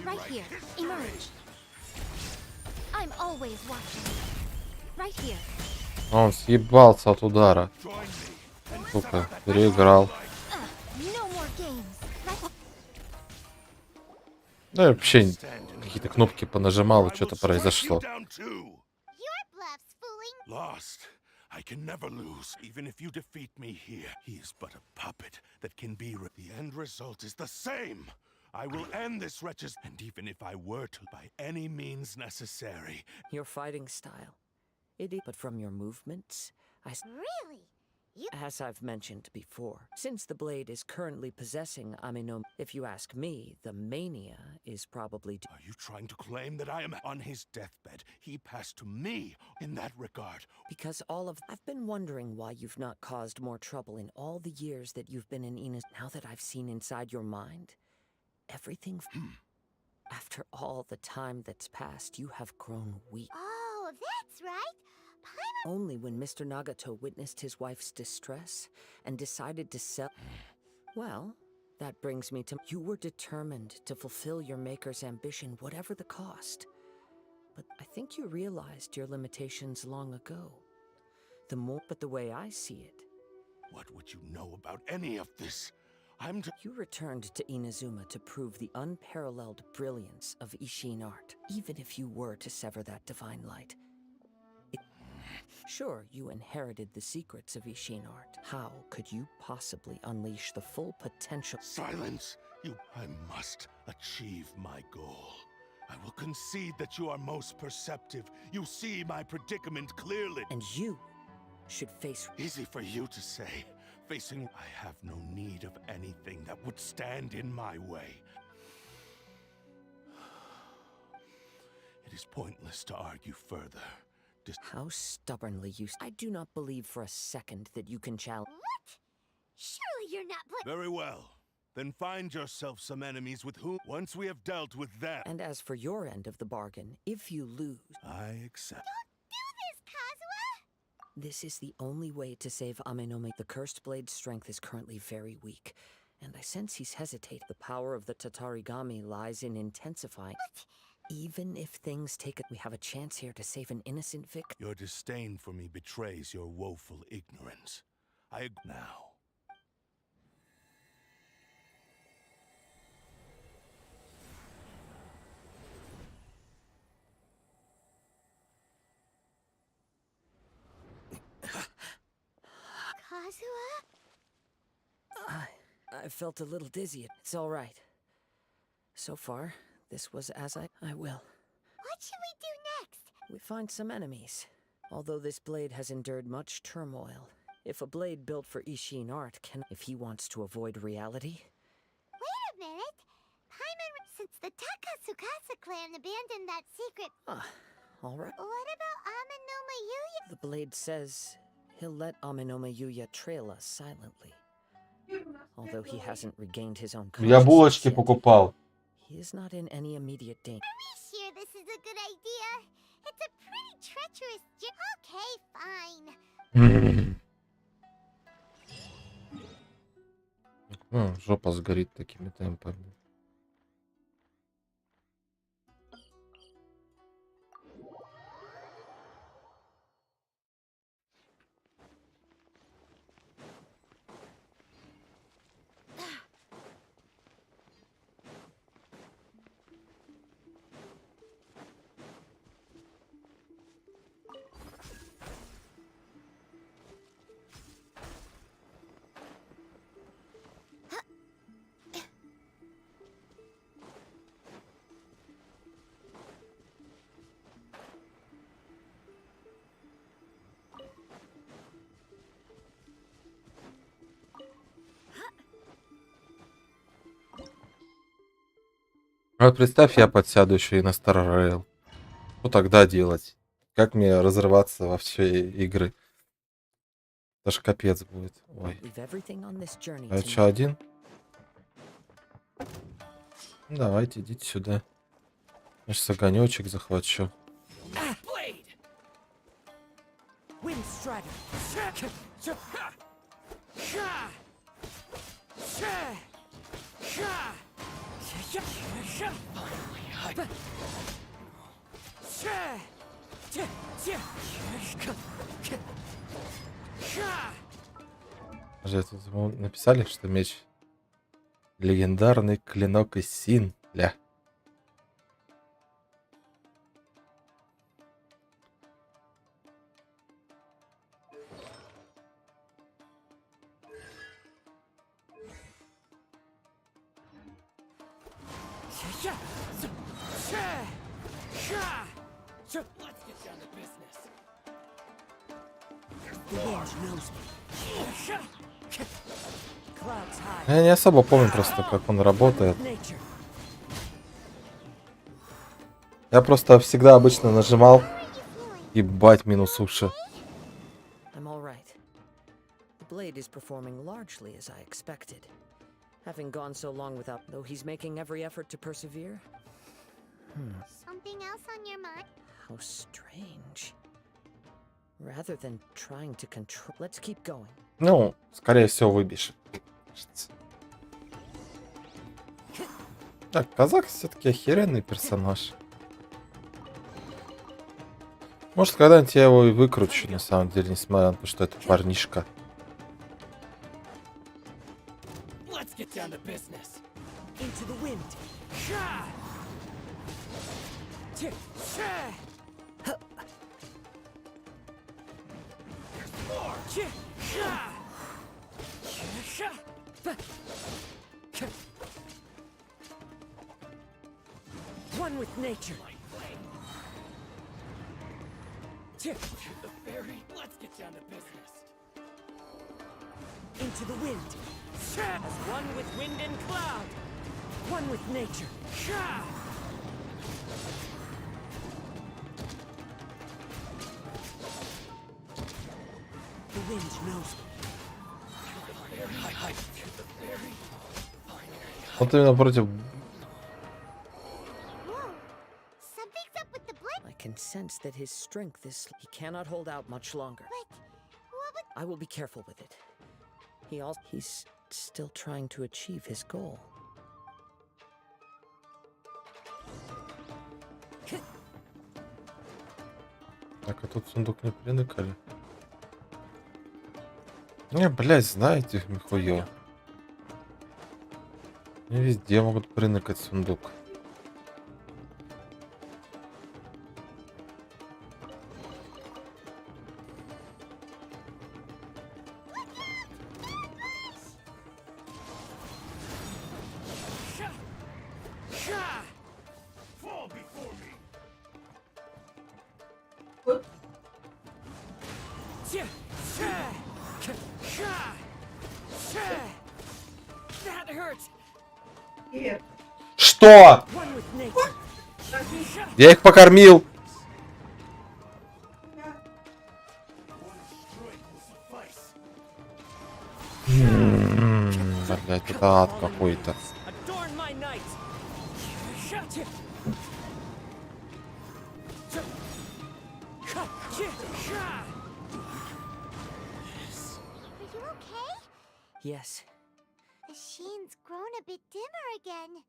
Right here, emerge. I'm always watching. Right here. Он съебался от удара. Сука, переиграл. No more games. Да, вообще какие-то кнопки понажимал, и что-то произошло. Lost. I can never lose, even if you defeat me here. He is but a puppet that can be. The end result is the same. I will end this wretch's. And even if I were to, by any means necessary. Your fighting style. But from your movements, Really? As I've mentioned before, since the blade is currently possessing Amenoma, if you ask me, the mania is probably... Are you trying to claim that I am on his deathbed? He passed to me in that regard. Because I've been wondering why you've not caused more trouble in all the years that you've been in Ina's... Now that I've seen inside your mind, everything... After all the time that's passed, you have grown weak. Oh, that's right. Only when Mr. Nagato witnessed his wife's distress and decided to sell... Well, that brings me to... You were determined to fulfill your maker's ambition, whatever the cost. But I think you realized your limitations long ago. But the way I see it... What would you know about any of this? You returned to Inazuma to prove the unparalleled brilliance of Ishin art, even if you were to sever that divine light. Sure, you inherited the secrets of Ishin art. How could you possibly unleash the full potential? Silence! I must achieve my goal. I will concede that you are most perceptive. You see my predicament clearly. And you should face... Easy for you to say. Facing... I have no need of anything that would stand in my way. It is pointless to argue further. How stubbornly you... I do not believe for a second that you can challenge... What? Surely you're not... Very well. Then find yourself some enemies with whom... Once we have dealt with them... And as for your end of the bargain, if you lose... I accept. Don't do this, Kazuha! This is the only way to save Amenome. The cursed blade's strength is currently very weak, and I sense he's hesitating. The power of the Tatarigami lies in intensifying... What? Even if things take it, we have a chance here to save an innocent victim. Your disdain for me betrays your woeful ignorance. Now. Kazuha? I felt a little dizzy. It's all right. So far, this was as I will. What should we do next? We find some enemies. Although this blade has endured much turmoil, if a blade built for Ishin art can... If he wants to avoid reality... Wait a minute! Paimon, since the Takasukasa clan abandoned that secret... all right. What about Amenoma Yuya? The blade says he'll let Amenoma Yuya trail us silently. Although he hasn't regained his own Я булочки покупал. He is not in any immediate danger. Are we sure this is a good idea? It's a pretty treacherous Okay, fine. Жопа сгорит такими темпами. Вот представь, я подсяду еще и на Star Rail. Что тогда делать? Как мне разрываться во все игры? Даже капец будет. Ой. Leave everything on this journey А я to что, me. один? Ну, давайте, идите сюда. Я сейчас огонечек захвачу. Тут ему написали, что меч легендарный клинок из Син. Ля. Я не особо помню просто, как он работает. Я просто всегда обычно нажимал ебать минус уши. I'm all right. The blade is performing largely as I expected. Having gone so long without, though he's making every effort to persevere. Something else on your mind? How strange. Rather than trying to control, let's keep going. Ну, скорее всего, выбежит. Так, казах все-таки охеренный персонаж. Может, когда-нибудь я его и выкручу, на самом деле, несмотря на то, что это парнишка. One with nature. Let's get down to business. Into the wind. As one with wind and cloud. One with nature. The wind knows me. Вот именно против... I can sense that his strength is... He cannot hold out much longer. I will be careful with it. He's still trying to achieve his goal. Так, а тут сундук не приныкали. Не, блядь, знаете, нихуя. Не везде могут приныкать сундук. Что? Я их покормил. Блять, это ад какой-то. Yes. The sheen's grown a bit dimmer again.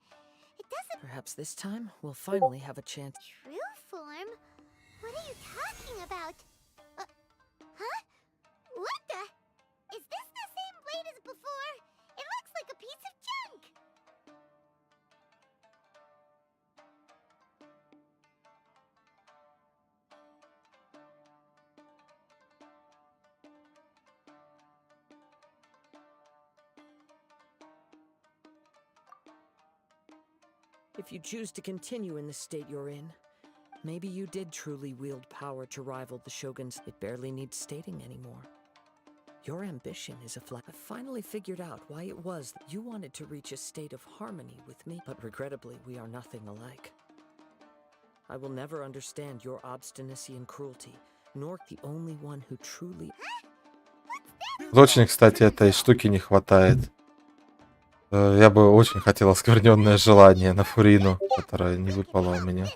It doesn't... Perhaps this time we'll finally have a chance. True form? What are you talking about? Huh? What the? Is this the same blade as before? It looks like a piece of junk! If you choose to continue in the state you're in, maybe you did truly wield power to rival the shoguns. It barely needs stating anymore. Your ambition is a I've finally figured out why it was that you wanted to reach a state of harmony with me, but regrettably we are nothing alike. I will never understand your obstinacy and cruelty, nor the only one who truly... Huh? What's that? Очень, кстати, этой штуки не хватает. Я бы очень хотел оскверненное желание на Фурину, которое не выпало у меня.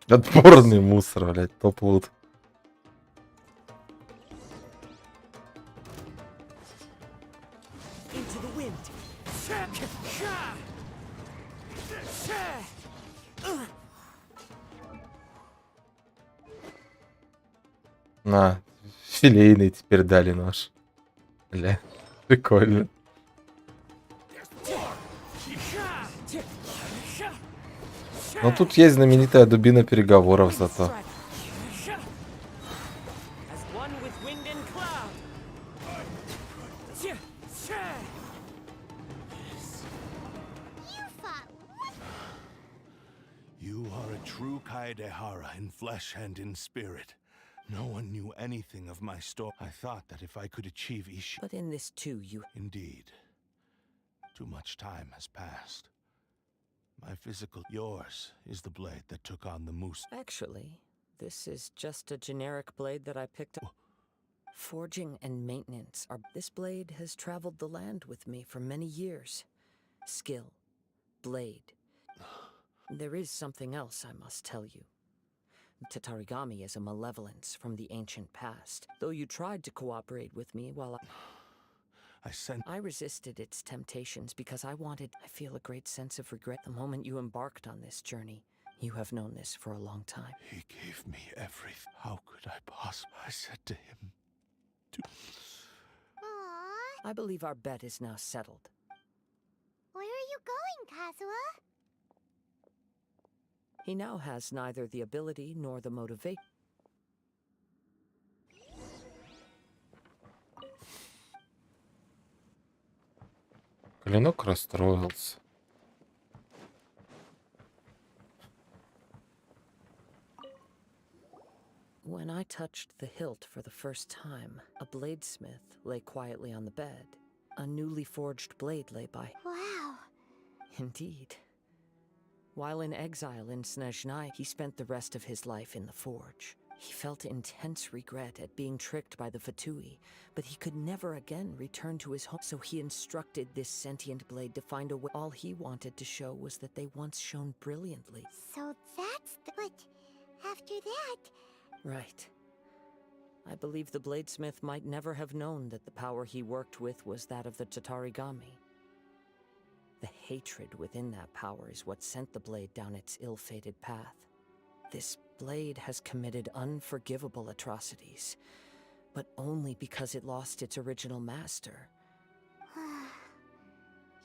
Отборный мусор, блядь, топ-лут. На, филейный теперь дали нож. Бля, прикольно. Но тут есть знаменитая дубина переговоров зато. You are a true Kaedehara in flesh and in spirit. No one knew anything of my story. I thought that if I could achieve Ishi... But in this too, you... Indeed. Too much time has passed. My physical... Yours is the blade that took on the moose. Actually, this is just a generic blade that I picked up. Forging and maintenance are... This blade has traveled the land with me for many years. Skill. Blade. There is something else I must tell you. Tatarigami is a malevolence from the ancient past. Though you tried to cooperate with me while I resisted its temptations because I feel a great sense of regret the moment you embarked on this journey. You have known this for a long time. He gave me everything. How could I possibly? I said to him... I believe our bet is now settled. Where are you going, Kazuha? He now has neither the ability nor the motivation. Клинок расстроился. When I touched the hilt for the first time, a bladesmith lay quietly on the bed. A newly forged blade lay by. Wow. Indeed. While in exile in Snezhnaya, he spent the rest of his life in the forge. He felt intense regret at being tricked by the Fatui, but he could never again return to his home. So he instructed this sentient blade to find a way. All he wanted to show was that they once shone brilliantly. So that's the... But after that... Right. I believe the bladesmith might never have known that the power he worked with was that of the Tatarigami. The hatred within that power is what sent the blade down its ill-fated path. This blade has committed unforgivable atrocities, but only because it lost its original master.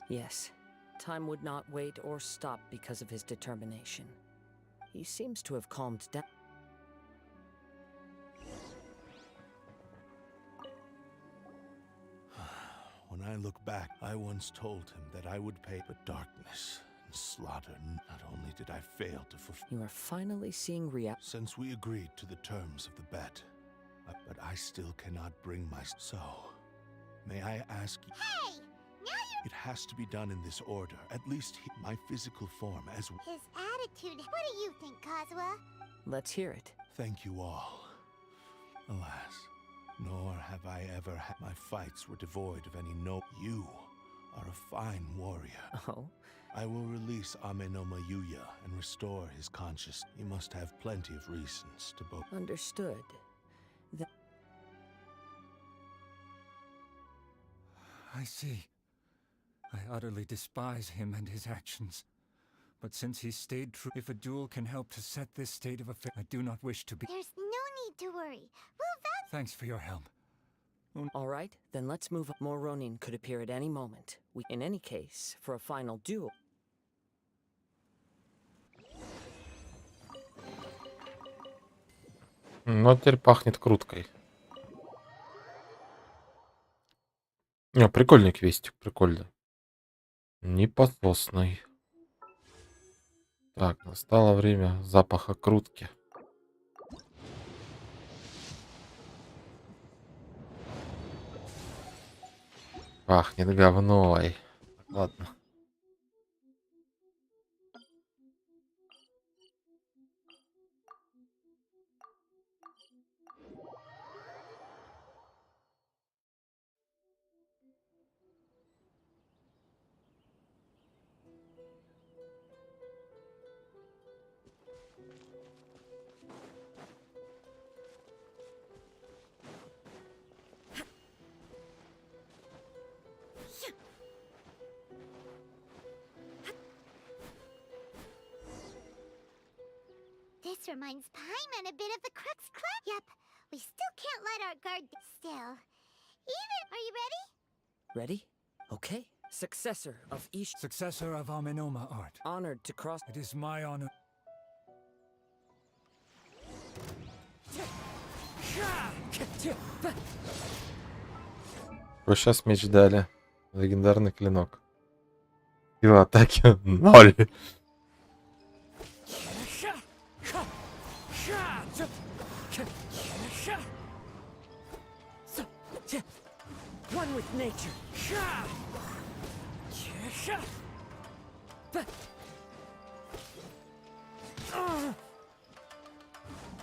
Yes, time would not wait or stop because of his determination. He seems to have calmed down. When I look back, I once told him that I would pay, but darkness and slaughter. Not only did I fail to fulfill... You are finally seeing reality. Since we agreed to the terms of the bet, but I still cannot bring my... So, may I ask you... Hey! Now you're... It has to be done in this order. At least my physical form as... His attitude... What do you think, Kazuha? Let's hear it. Thank you all. Alas, nor have I ever had... My fights were devoid of any no... You are a fine warrior. Oh? I will release Amenoma Yuya and restore his consciousness. He must have plenty of reasons to both... Understood. I see. I utterly despise him and his actions. But since he stayed true, if a duel can help to set this state of affairs, I do not wish to be... There's no need to worry. Thanks for your help. All right, then let's move on. More Ronin could appear at any moment. In any case, for a final duel... Ну, теперь пахнет круткой. Не, прикольный квестик, прикольный. Непососный. Так, настало время запаха крутки. Пахнет говной. Ладно. This reminds Paimon a bit of the Crux Club. Yep, we still can't let our guard still. Even, are you ready? Ready? Okay. Successor of Ish. Successor of Amenoma art. Honored to cross. It is my honor. Вот сейчас меч дали. Легендарный клинок. Сила атаки 0. One with nature.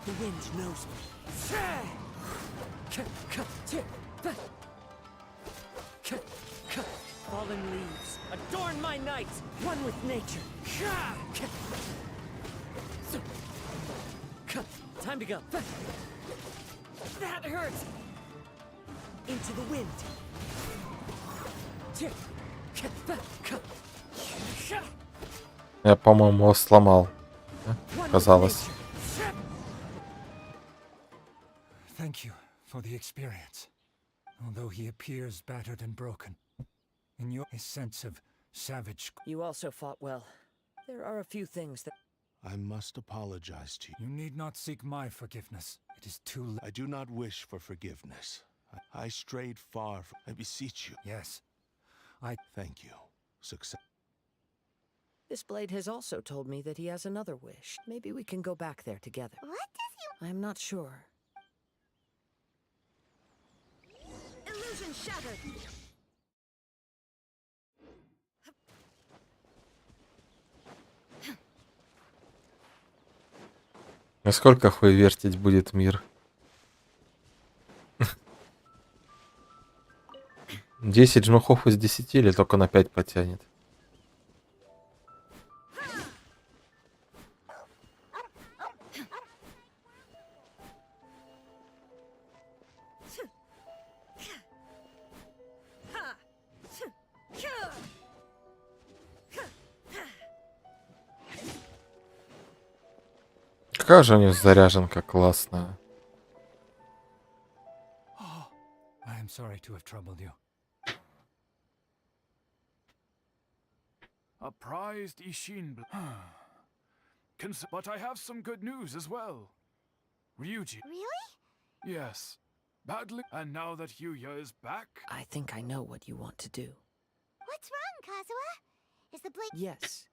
The wind knows me. Fallen leaves adorn my night. One with nature. Time to go. That hurts. Into the wind. Я, по-моему, его сломал. Казалось. Thank you for the experience. Although he appears battered and broken, in your sense of savage. You also fought well. There are a few things that I must apologize to you. You need not seek my forgiveness. It is too late. I do not wish for forgiveness. I strayed far from... I beseech you. Yes. Thank you. Success. This blade has also told me that he has another wish. Maybe we can go back there together. What does he... I'm not sure. Illusion shattered. Насколько хуевертить будет мир? 10 жмухов из 10 или только на 5 потянет? Какая же у них заряженка классная. I am sorry to have troubled you. A prized Ishin. But I have some good news as well. Ryuji. Really? Yes. Badly. And now that Yuya is back... I think I know what you want to do. What's wrong, Kazuha? Is the blade... Yes.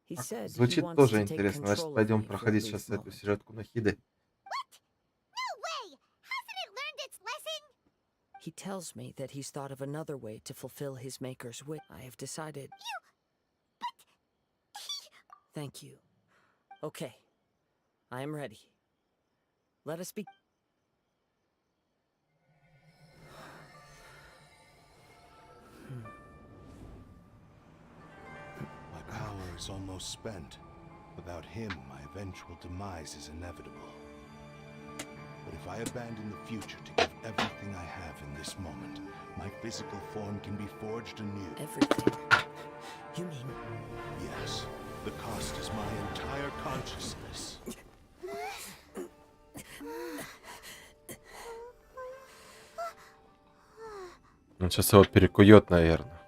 He said Звучит he wants тоже to take интересно. Значит, control of пойдем me for a проходить brief сейчас эту moment. сюжетку на Хиде. What? No way! Hasn't it learned its lesson? He tells me that he's thought of another way to fulfill his maker's wish. I have decided... Thank you. Okay. I am ready. Let us be... My power is almost spent. Without him, my eventual demise is inevitable. But if I abandon the future to give everything I have in this moment, my physical form can be forged anew. Everything? You mean... Yes. The cost is my entire consciousness. Он сейчас его перекует, наверное.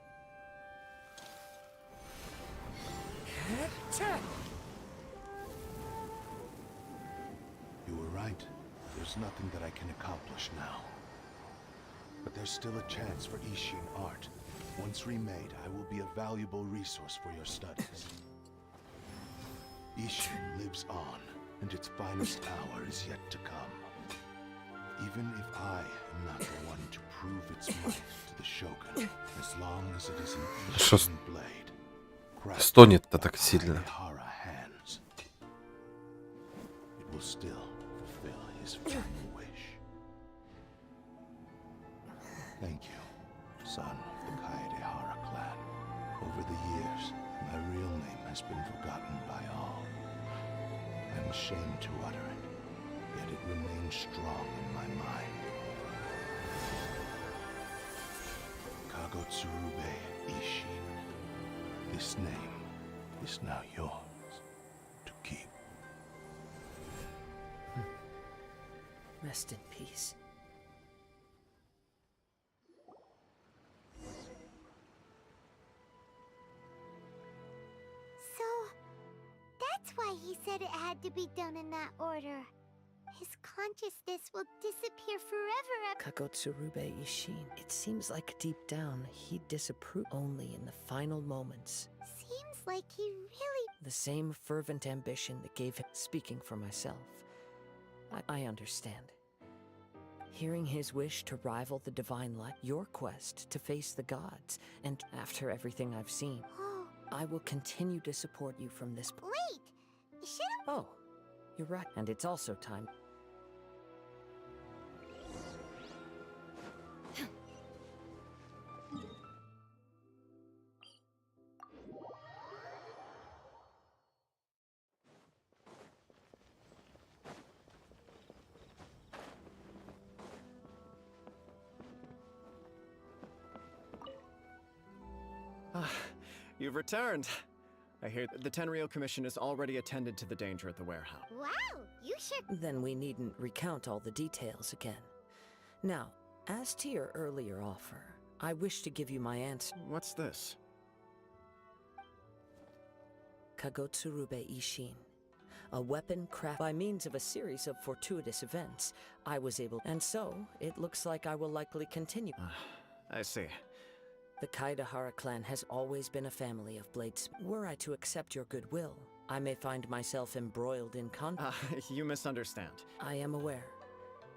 You were right. There's nothing that I can accomplish now. But there's still a chance for Ishin art. Once remade, I will be a valuable resource for your studies. Ishin lives on, and its finest hour is yet to come. Even if I am not the one to prove its might to the Shogun, as long as it is an Ishin blade, Стонет-то так сильно. Hara hands, it will still fulfill his final wish. Thank you, son of the Kaedehara clan. Over the years, my real name has been forgotten by all. I'm ashamed to utter it, yet it remains strong in my mind. Kagotsurube Ishin. This name is now yours to keep. Rest in peace. So, that's why he said it had to be done in that order. His consciousness will disappear forever. Kagotsurube Ishin. It seems like deep down he'd disapprove only in the final moments. Seems like he really... The same fervent ambition that gave him... Speaking for myself, I understand. Hearing his wish to rival the divine light, your quest to face the gods, and after everything I've seen, I will continue to support you from this point. Wait! Should've... Oh, you're right. And it's also time... You've returned. I hear the Tenryou Commission has already attended to the danger at the warehouse. Wow, you sure... Then we needn't recount all the details again. Now, as to your earlier offer, I wish to give you my answer. What's this? Kagotsurube Ishin. A weapon crafted by means of a series of fortuitous events. I was able... And so, it looks like I will likely continue. I see. The Kaedahara clan has always been a family of blades. Were I to accept your goodwill, I may find myself embroiled in conflict. You misunderstand. I am aware,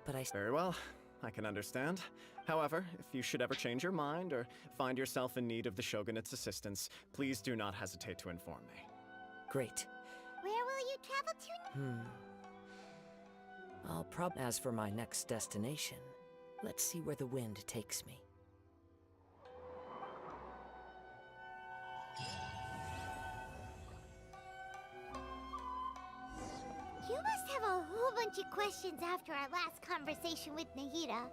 but I... Very well, I can understand. However, if you should ever change your mind or find yourself in need of the Shogunate's assistance, please do not hesitate to inform me. Great. Where will you travel to? As for my next destination, let's see where the wind takes me. You must have a whole bunch of questions after our last conversation with Nahida.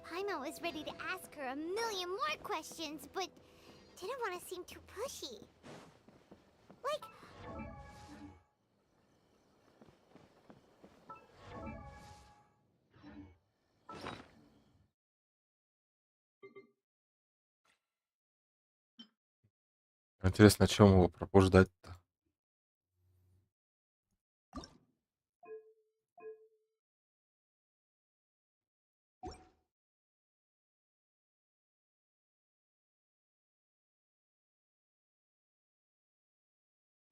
Paimon was ready to ask her a million more questions, but didn't want to seem too pushy. Like... Интересно, о чем его пробуждать-то?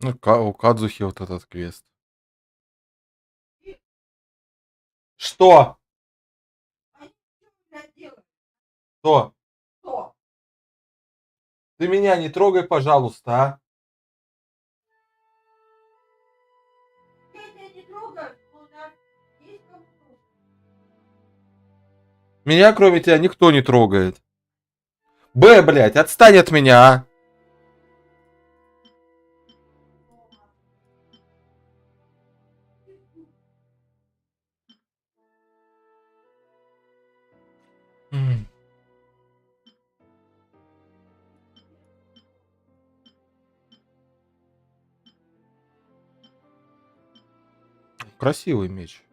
Ну, у Кадзухи вот этот квест. Что? Что? Ты меня не трогай, пожалуйста, а? Меня, кроме тебя, никто не трогает. Блядь, отстань от меня, а? Красивый меч.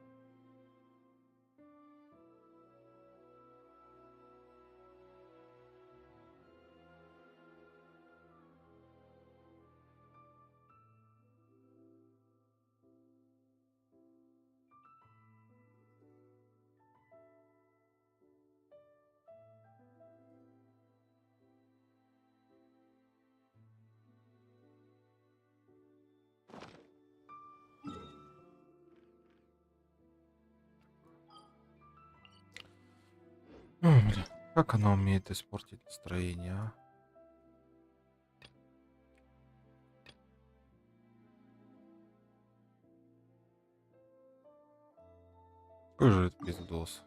Бля, как она умеет испортить настроение, а? Какой же это пиздос.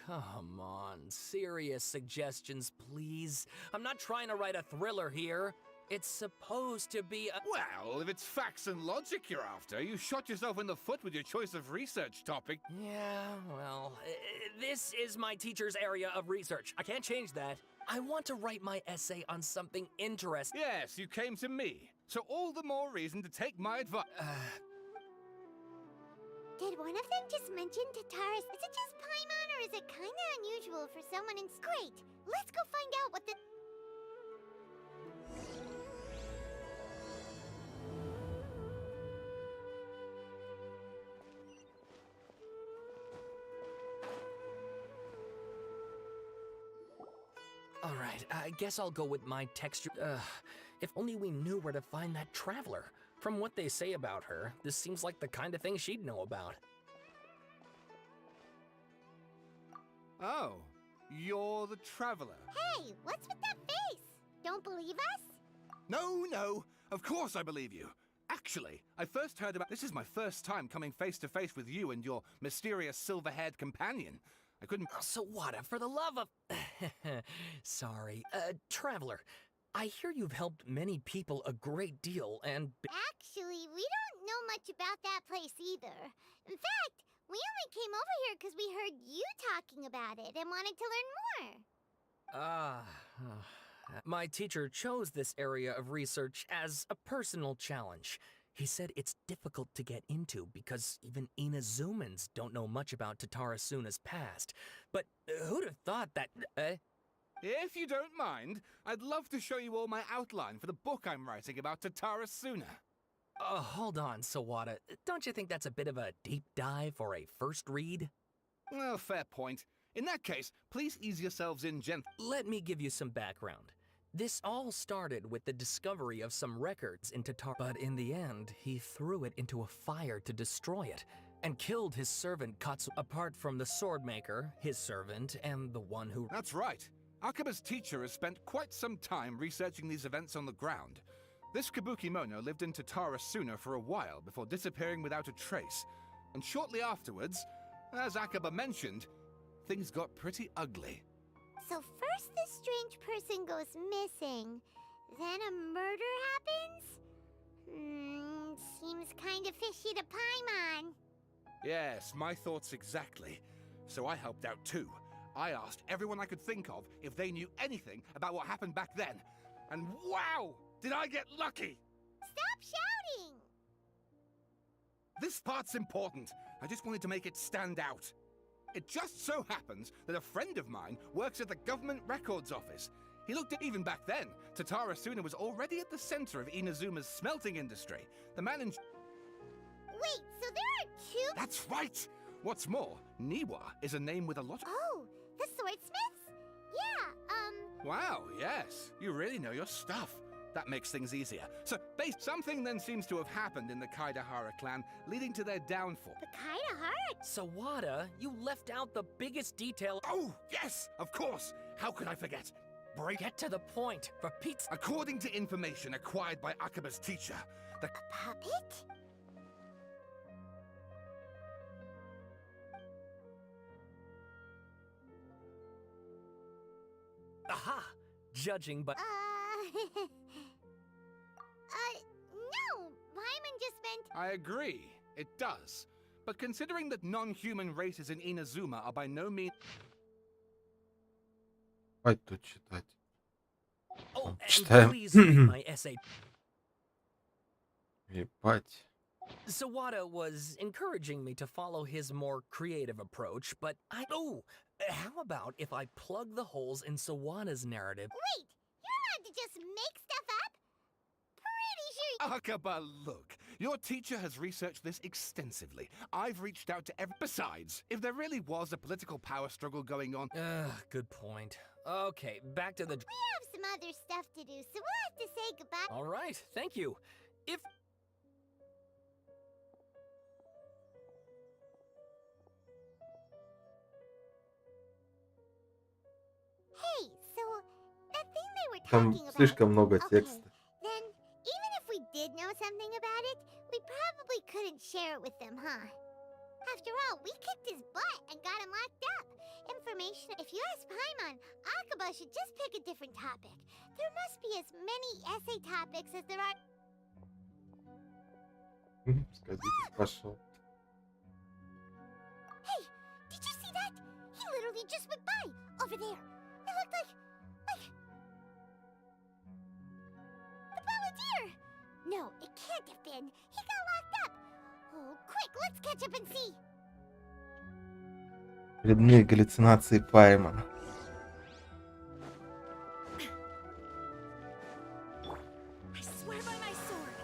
Come on, serious suggestions, please. I'm not trying to write a thriller here. It's supposed to be a... Well, if it's facts and logic you're after, you shot yourself in the foot with your choice of research topic. Yeah, well, this is my teacher's area of research. I can't change that. I want to write my essay on something interesting. Yes, you came to me. So all the more reason to take my advice. Did one of them just mention Tataris? Is it just Paimon, or is it kinda unusual for someone in... Great! Let's go find out what the... Alright, I guess I'll go with my texture. If only we knew where to find that traveler. From what they say about her, this seems like the kind of thing she'd know about. Oh, you're the traveler. Hey, what's with that face? Don't believe us? No, of course I believe you. Actually, I first heard about... This is my first time coming face to face with you and your mysterious silver-haired companion. I couldn't... So what, for the love of... Sorry. Traveler, I hear you've helped many people a great deal, and... Actually, we don't know much about that place either. In fact, we only came over here because we heard you talking about it and wanted to learn more. My teacher chose this area of research as a personal challenge. He said it's difficult to get into because even Inazumans don't know much about Tatarasuna's past. But who'd have thought that... If you don't mind, I'd love to show you all my outline for the book I'm writing about Tatarasuna. Hold on, Sawada. Don't you think that's a bit of a deep dive for a first read? Well, fair point. In that case, please ease yourselves in gently. Let me give you some background. This all started with the discovery of some records in Tatar, but in the end, he threw it into a fire to destroy it, and killed his servant Katsu, apart from the swordmaker, his servant, and the one who... That's right. Akaba's teacher has spent quite some time researching these events on the ground. This Kabukimono lived in Tatarasuna for a while before disappearing without a trace, and shortly afterwards, as Akaba mentioned, things got pretty ugly. So first this strange person goes missing, then a murder happens? Seems kinda fishy to Paimon. Yes, my thoughts exactly. So I helped out too. I asked everyone I could think of if they knew anything about what happened back then. And wow! Did I get lucky! Stop shouting! This part's important. I just wanted to make it stand out. It just so happens that a friend of mine works at the government records office. He looked at even back then, Tatarasuna was already at the center of Inazuma's smelting industry. The man in... Wait, so there are two... That's right! What's more, Niwa is a name with a lot of... Oh, the swordsmiths? Yeah, Wow, yes. You really know your stuff. That makes things easier. So, something then seems to have happened in the Kaidahara clan, leading to their downfall. The Kaidahara? Sawada, you left out the biggest detail. Oh, yes, of course. How could I forget? Get to the point, for Pete's... According to information acquired by Akaba's teacher, the... A puppet? Aha! Judging by... No! Paimon just meant... I agree, it does. But considering that non-human races in Inazuma are by no means... Тут читать. Oh, Читаем. and please read my essay. Ебать. Sawada was encouraging me to follow his more creative approach, but how about if I plug the holes in Sawada's narrative? Wait! You're allowed to just make stuff up? Pretty sure... Akaba, look. Your teacher has researched this extensively. I've reached out to every... Besides, if there really was a political power struggle going on... Good point. Okay, back to the... We have some other stuff to do, so we'll have to say goodbye. All right, thank you. If... Hey, so that thing they were Там talking about... слишком много текста. Then, even if we did know something about it, we probably couldn't share it with them, huh? After all, we kicked his butt and got him locked up. Information... If you ask Paimon, Akaba should just pick a different topic. There must be as many essay topics as there are. Сходите, пошел. Hey, did you see that? He literally just went by over there. It looked like the Balladeer. No, it can't have been. He got locked up. Oh, quick, let's catch up and see. Грибные галлюцинации Пайма. I swear by my sword.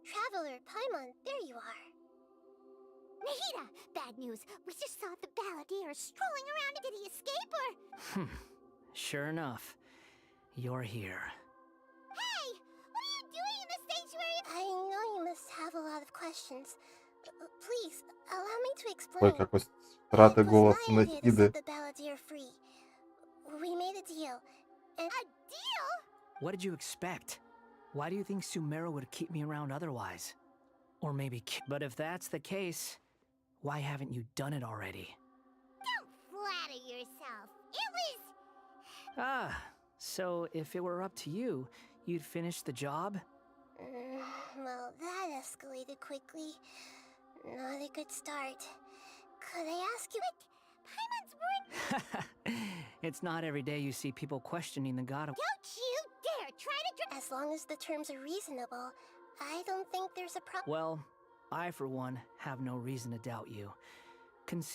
Traveler, Paimon, there you are. Nahida, bad news. We just saw the Balladeer strolling around. Did he escape or? Sure enough, you're here. Hey! What are you doing in the sanctuary? I know you must have a lot of questions. Please, allow me to explain. Ой, какой стратый голос у My idea to Нахиды. set the Balladeer free. We made a deal. And a deal? What did you expect? Why do you think Sumeru would keep me around otherwise? Or maybe but if that's the case, why haven't you done it already? Don't flatter yourself. It was... Ah, so if it were up to you, you'd finish the job? Well, that escalated quickly. Not a good start. Could I ask you what? Paimon's word... It's not every day you see people questioning the god of... Don't you dare try to... As long as the terms are reasonable, I don't think there's a problem. Well, I, for one, have no reason to doubt you.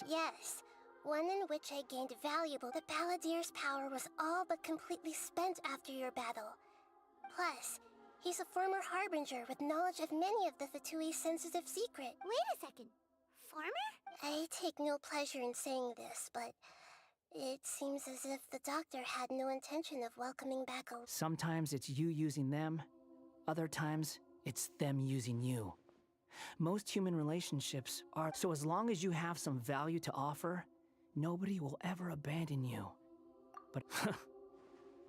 Yes, one in which I gained valuable. The Balladeer's power was all but completely spent after your battle. Plus, he's a former harbinger with knowledge of many of the Fatui's sensitive secrets. Wait a second. Former? I take no pleasure in saying this, but it seems as if the doctor had no intention of welcoming back a... Sometimes it's you using them, other times it's them using you. Most human relationships are... So as long as you have some value to offer, nobody will ever abandon you. But...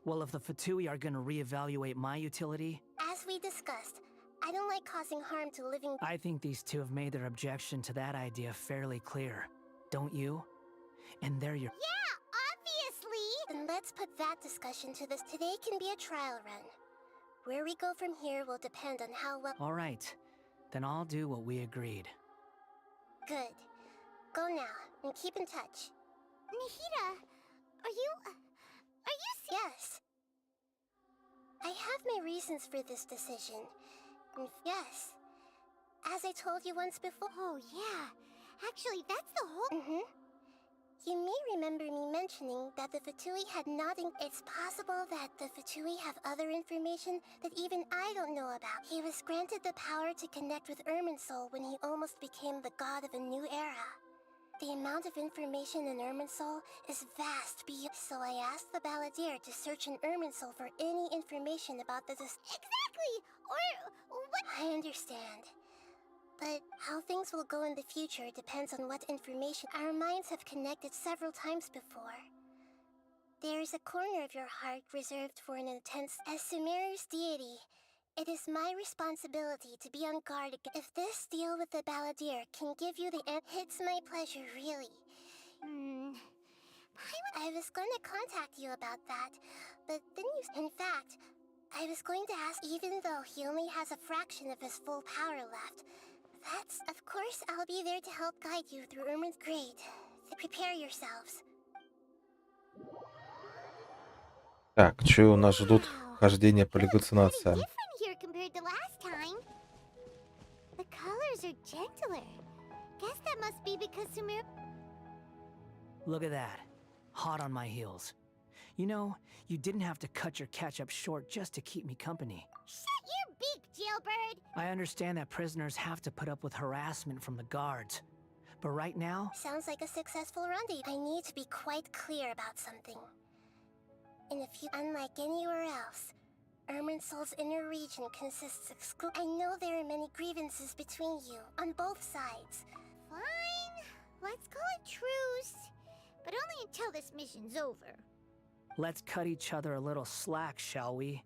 Well, if the Fatui are gonna reevaluate my utility... As we discussed, I don't like causing harm to living... I think these two have made their objection to that idea fairly clear. Don't you? And they're your... Yeah, obviously! Then let's put that discussion to this. Today can be a trial run. Where we go from here will depend on how well... All right. Then I'll do what we agreed. Good. Go now, and keep in touch. Nahida, are you... Yes. I have my reasons for this decision. Yes. As I told you once before... Oh, yeah. Actually, that's the whole... You may remember me mentioning that the Fatui had not... It's possible that the Fatui have other information that even I don't know about. He was granted the power to connect with Irminsul when he almost became the god of a new era. The amount of information in Irminsul is vast beyond... So I asked the Balladeer to search in Irminsul for any information about the... Exactly! Or... what... I understand. But how things will go in the future depends on what information... Our minds have connected several times before. There is a corner of your heart reserved for an intense... As Sumeru's deity, it is my responsibility to be on guard against... If this deal with the Balladeer can give you the... It's my pleasure, really. I was going to contact you about that, but then you... In fact, I was going to ask, even though he only has a fraction of his full power left... That's... Of course, I'll be there to help guide you through Irmin's... Great. Prepare yourselves. Так, что у нас ждут хождения по галлюцинациям? Different here compared to last time. The colors are gentler. Guess that must be because Sumeru... Look at that. Hot on my heels. You know, you didn't have to cut your catch-up short just to keep me company. Shut your beak, jailbird! I understand that prisoners have to put up with harassment from the guards. But right now... Sounds like a successful rendezvous. I need to be quite clear about something. Unlike anywhere else, Irminsul's inner region consists I know there are many grievances between you, on both sides. Fine. Let's call it truce. But only until this mission's over. Let's cut each other a little slack, shall we?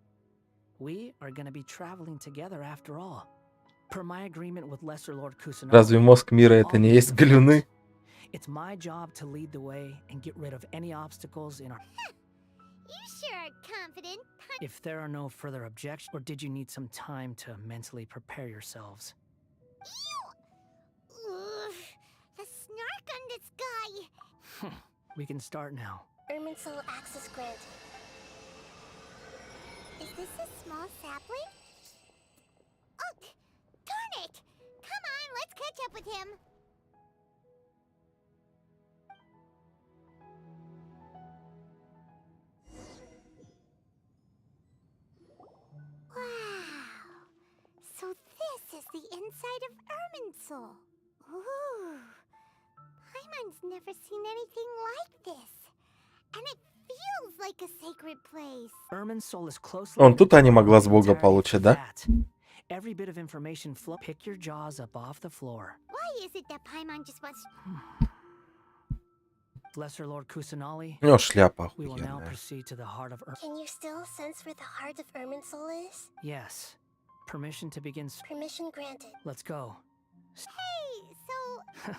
We are gonna be traveling together after all. Per my agreement with Lesser Lord Kusanagi. Разве мозг мира это не есть галюны? It's my job to lead the way and get rid of any obstacles in our... You sure are confident. If there are no further objections, or did you need some time to mentally prepare yourselves? Ugh, the snark on this guy. We can start now. Irminsul access granted. Is this a small sapling? Oh, darn it! Come on, let's catch up with him. Wow! So this is the inside of Irminsul. Ooh! Paimon's never seen anything like this. And it feels like a sacred place. Irminsul is closely... Он тут анима глаз бога получит, да? Every bit of information flow. Pick your jaws up off the floor. Why is it that Paimon just wants... Lesser Lord Kusanagi. У него шляпа We will now охуенная. proceed to the heart of Can you still sense where the heart of Irminsul is? Yes. Permission to begin. Permission granted. Let's go. Hey, so...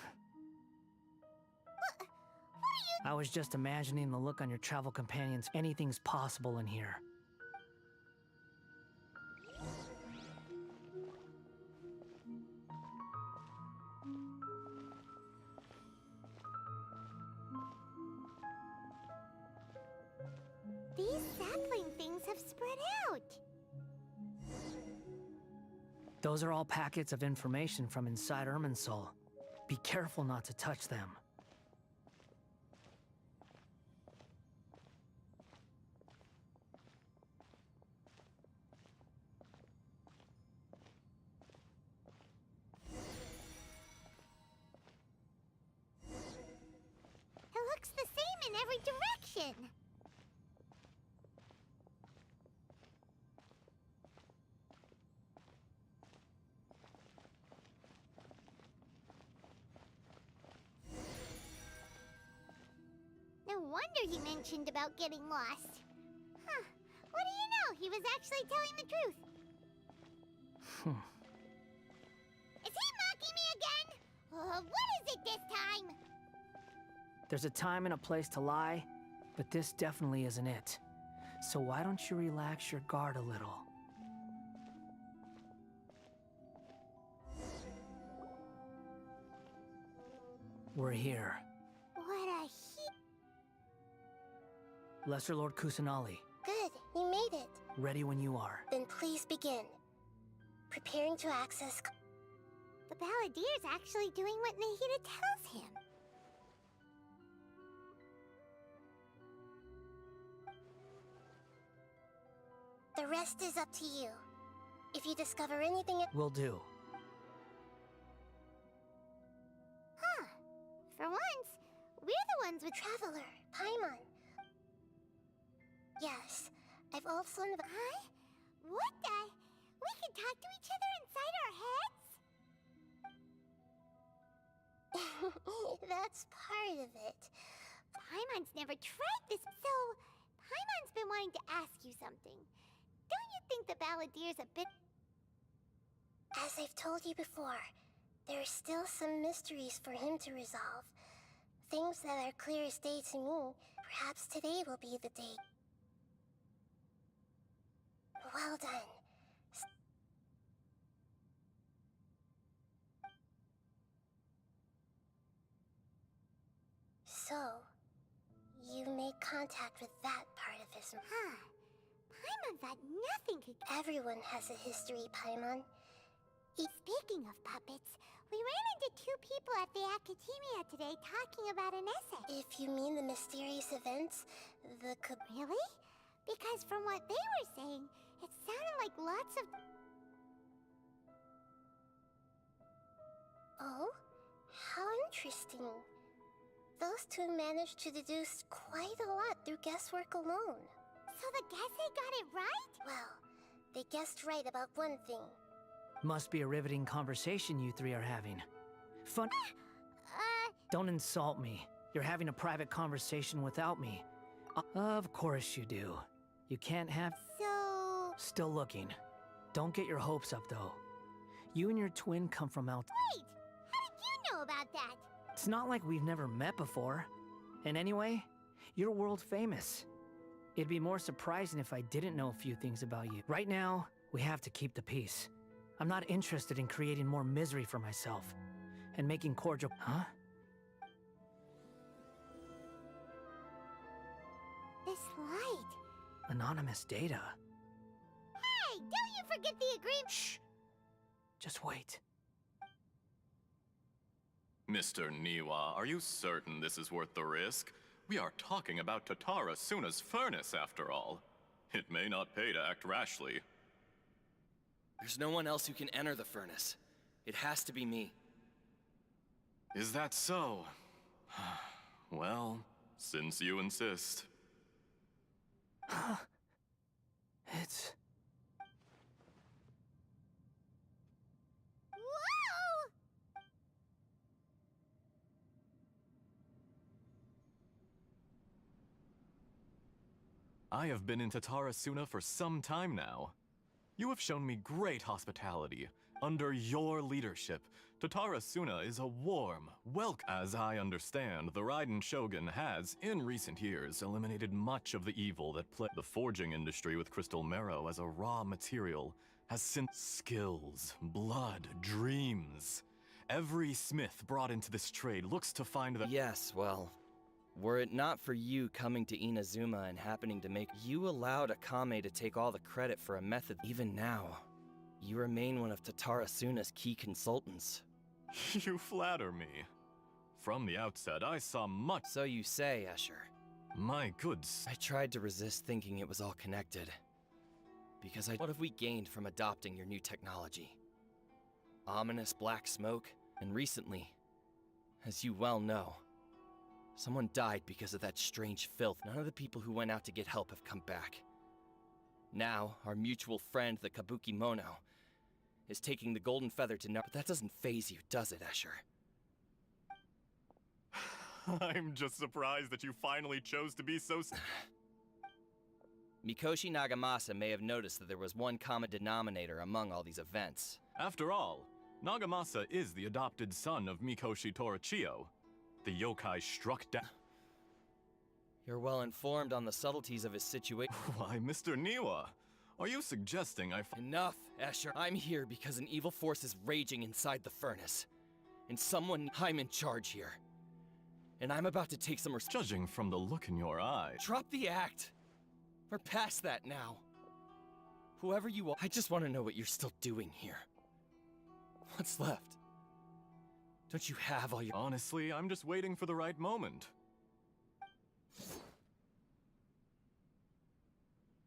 I was just imagining the look on your travel companions. Anything's possible in here. These sapling things have spread out. Those are all packets of information from inside Irminsul. Be careful not to touch them. It looks the same in every direction. No wonder he mentioned about getting lost. Huh. What do you know? He was actually telling the truth. Is he mocking me again? What is it this time? There's a time and a place to lie, but this definitely isn't it. So why don't you relax your guard a little? We're here. What a Lesser Lord Kusanagi. Good, you made it. Ready when you are. Then please begin. Preparing to access... The Balladier's actually doing what Nahida tells him. The rest is up to you. If you discover anything... Will do. Huh. For once, we're the ones with... Traveler, Paimon. Yes, I've also... Huh? What the? We can talk to each other inside our heads? That's part of it. Paimon's never tried this, so Paimon's been wanting to ask you something. Don't you think the Balladier's a bit... As I've told you before, there are still some mysteries for him to resolve. Things that are clear as day to me. Perhaps today will be the day. Well done. So, you made contact with that part of his... Huh. Paimon thought nothing could... Everyone has a history, Paimon. Speaking of puppets, we ran into two people at the Academia today talking about an essay. If you mean the mysterious events, the... Really? Because from what they were saying, it sounded like lots of... Oh? How Interesting. Those two managed to deduce quite a lot through guesswork alone. So the Gese got it right? Well, they guessed right about one thing. Must be a riveting conversation you three are having. Fun. Don't insult me. You're having a private conversation without me. Of course you do. You can't have. So. Still looking. Don't get your hopes up though. You and your twin come from out. Wait! How did you know about that? It's not like we've never met before. And anyway, you're world famous. It'd be more surprising if I didn't know a few things about you. Right now, we have to keep the peace. I'm not interested in creating more misery for myself. And making cordial. Huh? This light. Anonymous data. Hey, don't you forget the agreement. Shh. Just wait. Mr. Niwa, are you certain this is worth the risk? We are talking about Tatara Suna's furnace, after all. It may not pay to act rashly. There's no one else who can enter the furnace. It has to be me. Is that so? Well, since you insist. It's... Whoa! I have been in Tatara Suna for some time now. You have shown me great hospitality. Under your leadership, Tatara Suna is a warm, welcome. As I understand, the Raiden Shogun has, in recent years, eliminated much of the evil that plagued the forging industry with crystal marrow as a raw material, has since skills, blood, dreams. Every smith brought into this trade looks to find that— Yes, well, were it not for you coming to Inazuma and happening to make— You allowed Akame to take all the credit for a method. Even now, you remain one of Tatara Suna's key consultants. You flatter me. From the outset, I saw much— So you say, Escher. My goods. I tried to resist thinking it was all connected. Because what have we gained from adopting your new technology? Ominous black smoke, and recently, as you well know, someone died because of that strange filth. None of the people who went out to get help have come back. Now, our mutual friend, the Kabuki Mono, is taking the golden feather to But that doesn't faze you, does it, Escher? I'm just surprised that you finally chose to be so— Mikoshi Nagamasa may have noticed that there was one common denominator among all these events. After all, Nagamasa is the adopted son of Mikoshi Torachiyo. The yokai struck down— You're well informed on the subtleties of his situation. Why, Mr. Niwa, are you suggesting I— Enough, Escher. I'm here because an evil force is raging inside the furnace. And I'm in charge here. And I'm about to take some Judging from the look in your eye— Drop the act! We're past that now. Whoever you are, I just want to know what you're still doing here. What's left? Don't you have all your— Honestly, I'm just waiting for the right moment.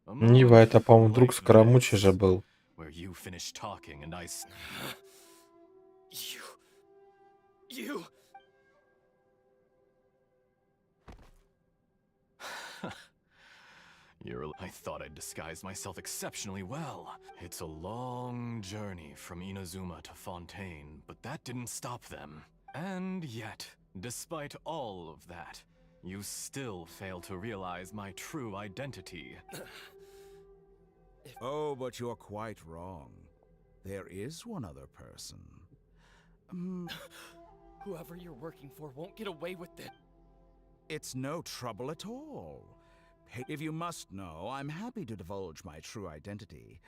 Нива, это, по-моему, друг Скоромучи же был. Where you finished talking and I— You... I thought I'd disguised myself exceptionally well. It's a long journey from Inazuma to Fontaine, but that didn't stop them. And yet, despite all of that, you still fail to realize my true identity. Oh, but you're quite wrong. There is one other person. Whoever you're working for won't get away with it. It's no trouble at all. If you must know, I'm happy to divulge my true identity.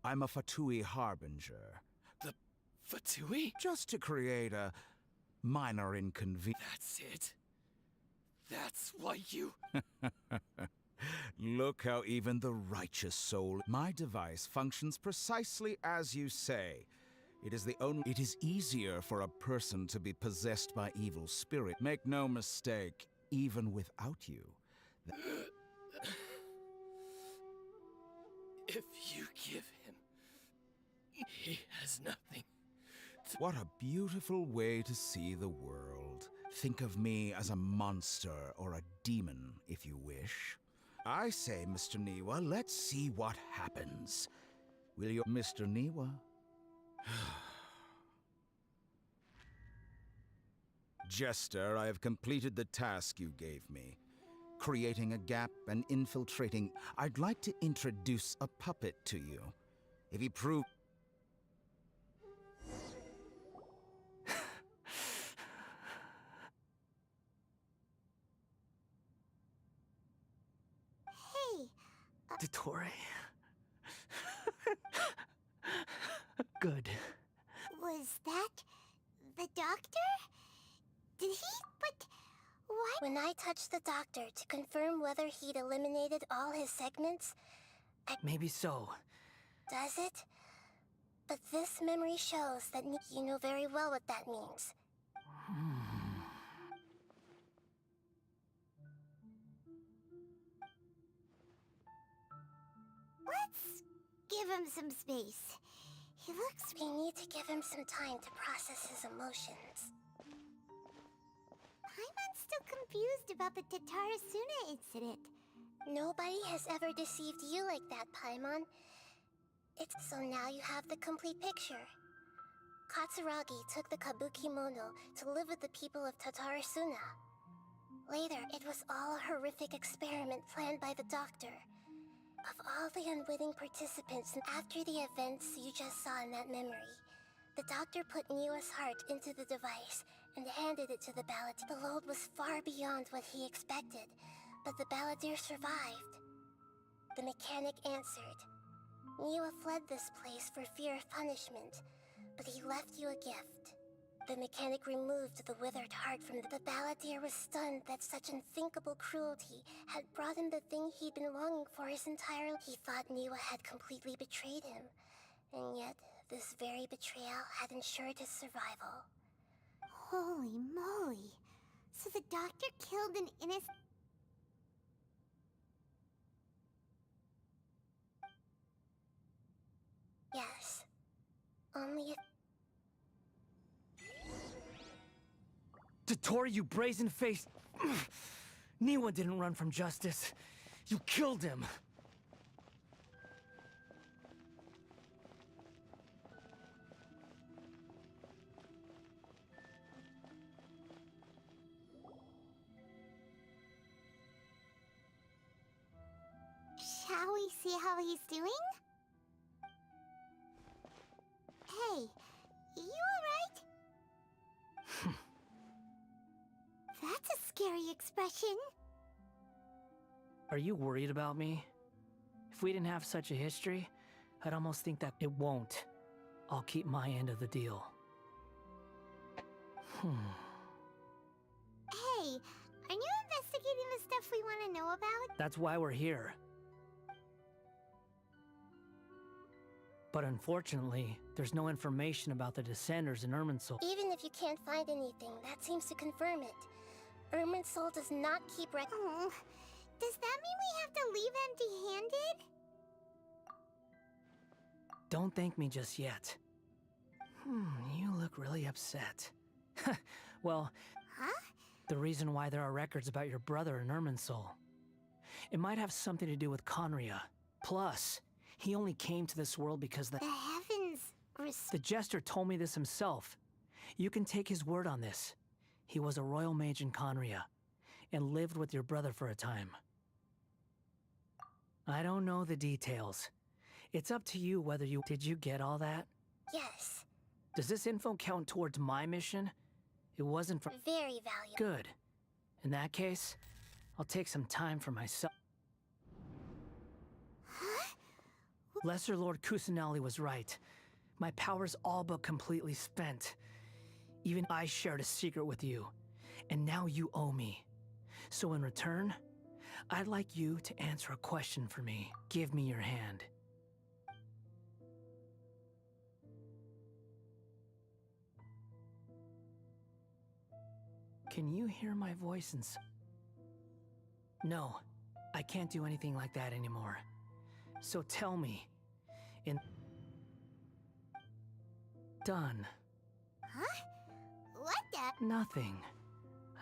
I'm a Fatui Harbinger. The Fatui? Just to create a minor inconvenience. That's it. That's why you... Look how even the righteous soul... My device functions precisely as you say. It is easier for a person to be possessed by evil spirit. Make no mistake, even without you. If you give him, he has nothing. What a beautiful way to see the world. think of me as a monster or a demon, if you wish. I say, Mr. Niwa, let's see what happens. Will you, Mr. Niwa? Jester, I have completed the task you gave me. Creating a gap and infiltrating. I'd like to introduce a puppet to you. If he prove... Hey, Dottore. Good. was that the doctor? Did he? But why? When I touched the doctor to confirm whether he'd eliminated all his segments, Maybe so. does it? But this memory shows that you know very well what that means. Let's give him some space. He looks... We need to give him some time to process his emotions. I'm still confused about the Tatarasuna incident. Nobody has ever deceived you like that, Paimon. So now you have the complete picture. Katsuragi took the Kabukimono to live with the people of Tatarasuna. Later, it was all a horrific experiment planned by the doctor. Of all the unwitting participants after the events you just saw in that memory, the doctor put Niwa's heart into the device and handed it to the balladeer. The load was far beyond what he expected, but the balladeer survived. The mechanic answered. Niwa fled this place for fear of punishment, but he left you a gift. The mechanic removed the withered heart from the balladeer was stunned that such unthinkable cruelty had brought him the thing he'd been longing for his entire life. He thought Niwa had completely betrayed him, and yet this very betrayal had ensured his survival. Holy moly! So the doctor killed an innocent... Yes. Only if... Dottore, you brazen-faced... Niwa didn't run from justice. You killed him. Shall we see how he's doing? Hey, you alright? That's a scary expression. Are you worried about me? If we didn't have such a history, I'd almost think that it won't. I'll keep my end of the deal. Hey, aren't you investigating the stuff we want to know about? That's why we're here. But unfortunately, there's no information about the Descenders in Irminsul. Even if you can't find anything, that seems to confirm it. Irminsul does not keep does that mean we have to leave empty-handed? Don't thank me just yet. You look really upset. Well, the reason why there are records about your brother in Irminsul. It might have something to do with Conria. Plus, he only came to this world because the heavens... The Jester told me this himself. You can take his word on this. He was a royal mage in Conria, and lived with your brother for a time. I don't know the details. It's up to you whether you... Did you get all that? Yes. Does this info count towards my mission? It wasn't for... Very valuable. Good. In that case, I'll take some time for myself. Lesser Lord Kusanali was right. My power's all but completely spent. Even I shared a secret with you, and now you owe me. So in return, I'd like you to answer a question for me. Give me your hand. Can you hear my voice No, I can't do anything like that anymore. So tell me, Done. Huh? What the? Nothing.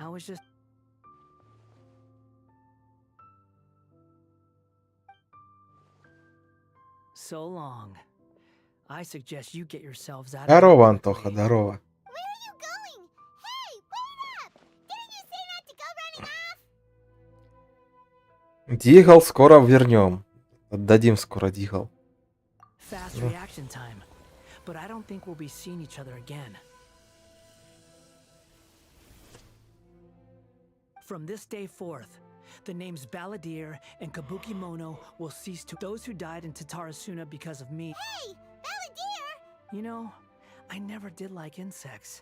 I was just... So long. I suggest you get yourselves out of Здорово, Антоха, здорово. Дигл скоро вернем. Отдадим скоро Дигл. Fast reaction time. But I don't think we'll be seeing each other again. From this day forth, the names Balladeer and Kabuki Mono will cease to... Those who died in Tatarasuna because of me... Hey! Balladeer! You know, I never did like insects.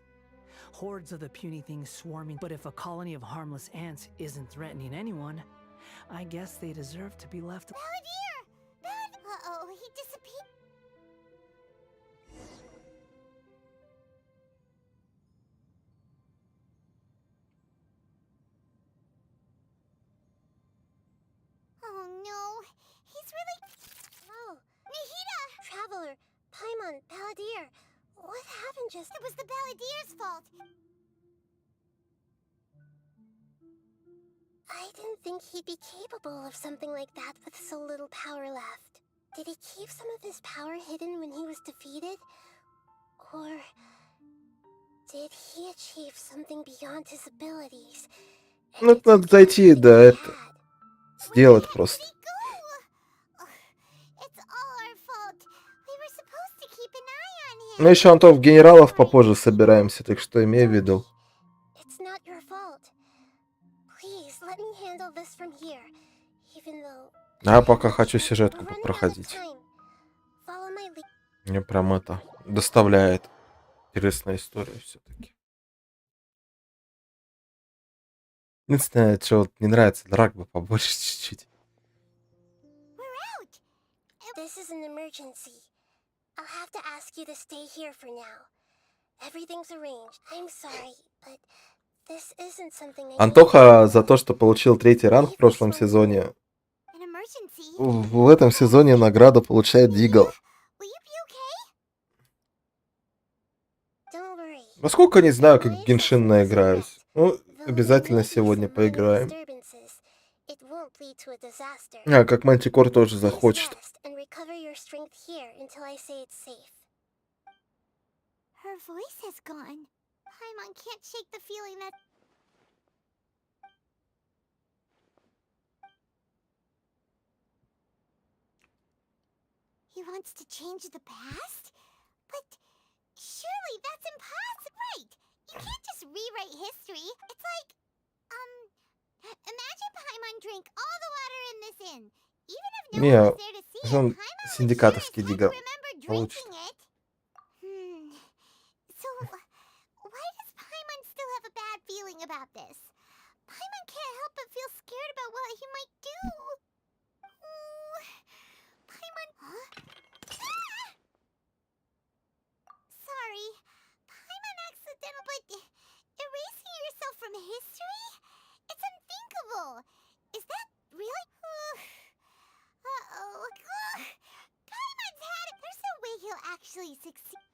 Hordes of the puny things swarming... But if a colony of harmless ants isn't threatening anyone, I guess they deserve to be left... Balladeer! Uh-oh, he disappeared. Oh no, he's really... Oh, Nihida! Traveler, Paimon, Balladeer. What happened just... It was the Balladeer's fault. I didn't think he'd be capable of something like that with so little power left. Did he keep some of his power hidden when he was defeated? Or did he achieve something beyond his abilities? Ну, это надо зайти, да, это... Сделать просто. Ну, еще, Антон, в генералов попозже собираемся, так что имей в виду. А пока хочу сюжетку проходить. Мне прям это доставляет интересная история все-таки. Единственное, что вот не нравится, драк бы побольше чуть-чуть. This is an emergency. I'll have to ask you to stay here for now. Everything's arranged. I'm sorry, but this isn't something I... Антоха за то, что получил 3-й ранг в прошлом сезоне. В этом сезоне награду получает Дигл. Насколько не знаю, как в Genshin наиграюсь. Ну, обязательно сегодня поиграем. А, как Мантикор тоже захочет. Her voice has gone. Paimon can't shake the feeling that... He wants to change the past? But surely that's impossible. Right. You can't just rewrite history. It's like, imagine Paimon drank all the water in this inn. Even if no one was there to see it, Paimon would sure as heck remember drinking it. So, why does Paimon still have a bad feeling about this? Paimon can't help but feel scared about what he might do. Paimon... Huh? Ah! Sorry. Paimon accidental, but erasing yourself from history? It's unthinkable. Is that really... Uh-oh. Paimon's had it. There's no way he'll actually succeed.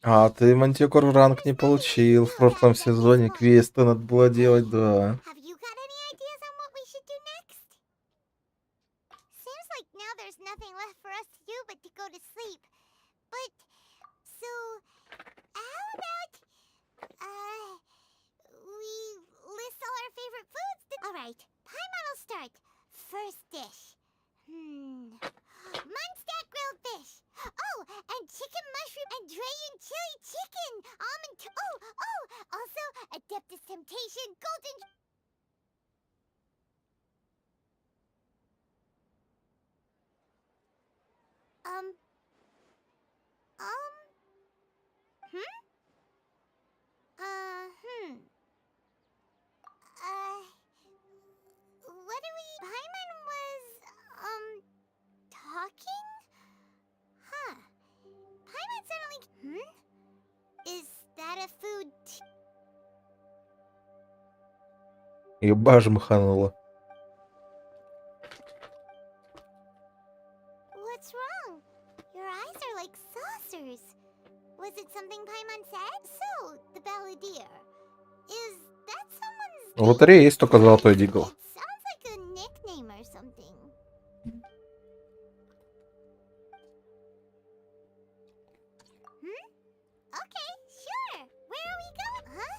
А, ты Мантикор ранг не получил в прошлом сезоне. Квесты надо было делать, да. Nothing left for us to do but to go to sleep. But, so, how about, we list all our favorite foods? Alright, Paimon will start. First dish. Munstack grilled fish. Oh, and chicken mushroom and Dragon chili chicken. Almond, also, Adeptus Temptation, golden... What do we... Paimon was, talking? Huh. Paimon suddenly... Is that a food... Еба жмыханула. What's wrong? Your eyes are like answers. Was it something Paimon said? So, the balladeer. Is that someone's В лотерее есть только золотой дигл. sounds like a nickname or something. Okay, sure. Where are we going? Huh?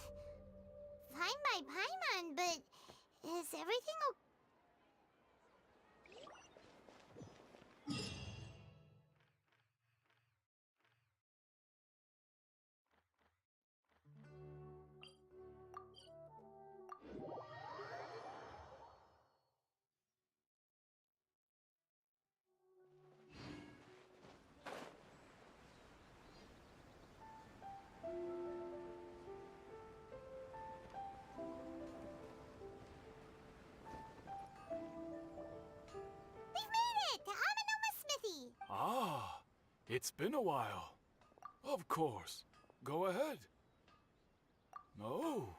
Fine by Paimon, but is everything okay? Ah, it's been a while. Of course. Go ahead. Oh.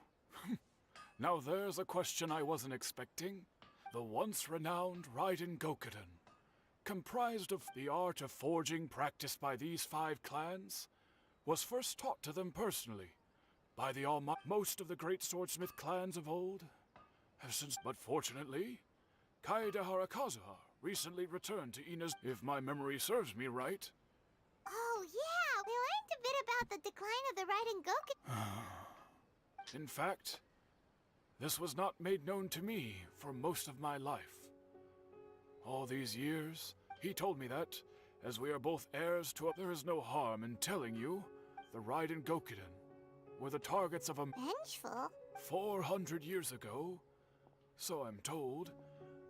Now there's a question I wasn't expecting. The once renowned Raiden Gokuden, comprised of the art of forging practiced by these 5 clans, was first taught to them personally by the most of the great swordsmith clans of old have since, but fortunately, Kaedehara Kazuha recently returned to Ina's, if my memory serves me right. Oh yeah, we learned a bit about the decline of the Raiden Gokuden. In fact, this was not made known to me for most of my life. All these years, he told me that, as we are both heirs to there is no harm in telling you, the Raiden Gokuden were the targets of a vengeful 400 years ago, so I'm told.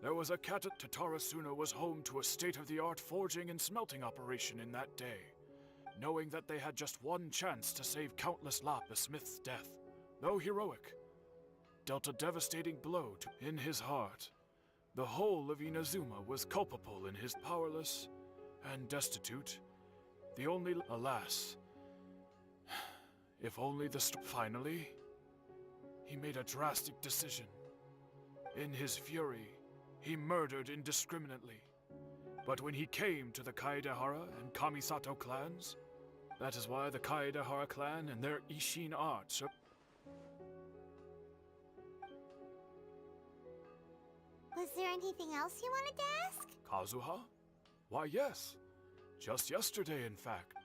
There was a cat at Tatarasuna was home to a state-of-the-art forging and smelting operation in that day. Knowing that they had just one chance to save countless lives, the smith's death, though heroic, dealt a devastating blow in his heart. The whole of Inazuma was culpable in his powerless and destitute. The only, alas, if only finally, he made a drastic decision. In his fury, he murdered indiscriminately. But when he came to the Kaedehara and Kamisato clans, that is why the Kaedehara clan and their Ishin arts are... Was there anything else you wanted to ask? Kazuha? Why, yes. Just yesterday, in fact.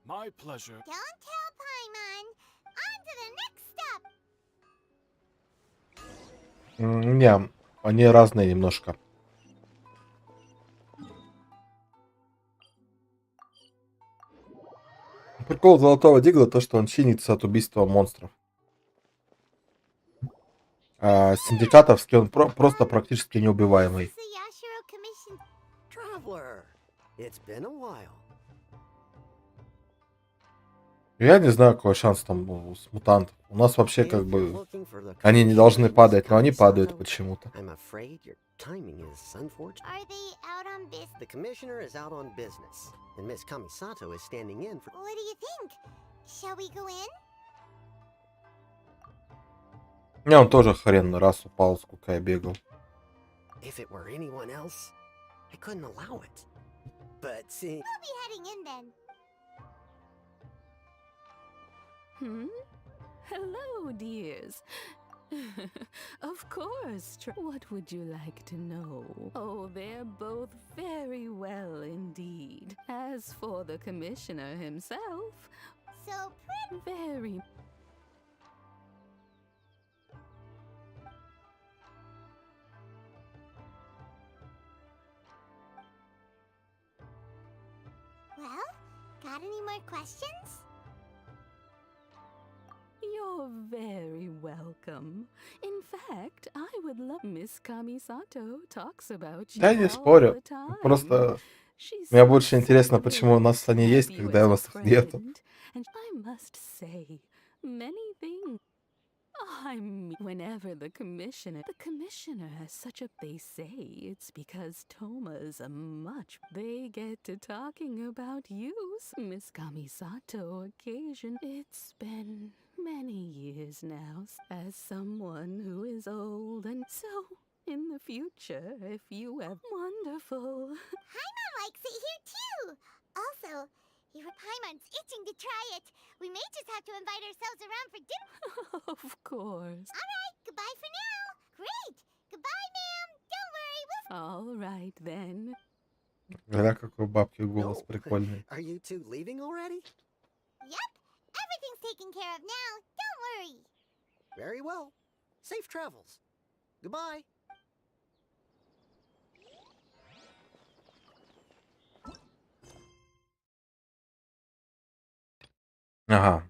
My pleasure. Don't tell Paimon. On to the next step. Не, они разные немножко. Прикол золотого дигла то, что он чинится от убийства монстров. А синдикатовский он просто практически неубиваемый. Traveler, it's been a while. Я не знаю, какой шанс там с мутантов. У нас вообще как бы они не должны падать, но они падают почему-то. I'm afraid your timing is unfortunate. Are they out on business? The commissioner is out on business, and Miss Kamisato is standing in for... What do you think? Shall we go in? Не, он тоже хрен раз упал, сколько я бегал. If it were anyone else, I couldn't allow it. But see... We'll be heading in then. Hello, dears. Of course. What would you like to know? Oh, they're both very well indeed. As for the commissioner himself, so pretty. Very. Well, got any more questions? You're very welcome. In fact, I would love Miss Kamisato talks about you Я не all спорю. the time. Просто мне больше интересно, почему у нас они есть, когда у нас их нету. And I must say, many things. I mean, whenever the commissioner has such a, they say it's because Toma's a much, they get to talking about you, Miss Kamisato occasion. It's been many years now as someone who is old and so In the future, if you have wonderful. Paimon likes it here too. Also, Paimon's itching to try it. We may just have to invite ourselves around for dinner. Of course. All right, goodbye for now. Great. Goodbye, ma'am. Don't worry, we'll... All right then. Гля, какой бабки голос прикольный. Are you two leaving already? Yep. Everything's taken care of now. Don't worry. Very well. Safe travels. Goodbye. Ага.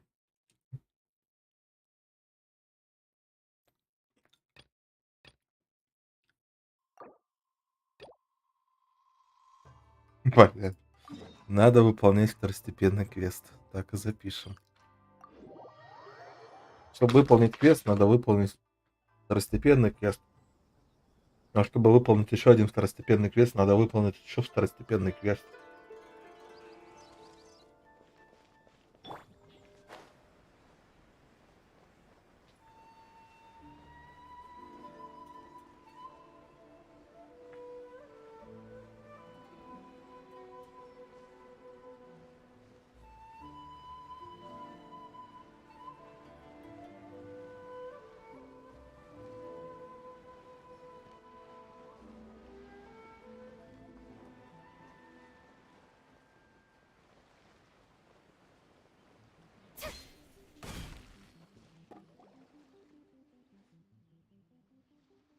Понятно. Надо выполнять второстепенный квест. Так и запишем. Чтобы выполнить квест, надо выполнить второстепенный квест. А чтобы выполнить еще один второстепенный квест, надо выполнить еще второстепенный квест.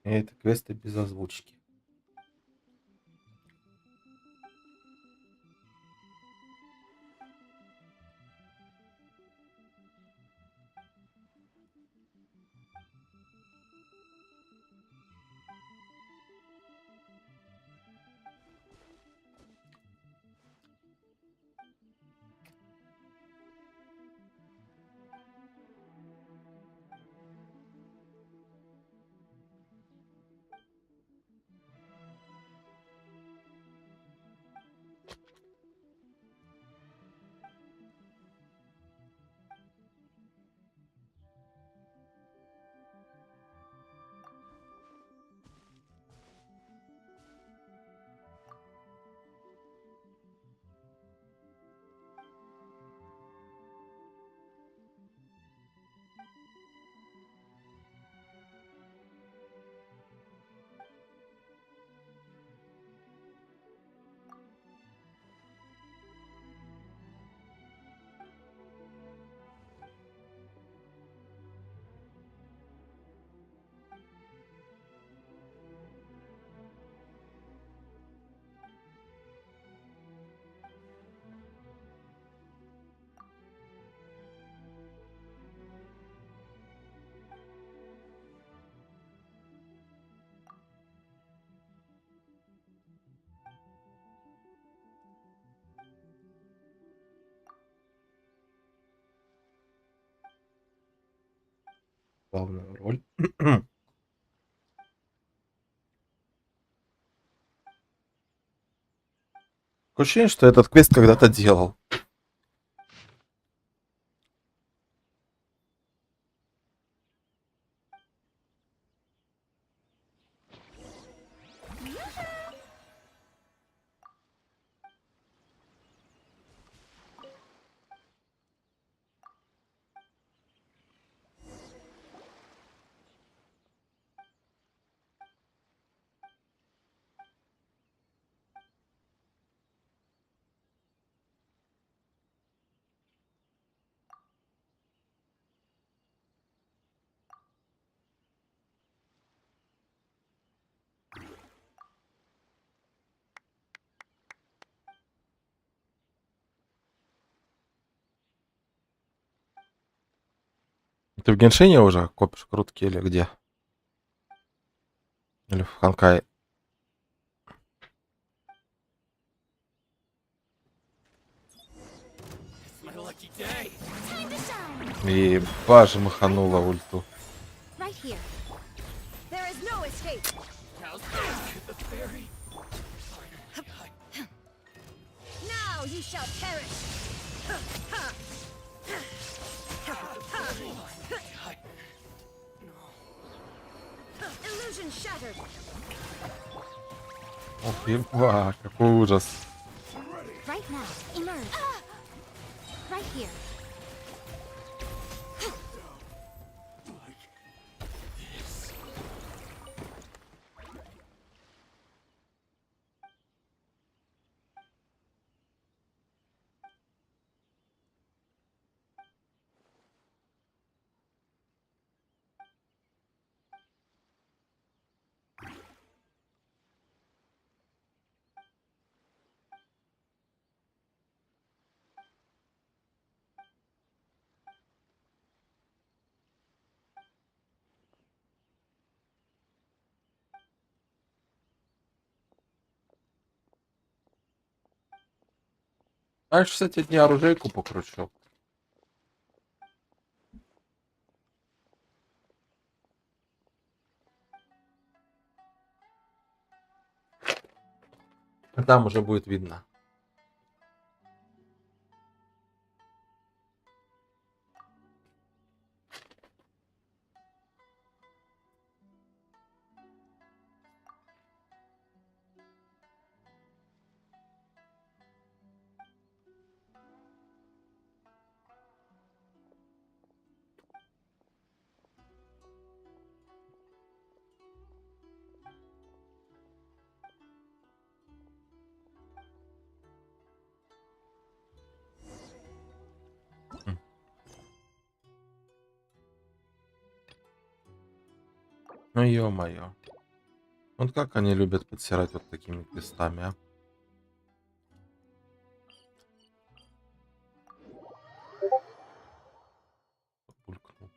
И это квесты без озвучки. Главную роль. Такое ощущение, что этот квест когда-то делал. Ты в Геншине уже копишь крутки или где? Или в Ханкай? И боже, маханула ульту. Right here. There is no escape. Now you shall perish. Illusion. Illusion shattered. Ох, еба, какой ужас. Right now, emerge. Right here. А, кстати, одни оружейку покручу. А там уже будет видно. Ну ё-моё. Вот как они любят подсирать вот такими квестами, а? Булькнул.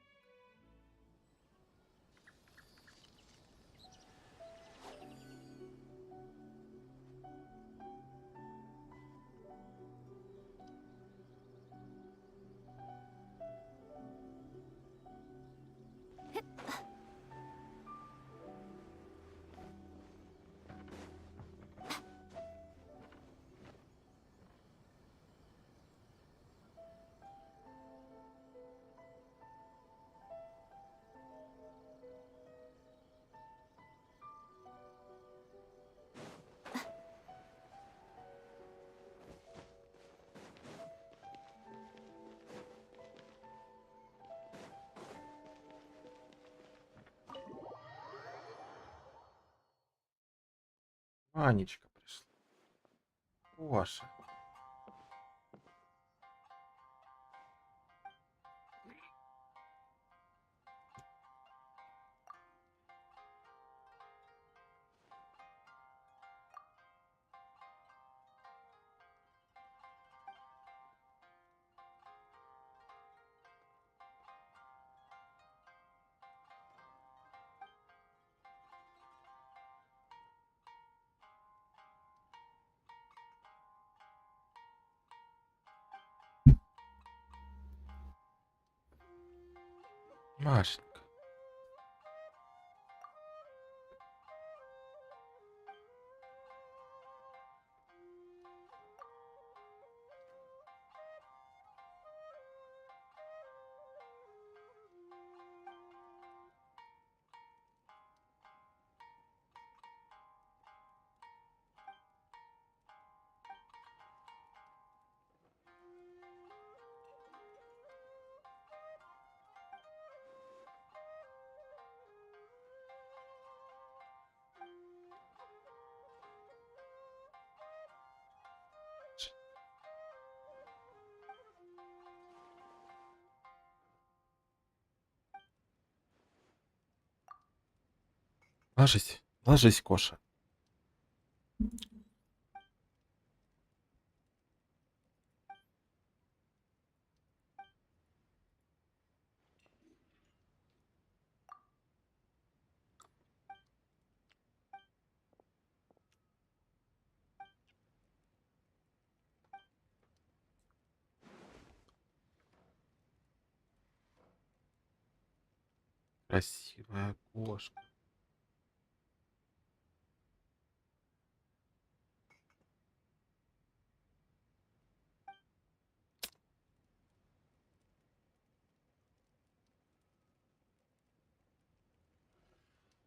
Анечка пришла. Ваша. Машенька. Ложись, ложись, Коша. Красивая кошка.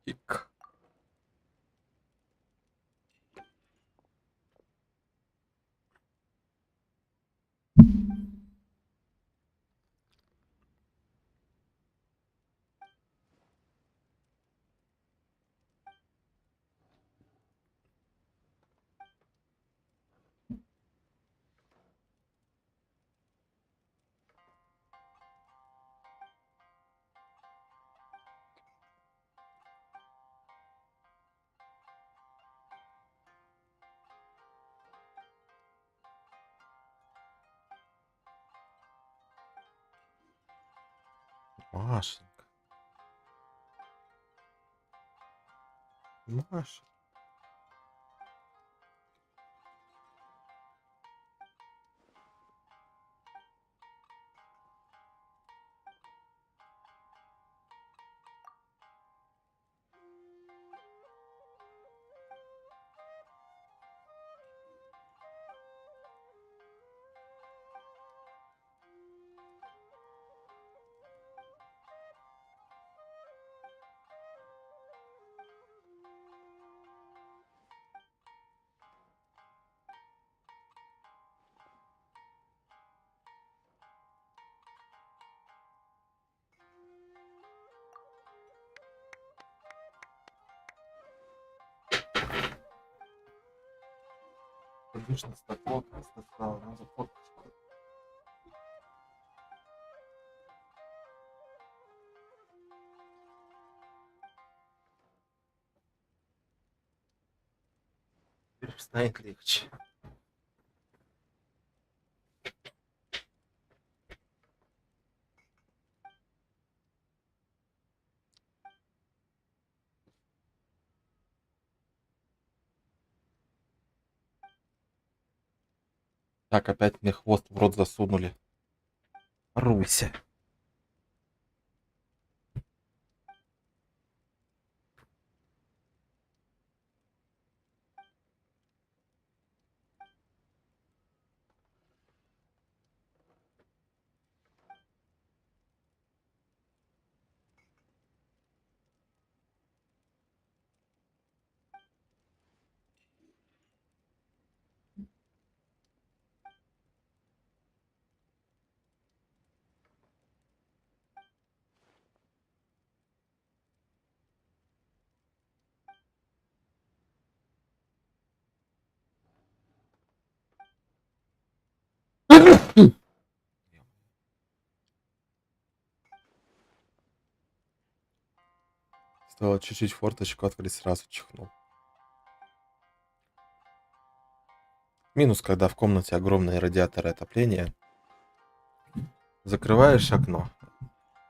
Ик. Машенька. Маша. Конечно, стакло достала, надо фоточку. Теперь станет легче. Так, опять мне хвост в рот засунули. Руся. Стоило чуть-чуть форточку открыть, сразу чихнул. Минус, когда в комнате огромные радиаторы отопления. Закрываешь окно.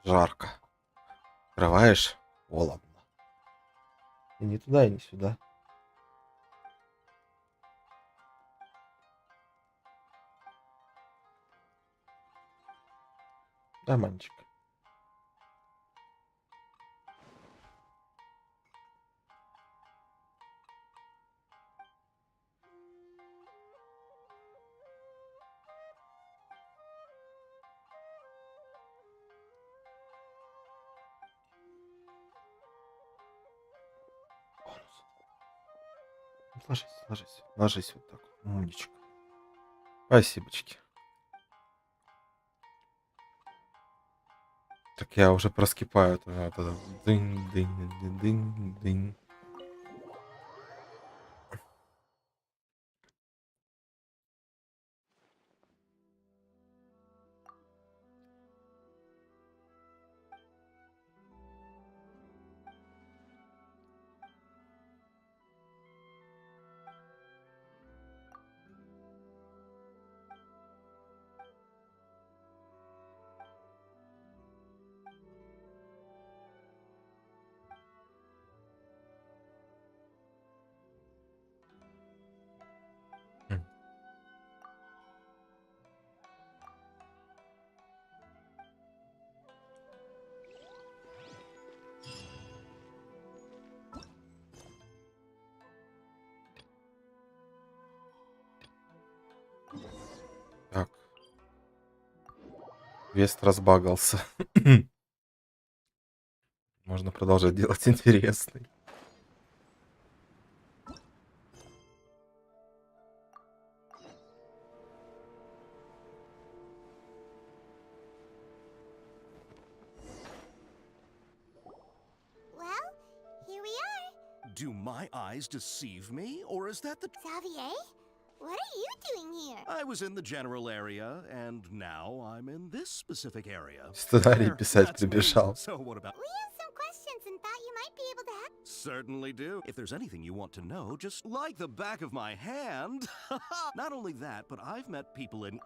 Жарко. Открываешь. Холодно. И ни туда, и ни сюда. Да, манчик. Ложись, ложись, ложись вот так. Умничка. Спасибочки. Так я уже проскипаю. Дынь-дынь-дынь-дынь-дынь. Так. Вест разбагался. Можно продолжать делать интересный. Well, here we are. Do my eyes deceive me, or is that the... Xavier, what are you doing here? I was in the general area, and now I'm in this specific area. Сценарий There, писать that's me. прибежал. So what about... We have some questions and thought you might be able to help. Certainly do. If there's anything you want to know, just like the back of my hand. Not only that, but I've met people in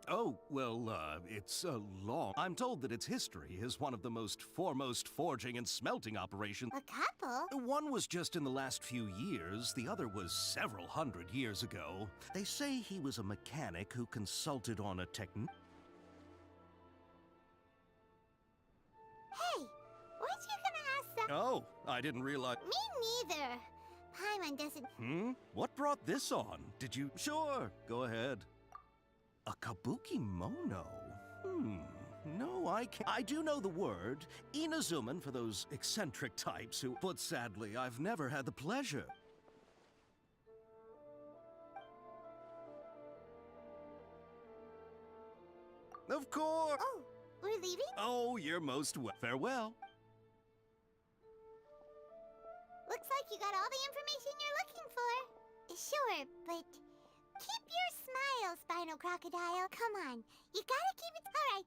Oh, well, it's long. I'm told that its history is one of the most foremost forging and smelting operations. A couple? One was just in the last few years, the other was several hundred years ago. They say he was a mechanic who consulted on a technique. Hey, weren't you gonna ask that? Oh, I didn't realize. Me neither. Paimon doesn't. What brought this on? Did you? Sure, go ahead. A kabuki mono? No, I can't. I do know the word. Inazuman for those eccentric types who. But sadly, I've never had the pleasure. Of course. Oh, we're leaving? Oh, you're most farewell. Looks like you got all the information you're looking for. Sure, but keep your smile, Spinal Crocodile. Come on, you gotta keep it. All right.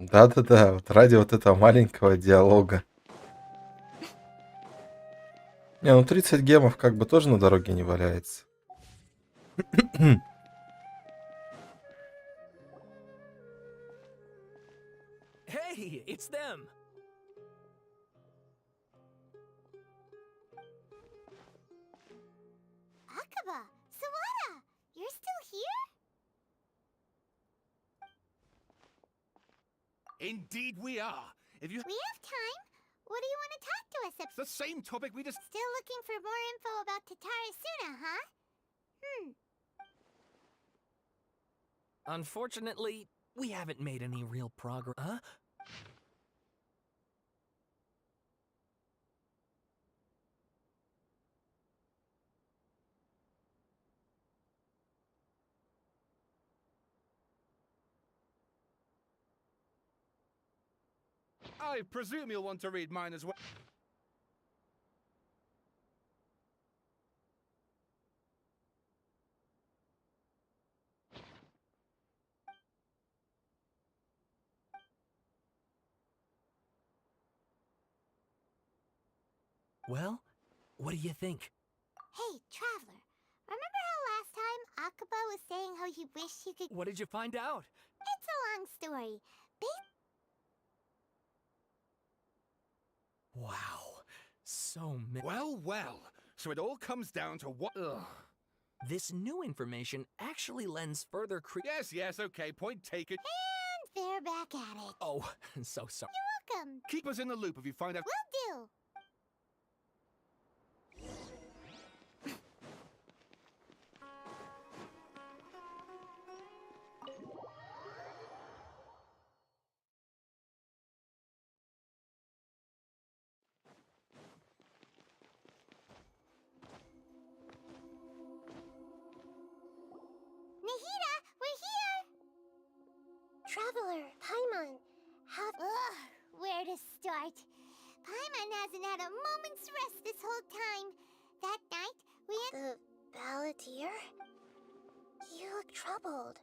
Да-да-да, вот ради вот этого маленького диалога. Не, ну 30 гемов как бы тоже на дороге не валяется. Hey, it's them. Akaba, Sawada, you're still here? Indeed we are. If you... We have time. What do you want to talk to us about? It's the same topic we just... Still looking for more info about Tatarasuna, huh? Unfortunately, we haven't made any real progress. Huh? I presume you'll want to read mine as well. Well, what do you think? Hey, Traveler, remember how last time Akaba was saying how he wished he could... What did you find out? It's a long story. Wow, so many. Well. So it all comes down to what... Ugh. This new information actually lends further Yes, okay, point taken. And they're back at it. Oh, so sorry. You're welcome. Keep us in the loop if you find out... Will do. Nahida, we're here! Traveler, Paimon, where to start? Paimon hasn't had a moment's rest this whole time. That night, we had... The balladeer? You look troubled.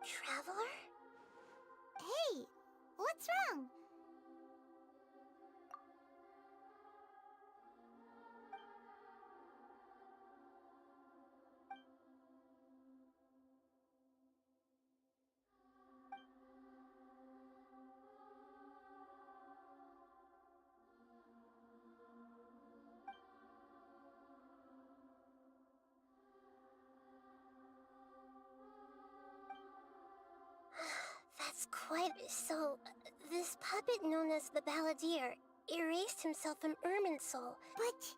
Traveler? Hey, what's wrong? That's quite... So, this puppet known as the Balladeer erased himself from Irminsul. But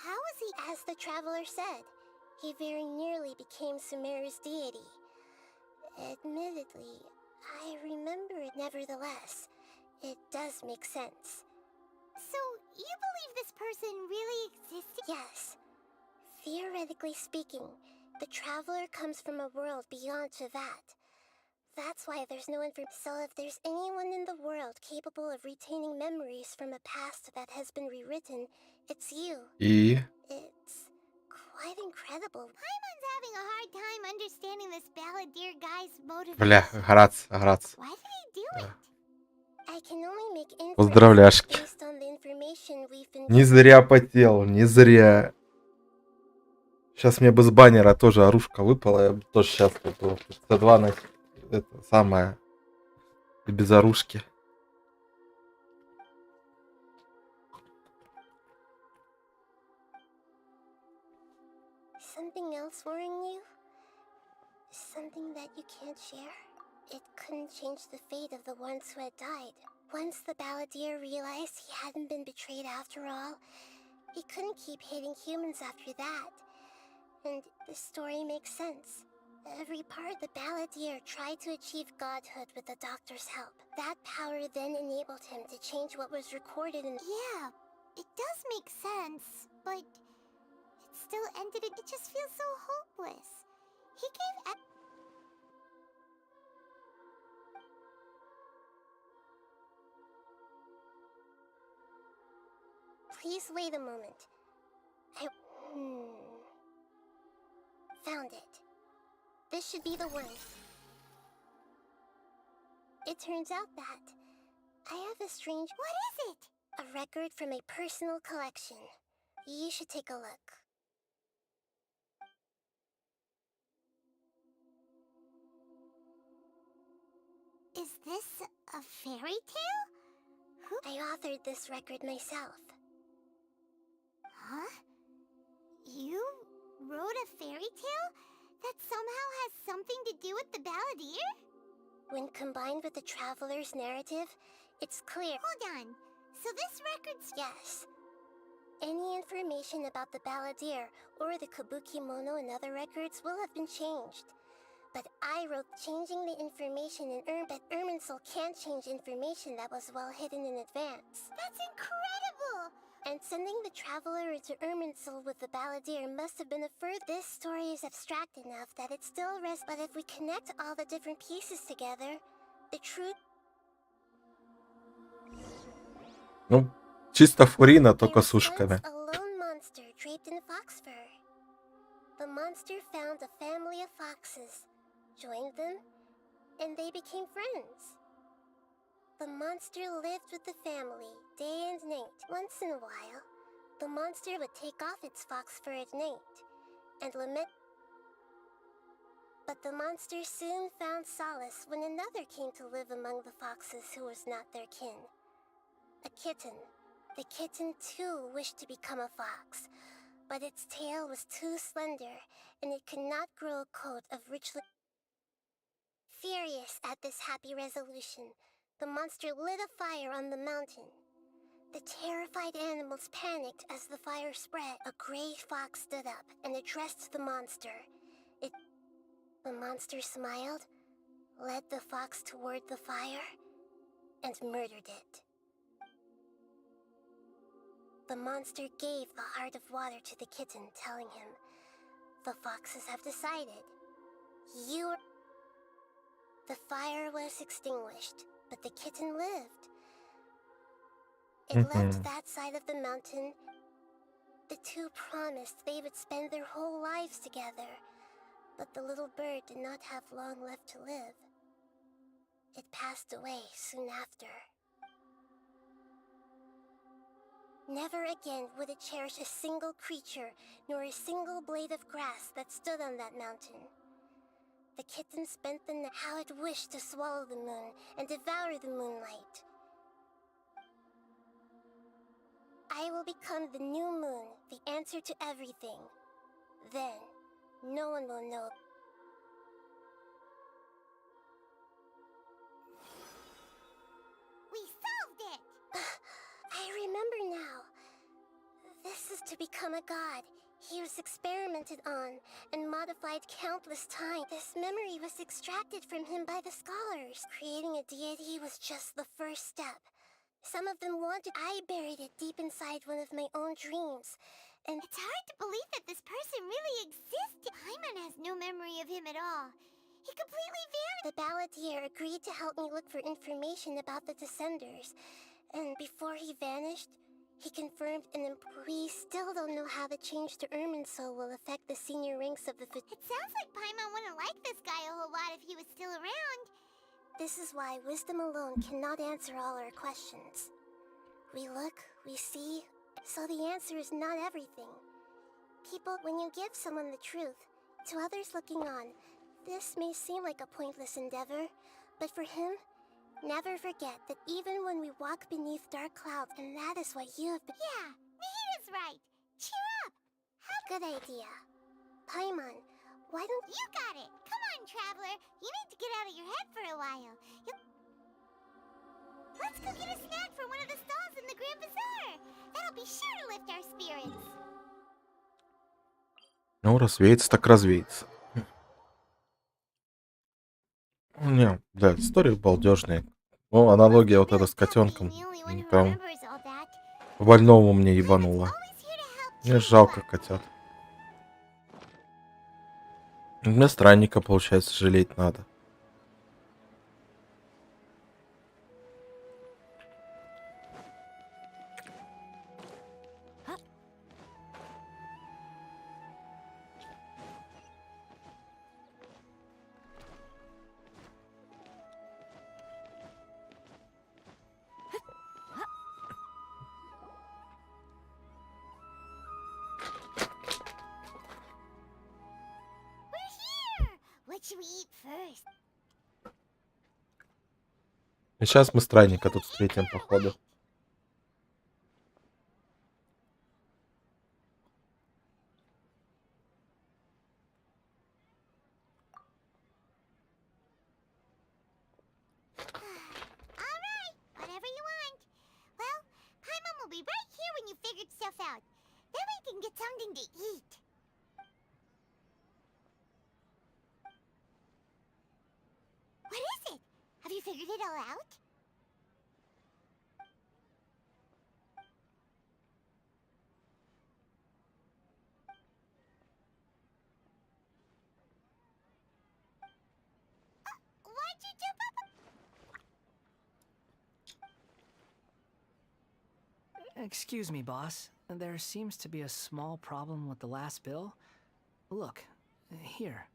How was he? As the traveler said, he very nearly became Sumeru's deity. Admittedly, I remember it. Nevertheless, it does make sense. So, you believe this person really existed? Yes. Theoretically speaking, the traveler comes from a world beyond Tevat. That's why there's no information. So if there's anyone in the world capable of retaining memories from a past that has been rewritten, it's you. И... It's quite incredible. Paimon's having a hard time understanding this balladeer guy's motivation. Бля, грац. Why did he do it? I can only make inferences Поздравляшки. based on the information we've been Не зря потел, не зря. Сейчас мне бы с баннера тоже оружка выпала, я бы тоже счастлив был. Т2 на... Это самое... И без оружки. Something else worrying you? Something that you can't share? It couldn't change the fate of the ones who had died. Once the balladeer realized he hadn't been betrayed after all, he couldn't keep hating humans after that. And the story makes sense. Every part of the balladeer tried to achieve godhood with the doctor's help. That power then enabled him to change what was recorded in... Yeah, it does make sense, but it still ended it just feels so hopeless. He gave Please wait a moment. Found it. This should be the one. It turns out that I have a strange... What is it? A record from a personal collection. You should take a look. Is this a fairy tale? I authored this record myself. Huh? You wrote a fairy tale that somehow has something to do with the balladeer? When combined with the traveler's narrative, it's clear. Hold on. So this record's... Yes. Any information about the balladeer or the kabuki mono and other records will have been changed. But I wrote changing the information in but Irminsul can't change information that was well hidden in advance. That's incredible! And sending the traveler into Irminsul with the balladeer must have been a further... This story is abstract enough that it still rests, but if we connect all the different pieces together, the truth... Ну, чисто фурина, только с ушками. A lone monster draped in fox fur. The monster found a family of foxes, joined them, and they became friends. The monster lived with the family day and night. Once in a while, the monster would take off its fox fur at night and lament. But the monster soon found solace when another came to live among the foxes who was not their kin. A kitten. The kitten too wished to become a fox, but its tail was too slender and it could not grow a coat of richly... Furious at this happy resolution, the monster lit a fire on the mountain. The terrified animals panicked as the fire spread. A gray fox stood up and addressed the monster. The monster smiled, led the fox toward the fire, and murdered it. The monster gave the heart of water to the kitten, telling him, "The foxes have decided. You..." The fire was extinguished, but the kitten lived. It left that side of the mountain. The two promised they would spend their whole lives together, but the little bird did not have long left to live. It passed away soon after. Never again would it cherish a single creature, nor a single blade of grass that stood on that mountain. The kitten spent the night. How it wished to swallow the moon and devour the moonlight. I will become the new moon, the answer to everything. Then, no one will know. We solved it! I remember now. This is to become a god. He was experimented on and modified countless times. This memory was extracted from him by the scholars. Creating a deity was just the first step. Some of them wanted. I buried it deep inside one of my own dreams. And it's hard to believe that this person really existed. Paimon has no memory of him at all. He completely vanished. The balladeer agreed to help me look for information about the Descenders. And before he vanished, he confirmed we still don't know how the change to Irminsul will affect the senior ranks of the It sounds like Paimon wouldn't like this guy a whole lot if he was still around. This is why wisdom alone cannot answer all our questions. We look, we see, so the answer is not everything. People, when you give someone the truth, to others looking on, this may seem like a pointless endeavor, but for him, never forget that even when we walk beneath dark clouds, and that is what you have been— Yeah, Nahita's right. Cheer up. Good idea. Paimon, why don't— You got it. Come on, traveler. You need to get out of your head for a while. Let's go get a snack from one of the stalls in the Grand Bazaar. That'll be sure to lift our spirits. Ну, развеется так развеется. Не, да, история балдежная. Ну, аналогия вот эта с котенком. Прям по больному мне ебануло. Мне жалко котят. Мне странника, получается, жалеть надо. What should we eat first? И сейчас мы странника тут встретим, походу. Alright, whatever you want. Well, Paimon will be right here when you figured stuff out. Then we can get something to eat. What is it? Have you figured it all out? Why'd you jump up? Excuse me, boss. There seems to be a small problem with the last bill. Look, here.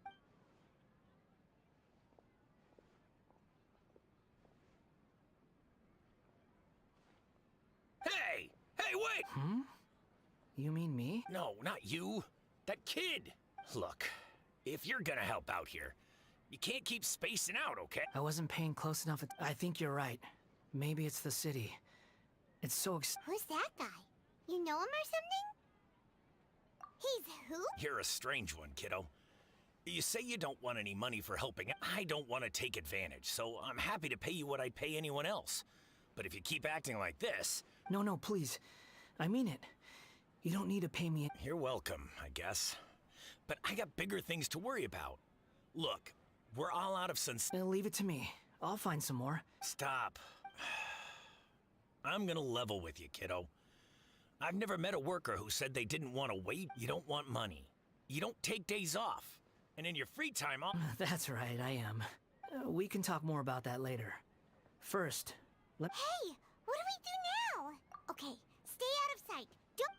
Hey! Hey, wait! Hmm? You mean me? No, not you. That kid. Look, if you're gonna help out here, you can't keep spacing out, okay? I wasn't paying close enough. I think you're right. Maybe it's the city. It's so Who's that guy? You know him or something? He's who? You're a strange one, kiddo. You say you don't want any money for helping. I don't want to take advantage, so I'm happy to pay you what I'd pay anyone else. But if you keep acting like this... No, please. I mean it. You don't need to pay me. You're welcome, I guess. But I got bigger things to worry about. Look, we're all out of sense. Leave it to me. I'll find some more. Stop. I'm gonna level with you, kiddo. I've never met a worker who said they didn't want to wait. You don't want money. You don't take days off. And in your free time, I'll... That's right, I am. We can talk more about that later. First, Hey, what do we do now? Okay, stay out of sight. Don't...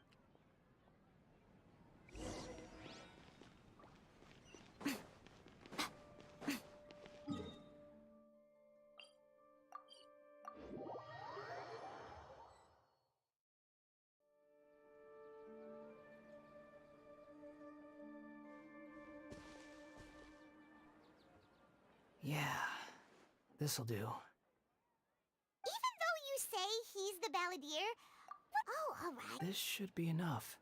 Yeah, this'll do. Even though you say he's the balladeer... Oh, alright. This should be enough.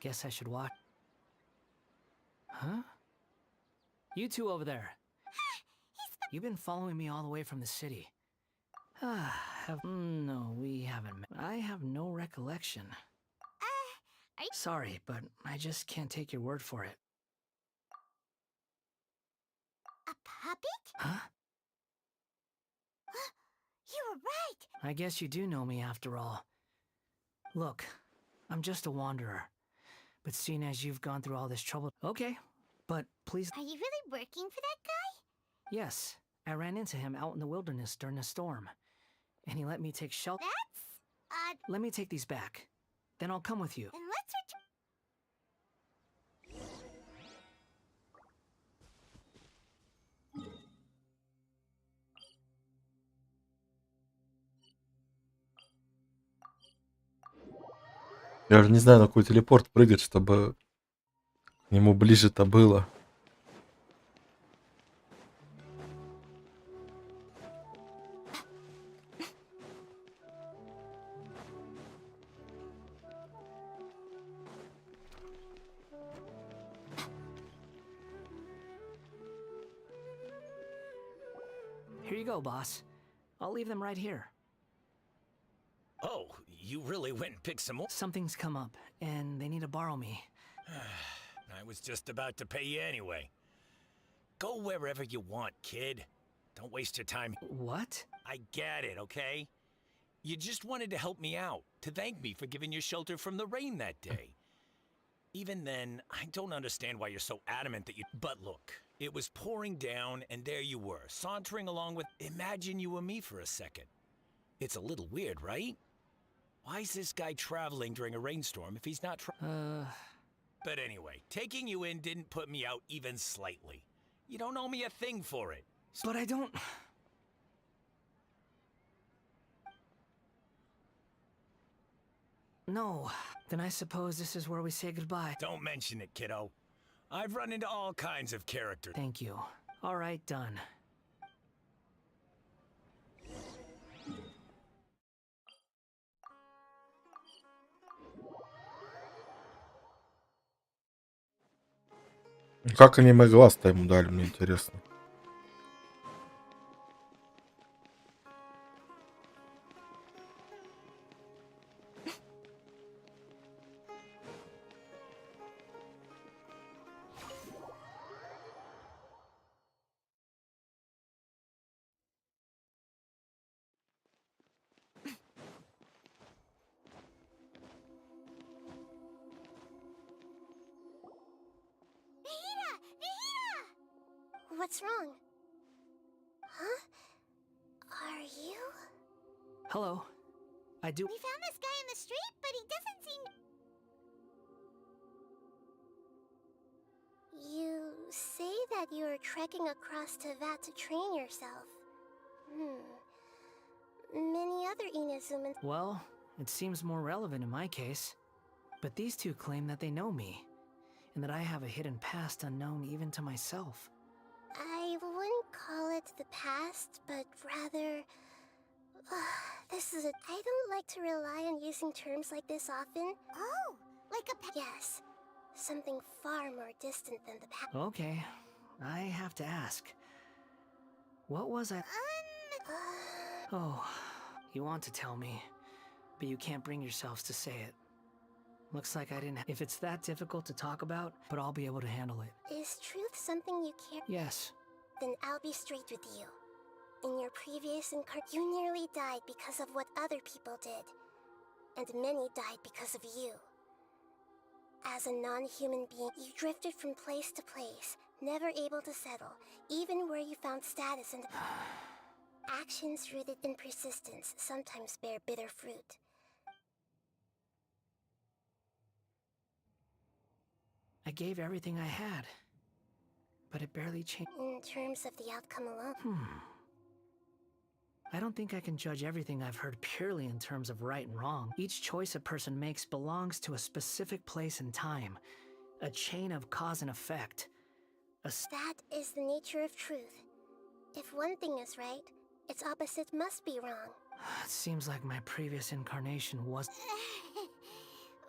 Guess I should walk. Huh? You two over there. You've been following me all the way from the city. have... No, we haven't met. I have no recollection. Sorry, but I just can't take your word for it. A puppet? Huh? You were right! I guess you do know me after all. Look, I'm just a wanderer. But seeing as you've gone through all this trouble... Okay, but please... Are you really working for that guy? Yes, I ran into him out in the wilderness during a storm. And he let me take shelter... That's odd. Let me take these back. Then I'll come with you. Then let's return. Я же не знаю, на какой телепорт прыгать, чтобы к нему ближе-то было. Here you go, boss. I'll leave them right here. Oh, you really went and picked some more? Something's come up, and they need to borrow me. I was just about to pay you anyway. Go wherever you want, kid. Don't waste your time. What? I get it, okay? You just wanted to help me out, to thank me for giving you shelter from the rain that day. Even then, I don't understand why you're so adamant that you... But look, it was pouring down, and there you were, sauntering along with... Imagine you were me for a second. It's a little weird, right? Why is this guy traveling during a rainstorm if he's not But anyway, taking you in didn't put me out even slightly. You don't owe me a thing for it. But I don't... No. Then I suppose this is where we say goodbye. Don't mention it, kiddo. I've run into all kinds of characters. Thank you. All right, done. Как аниме глаз-то ему дали, мне интересно. What's wrong? Huh? Are you? Hello. I do... We found this guy in the street, but he doesn't seem... You say that you are trekking across Teyvat to train yourself. Many other Inazumans... Well, it seems more relevant in my case. But these two claim that they know me, and that I have a hidden past unknown even to myself. I wouldn't call it the past, but rather... this is a... I don't like to rely on using terms like this often. Oh, like a Yes, something far more distant than the past. Okay, I have to ask. What was I... Oh, you want to tell me, but you can't bring yourselves to say it. Looks like I didn't... If it's that difficult to talk about, but I'll be able to handle it. Is truth something you care? Yes. Then I'll be straight with you. In your previous you nearly died because of what other people did. And many died because of you. As a non-human being, you drifted from place to place, never able to settle, even where you found status and... Actions rooted in persistence sometimes bear bitter fruit. I gave everything I had, but it barely changed. In terms of the outcome alone. I don't think I can judge everything I've heard purely in terms of right and wrong. Each choice a person makes belongs to a specific place and time. A chain of cause and effect. That is the nature of truth. If one thing is right, its opposite must be wrong. It seems like my previous incarnation was...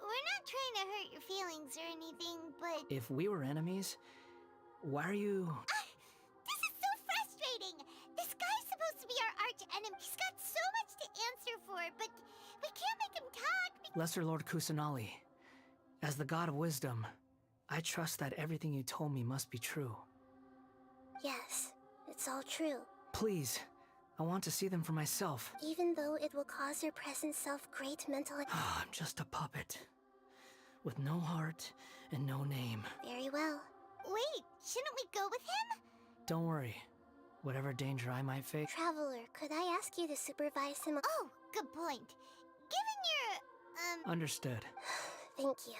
We're not trying to hurt your feelings or anything, but... If we were enemies, why are you... This is so frustrating! This guy's supposed to be our arch enemy. He's got so much to answer Lesser Lord Kusanali, as the god of wisdom, I trust that everything you told me must be true. Yes, it's all true. Please, I want to see them for myself. Even though it will cause your present self great mental... I'm just a puppet, with no heart and no name. Very well. Wait, shouldn't we go with him? Don't worry. Whatever danger I might face... Traveler, could I ask you to supervise him? Oh, good point. Given your, Understood. Thank you.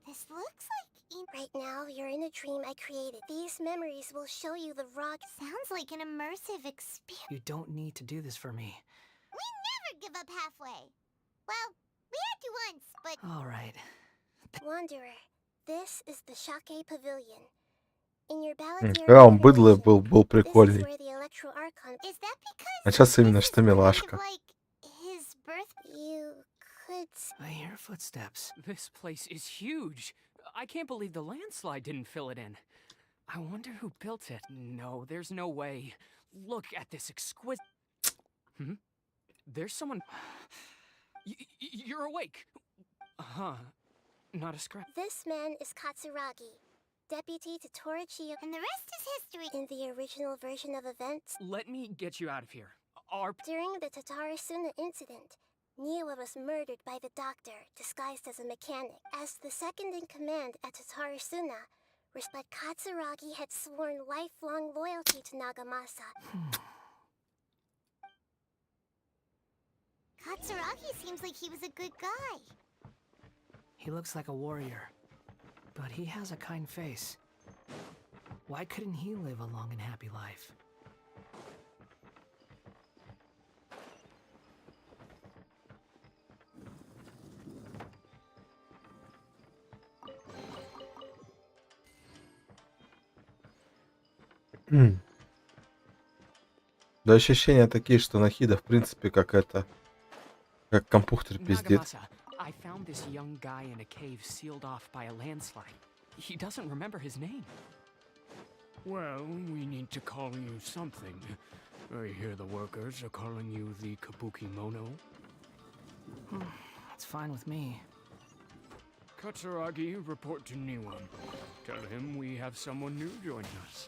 This looks like... Right now, you're in a dream I created. These memories will show you the raw... Sounds like an immersive experience. You don't need to do this for me. We never give up halfway. Well, we had to once, but... All right. Wanderer, this is the Shake Pavilion. In your ballad... Когда он быдлый был прикольный. Where the Electro Archon... Is that because... А сейчас именно что милашка. His birth... You could... I hear footsteps. This place is huge. I can't believe the landslide didn't fill it in. I wonder who built it. No, there's no way. Look at this exquisite... There's someone... You're awake. Not a scratch. This man is Katsuragi, deputy to Torichi, and the rest is history. In the original version of events... Let me get you out of here. During the Tatarasuna incident, Niwa was murdered by the doctor, disguised as a mechanic. As the second in command at Tatarasuna, but Katsuragi had sworn lifelong loyalty to Nagamasa. Katsuragi seems like he was a good guy. He looks like a warrior, but he has a kind face. Why couldn't he live a long and happy life? Да, ощущения такие, что Нахида, в принципе, как компьютер пиздит. I found this young guy in a cave sealed off by a landslide. He doesn't remember his name. Well, we need to call you something. I hear the workers are calling you the Kabuki Mono. It's fine with me. Katsuragi, report to Niwa. Tell him we have someone new joining us.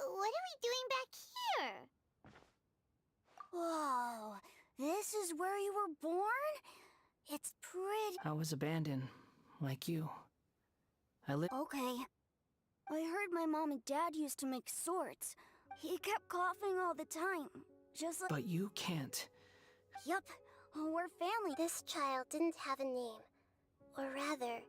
What are we doing back here? Whoa, this is where you were born? It's pretty... I was abandoned, like you. Okay. I heard my mom and dad used to make swords. He kept coughing all the time, just like... But you can't. Yup, we're family. This child didn't have a name. Or rather,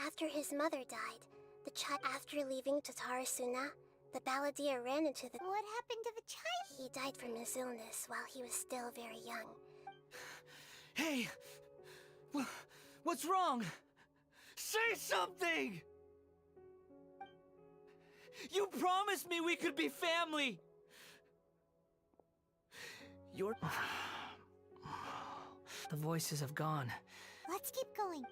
after his mother died, the child... After leaving Tatarasuna, the balladeer ran into the... What happened to the child? He died from his illness while he was still very young. Hey! What's wrong? Say something! You promised me we could be family! You're... The voices have gone. Let's keep going.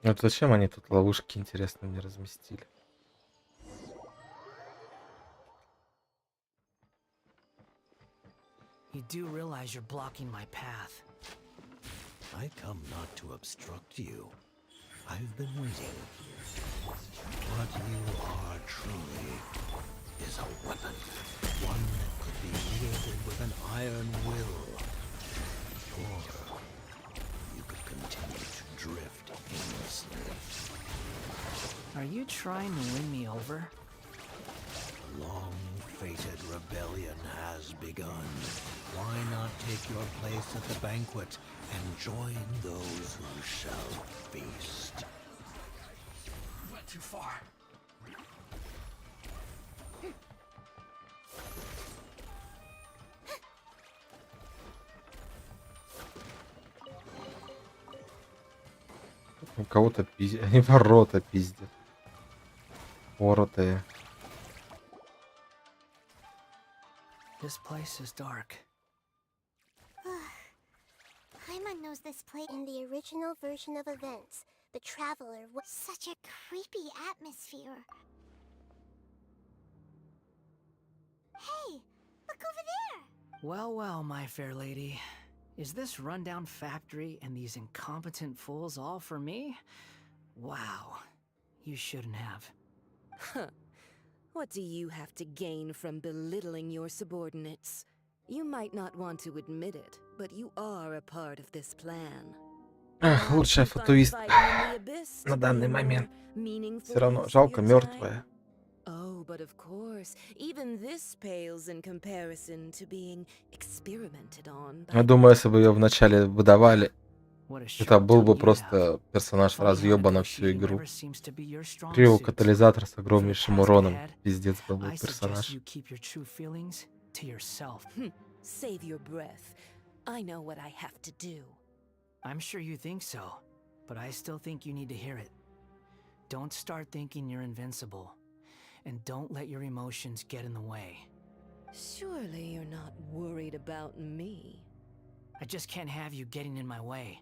Вот зачем они тут ловушки, интересно, мне разместили? You do realize you're blocking my path. I come not to obstruct you. I've been waiting. What you are truly is a weapon. One that could be wielded with an iron will. Or you could continue to drift aimlessly. Are you trying to win me over? A long-fated rebellion has begun. Why not take your place at the banquet and join those who shall feast? Went too far. У кого-то пиздят. Они ворота пиздят. Воротые. This place is dark. Paimon knows this place in the original version of events. The Traveler was such a creepy atmosphere. Hey, look over there! Well, well, my fair lady. Is this rundown factory and these incompetent fools all for me? Wow. You shouldn't have. Huh. What do you have to gain from belittling your subordinates? You might not want to admit it, but you are a part of this plan. Ах, лучшая футуист на данный момент. Все равно жалко мертвая. Oh, but of course, even this pales in comparison to being experimented on. Я думаю, если бы ее вначале выдавали, это был бы просто персонаж разъеба на всю игру. Криокатализатор с огромнейшим уроном. Пиздец был бы персонаж. Save your breath. I know what I have to do. I'm sure you think so, but I still think you need to hear it. Don't start thinking you're invincible, and don't let your emotions get in the way. Surely you're not worried about me. I just can't have you getting in my way.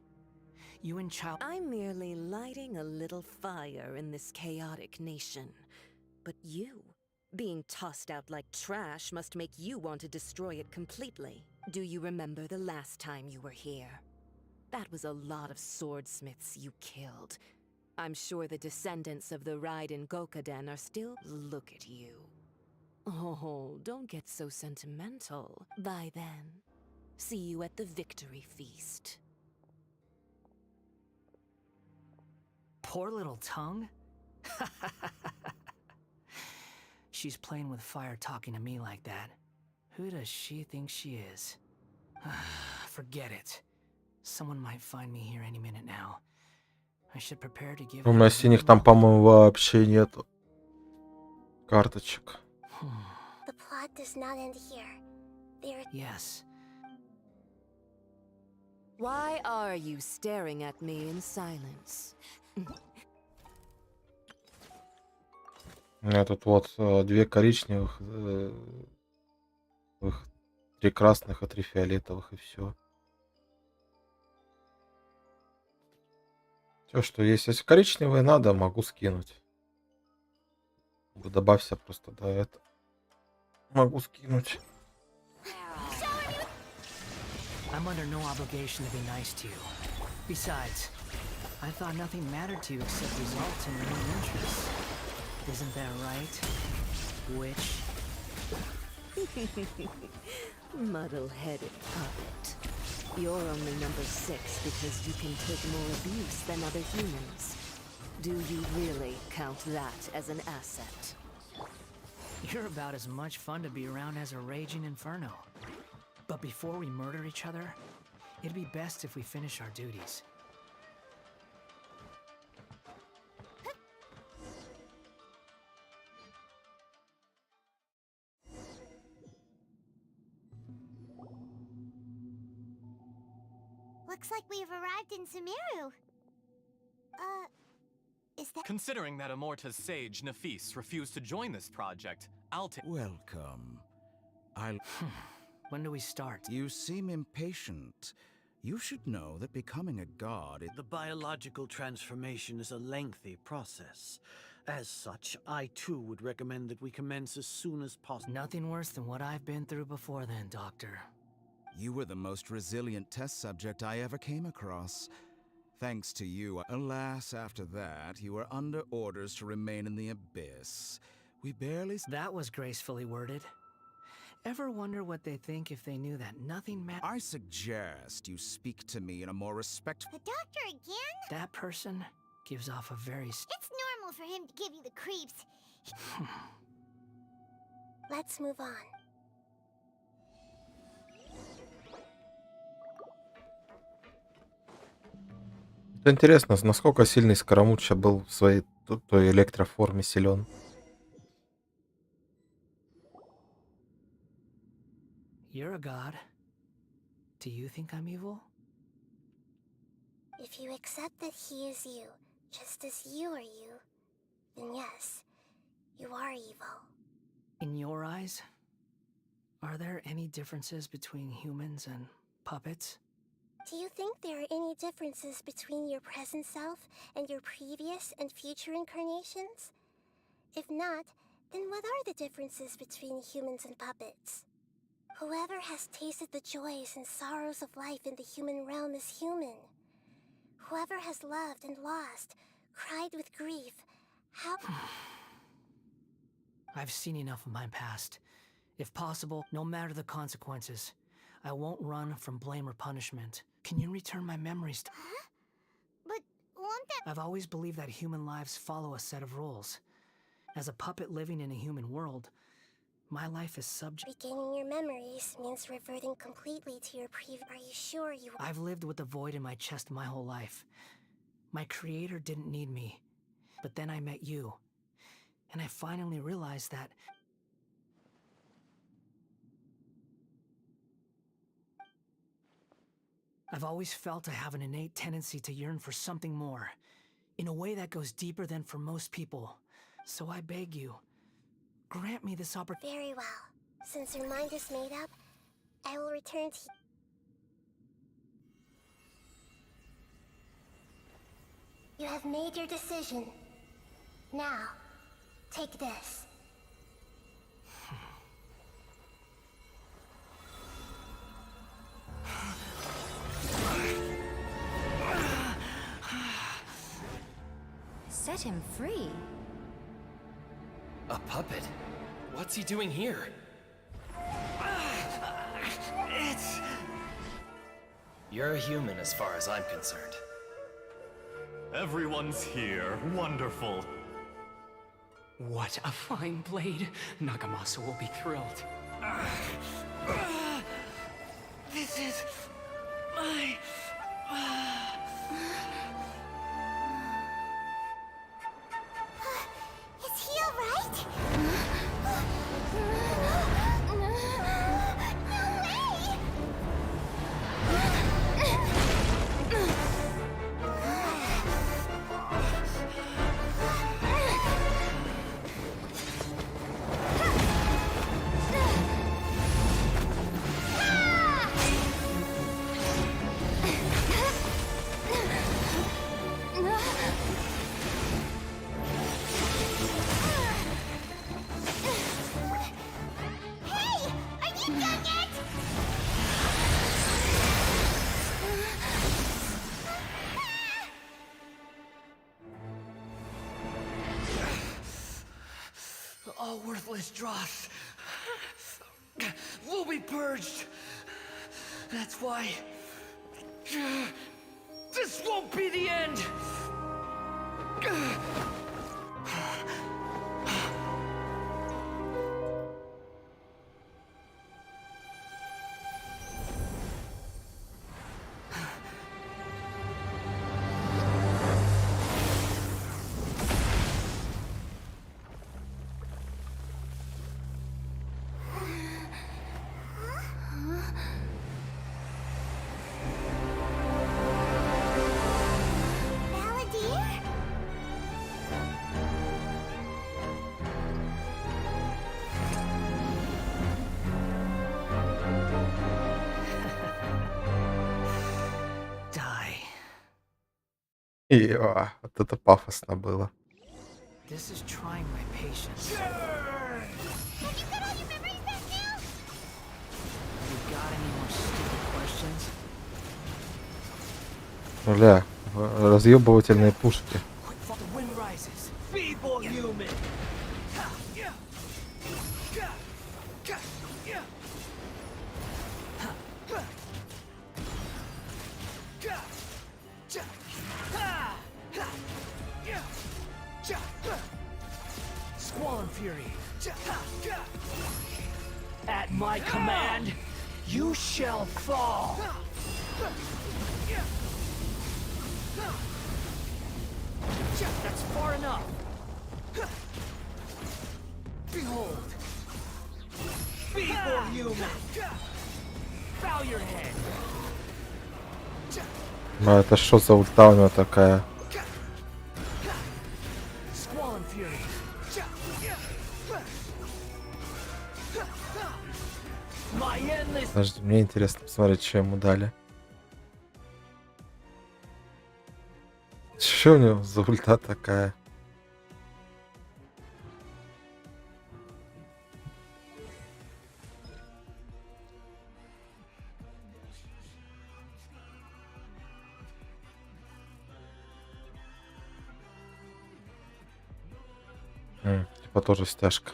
You and Child... I'm merely lighting a little fire in this chaotic nation. But you, being tossed out like trash, must make you want to destroy it completely. Do you remember the last time you were here? That was a lot of swordsmiths you killed. I'm sure the descendants of the Raiden Gokaden are still... Look at you. Oh, don't get so sentimental. Bye then. See you at the victory feast. Poor little tongue? She's playing with fire talking to me like that. Who does she think she is? Forget it. Someone might find me here any minute now. I should prepare to give... У нас синих там, по-моему, вообще нету карточек. The plot does not end here. There... Yes. Why are you staring at me in silence? У меня тут вот две коричневых, 3 красных и 3 фиолетовых, и все. Все, что есть. Если коричневые надо, могу скинуть. Добавься просто до этого. Могу скинуть. I'm under no obligation to be nice to you. Besides, I thought nothing mattered to you except results and your own interests. Isn't that right, witch? Muddle-headed puppet. You're only number 6 because you can take more abuse than other humans. Do you really count that as an asset? You're about as much fun to be around as a raging inferno. But before we murder each other, it'd be best if we finish our duties. Looks like we've arrived in Sumeru. Is that... Considering that Amorta's sage, Nafis, refused to join this project, I'll take... Welcome. When do we start? You seem impatient. You should know that becoming a god... The biological transformation is a lengthy process. As such, I too would recommend that we commence as soon as possible. Nothing worse than what I've been through before then, Doctor. You were the most resilient test subject I ever came across. Thanks to you, alas, after that, you were under orders to remain in the abyss. We barely... That was gracefully worded. Ever wonder what they think if they knew that nothing matters? I suggest you speak to me in a more respectful... The doctor again? That person gives off a very... It's normal for him to give you the creeps. Let's move on. Интересно, насколько сильный Скоромуча был в своей той электроформе силен. You're a god. Do you think I'm evil? If you accept that he is you, just as you are you, then yes, you are evil. In your eyes, are there any differences between humans and puppets? Do you think there are any differences between your present self and your previous and future incarnations? If not, then what are the differences between humans and puppets? Whoever has tasted the joys and sorrows of life in the human realm is human. Whoever has loved and lost, cried with grief, how... I've seen enough of my past. If possible, no matter the consequences, I won't run from blame or punishment. Can you return my memories? Huh? But won't that... I've always believed that human lives follow a set of rules. As a puppet living in a human world, my life is subject... Regaining your memories means reverting completely to your previous... Are you sure you... I've lived with the void in my chest my whole life. My creator didn't need me. But then I met you. And I finally realized that... I've always felt I have an innate tendency to yearn for something more, in a way that goes deeper than for most people. So I beg you, grant me this opportunity. Very well. Since your mind is made up, I will return to you. You have made your decision. Now, take this. Set him free. A puppet? What's he doing here? It's... You're a human as far as I'm concerned. Everyone's here. Wonderful. What a fine blade. Nagamasa will be thrilled. This is... my... Is he alright? All worthless dross will be purged. That's why this won't be the end. Вот это пафосно было. This is trying my patience. Have you got all your memories back now? You got any more stupid questions? Бля, разъебывательные пушки. The wind rises. Be more human. Squall and fury. At my command, you shall fall. That's far enough. Behold. Be more human. Bow your head. А это что за ульта у него такая? Подожди, мне интересно посмотреть, что ему дали. Что у него за ульта такая? Типа тоже стяжка.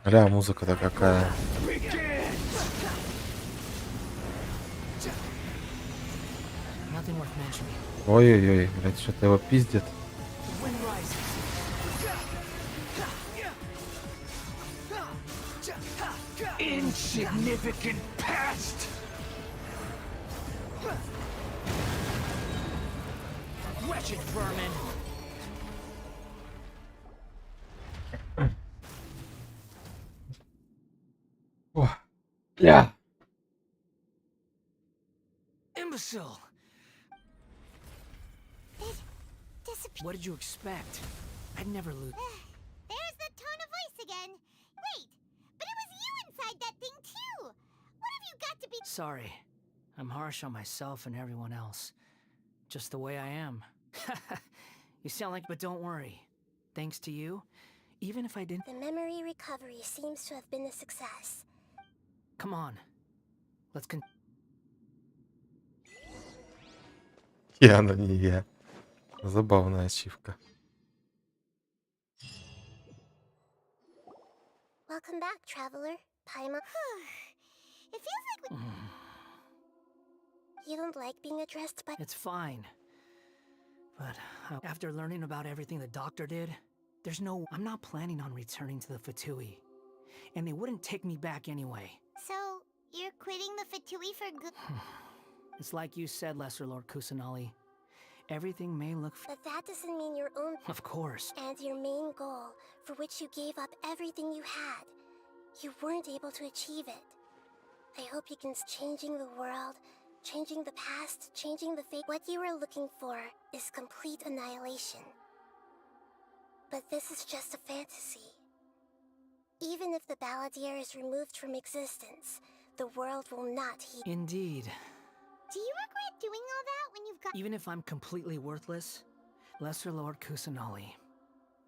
Бля, музыка-то какая. Nothing worth mentioning. Ой-ой-ой, блядь, что-то его пиздит. Insignificant past. Wretched vermin. О, бля. Imbecile. What did you expect? I'd never lose. There's the tone of voice again. Wait, but it was you inside that thing too. What have you got to be? Sorry. I'm harsh on myself and everyone else. Just the way I am. You sound like, but don't worry. Thanks to you, even if I didn't. The memory recovery seems to have been a success. Come on. Let's con. Я, но не я. Забавная ачивка. Welcome back, traveler. Paima. It feels like You don't like being addressed by. It's fine. But after learning about everything the doctor did, there's no. I'm not planning on returning to the Fatui. And they wouldn't take me back anyway. So, you're quitting the Fatui for good? It's like you said, Lesser Lord Kusanali. Everything may look. But that doesn't mean your own. Of course. And your main goal, for which you gave up everything you had, you weren't able to achieve it. I hope you can. Changing the world, changing the past, changing the fate. What you were looking for is complete annihilation. But this is just a fantasy. Even if the Balladeer is removed from existence, the world will not heed. Indeed. Do you regret doing all that when you've got. Even if I'm completely worthless, Lesser Lord Kusanali,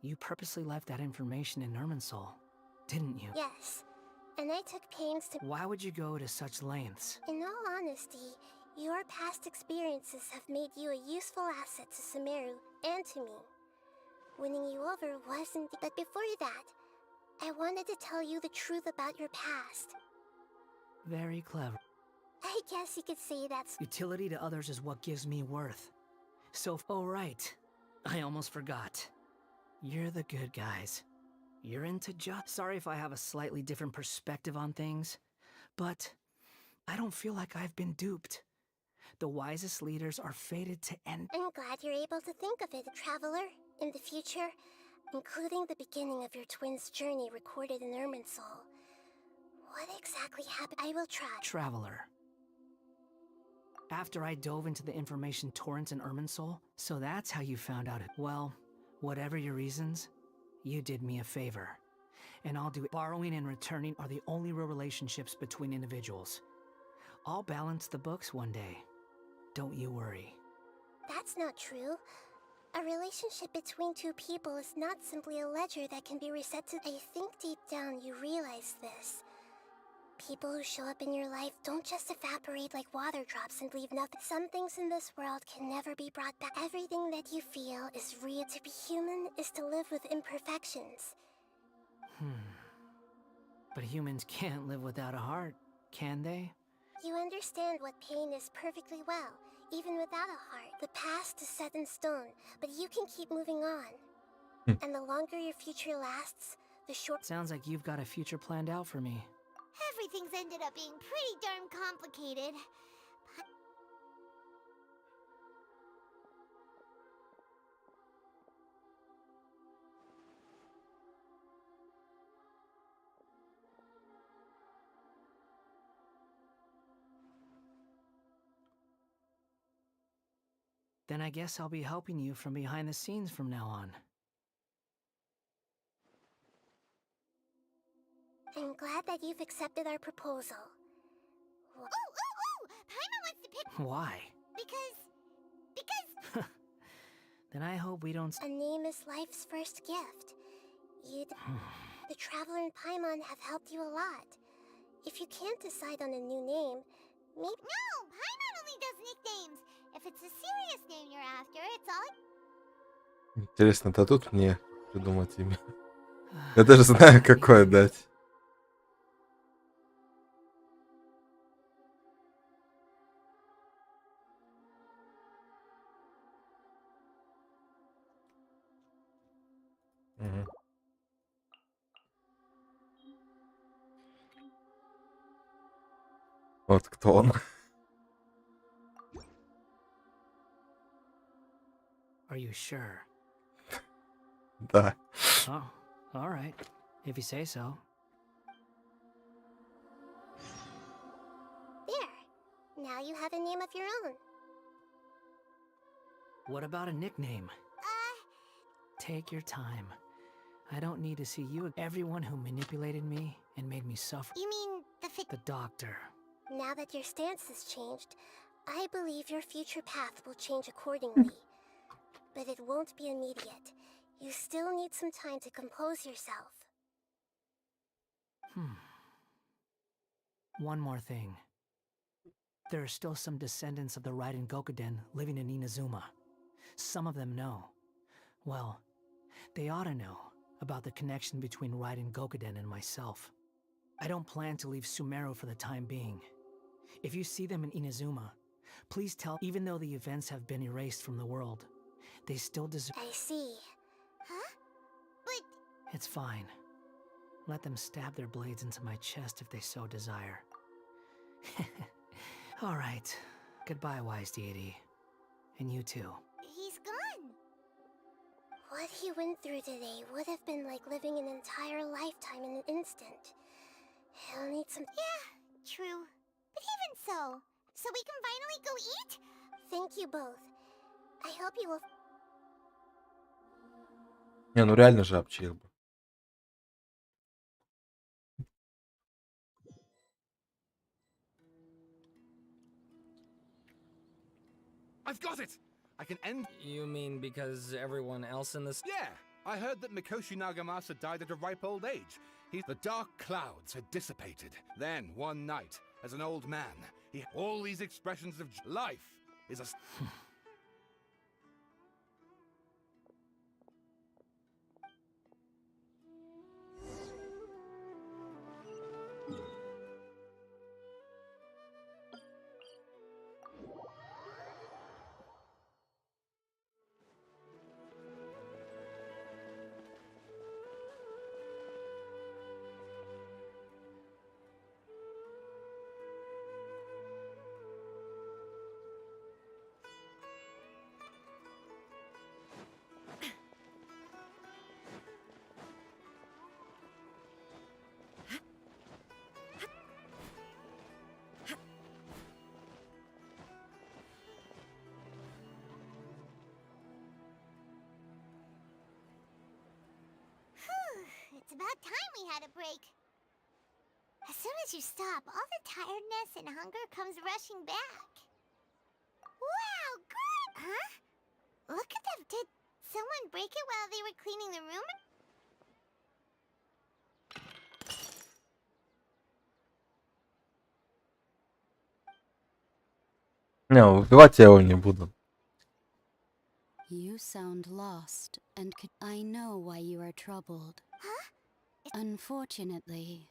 you purposely left that information in Irminsul, didn't you? Yes, and I took pains to. Why would you go to such lengths? In all honesty, your past experiences have made you a useful asset to Sumeru and to me. Winning you over wasn't. But before that, I wanted to tell you the truth about your past. Very clever. I guess you could say that's. Utility to others is what gives me worth. So, oh right, I almost forgot. You're the good guys. You're into Sorry if I have a slightly different perspective on things, but I don't feel like I've been duped. The wisest leaders are fated to end. I'm glad you're able to think of it, traveler. In the future, including the beginning of your twins' journey recorded in Irminsul. What exactly happened? I will try. Traveler. After I dove into the information torrents in Irminsul, so that's how you found out. Well, whatever your reasons, you did me a favor. And I'll do it. Borrowing and returning are the only real relationships between individuals. I'll balance the books one day. Don't you worry. That's not true. A relationship between two people is not simply a ledger that can be reset to. I think deep down you realize this. People who show up in your life don't just evaporate like water drops and leave nothing. Some things in this world can never be brought back. Everything that you feel is real. To be human is to live with imperfections. But humans can't live without a heart, can they? You understand what pain is perfectly well, even without a heart. The past is set in stone, but you can keep moving on. And the longer your future lasts, the short. Sounds like you've got a future planned out for me. Everything's ended up being pretty darn complicated. Then I guess I'll be helping you from behind the scenes from now on. I'm glad that you've accepted our proposal. Paimon wants to pick... Why? Because... Then I hope we don't... A name is life's first gift. The Traveler and Paimon have helped you a lot. If you can't decide on a new name, maybe... No! Paimon only does nicknames! If it's a serious name you're after, it's all... Интересно, дадут мне придумать имя? Я даже знаю, какое дать. Мгм. Вот кто он. Are you sure? Да. Oh, all right. If you say so. There. Now you have a name of your own. What about a nickname? Take your time. I don't need to see you. Everyone who manipulated me and made me suffer. You mean The doctor. Now that your stance has changed, I believe your future path will change accordingly. But it won't be immediate. You still need some time to compose yourself. One more thing. There are still some descendants of the Raiden Gokuden living in Inazuma. Some of them know. Well, they ought to know about the connection between Raiden Gokuden and myself. I don't plan to leave Sumeru for the time being. If you see them in Inazuma, please tell, even though the events have been erased from the world, they still deserve... I see. Huh? But... It's fine. Let them stab their blades into my chest if they so desire. All right. Goodbye, wise deity. And you too. He's gone. What he went through today would have been like living an entire lifetime in an instant. He'll need some... Yeah, true. But even so we can finally go eat? Thank you both. I hope you will... Не, ну реально жабчих бы. I've got it! I can end... You mean because everyone else in this... Yeah! I heard that Mikoshi Nagamasa died at a ripe old age. The dark clouds had dissipated. Then, one night, as an old man, all these expressions of life is a... It's about time we had a break. As soon as you stop, all the tiredness and hunger comes rushing back. Wow, good! Huh? Look at them. Did someone break it while they were cleaning the room? Не, убивать я его не буду. You sound lost, and I know why you are troubled. Huh? Unfortunately,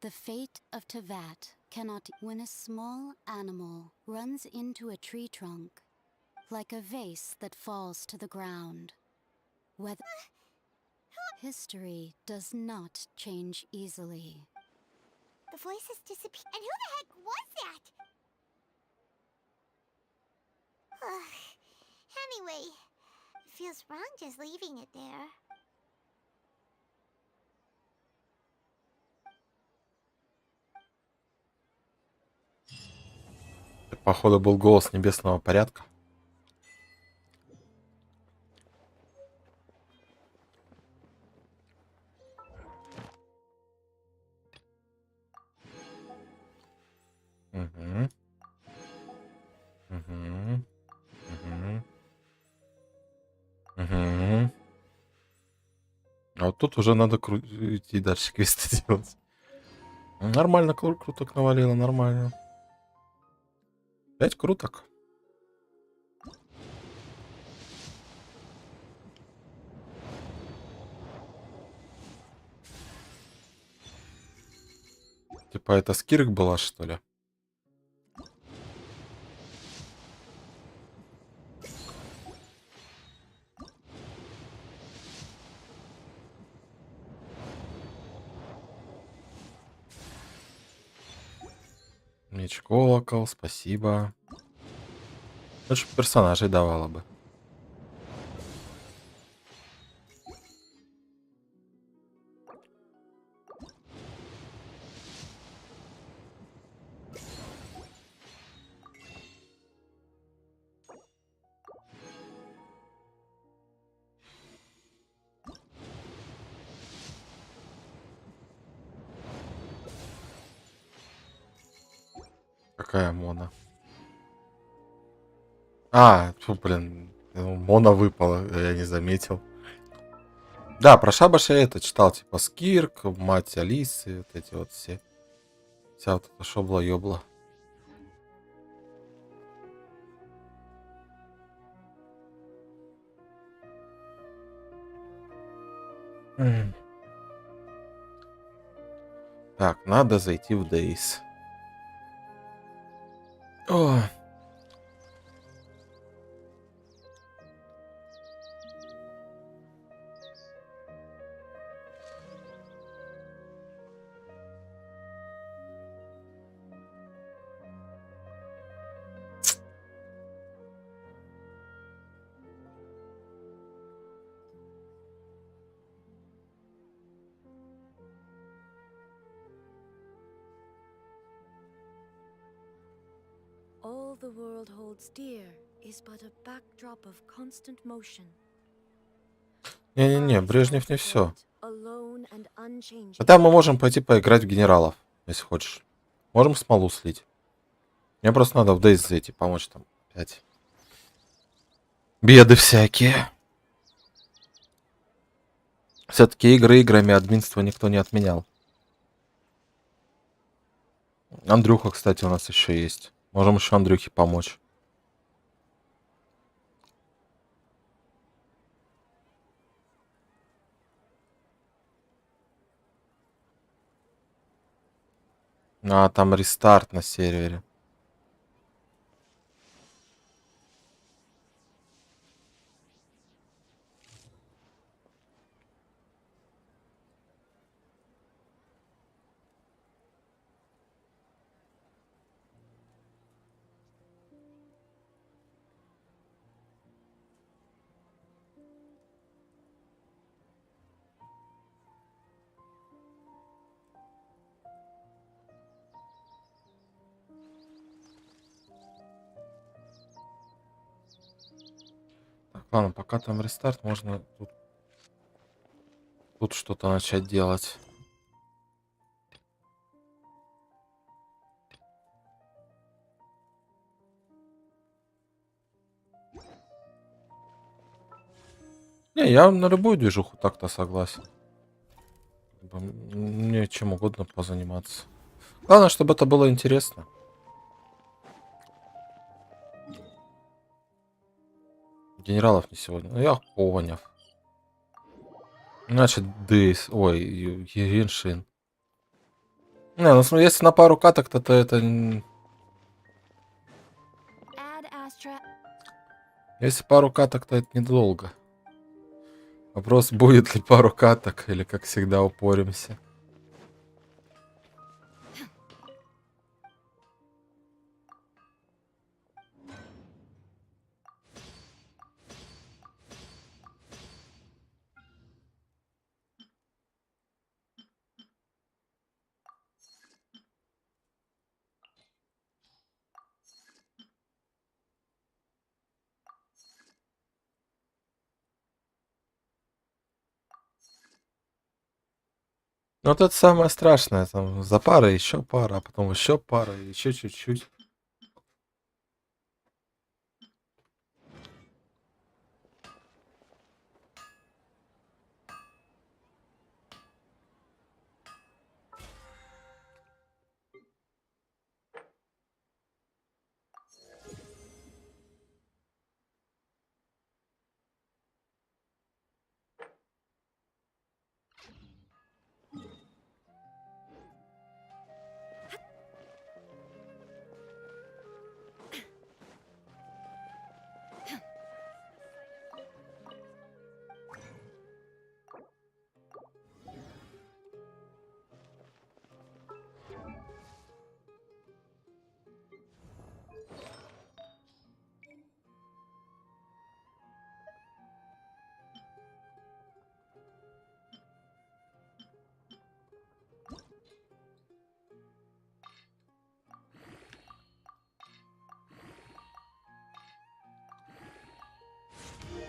the fate of Tevat cannot... When a small animal runs into a tree trunk, like a vase that falls to the ground, whether... History does not change easily. The voices disappeared. And who the heck was that? Anyway, it feels wrong just leaving it there. Походу был голос небесного порядка. А вот тут уже надо идти дальше квесты делать. Нормально, круток навалило, нормально. 5 круток. Типа это скирк была, что ли? Меч колокол, спасибо. Лучше персонажей давала бы. Какая мона? А, фу, блин, мона выпала, я не заметил. Да, про шабаш я это читал, типа Скирк, мать Алисы, вот эти вот все. Вся вот эта шобла-ёбла. Так, надо зайти в DayZ. О. All the world holds dear is but a backdrop of constant motion. Не-не-не, Брежнев не все. Alone and unchanging. Хотя мы можем пойти поиграть в генералов, если хочешь. Можем смолу слить. Мне просто надо в DayZ зайти, помочь там. 5. Беды всякие. Все-таки игры играми, админство никто не отменял. Андрюха, кстати, у нас еще есть. Можем еще Андрюхе помочь. А, там рестарт на сервере. Так, ладно, пока там рестарт, можно тут что-то начать делать. Не, я на любую движуху так-то согласен. Мне чем угодно позаниматься. Главное, чтобы это было интересно. Генералов не сегодня. Ну, я понял. Значит, DayZ. Ой, Genshin. Не, ну смотри, если на пару каток, то это... Если пару каток, то это недолго. Вопрос, будет ли пару каток, или как всегда упоримся. Ну, вот это самое страшное. Там за парой еще пара, а потом еще пара, еще чуть-чуть.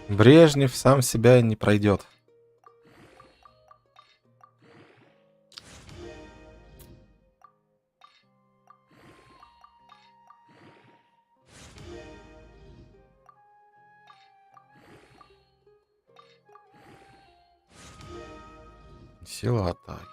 Брежнев сам себя не пройдет. Сила атаки.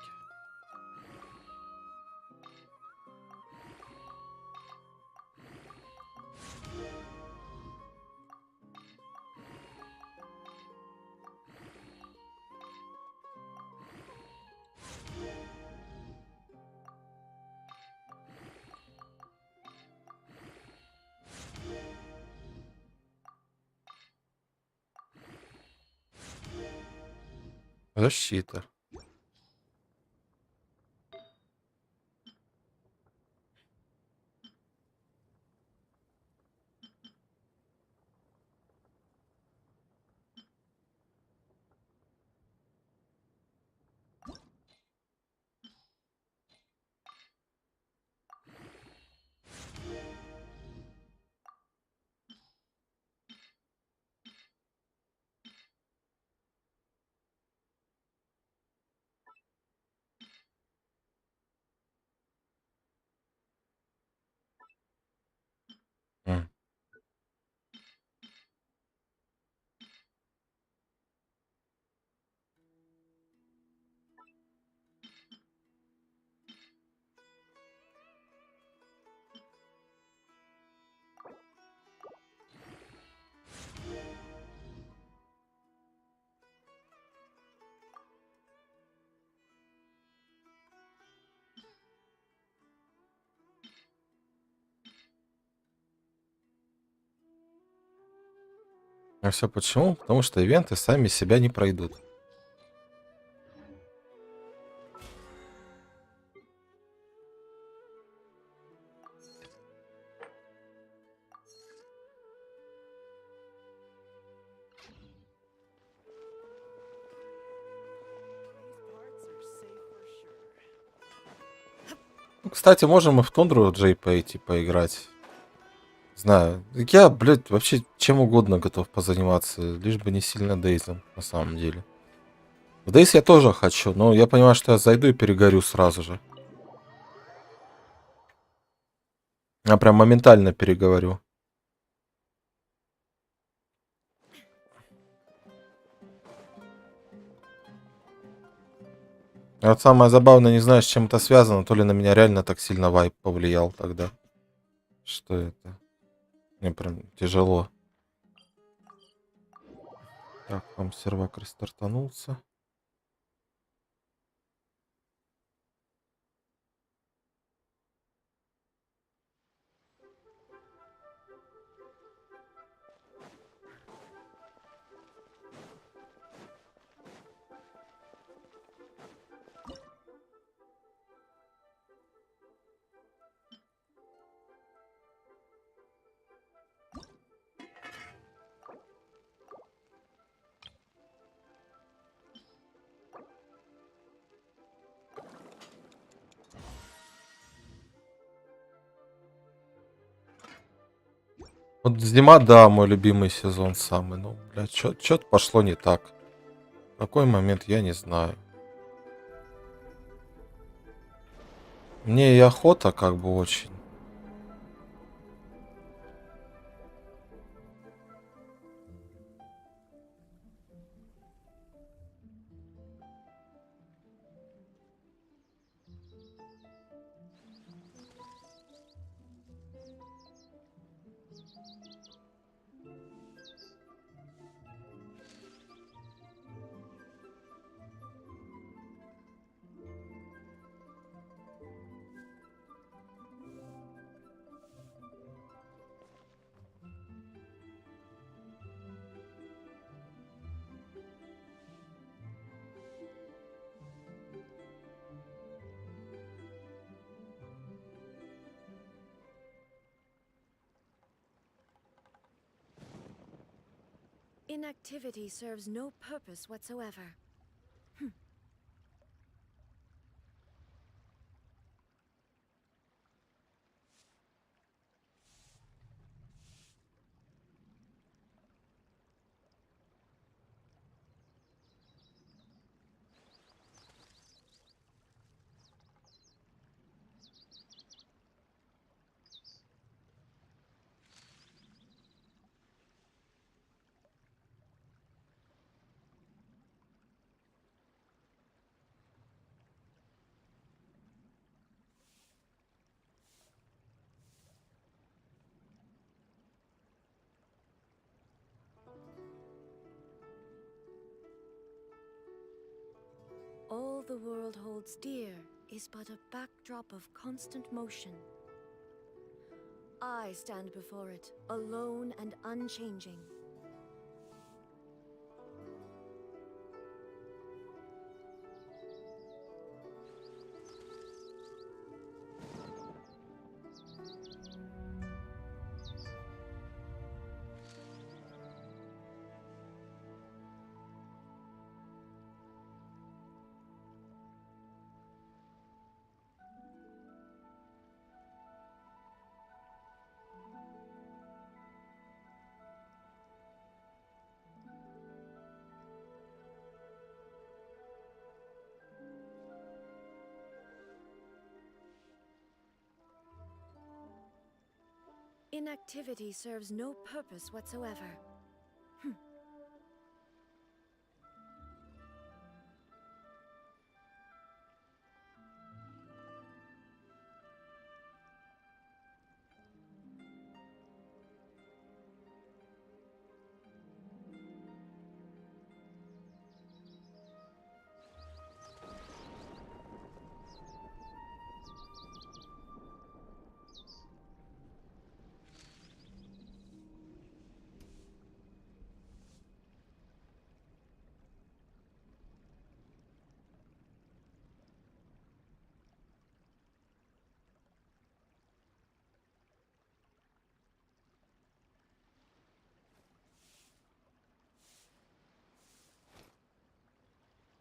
Защита. М. А все почему? Потому что ивенты сами себя не пройдут. Ну, кстати, можем и в тундру Джей пойти поиграть. Знаю. Я, блядь, вообще чем угодно готов позаниматься, лишь бы не сильно Дейзом, на самом деле. В Дейз я тоже хочу, но я понимаю, что я зайду и перегорю сразу же. Я прям моментально переговорю. А вот самое забавное, не знаю, с чем это связано, то ли на меня реально так сильно вайп повлиял тогда. Что это? Мне прям тяжело. Так, там сервак рестартанулся. Вот зима, да, мой любимый сезон самый. Ну, блядь, что-то пошло не так. В какой момент, я не знаю. Мне и охота как бы очень. Inactivity serves no purpose whatsoever. All the world holds dear is but a backdrop of constant motion. I stand before it, alone and unchanging. Inactivity serves no purpose whatsoever.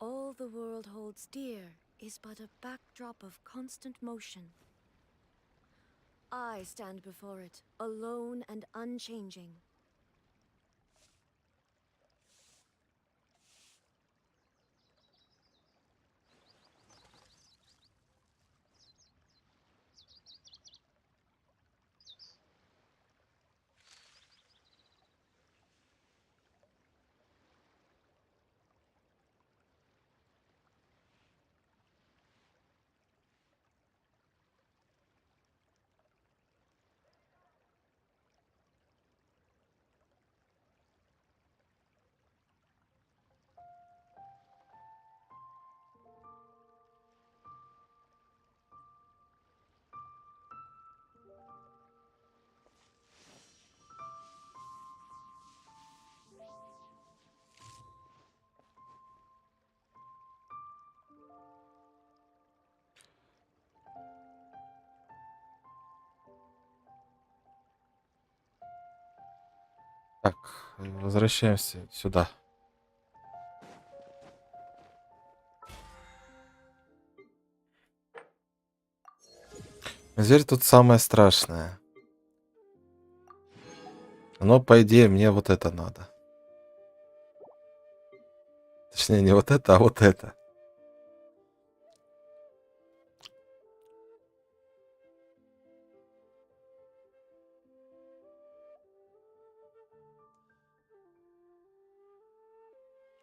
All the world holds dear is but a backdrop of constant motion. I stand before it, alone and unchanging. Так, возвращаемся сюда. Зверь тут самое страшное. Но, по идее, мне вот это надо. Точнее, не вот это, а вот это.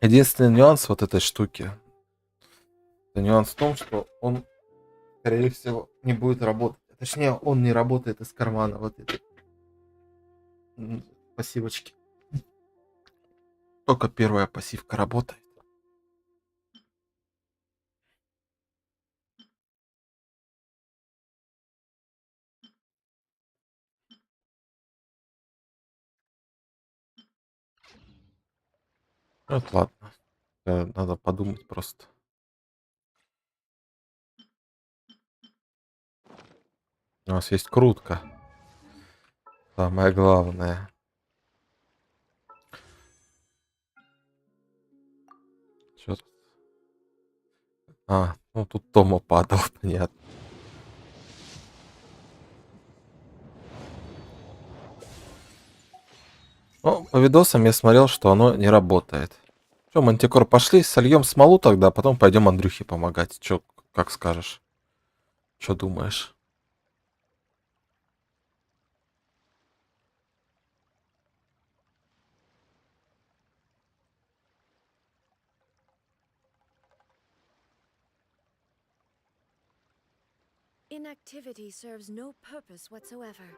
Единственный нюанс вот этой штуки. Нюанс в том, что он, скорее всего, не будет работать. Точнее, он не работает из кармана вот этой пассивочки. Только первая пассивка работает. Вот ладно. Надо подумать просто. У нас есть крутка. Самое главное. Чё тут? А, ну тут Тома падал, понятно. Ну, по видосам я смотрел, что оно не работает. Что, Мантикор, пошли, сольем смолу тогда, а потом пойдем Андрюхе помогать. Чё, как скажешь? Что думаешь? Inactivity serves no purpose whatsoever.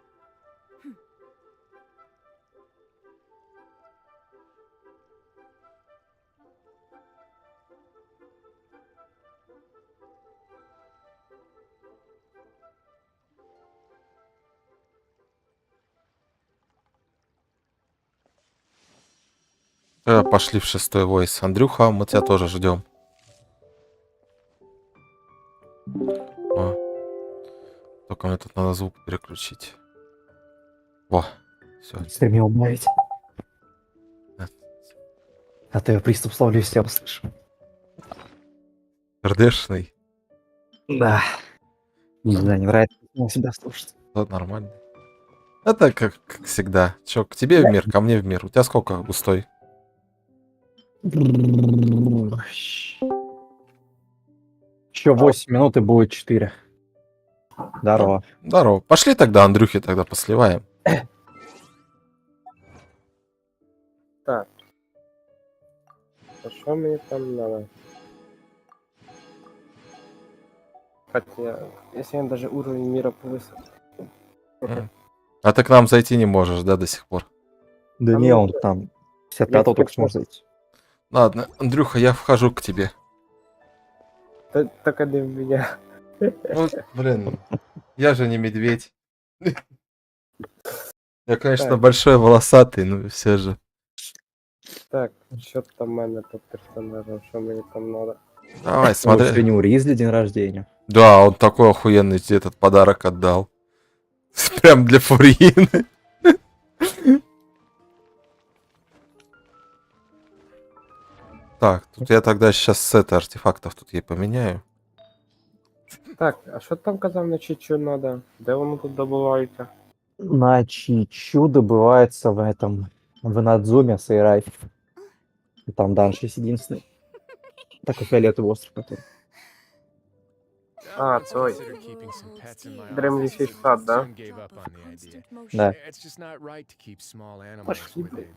Пошли в 6-й войс. Андрюха, мы тебя тоже ждем. О. Только мне тут надо звук переключить. Во, все. Стремил убавить. А то я приступ словлю, если я услышу. РДшный. Да. Не знаю, не нравится себя слушать. Вот нормально. Это как всегда. Чё, к тебе в мир, ко мне в мир. У тебя сколько густой? Еще 8 минут и будет 4. Здорово. Здорово. Пошли тогда Андрюхе тогда посливаем. Так. А что мне там надо? Хотя, если я даже уровень мира повысил. А ты к нам зайти не можешь, да, до сих пор? Да не, он там 55-го только сможет зайти. Ладно, Андрюха, я вхожу к тебе. Только для меня. Ну, блин, я же не медведь. Я, конечно, Так. большой, волосатый, но все же. Так, что там у меня по персонажам, что мне там надо? Давай, смотри. Сегодня у Ризли день рождения. Да, он такой охуенный тебе этот подарок отдал. Прям для Фурины. Так, тут я тогда сейчас сеты артефактов тут ей поменяю. Так, а що там казав на чечу надо? Де воно тут добувається? На Чичу добывается в этом, в Надзуме Сейрай. И там данж есть единственный. Такой фиолетовый остров, который. А, той. Дремлющий сад, да? Да. Пошли.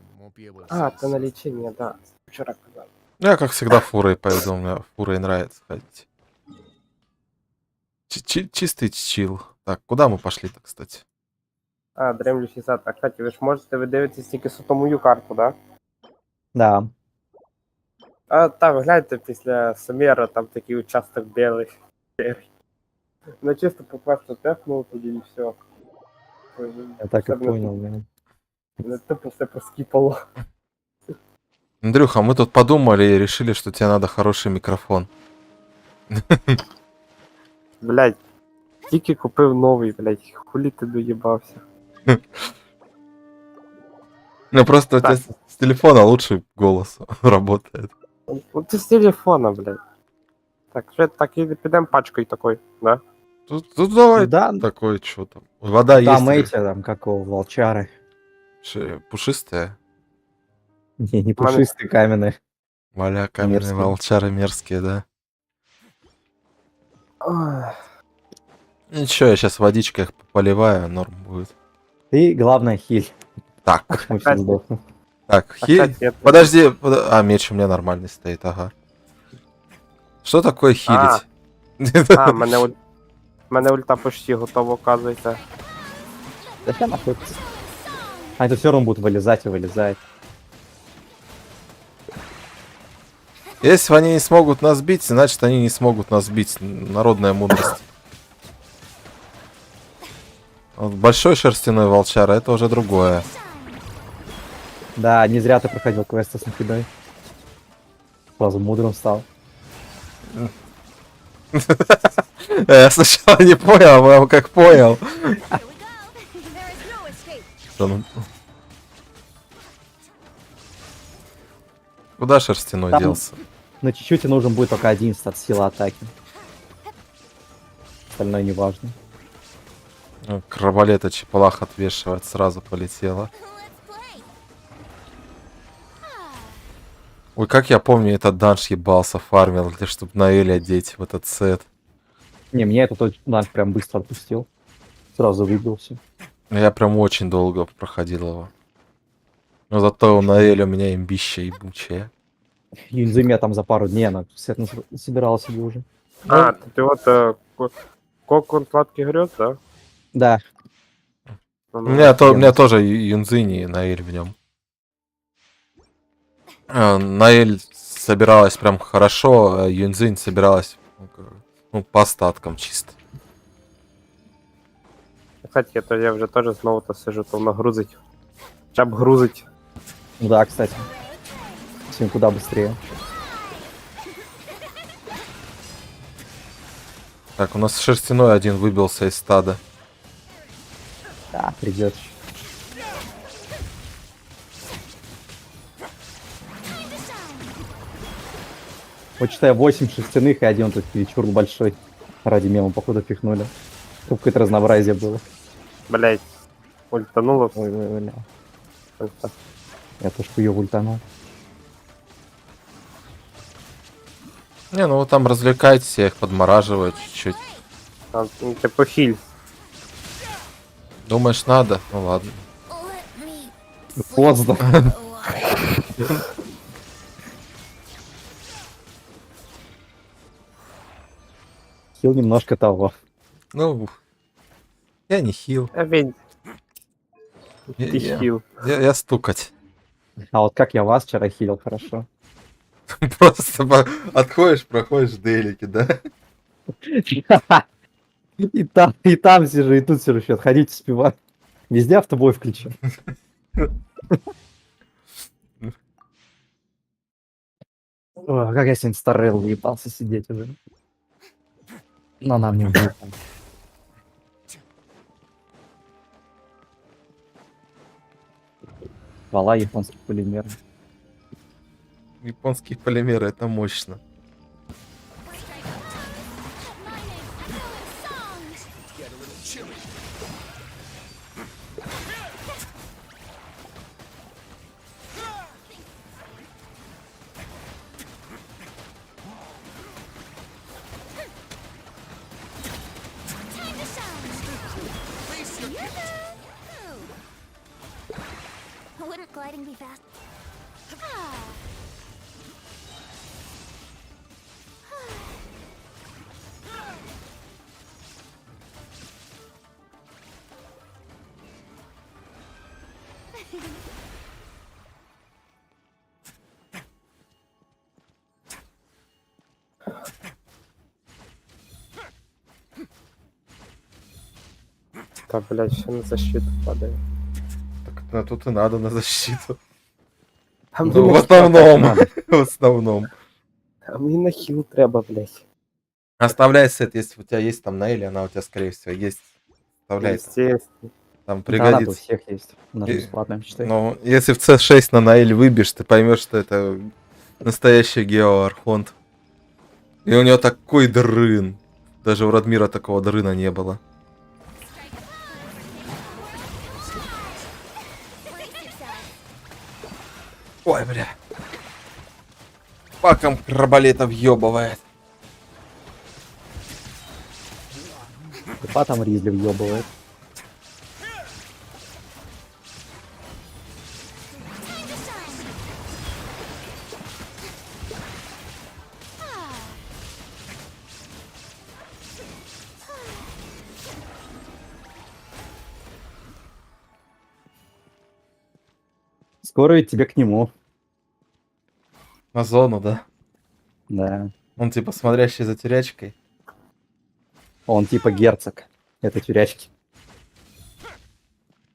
А, это на лечение, да. Вчера казав. Я, как всегда, фурой пойду. Мне фурой нравится ходить. Чистый чил. Так, куда мы пошли-то, кстати? А, дремлющий сад. А, кстати, ви ж можете ви дивитесь тільки суто мою карту, да? Да. А там, гляньте, після Сумера там такий участок білий. Ну чисто попасти тепнув тоді і все. Я так и понял, да. Не тупо все поскіпало. Андрюха, мы тут подумали и решили, что тебе надо хороший микрофон. Блять, тільки купив новий, блять, хулі ти доїбався. Ну просто у тебя с телефона лучший голос работает. Ну ти з телефона, блять. Так, що так і підемо пачкою такой, да? Тут давай Да. такой, что там. Вода есть. Там эти, там, как его, волчары. Пушистая. Не пушистые, каменные. Валя, каменные Мерзкие. волчары мерзкие, да. Ой. Ничего, я сейчас водичкой их поливаю, норм будет. И главное хиль. Так. Мы все сдохнем. Так, хиль. Подожди. А, меч у меня нормальный стоит, ага. Что такое хилить? А, мене ульта почти готова, оказується. Зачем нахуй? А это все равно будет вылезать и вылезать. Если они не смогут нас бить, значит они не смогут нас бить. Народная мудрость. Вот большой шерстяной волчара, это уже другое. Да, не зря ты проходил квесты с накидой. Сразу мудрым стал. Я сначала не понял, а потом как понял. Что, ну? Куда шерстяной Там делся? на чуть-чуть нужен будет только 11 от силы атаки. Остальное не важно. Арбалета чепалах отвешивать, сразу полетела. Ой, как я помню, этот данж ебался, фармил, для чтобы на Эль одеть в этот сет. Не, мне этот данж прям быстро отпустил. Сразу выбился. Я прям очень долго проходил его. Но зато на Эль у меня имбища ебучая. Юнзиме там за пару дней она сет собирала себе уже. А, ты вот кокон сладкий грез, да? Да. У меня тоже юнзини на Эль в нем. На Эль собиралась прям хорошо, а юнзинь собиралась по остаткам чисто. Кстати, я вже теж знову то сижу, то нагрузить. Хоча б грузить. Да, кстати. максимум куда быстрее. Так, у нас шерстяной один выбился из стада. Да, придет. Вот считай 8 шерстяных и один тут чересчур большой. Ради мема, походу, пихнули. Чтобы какое-то разнообразие было. Блять, ультануло. Ой, бля. Я тоже хуёво ультанул. Не, ну вы там развлекайтесь, я их подмораживаю чуть-чуть. Ты похиль. Думаешь, надо? Ну ладно. Поздно. Хил немножко того. Ну, я не хил. Ты хил. Я стукать. А вот как я вас вчера хилил, хорошо. Просто отходишь, проходишь делики, да? И там сижу, и тут сижу, сейчас ходить успеваю. Везде автобой включен. О, как я сегодня старый уебался сидеть уже. Но нам не будет. Вала японский полимер. Японские полимеры, это мощно. Wouldn't gliding be fast? Да, блядь, все на защиту падает. Так тут и надо на защиту. А Ну, мне в на основном. хил В основном. А мне на хил треба, блядь. Оставляй сет, если у тебя есть там Нейли, она у тебя, скорее всего, есть. Оставляй. Естественно. Там Да, она у пригодится. всех есть. Она же бесплатная, считай. Ну, если в C6 на Наэль выбьешь, ты поймешь, что это настоящий геоархонт. И у него такой дрын. Даже у Радмира такого дрына не было. Ой, бля. Паком арбалета въебывает. Группа там Ризли въебывает. Скоро ведь тебе к нему. На зону, да? Да. Он типа смотрящий за тюрячкой. Он типа герцог. Это тюрячки.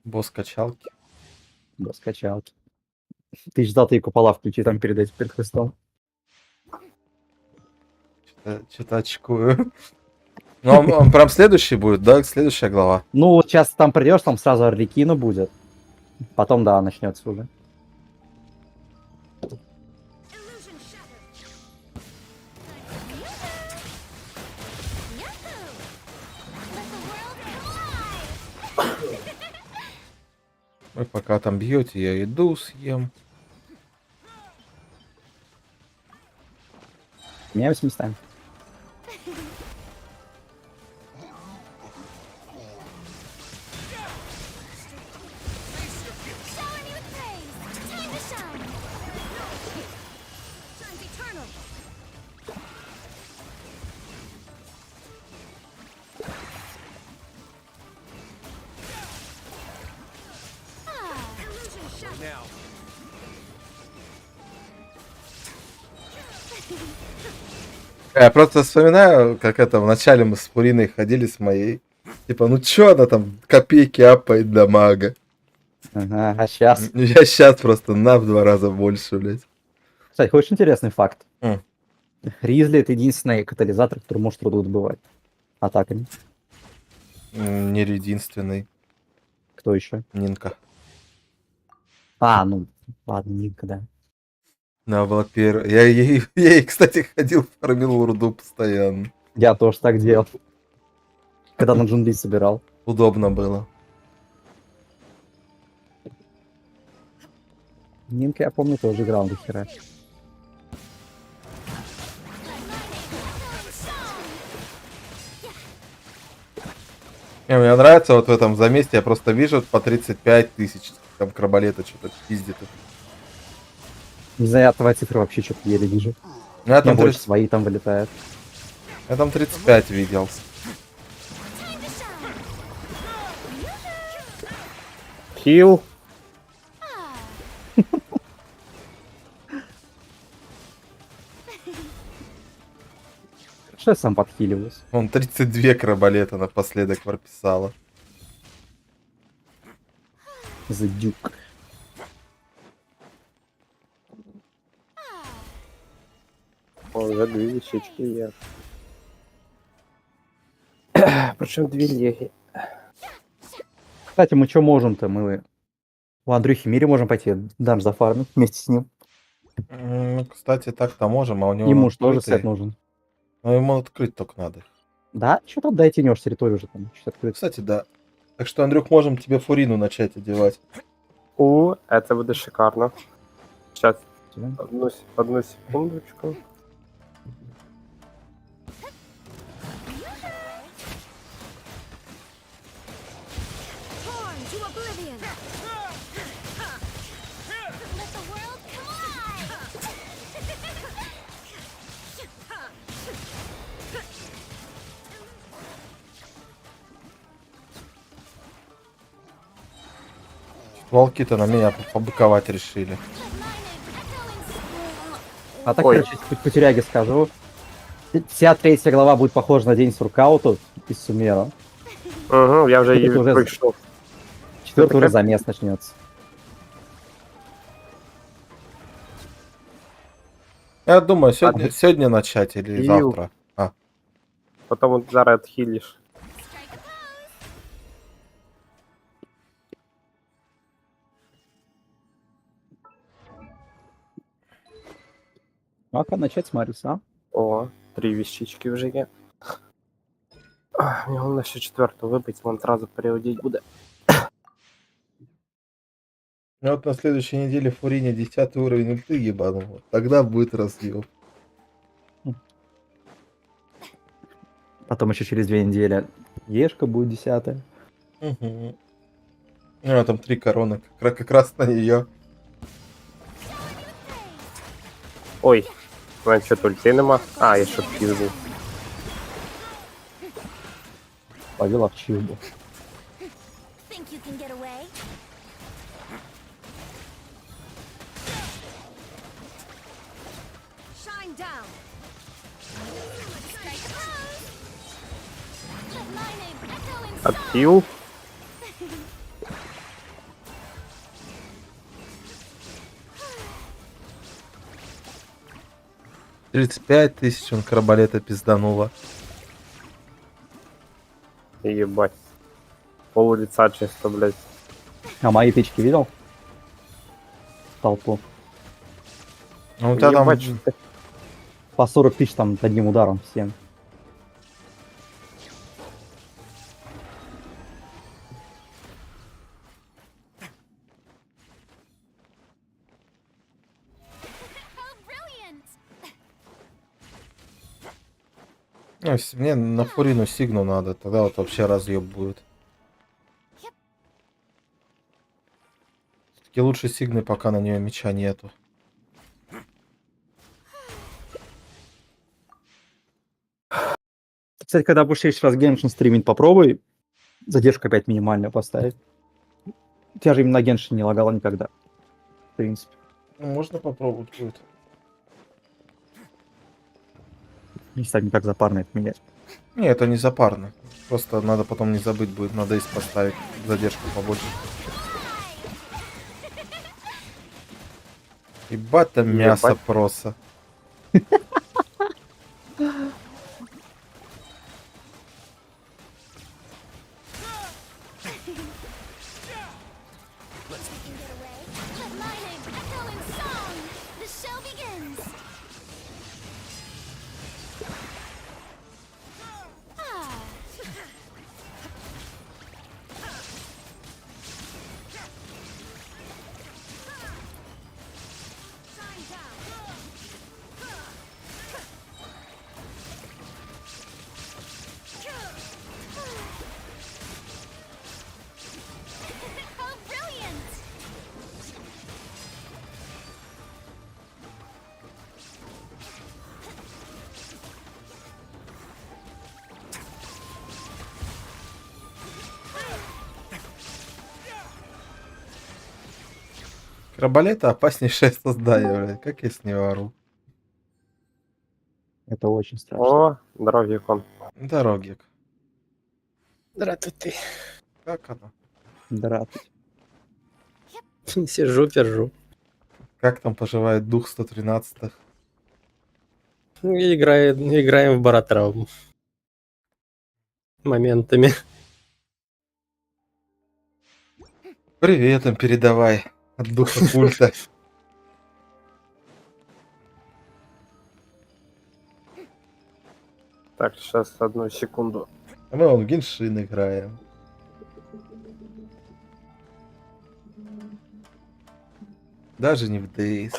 Босс качалки. Босс качалки. Ты ждал, ты и купола включи там перед Христом. Что-то очкую. Ну, он прям следующий будет, да? Следующая глава. Ну, вот сейчас там придешь, там сразу Орликина будет. Потом, да, начнется уже. Вы пока там бьете, я еду съем. Меняемся местами. Я просто вспоминаю, как это вначале мы с Пуриной ходили с моей. Типа, ну чё она там копейки апает до мага. Ага, а сейчас? Я сейчас просто в 2 раза больше, блядь. Кстати, очень интересный факт. М. Ризли — это единственный катализатор, который может руду добывать атаками. Не единственный. Кто еще? Нинка. А, ну, ладно, Нинка, да. Она была первая. Я ей, кстати, ходил, фармил руду постоянно. Я тоже так делал. Когда на джунгли собирал. Удобно было. Нинка, я помню, тоже играл до хера. Мне нравится вот в этом заместе, я просто вижу по 35 тысяч, там краболета что-то пиздит. Не знаю, я твои цифры вообще что-то еле вижу. Ну, я там Мне больше 30... свои там вылетают. Я там 35 видел. Хил. Что я сам подхиливаюсь? Он 32 краболета напоследок прописала. Задюк. Уже 2 вещички есть. Причем 2 леги. Кстати, мы что можем-то? Мы у Андрюхи Мири можем пойти данж зафармить вместе с ним. Ну, кстати, так-то можем, а у него... Ему же тоже сет нужен. Но ему открыть только надо. Да? Что там дайте тянешь территорию уже там? Что открыть? Кстати, да. Так что, Андрюх, можем тебе фурину начать одевать. Это будет шикарно. Сейчас. Одну секундочку. Волки-то на меня побыковать решили. А так, короче, по тюряге скажу. Вся 3-я глава будет похожа на день сурка вот тут из Сумера. Угу, я уже пришел. 4-й уже замес начнется. Я думаю, сегодня начать или завтра. Потом вот зараз отхилишь. Ну-ка, начать с Мариса. О, 3 вещички уже є. Мне головне ще 4-ту вибити, вон сразу переводить буде. Ну вот на следующей неделе Фурине 10 уровень ульты ебанул. Вот тогда будет разъем. Потом еще через 2 недели Ешка будет 10-я. Угу. Ну, там 3 короны. Как раз на нее. Ой, у мене що ульти нема. А, я що вхід був. Повела в чилбу. Think you can get away? Shine down. Отхил. — 35 тысяч он краболета пизданула. Ебать. Пол лица чисто, блядь. А мои тычки видел? Толпу. Ну, у тебя там... По 40 тысяч там одним ударом всем. Мне на Фурину сигну надо, тогда вот вообще разъеб будет. Все-таки лучше сигны, пока на нее меча нету. Кстати, когда будешь еще раз Genshin стримить, попробуй задержку опять минимальную поставить. У тебя же именно Genshin не лагало никогда. В принципе. Можно попробовать будет. Если так не так запарно это менять. Не, это не запарно. Просто надо потом не забыть будет, надо и поставить задержку побольше. Ебать там мясо Ебать. просто. Let my name echo in song. The show begins. How brilliant! Краболета опаснейшее создание, блядь. Как я с ней ору. Это очень страшно. О, дорогий кон. Дорогик. Здравствуйте. Как она? Дратуть. Сижу, пержу. Как там поживает дух 113-х? Играем в баротравму. Моментами. Привет им передавай от духа культа. Так, сейчас одну секунду. А мы вон в Геншин играем. Даже не в DayZ.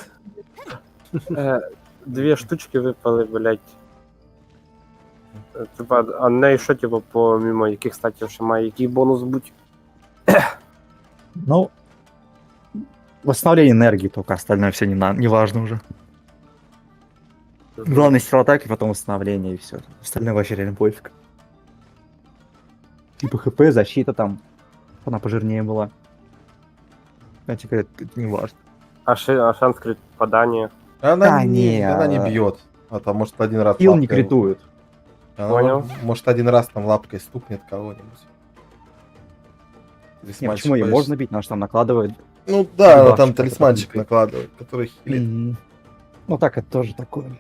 Две штучки выпали, блядь. Типа, а не що, типу, помимо яких статів ще має який бонус бути? Ну, восстановление энергии только, остальное все не важно уже. Главное сила атаки, потом восстановление и все. Остальное вообще реально пофиг. Типа ХП, защита там, она пожирнее была. Кстати, это не важно. А шанс крит попадания? Она не бьет. А там может один раз Хил не лапкой- критует. Она Понял. Может один раз там лапкой стукнет кого-нибудь. Не, Талисманчик почему ее повесит. можно бить, она же там накладывает. Ну да, она Дебаф там что-то талисманчик такое. накладывает, который хилит. Ну так, это тоже такое.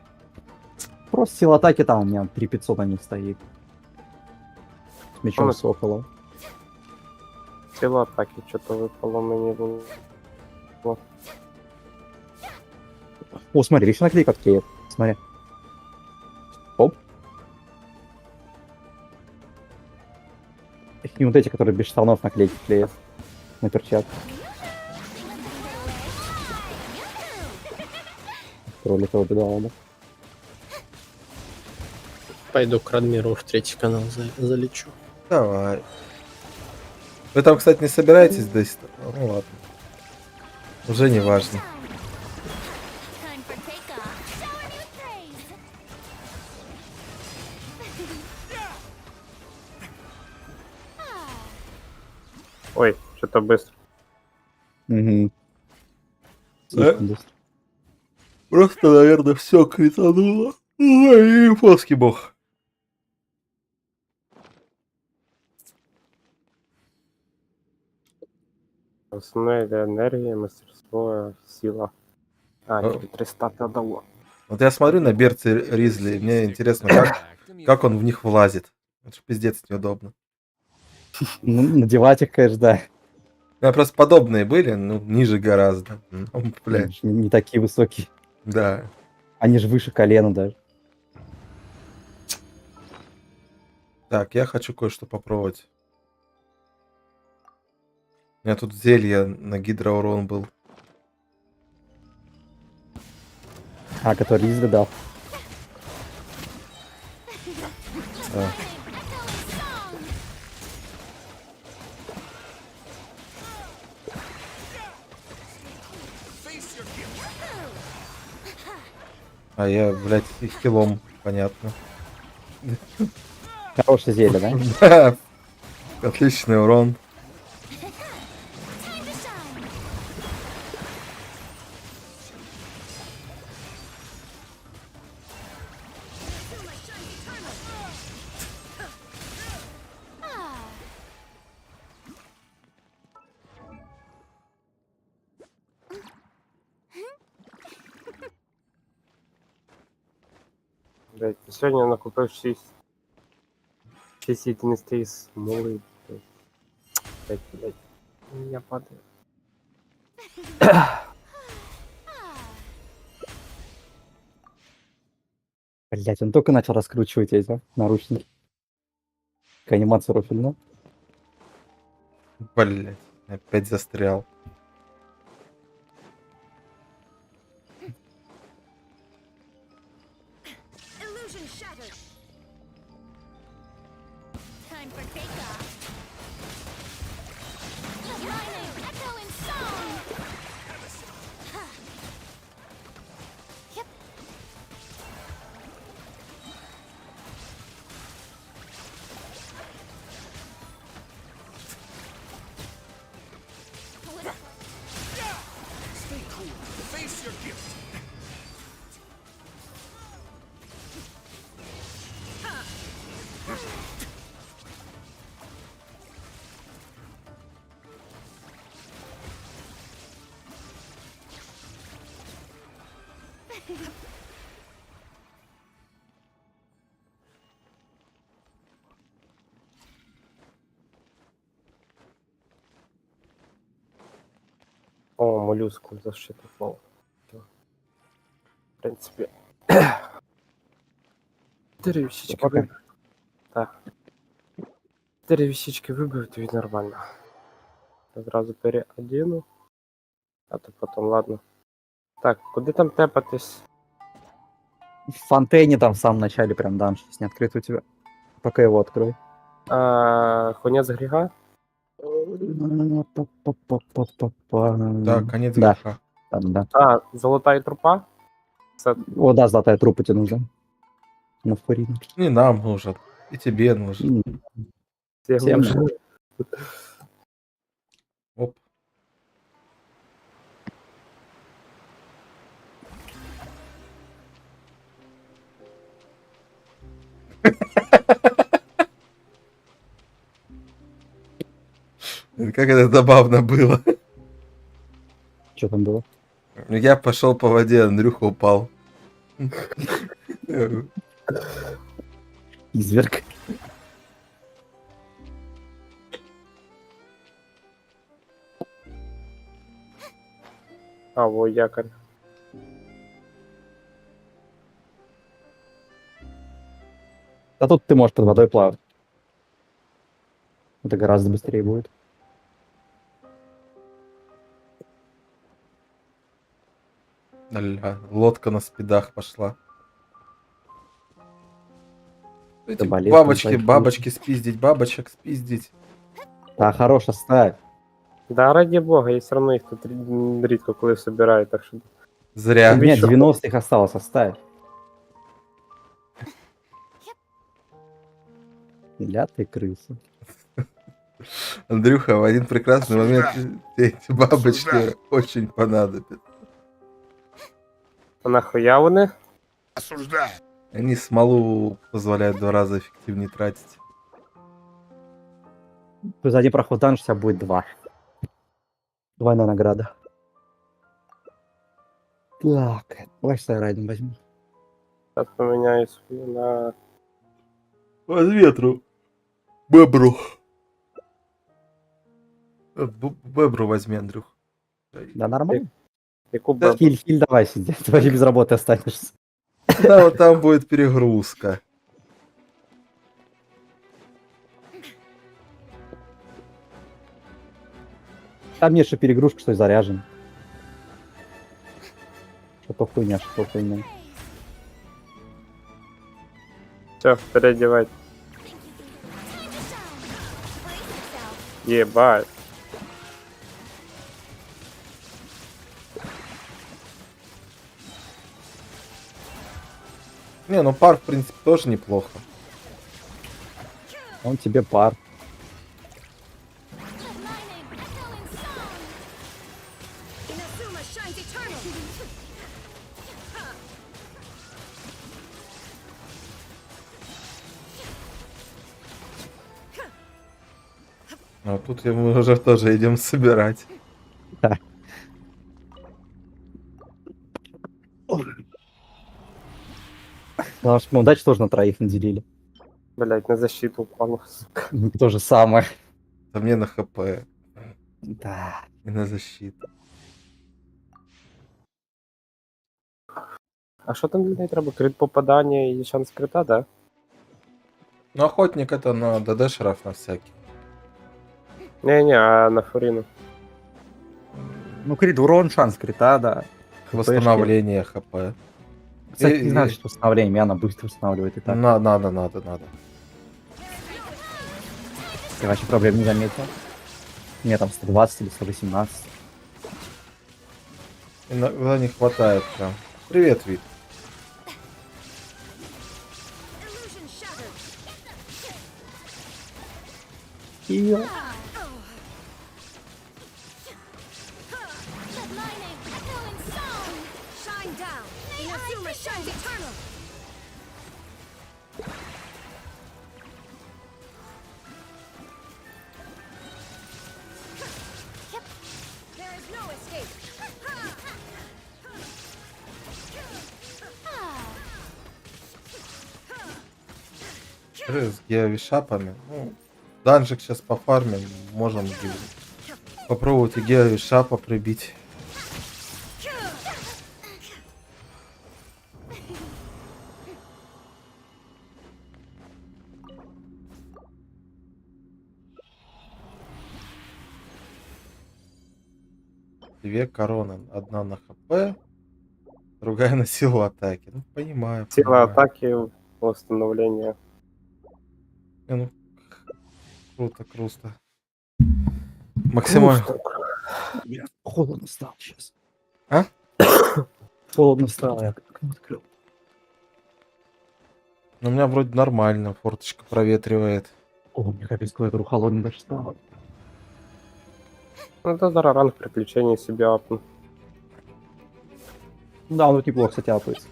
Просто сила атаки там у меня 3500 на них стоит. С мечом Ну, сокола. Сила атаки что-то выпало мені було. О, смотри, еще наклейка отклеит. Смотри. Оп. И вот эти, которые без штанов наклейки клеят на перчатку. Кроликова бедолага. Пойду к Радмиру в третий канал залечу. Давай. Вы там, кстати, не собираетесь DayZ? Ну ладно. Уже не важно. Time for takeoff. Shower me with praise. Ой, что-то быстро. Угу. Слишком Просто, наверное, все критануло. Ой, японский бог. Основная энергия, мастерство, сила. А, Ну. 300 дало. Вот я смотрю на берцы Ризли, и мне интересно, как он в них влазит. Это ж пиздец неудобно. Ну, надевать их, конечно, да. У меня просто подобные были, ну, ниже гораздо. Ну, бля. Они ж не такие высокие. Да. Они же выше колена даже. Так, я хочу кое-что попробовать. У меня тут зелье на гидроурон был. А, который Ризли дал. Да. А я, блядь, и хилом, понятно. Хорошее зелье, да? Да. Отличный урон. Блять, сьогодні я накупив 6 єдиностей смоли. Блять. Я падаю. Блять, он только начал раскручивать эти наручники. Такая анимация рофильная. Блять, опять застрял. Illusion shattered. Time for takeoff. The lightning echo in song. Yep. Stay cool. Face your gift. О, моллюску защиту пол. В принципі. 4 вісічки вибив. Так. 4 вісічки вибив, то й нормально. Зразу переодіну. А то потім, ладно. Так, куди там тепатись? В фонтейне там в самом начале прям данж, если не открыт у тебя. Пока его открой. Конець гріха? Да, конец Да. греха. Там, да. Золотая трупа? О, да, золотая трупа тебе нужна. На фурину. Не нам нужен. И тебе нужен. Всем нужен. Оп. Как это забавно было. Что там было? Я пошел по воде, Андрюха упал. Изверг. Во якорь. А тут ты можешь под водой плавать. Это гораздо быстрее будет. Аля, лодка на спидах пошла. Эти болезнь бабочки, большая. бабочки спиздить, бабочек спиздить. Да, хорош, оставь. Да, ради бога, я все равно их тут рідко коли собираю, так що... Зря. У меня Еще. 90 их осталось, оставь. Ля ты крыса. Андрюха, в один прекрасный момент эти бабочки очень понадобятся. А нахуя вони? Осуждаю. Они смолу позволяют в 2 раза эффективнее тратить. За один проход данж у тебя будет 2. Двойная награда. Так, давай сайрайдом возьму. Сейчас поменяю свою на... Под ветру. Бебру. Бебру возьми, Андрюх. Да нормально. Яку Да, бабу? Хиль давай сиди, ты вообще без работы останешься. Да, вот там будет перегрузка. Там нет, что перегрузка, что и заряжен. Что-то хуйня, что-то хуйня. Все, переодевай. Ебать. Не, ну пар, в принципе, тоже неплохо. Он тебе пар. А тут мы уже тоже идем собирать. Да. Потому что мы удачу тоже на троих наделили. Блять, на защиту упал, сука. То же самое. А мне на ХП. Да. И на защиту. А що там для неї треба? Крит попадання і шанс крита, да? Ну, охотник это на ДД шраф на всякий. Не-не, а на Фурину. Ну, крит урон, шанс крита, да. Восстановление ХП. Кстати, не знаю, что восстановление, она быстро восстанавливает и так. Надо. Я вообще проблем не заметил. У меня там 120 или 118. Иногда не хватает прям. Привет, Вит. Ее. С геовишапами. Ну, данжик сейчас пофармим. Можем попробовать и геовишапа прибить. Две короны. Одна на ХП, другая на силу атаки. Ну, понимаю. Сила атаки, восстановление. Ну, круто. Максимально. Холодно стало сейчас. А? Холодно стало, я окно открыл. Ну, у меня вроде нормально, форточка проветривает. О, мне капец клавиатуру холодно даже стало. Ну, тогда ранг приключений себе апну. Да, он неплохо, кстати, апается.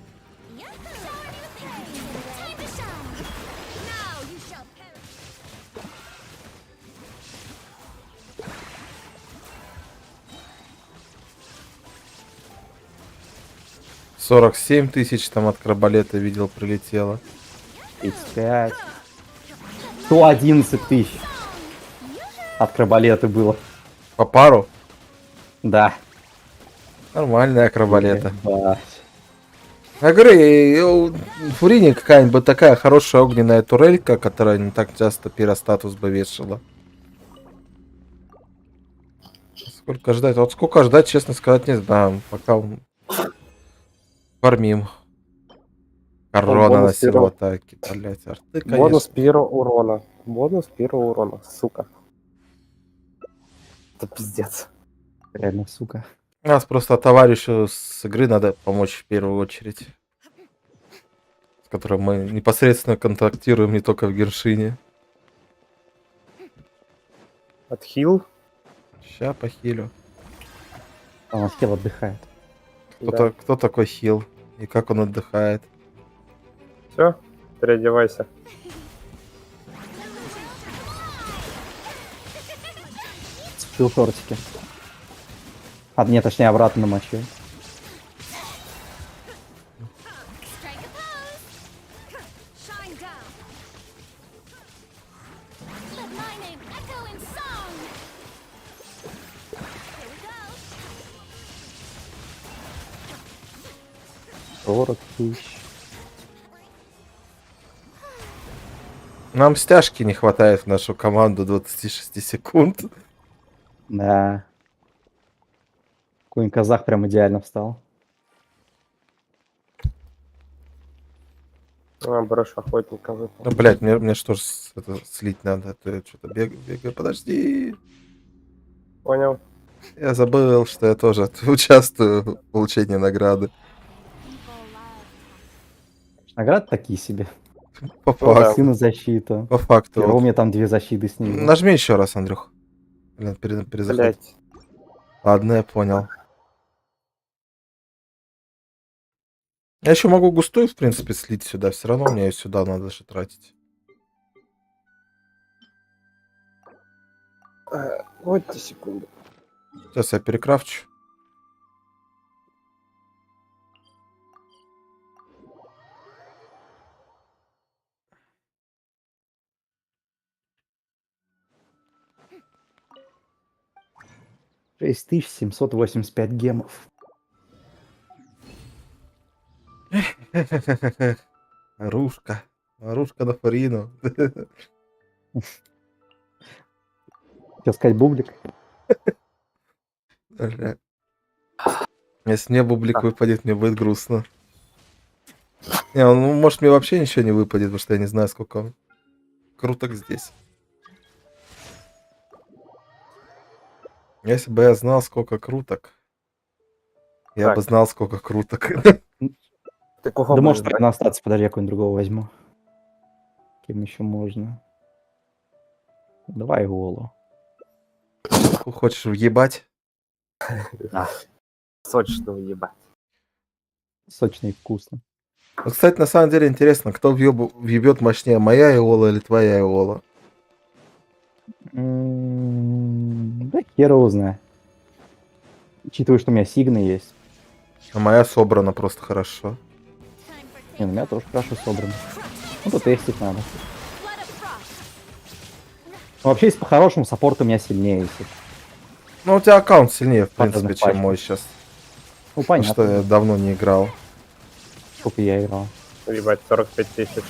$47 000 там от крабалета видел прилетело. 35. 111 000 от крабалета было. По пару? Да. Нормальная акробалета. Да. Я говорю, в Фурине какая-нибудь такая хорошая огненная турелька, которая не так часто пиростатус бы вешала. Сколько ждать? Вот сколько ждать, честно сказать, не знаю. Пока фармим. Корона на силу атаки. Блять, арты, конечно. Бонус пиро урона. Бонус пиро урона, сука. Это пиздец. Реально, сука. Нас просто товарищу с игры надо помочь в первую очередь. С которым мы непосредственно контактируем не только в Геншине. Отхил? Ща похилю. А он хил отдыхает. Кто такой хил? И как он отдыхает? Все, переодевайся. Спил шортики. А, нет, точнее, обратно намочил. Нам стяжки не хватает в нашу команду 26 секунд. Да. Какой казах прям идеально встал. А, брошь охотника выпал. Ну, блядь, мне что ж это слить надо? А то я что-то бегаю. Подожди. Понял. Я забыл, что я тоже участвую в получении награды. Награды такие себе. По факту. Сына защита. По факту. У меня там 2 защиты с ним. Нажми еще раз, Андрюх. Блин, перезаход. Ладно, я понял. Я еще могу густую, в принципе, слить сюда. Все равно мне ее сюда надо же тратить. Вот секунду. Сейчас я перекрафчу. 6785 гемов. Оружка. Оружка на Фарину. Хотел сказать бублик. Бля. Если мне бублик выпадет, мне будет грустно. Не, ну, может, мне вообще ничего не выпадет, потому что я не знаю, сколько круток здесь. Если бы я знал, сколько круток, я бы знал, сколько круток. Да может прям остаться, подожди, я какой-нибудь другого возьму. Кем еще можно? Давай Голу. Хочешь въебать? Сочно въебать. Сочно и вкусно. Ну, кстати, на самом деле интересно, кто въебет мощнее, моя Иола или твоя Иола? Да хер его знает. Учитывая, что у меня сигны есть. А моя собрана просто хорошо. Не, у меня тоже хорошо собрано. Ну, потестить надо. Ну, вообще, если по-хорошему, саппорт у меня сильнее висит. Ну, у тебя аккаунт сильнее, в принципе, чем мой сейчас. Ну, понятно. Потому что я давно не играл. Сколько я играл? Ебать, 45 тысяч.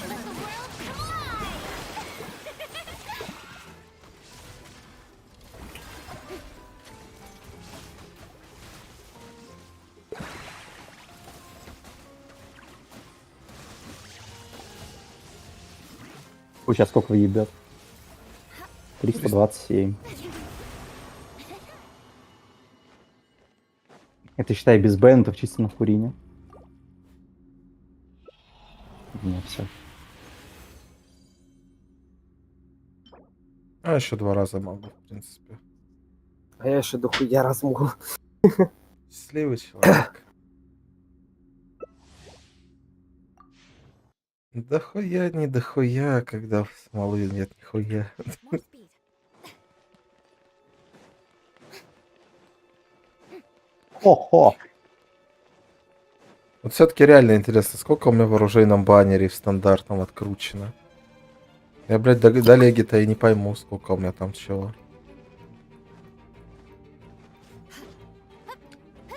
Ой, сейчас сколько въебет? 327. Это, считай, без бэнтов чисто на Фурине. Нет, все. А еще 2 раза могу, в принципе. А я еще дохуя разму. Счастливый человек. Дохуя, не дохуя, когда смолы нет нихуя. Хо-хо. Вот все-таки реально интересно, сколько у меня в оружейном баннере в стандартном откручено. Я, блядь, до леги-то и не пойму, сколько у меня там чего.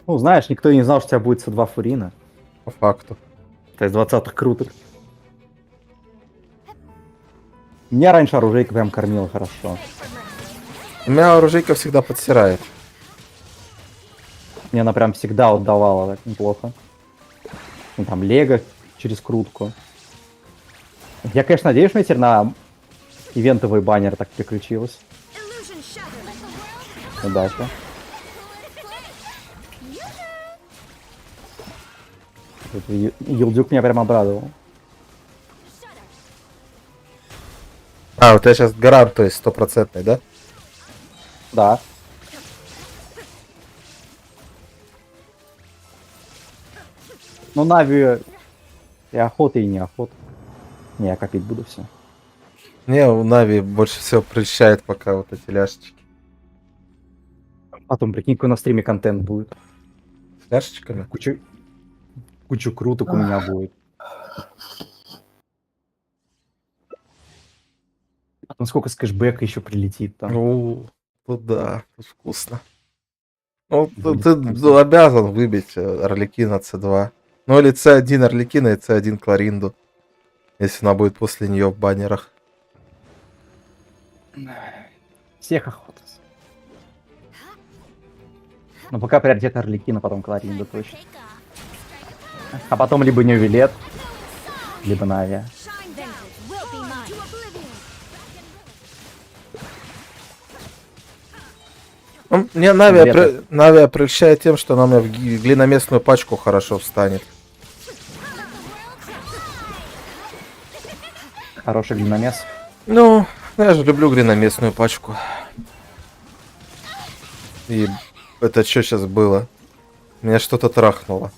Ну, знаешь, никто и не знал, что у тебя будет со 2 Фурина. По факту. То есть 20-х круток. Меня раньше оружейка прям кормила хорошо. У меня оружейка всегда подсирает. Мне она прям всегда отдавала так неплохо. Ну, там лего через крутку. Я, конечно, надеюсь, что теперь на ивентовый баннер так переключилась. Удачи. Елдюк меня прям обрадовал. А, у тебя сейчас гарант, то есть 100%, да? Да. Ну, Нави и охота, и не охота. Не, я копить буду все. Не, у Нави больше всего прельщает пока вот эти ляшечки. Потом, прикинь, какой на стриме контент будет. С ляшечками? Кучу круток у меня будет. Потом сколько с кэшбэка еще прилетит там. Ну да, тут вкусно. Ну, ты обязан выбить Орликина C2. Ну или C1 Орликина и C1 Кларинду. Если она будет после нее в баннерах. Всех охота. Но пока приоритет Орликина, потом Кларинда точно. А потом либо Неувилет, либо Нави. Ну, мне Нави прельщает тем, что она мне в глиноместную пачку хорошо встанет. Хороший глиномес. Ну, я же люблю глиноместную пачку. И это что сейчас было? Меня что-то трахнуло.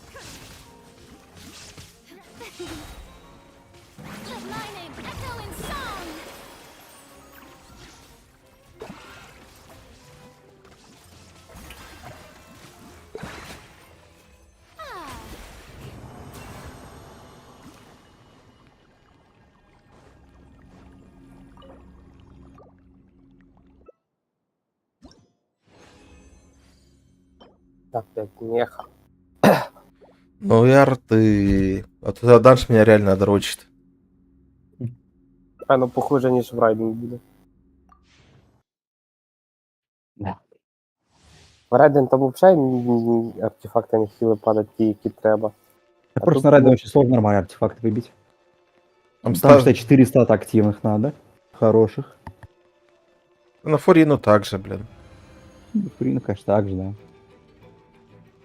Опять меха. Ну и арты. Вот этот данж меня реально дрочит. А ну похоже, ніж в Райден буде. Да. В Райден там взагалі артефакти не хіли падать ті, які треба. Да просто на райде очень сложно нормальный артефакт выбить. Там считай 400 активных надо. Хороших. На Фурину также, блин. Фурину, конечно, так же, да.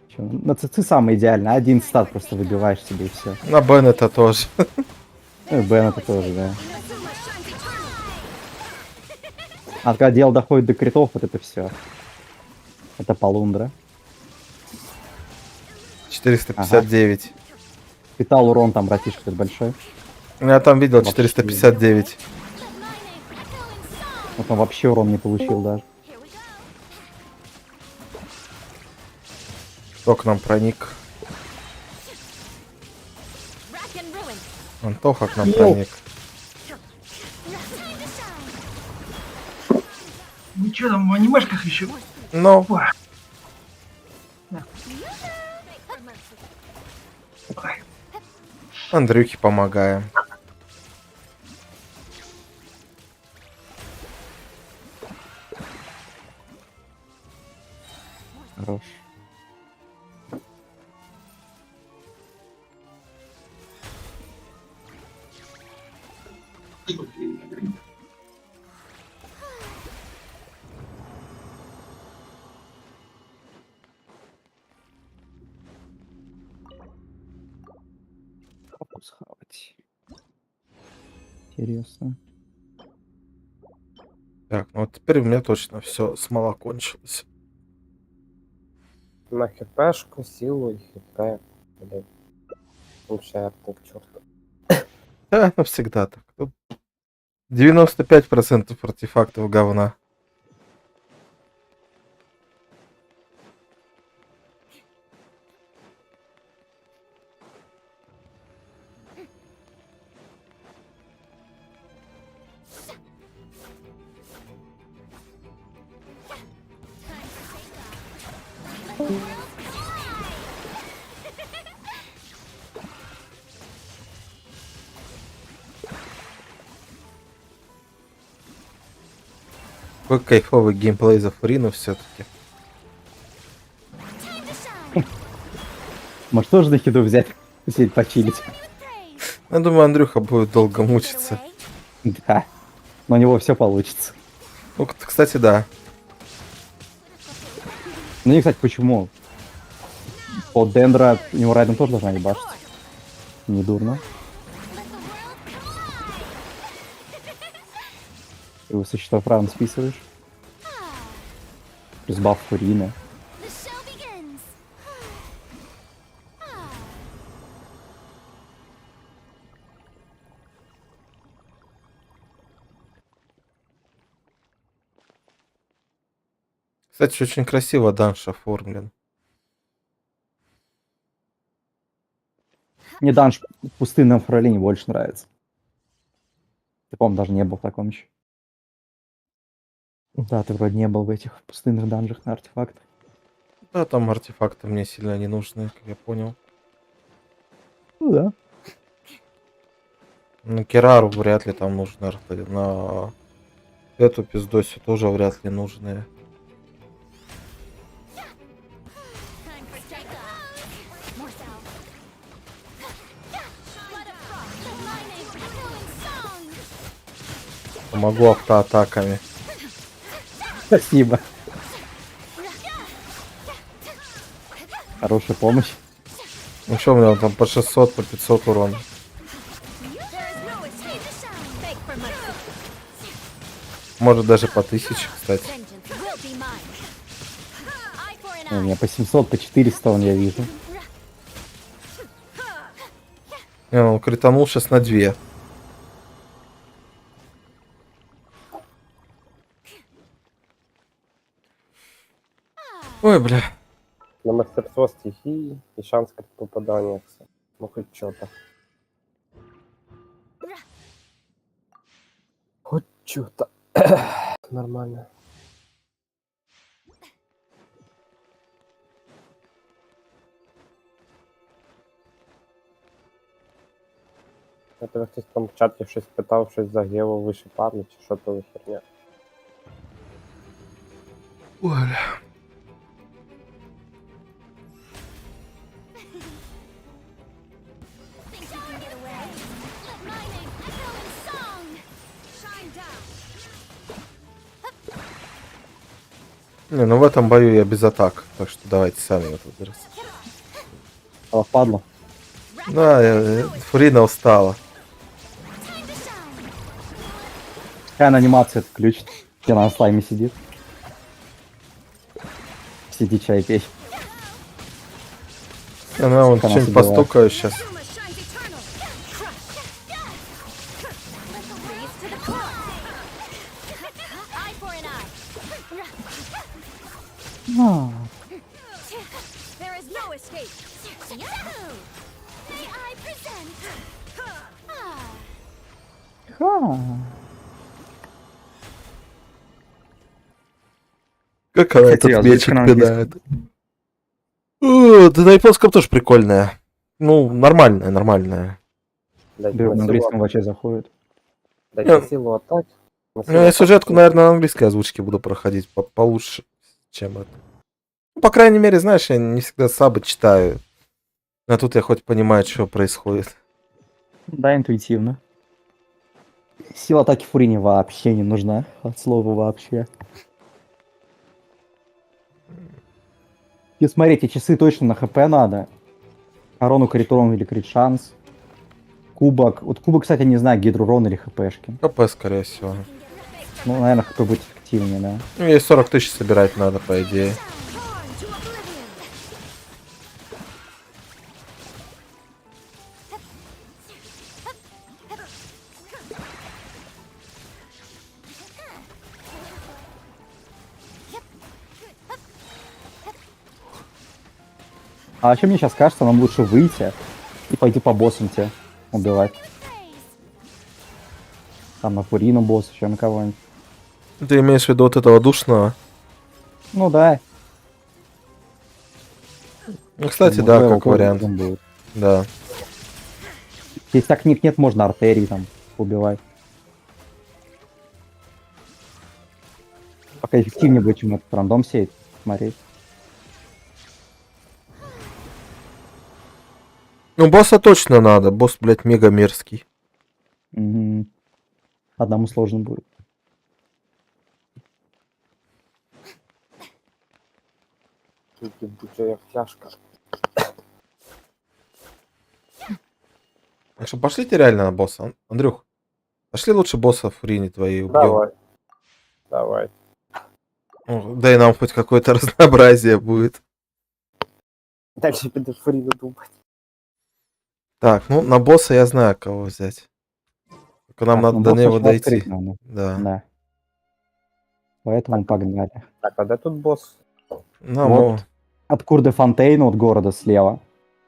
Чё, на ЦЦ самое идеальное. Один стат просто выбиваешь себе и все. На Беннета тоже. Ну и Беннета тоже, да. А когда дело доходит до критов, вот это все. Это полундра. 459. Ага. Питал урон там, братишка, этот большой. Я там видел 459. Вот он вообще урон не получил даже. Кто к нам проник? Антоха к нам проник. Ничего там в анимешках еще. Ну. Андрюхе помогаем. Хорош. Схавать. Интересно. Так, ну вот теперь у меня точно все, смола кончилась. На хпшку, силу и хп. Блин. Вообще арты к черту. Да, ну всегда так. 95% артефактов говна. Какой кайфовый геймплей за Фурину все-таки. Может тоже на хиду взять, сидеть почилить. Я думаю, Андрюха будет долго мучиться. Да. Но у него все получится. Ну, кстати, да. Ну и, кстати, почему? По Дендра у него райдом тоже должна ебашить. Не дурно. Ты его со счетов рано списываешь. Плюс баф Фурина. Кстати, очень красиво данж оформлен. Мне данж в пустынном фролине больше нравится. Ты, по-моему, даже не был в таком еще. Да, ты вроде не был в этих пустынных данжах на артефактах. Да, там артефакты мне сильно не нужны, как я понял. Ну да. На Керару вряд ли там нужны арты. На эту пиздосю тоже вряд ли нужны. Помогу автоатаками. Спасибо. Хорошая помощь. Ну что, у меня там по 600, по 500 урона. Может даже по 1000, кстати. У меня по 700, по 400 он я вижу. Не, ну кританул сейчас на 2. Ой, бля. На мастерство стихии и шанс как попадания. Ну хоть что-то. Хоть что-то. Нормально. Я тебе хтось там в чаті щось питав, щось за Гео вище парни, чи що то за херня. Ой. Не, ну в этом бою я без атак, так что давайте сами вот тут раз. А впадло. Да, Фурина устала. Какая анимация отключит? Где она на слайме сидит? Сиди, чай пей. Она вот Она что-нибудь собирает. постукаю сейчас. А, There is no escape. May I present? ха. Как она этот Хотел, мечик на кидает. Да на японском тоже прикольная. Ну, нормальная. На английском вообще заходит. Дайте силу атаки. Ну, я сюжетку, наверное, на английской озвучке буду проходить получше, чем это. Ну, по крайней мере, знаешь, я не всегда сабы читаю. А тут я хоть понимаю, что происходит. Да, интуитивно. Сила атаки Фурине вообще не нужна. От слова вообще. И смотрите, часы точно на ХП надо. Корону, крит урон или крит шанс. Кубок. Вот кубок, кстати, не знаю, гидрурон или ХПшки. ХП, скорее всего. Ну, наверное, ХП будет эффективнее, да. Ну, ей 40 тысяч собирать надо, по идее. А вообще, мне сейчас кажется, нам лучше выйти и пойти по боссам те убивать. Там на Фурину босс, еще на кого-нибудь. Ты имеешь в виду вот этого душного? Ну да. Ну, кстати, Ну, да, его как вариант. будет. Да. Если так книг нет, можно артерии там убивать. Пока эффективнее будет, чем этот рандом сеять. Смотреть. Ну, босса точно надо. Босс, блядь, мега мерзкий. Мгм. Одному сложно будет. Ебучая фляжка. Так что пошлите реально на босса. Андрюх, пошли лучше босса Фурини твои убьем. Давай. Давай. Ну, да и нам хоть какое-то разнообразие будет. Дальше підеш Фуріну думати. Так, ну на босса я знаю, кого взять. Только нам Так, надо ну, до босса него ж дойти. открыть надо. Да. Да. Поэтому погнали. Так, а де тут босс? Ну, Вот от Курде Фонтейна, от города слева.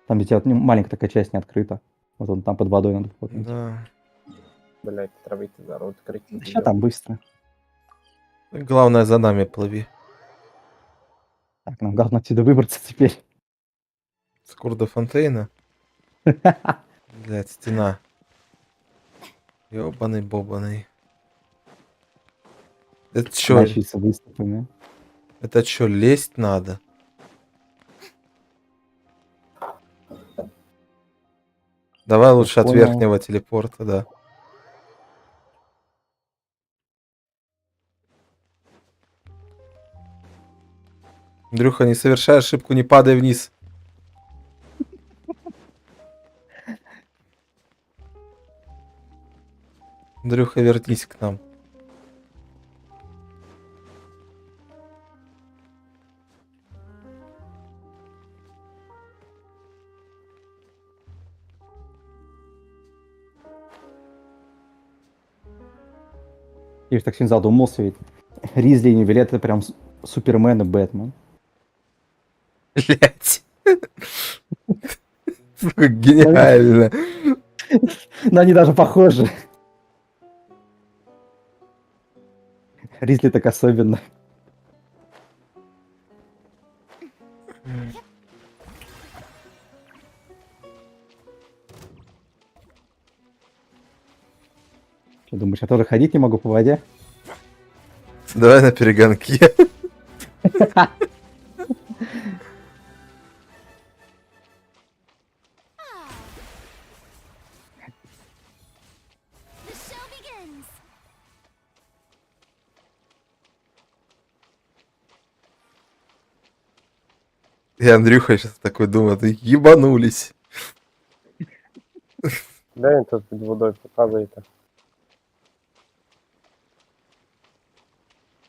Там где вот маленькая такая часть не открыта. Вот он там под водой надо входить. Да. Блять, треба йти зараз відкрити. Сейчас там быстро. Главное, за нами плыви. Так, нам главное отсюда выбраться теперь. С Курда Фонтейна. Блядь, стена. Ёбаный бобаный. Это чё? Начались выступами. Это чё, лезть надо? Давай лучше от Понял. верхнего телепорта, да. Андрюха, не совершай ошибку, не падай вниз. Андрюха, вернись к нам. Я же так сильно задумался, ведь Ризли и Невилет это прям Супермен и Бэтмен. Блять. Гениально. Но они даже похожи. Ризли так особенно. я тоже ходить не могу по воде. Давай на перегонке. The show begins. И Андрюха сейчас такой думает, ебанулись. Де він тут під водою показуєте?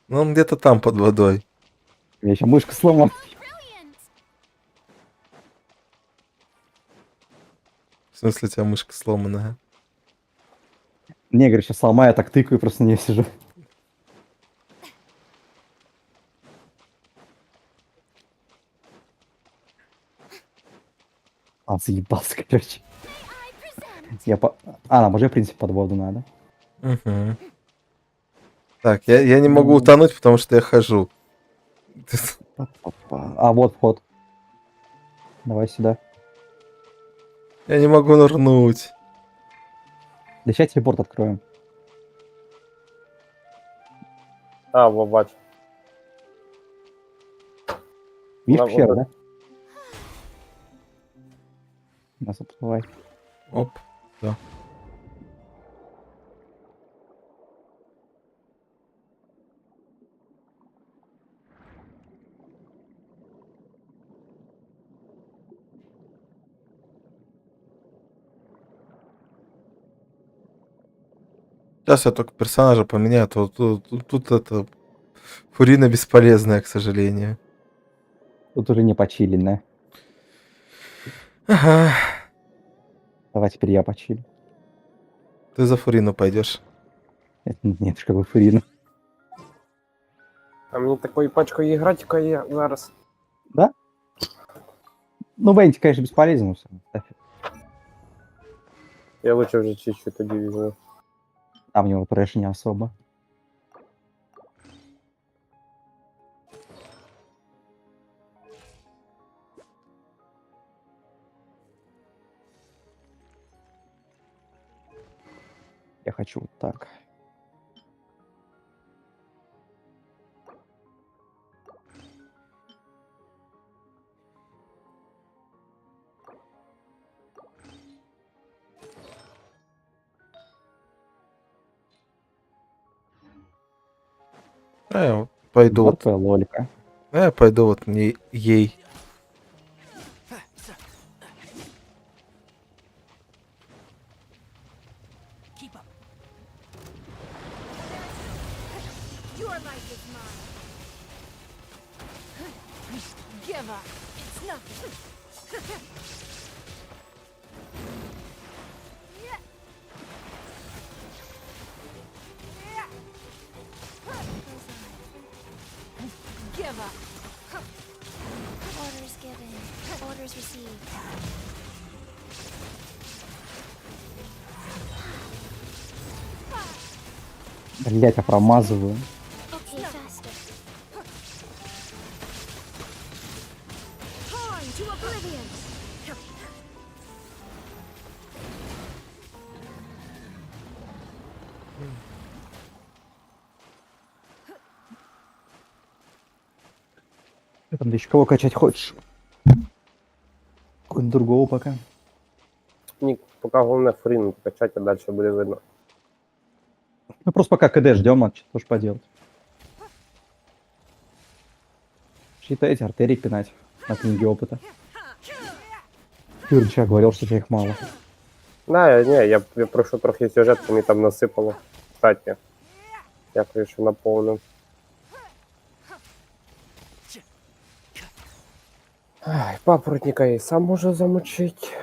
Ну, он где-то там под водой. Я еще мышку сломал. В смысле, у тебя мышка сломанная? Не, говорю, сейчас сломаю, я так тыкаю, просто не сижу. А, заебался, короче. Я по... А, нам уже, в принципе, под воду надо. Угу. Так, я не могу утонуть, потому что я хожу. А, вот вход. Давай сюда. Я не могу нырнуть. Да сейчас телепорт откроем. А, во, бачу. Видишь На пещеру, воду. да? Нас оплывай. Оп, да. Сейчас я только персонажа поменяю, а то тут это Фурина бесполезная, к сожалению. Тут уже не почилено. Ага. Давай теперь я почилю. Ты за Фурину пойдешь. Нет, ж как бы Фурина. А мені такою пачкою гратика є зараз. Да? Ну, Венти, конечно, бесполезен, но всё равно. Я лучше вже чуть-чуть тоді візьму. Там у него трэш не особо. Я хочу вот так. А я вот пойду вот. Мёртвая лолька. А я пойду вот не ей. Your life is mine. Give up. It's nothing. Give up. Orders given. Orders received. Блять, я промазываю. Okay, faster. Time to oblivion. Ты там еще кого качать хочешь? Какого-нибудь другого пока. Ні, поки головне фріну покачати, а далі буде видно. Ну просто пока КД ждем, а что ж поделать. Считайте, артерии пинать на книге опыта. Юрий вчера говорил, что у тебя их мало. Не, я прошу трохи сюжет, мені там насипало. Кстати, я що наповнив. Ай, папоротника я і сам можу замочить.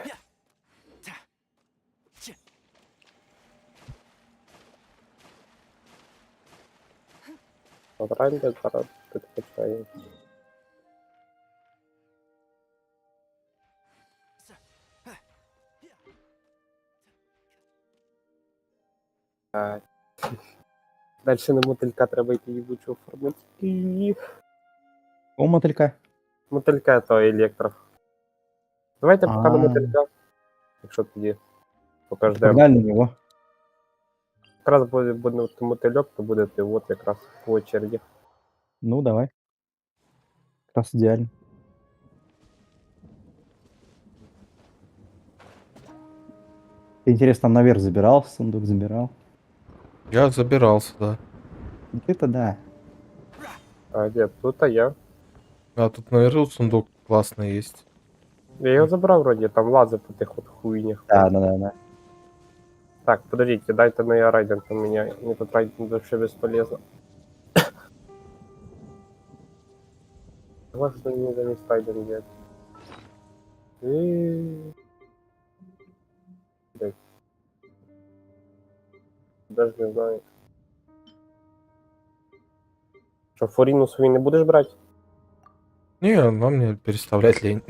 Правильно, зараз підкачаю. Дальше на мотилька треба йти їбучого формати. У мотылька? Мотилька то електро. Давайте поки на А. мотилька. Якщо тоді поки ждемо. Погнали на него. якраз буде мотильок, то буде ти от якраз по очереді. Ну, давай. Как раз идеально. Ты, интересно, там наверх забирался, сундук забирал? Я забирался, да. Вот это да. А де? Тут я. А тут наверху сундук классный есть. Я його забрав вроді, там лазив по тих от хуйнях. Да. Так, подождите, дайте на я райдинг у меня. Мне тут райдинг вообще бесполезно. Вот что мне замес райдинг делать. И... Блядь. Даже не знаю. Что, фурину свою не будешь брать? Не, вам мне переставлять лень.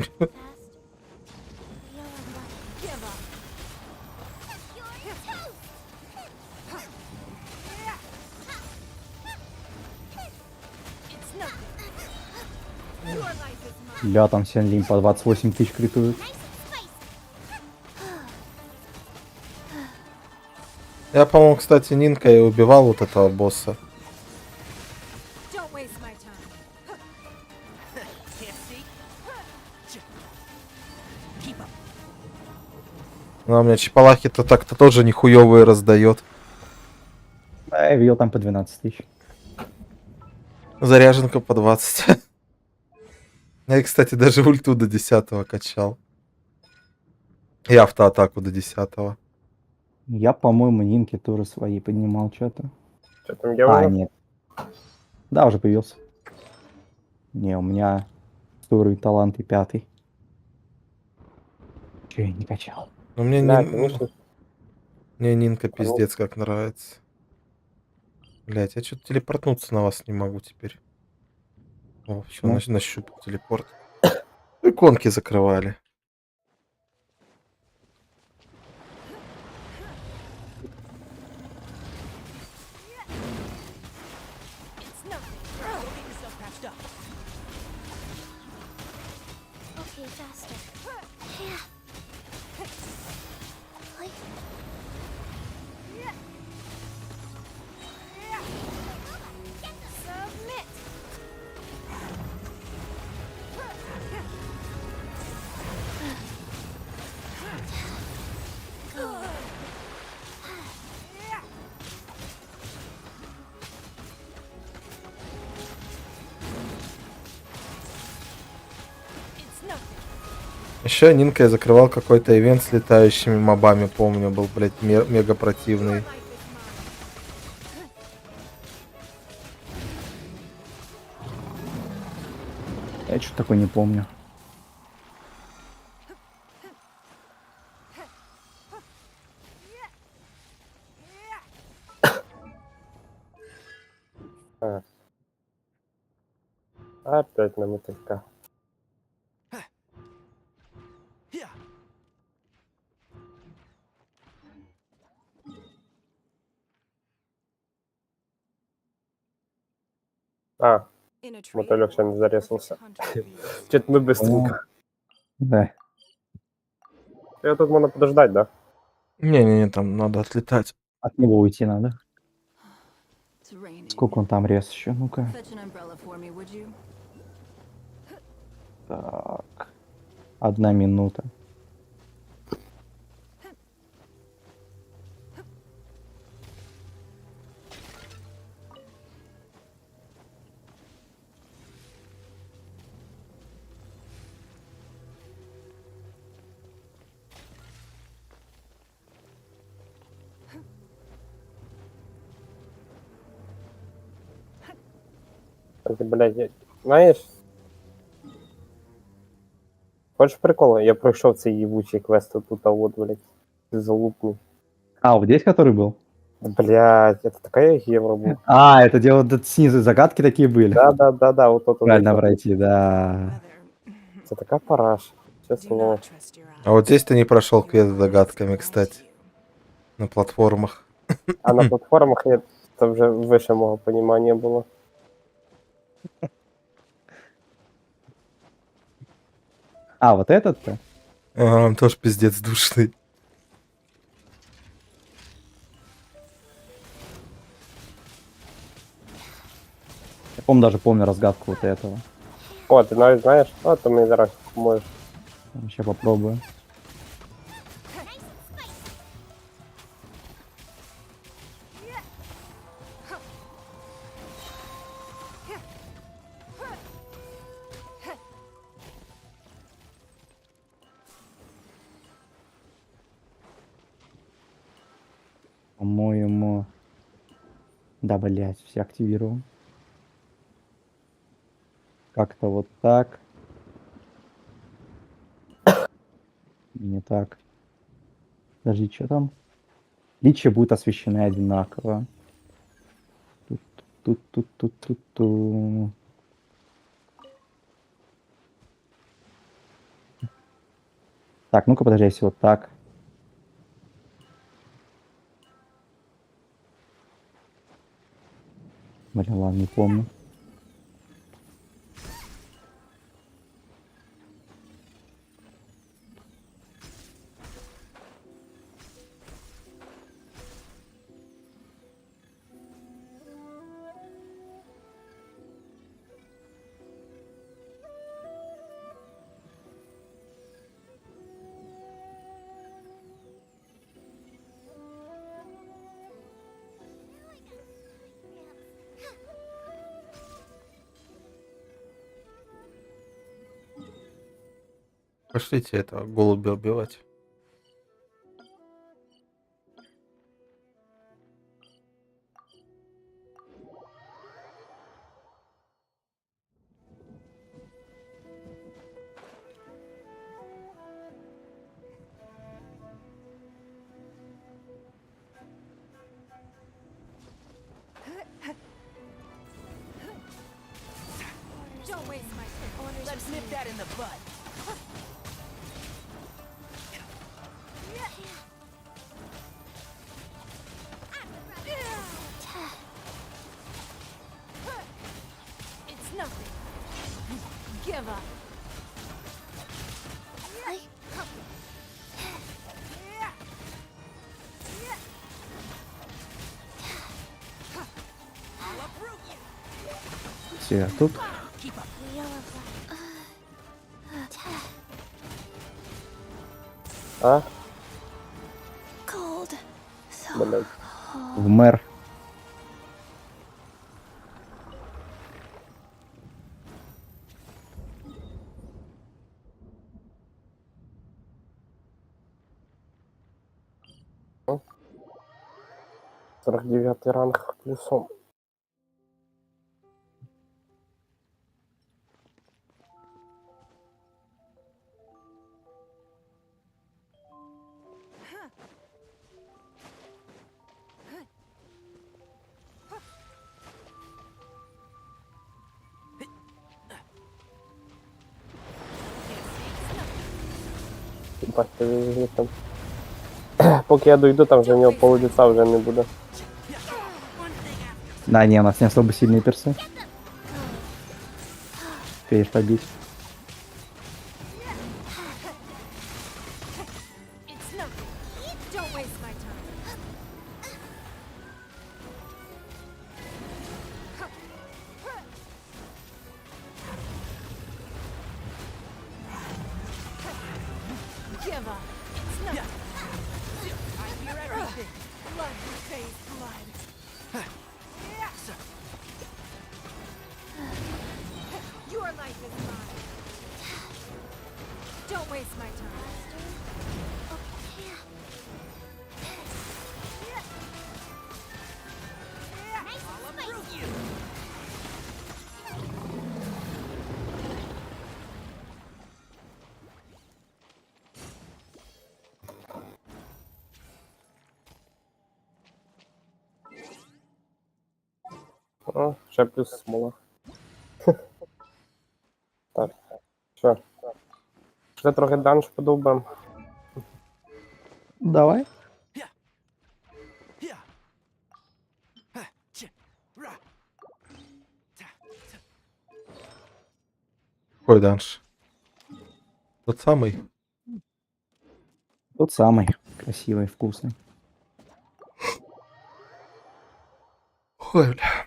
Ля, там Сен-Линь по 28 тысяч критует. Я, по-моему, кстати, Нинкой убивал вот этого босса. Она у меня чипалахи-то так-то тоже нихуёвые раздает. А я видел там по 12 тысяч. Заряженка по 20. Я, кстати, даже ульту до 10 качал. И автоатаку до 10. Я, по-моему, Нинки тоже свои поднимал что-то. Что там делаешь? Нет. Да, уже появился. Не, у меня уровень талант и 5. Че я не качал? Ну, мне, Да, Нин... конечно. мне Нинка пиздец как нравится. Блять, я что-то телепортнуться на вас не могу теперь. О, все, Ну. нащупал телепорт. Иконки закрывали. Okay, faster. Yeah. Submit. Еще Нинка я закрывал какой-то ивент с летающими мобами, помню, был, блядь, мега противный. Я что-то такое не помню. Опять на мотылька. А, мотылек сейчас не зарезался. Что-то мы быстренько. Да. Я тут можно подождать, да? Не-не-не, там надо отлетать. От него уйти надо. Сколько он там рез еще? Ну-ка. Так. 1 минута. Блядь, знаєш? Хочеш прикол? Я пройшов цей ебучий квест тут, а вот, блядь. Ты залупный. А, вот здесь который был? Блядь, это такая евро была. А, это где вот снизу загадки такие были? Да, вот это. Правильно пройти, да. Это такая параша. Честно. А вот здесь ты не прошел квест с загадками, кстати. На платформах. А на платформах это уже выше моего понимания было. А, вот этот-то? Он тоже пиздец душный. Я помню, даже помню разгадку вот этого. О, ты навіть знаєш? О, то мені зараз поможеш. Сейчас попробую. По-моему... Да, блять, все активировал. Как-то вот так. Не так. Подожди, что там? Личи будут освещены одинаково. Тут. Так, ну-ка, подожди, если вот так. Блин, ладно, не помню. Пошлите этого голубя убивать. Don't waste my time. Let's nip that in the bud. It's nothing. Give up. Все, тут. А? Cold. Блядь. В мэр. Ну. 49 ранг плюсом. Бать, ти там. Поки я дойду, там вже в нього пол лица вже не буде. Да, не, у нас не особо сильные персы. Успеешь побить. It's nothing. Don't waste my time. Give up. It's nothing. I hear everything. Blood betrays blood. Your life is mine. Don't waste my time. I'll approve you. О, ще плюс смола. Так, що? Ще трохи данж подовбаємо. Давай. Какой данж? Тот самый? Тот самый. Красивый, вкусный. Ой, бля.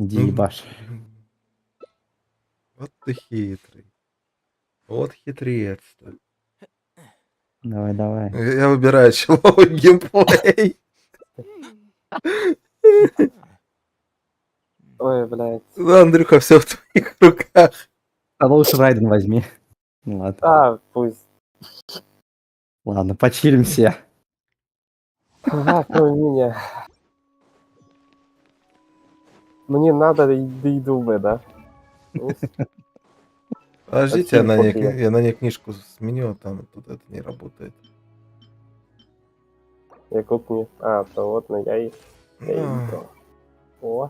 Иди ебашь. Вот ты хитрый. Вот хитрец-то. Давай, давай. Я выбираю человой геймплей. Ой, блядь. Ну, Андрюха, все в твоих руках. А лучше Райден возьми. Ну ладно. А, пусть. Ладно, почилим все. Нахуй меня. Мне надо иду бы, да? Подождите, я на ней книжку сменю, там тут это не работает. Яку книгу? А, то вот, ну я и видел. О.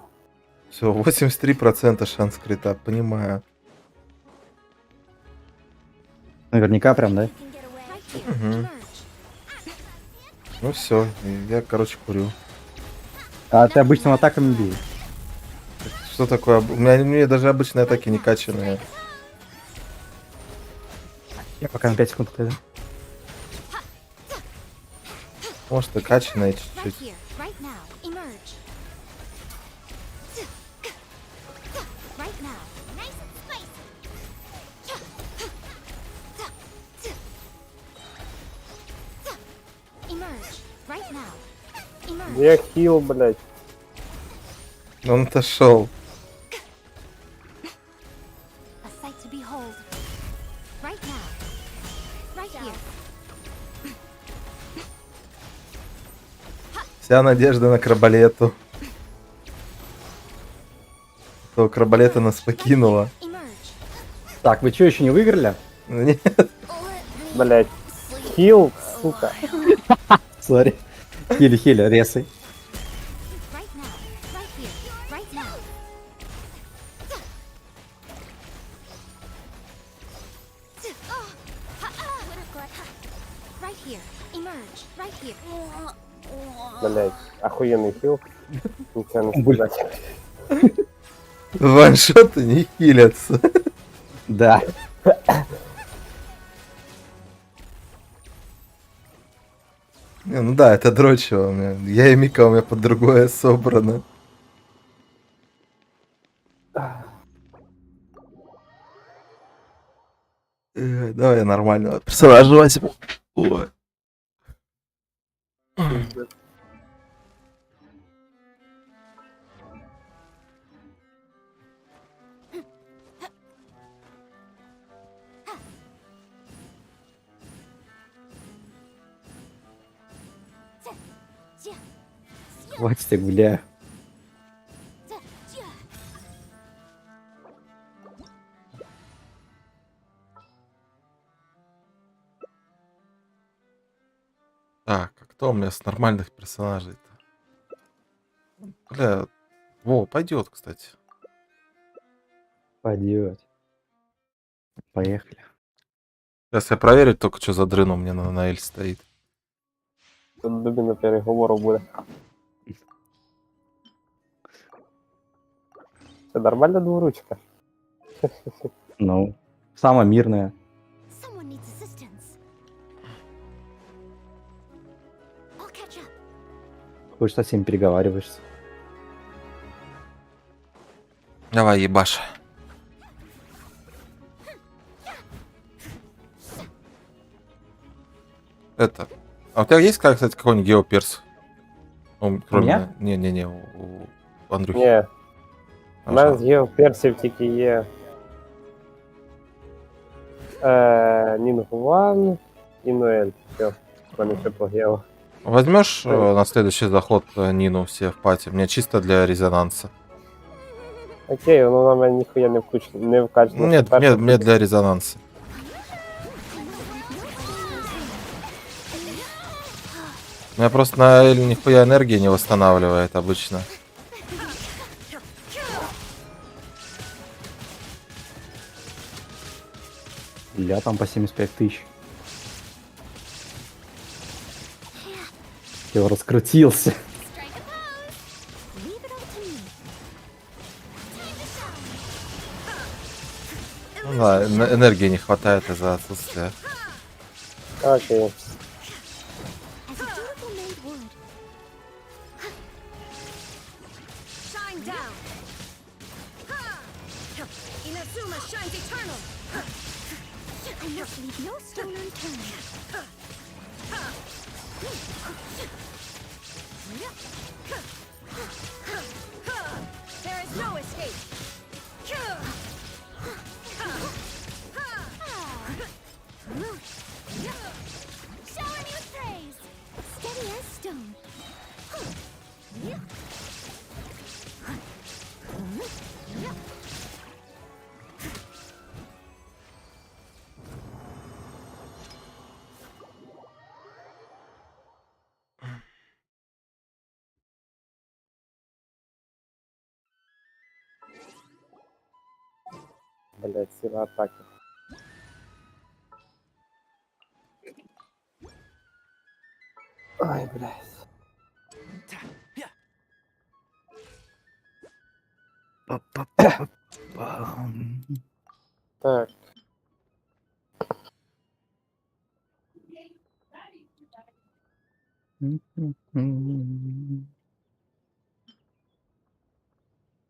Все, 83% шанс крита, понимаю. Наверняка прям, да? Угу. Ну все, я, короче, курю. А ты обычным атаками бей. Что такое? У меня даже обычные атаки не качанные. Я пока на 5 секунд отойду. Может, и качанные чуть-чуть. Я хил, блядь. Он отошел. Вся надежда на крабалету. То крабалета нас покинула. Так, вы что, еще не выиграли? Нет. Блядь. Хил, сука. Сори. Хили, резай. Блядь, охуенный хил. Ничего не сказать. Ваншоты не хилятся. Да. Не, ну да, это дрочево у меня. Я и Мика у меня под другое собрано. Давай я нормального персонажа возьму. Ой. Хватит, я гуляю. Так, а кто у меня с нормальных персонажей-то? Бля, во, пойдет, кстати. Пойдет. Поехали. Сейчас я проверю только, что за дрын у меня на Эль стоит. Тут дубина переговору буде. Це нормальна двуручка? Ну, самая мирная. Хочешь, со всеми переговариваешься. Давай, ебаш. Это. А у тебя есть, кстати, какой-нибудь геоперс? Ну, кроме... меня? Не-не-не, у Андрюхи. Ні. У мене з геоперсів тільки є Нингуан и Ноэль. Все, кроме всего гео. Возьмешь на следующий заход Нину все в пати? Мне чисто для резонанса. Окей, воно на мене ніхуя не включено, не вкачано. Нет, мне для резонанса. У меня просто на Эль нихуя энергии не восстанавливает обычно. Я там по 75 тысяч. Я раскрутился. Ну да, энергии не хватает из-за отсутствия. Окей. Inazuma shines eternal. I must leave no stone unturned. There is no escape. Showering you with praise. Steady as stone. Блять, сила атаки. Ай, блядь. Так.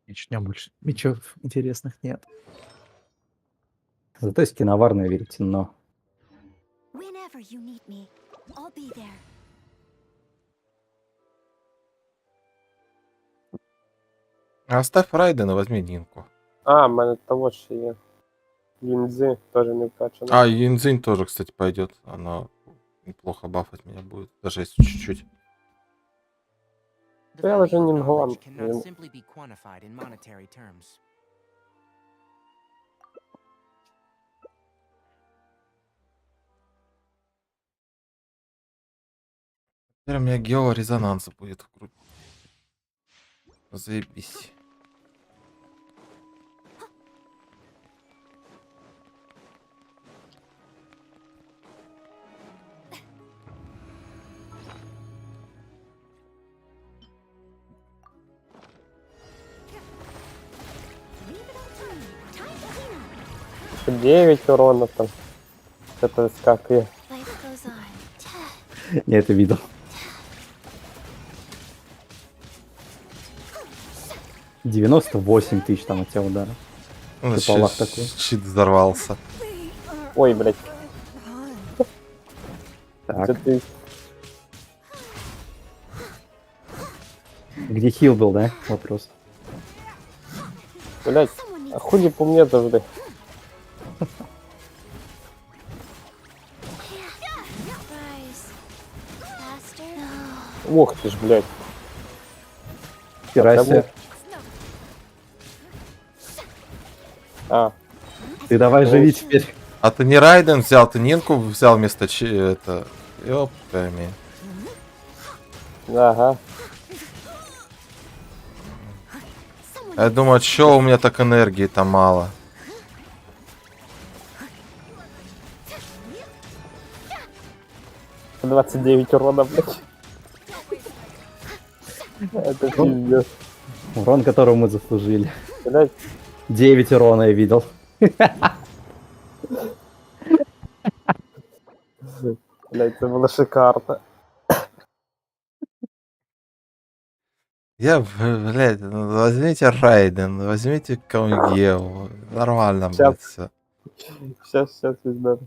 Ничего больше. Ничего интересных нет. Зато есть киноварное веретено. Whenever you need me, I'll be there. Оставь Райдена, возьми Нинку. А, в мене того ще є. Гінзи теж не вкачано. А, Юнзинь тоже, кстати, пойдет. Она неплохо бафать меня будет, даже если чуть-чуть. Я вже Нінголан. Cannot simply be quantified in monetary terms. Теперь у меня георезонанс будет вкрутить. Заебись. Ще 9 урона там. Это скакивает. Life goes on. Я это видел. 98 тысяч там от тебя удара. Ну, Ты палах такой. щит взорвался. Ой, блядь. Так. Это ты. Где хил был, да? Вопрос. Блядь, а хули по мне завжди? Ох ты ж, блядь. Херася. А. Ты давай живи теперь. А ты не Райден взял, ты Нинку взял вместо это. Ёпками. Ага. Я думаю, чё у меня так энергии там мало. — 29 урона, блядь. Это пиздец. Урон, которого мы заслужили. Блядь. 9 урона я видел. Блядь, це було шикарно. Блядь, ну, возьмите Райден, возьмите Каунгео. Нормально будет все. Сейчас возьмем.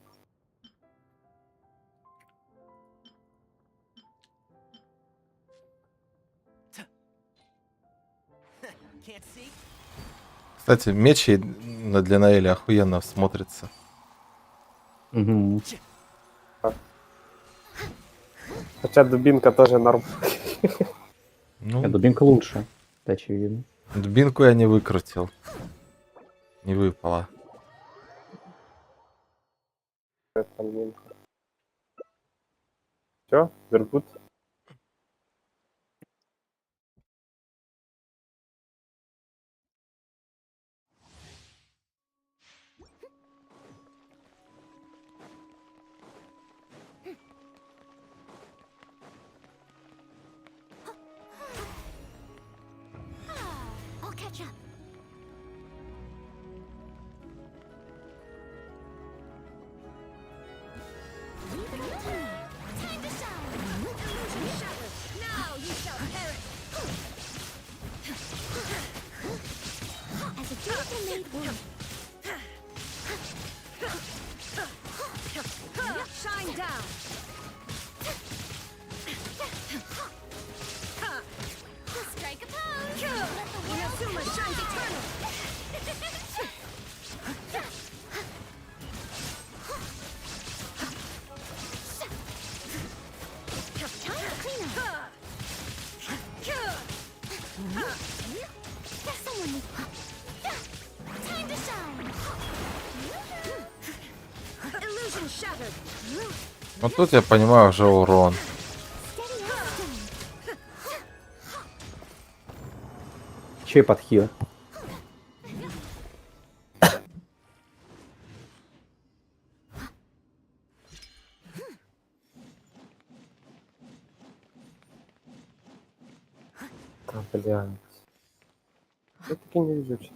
Кстати, меч на Длинаэле охуенно смотрится. Угу. Хотя дубинка тоже норм. Ну, Дубинка лучше, это очевидно. Дубинку я не выкрутил. Не выпало. Все, вербут. I'll catch up. Leave it up to me. Time to shine. Вот тут я понимаю уже урон. Че подхил? Да, блядь. Я таки не везучий.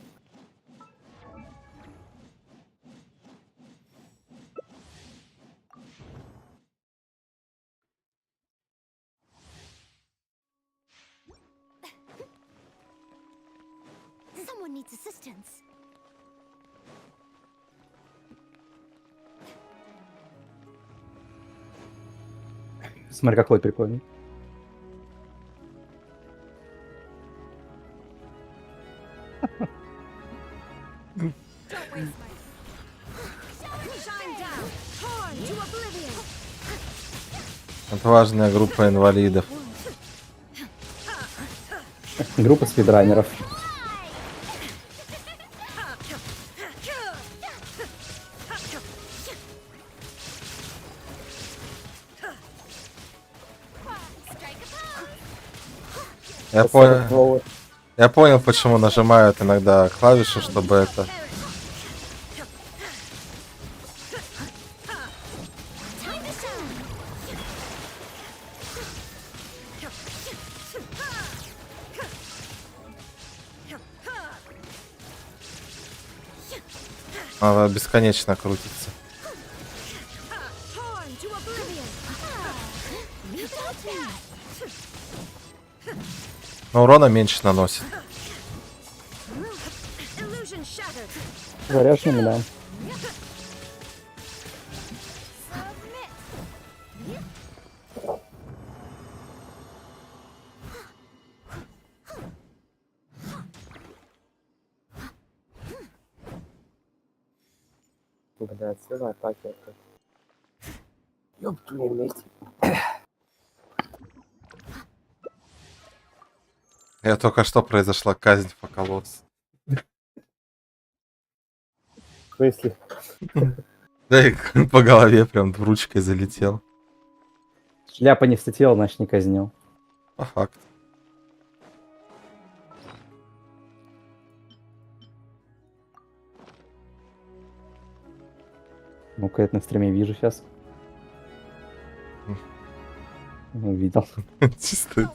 Someone needs assistance. Смотри, какой прикольный. Отважная группа инвалидов. Группа спидранеров. Я понял, почему нажимают иногда клавиши, чтобы это... Она бесконечно крутится. Но урона меньше наносит. Заряженными, да. Блядь, сила атаки. Ёб твою месть. Я только что произошла казнь по колодцу. В смысле? Да и по голове прям ручкой залетел. Шляпа не встретила, значит не казнил. По факту. Ну-ка, это на стриме вижу сейчас. Увидел. Чисто.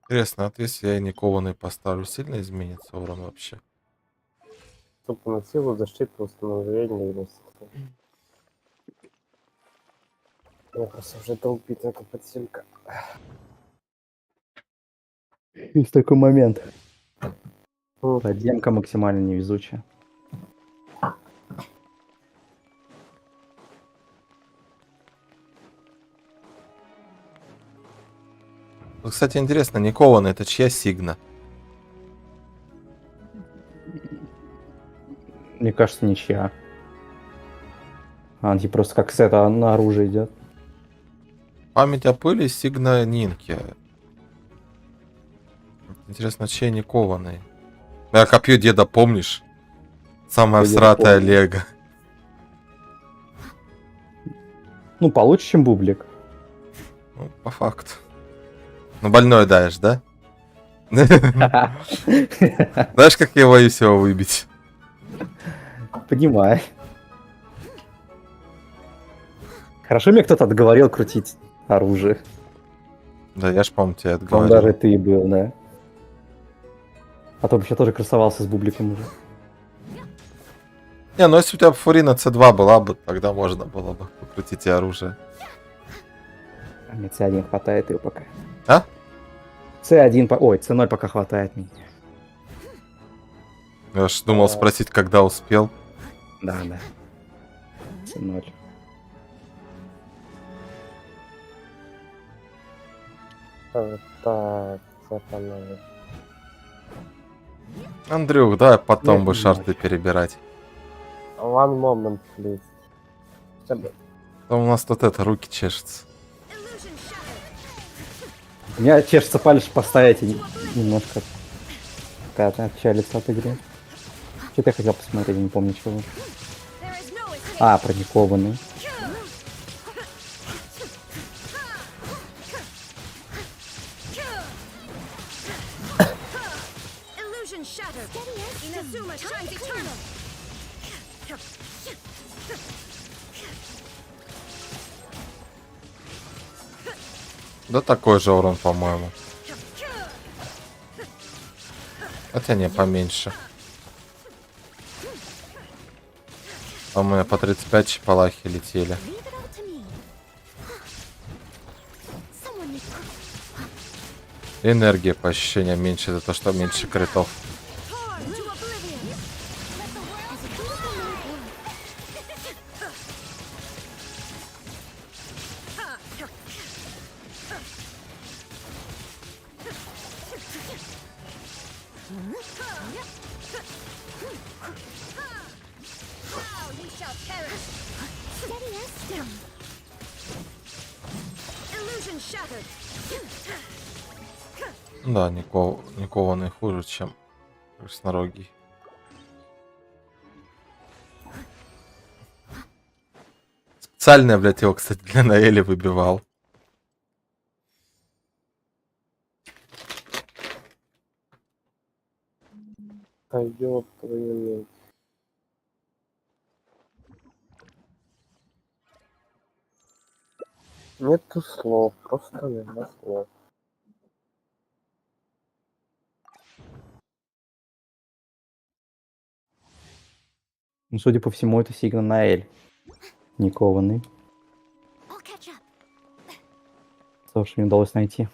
Интересно, вот если я не кованый поставлю, сильно изменится урон вообще? Тупо на силу, защиту, установление или... Я просто уже долбит эта подселька. Есть такой момент. Подземка максимально невезучая. Вот, кстати, интересно, не кованый, это чья сигна? Мне кажется, ничья. Она типа просто как сета на оружие идет. Память о пыли, сигна Нинки. Интересно, чей не кованый? Да, копье деда помнишь? Самая всратая лего. Ну, получше, чем бублик. Ну, по факту. Ну, больной даешь, да? Знаешь, как я боюсь его выбить? Понимаю. Хорошо мне кто-то отговорил крутить оружие. Да, я ж, по-моему, тебе это По-моему, говорил. даже ты был, да. А то бы еще тоже красовался с бубликом уже. Не, ну если у тебя Фурина C2 была бы, тогда можно было бы покрутить и оружие. А мне C1 хватает ее пока. А? C1, ой, C0 пока хватает мне. Я ж думал спросить, когда успел. Да. C0. Так, запомнил. Андрюх, да, потом Нет, будешь не арты перебирать. One moment, please. Там у нас тут это, руки чешутся. У меня чешется палец поставить и немножко отчалиться от игры. Что-то я хотел посмотреть, не помню чего. А, проникованный. Да такой же урон, по-моему. Хотя не, поменьше. А у меня по 35 чипалахи летели. Энергия по ощущениям меньше, за то, что меньше критов. Да, никованный хуже, чем краснорогий. Специально я, блядь, его, кстати, для Наэли выбивал. Пойдет твою мать. Нету слов, просто нема слов. Ну, судя по всему, это сигнал на Эль. Никованный. То, что не удалось найти.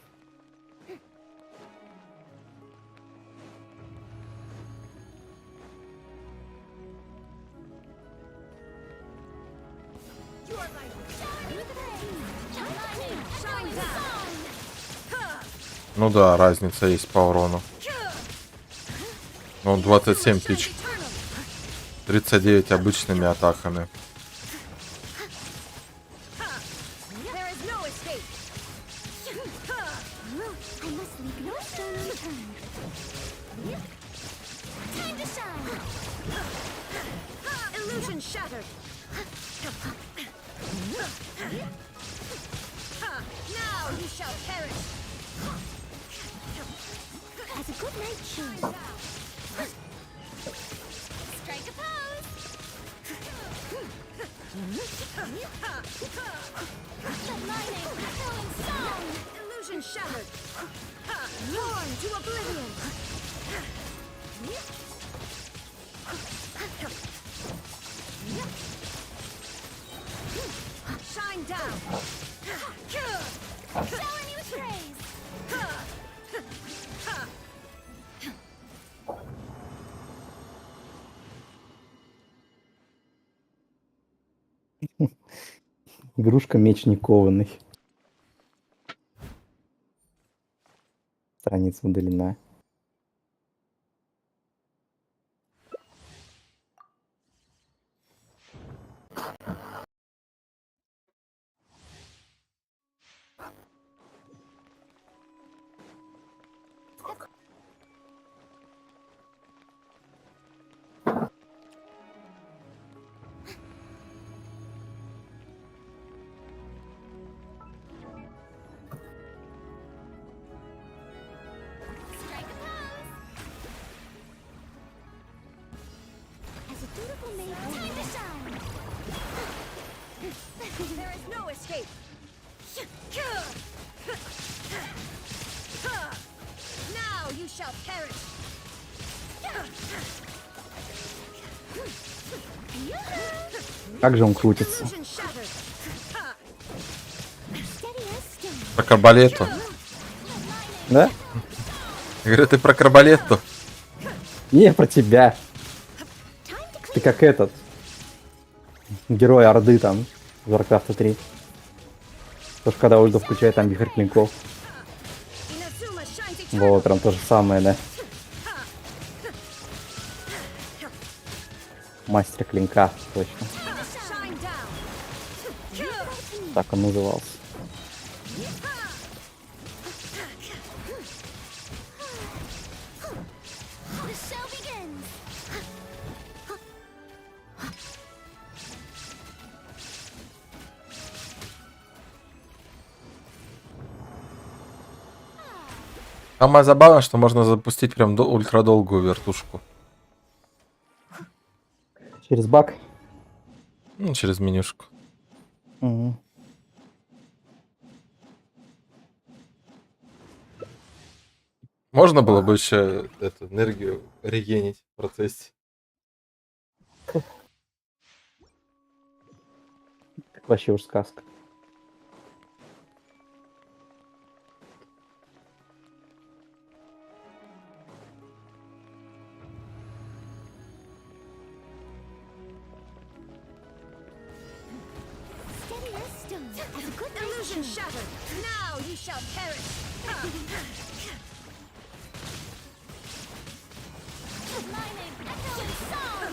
Ну да, разница есть по урону. Ну, 27 тысяч. 39 обычными атаками. Игрушка меч не кованый. Страница удалена. shall perish. Как же он крутится? Illusion shattered. Про карбалету. Да? Я говорю, ты про карбалету. Не, про тебя. Ты как этот. Герой Орды там. В Warcraft 3. Тоже когда ульту включает, там вихрь клинков. Вот, прям то же самое, да. Мастер клинка, точно. Так он назывался. Самое забавное, что можно запустить прям ультрадолгую вертушку. Через баг? Ну, через менюшку. Угу. Можно было бы еще эту энергию регенить в процессе. Вообще уж сказка. Illusion shattered. Now you shall perish.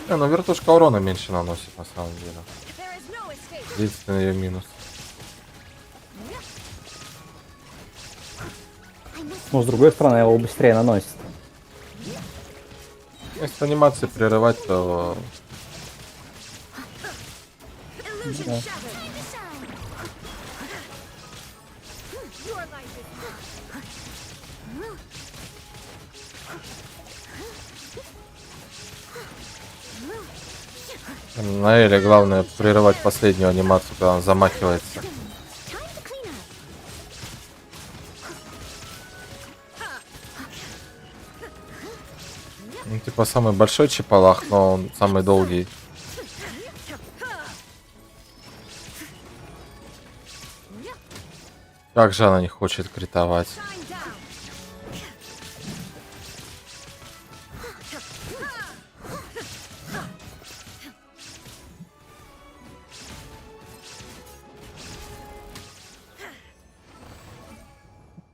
Ну вертушка урона меньше наносит на самом деле. Единственный ее минус. Но с другой стороны, его быстрее наносит. Если анимации прерывать, то... Да. На Эле главное прерывать последнюю анимацию, когда он замахивается. Ну, типа самый большой чипалах, но он самый долгий. Как же она не хочет критовать?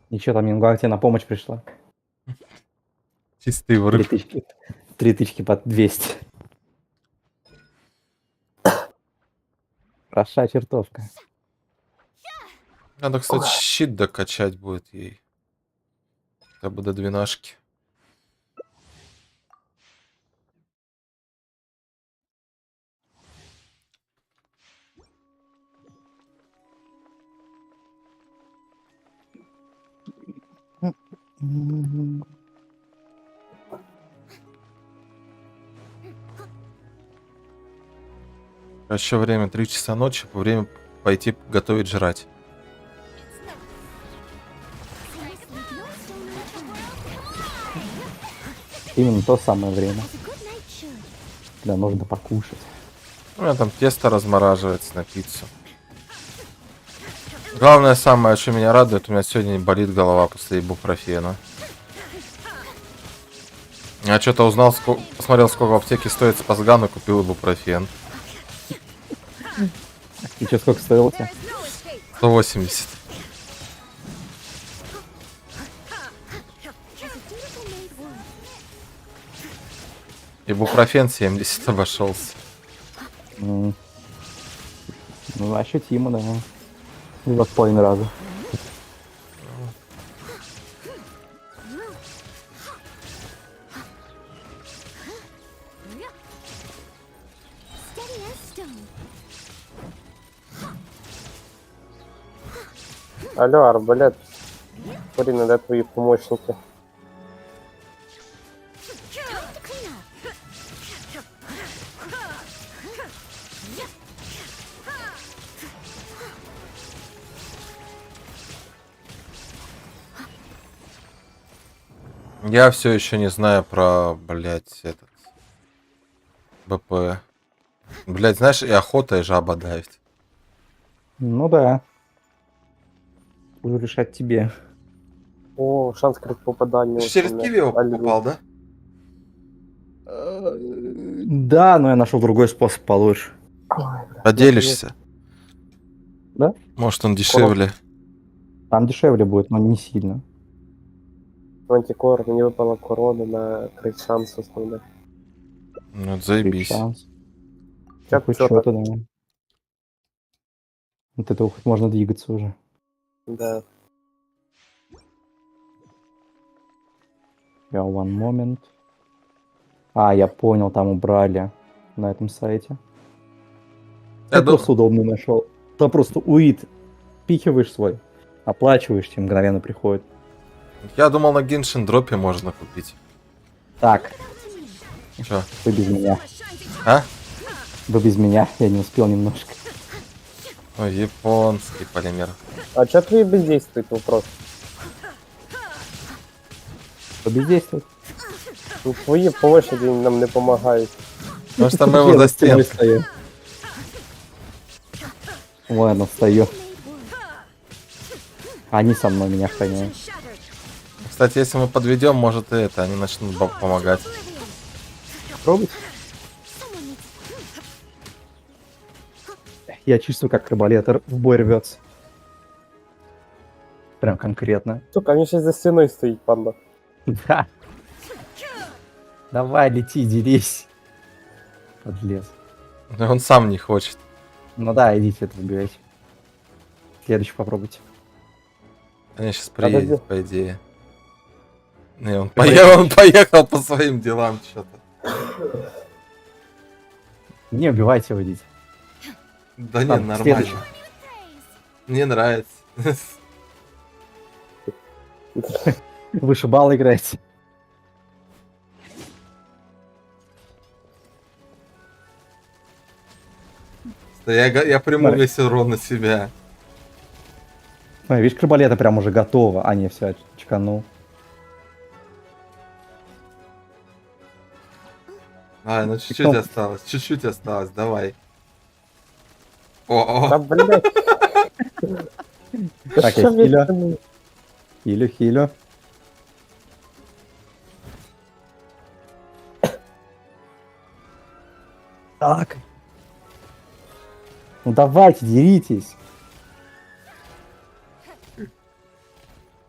Ничего, там Мингуа тебе на помощь пришла. Чистый врыв. 3 тычки под 200. Хороша чертовка. Надо, кстати, щит докачать будет ей. Хотя бы до 12. Еще время 3 часа ночи, время пойти готовить жрать. Именно то самое время. Да, нужно покушать. У меня там тесто размораживается на пиццу. Главное самое, что меня радует, у меня сегодня не болит голова после ибупрофена. Я что-то узнал, посмотрел, сколько в аптеке стоит спасган и купил ибупрофен. И что, сколько стоило тебе? 180. Ибупрофен 70 обошелся. Ну, ощутимо, да. 2,5 раза. Алло, арбалет. Смотри, надо твои помощники. Я все еще не знаю про, блядь, этот БП. Блядь, знаешь, и охота, и жаба давить. Ну да. Буду решать тебе. О, шанс крит попадания. Ты через Киви его попал, да? Да, но я нашел другой способ получше. Поделишься? Да? Может, он дешевле. Там дешевле будет, но не сильно. В антикор мне выпала корона на крит шанс основной. Ну, это заебись. Шанс. Как Хоть чё что-то, так? да. Вот этого хоть можно двигаться уже. Да. Я one moment. А, я понял, там убрали на этом сайте. Я просто удобно нашел. Там просто уит. Пихиваешь свой, оплачиваешь, тебе мгновенно приходит. Я думал, на Genshin дропе можно купить. Так. Чё? Вы без меня. А? Вы без меня, я не успел немножко. Ой, японский полимер. А чё твои бездействует вопрос? Что бездействует? Ну, твои площади нам не помогають. Потому что мы его за стеной стою. Ладно, встаю. Они со мной меня охраняют. Кстати, если мы подведем, может и это, они начнут помогать. Пробуй. Я чувствую, как арбалетер в бой рвется. Прям конкретно. Сука, они сейчас за стеной стоит, панда. Да. Давай, лети, дерись. Подлез. Он сам не хочет. Ну да, идите это убивайте. Следующий попробуйте. Они сейчас приедет, по идее. Не, он поехал по своим делам что-то. Не убивайте, водить. Да не, нормально. Мне нравится. Вышибал играете. Я приму весь урон на себя. Видишь, арбалета прям уже готова. А, не, все, чеканул. А, ну чуть-чуть осталось, давай. О, да, блядь. Так, я хилю. Хилю. Так. Ну давайте, деритесь.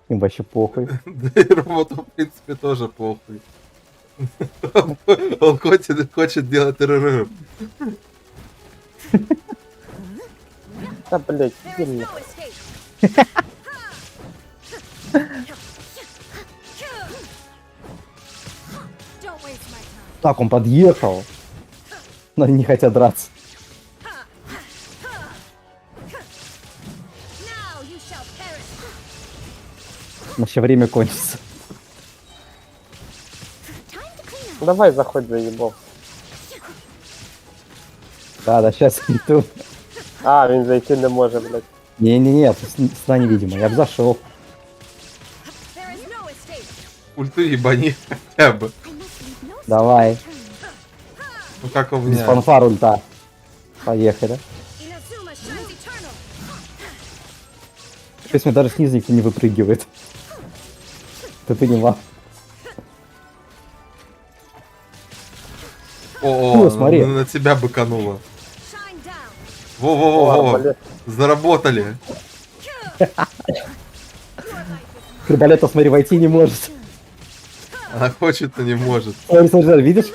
Им вообще похуй. Да и роботу, в принципе, тоже похуй. Он хочет делать РРР. Да, блядь, сильно. Так, он подъехал. Но они не хотят драться. Вообще время кончится. Давай, заходь, заебал. Да, сейчас иду. А, він зайти не може, блядь. Не, сна невидимо. Я бы зашел. Ульты ебани хотя бы. Давай. Ну как у Без меня. фанфар ульта. Поехали. То есть мне даже снизу никто не выпрыгивает. Ты понимал? О, смотри. на тебя быкануло. Во. Заработали. Арбалета, смотри, войти не может. Она хочет, но не может. Смотри, видишь?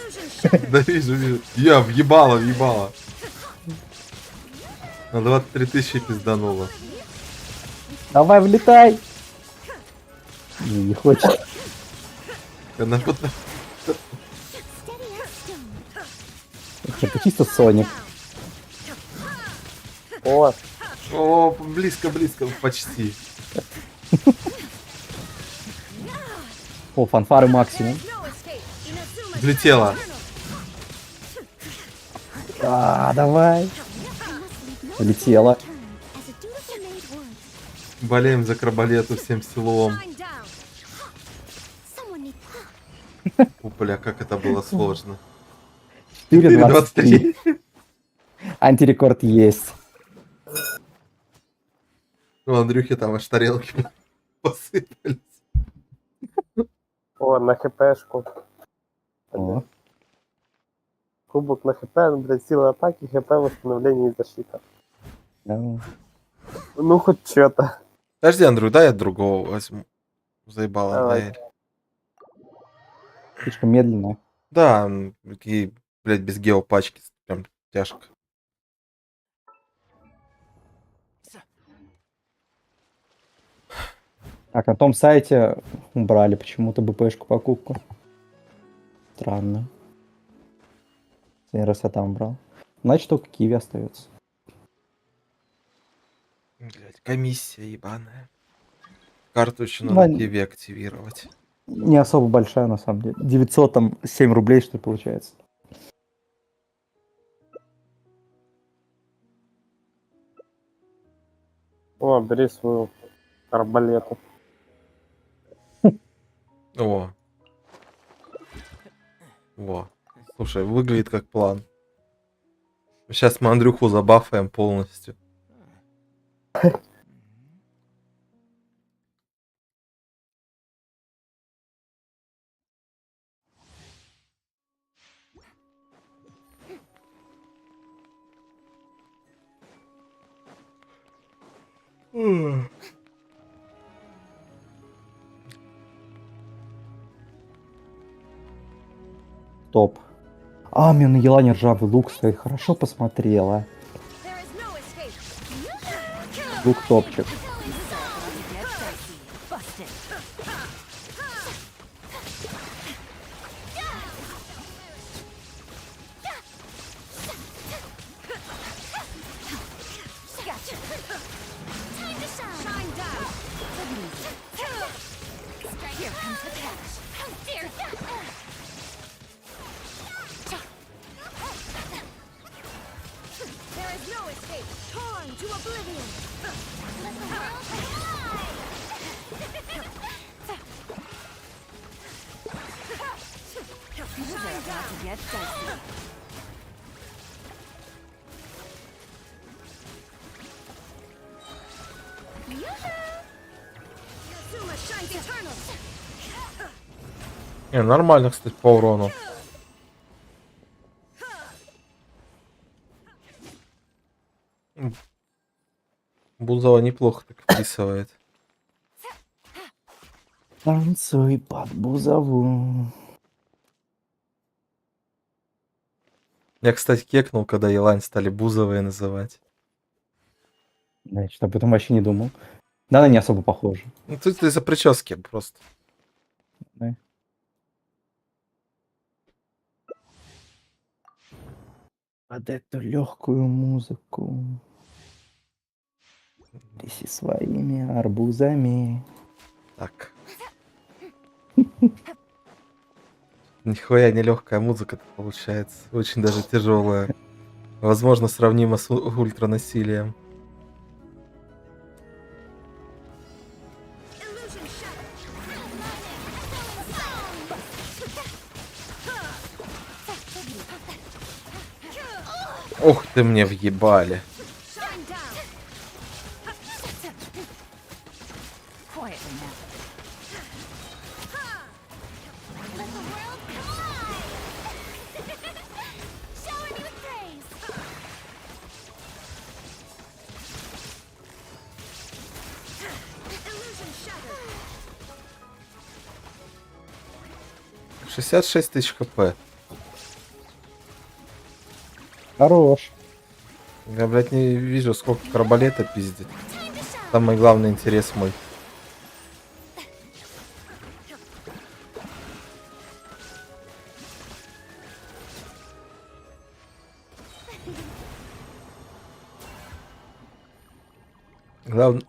Да вижу. Я въебала. На 23 тысячи пизданула. Давай, влетай. Не хочет. Она Это чисто Соник. О, близко, почти. О, фанфары максимум. Влетела. А, давай. Влетела. Болеем за крабалету всем селом. Бля, как это было сложно. 4:23. Антирекорд есть. У Андрюхи там аж тарелки посыпались. О, на хпшку. О. Кубок на хп, блядь, сила атаки, хп, восстановление и защита. Да. Ну, хоть что-то. Подожди, Андрю, дай я другого возьму. Заебал Давай. Андрея. Слишком медленно. Да, такие, блядь, без геопачки. Прям тяжко. Так, на том сайте убрали почему-то БПшку покупку. Странно. Один раз я там брал. Значит, только Киви остается. Блядь, комиссия ебаная. Карту еще Ну, надо Киви активировать. Не особо большая, на самом деле. 907 рублей, что ли, получается. О, бери свою арбалету. О. Во. Слушай, выглядит как план. Сейчас мы Андрюху забафаем полностью. Топ. А, мне на Елане ржавый лук стоит. Хорошо посмотрела. Лук топчик. Не, нормально, кстати, по урону. Бузова неплохо так вписывает. Танцуй под бузову. Я, кстати, кекнул, когда Елань стали бузовые называть. Да, я что-то об этом вообще не думал. Да, она не особо похожа. Ну, тут из-за прически просто. Да. Под эту легкую музыку. Тряси своими арбузами. Так. Нихуя не легкая музыка получается. Очень даже тяжелая. Возможно, сравнимо с ультранасилием. Ух ты, мне въебали. — 66 тысяч хп. Хорош. Я, блядь, не вижу, сколько арбалета пиздит. Самый главный интерес мой.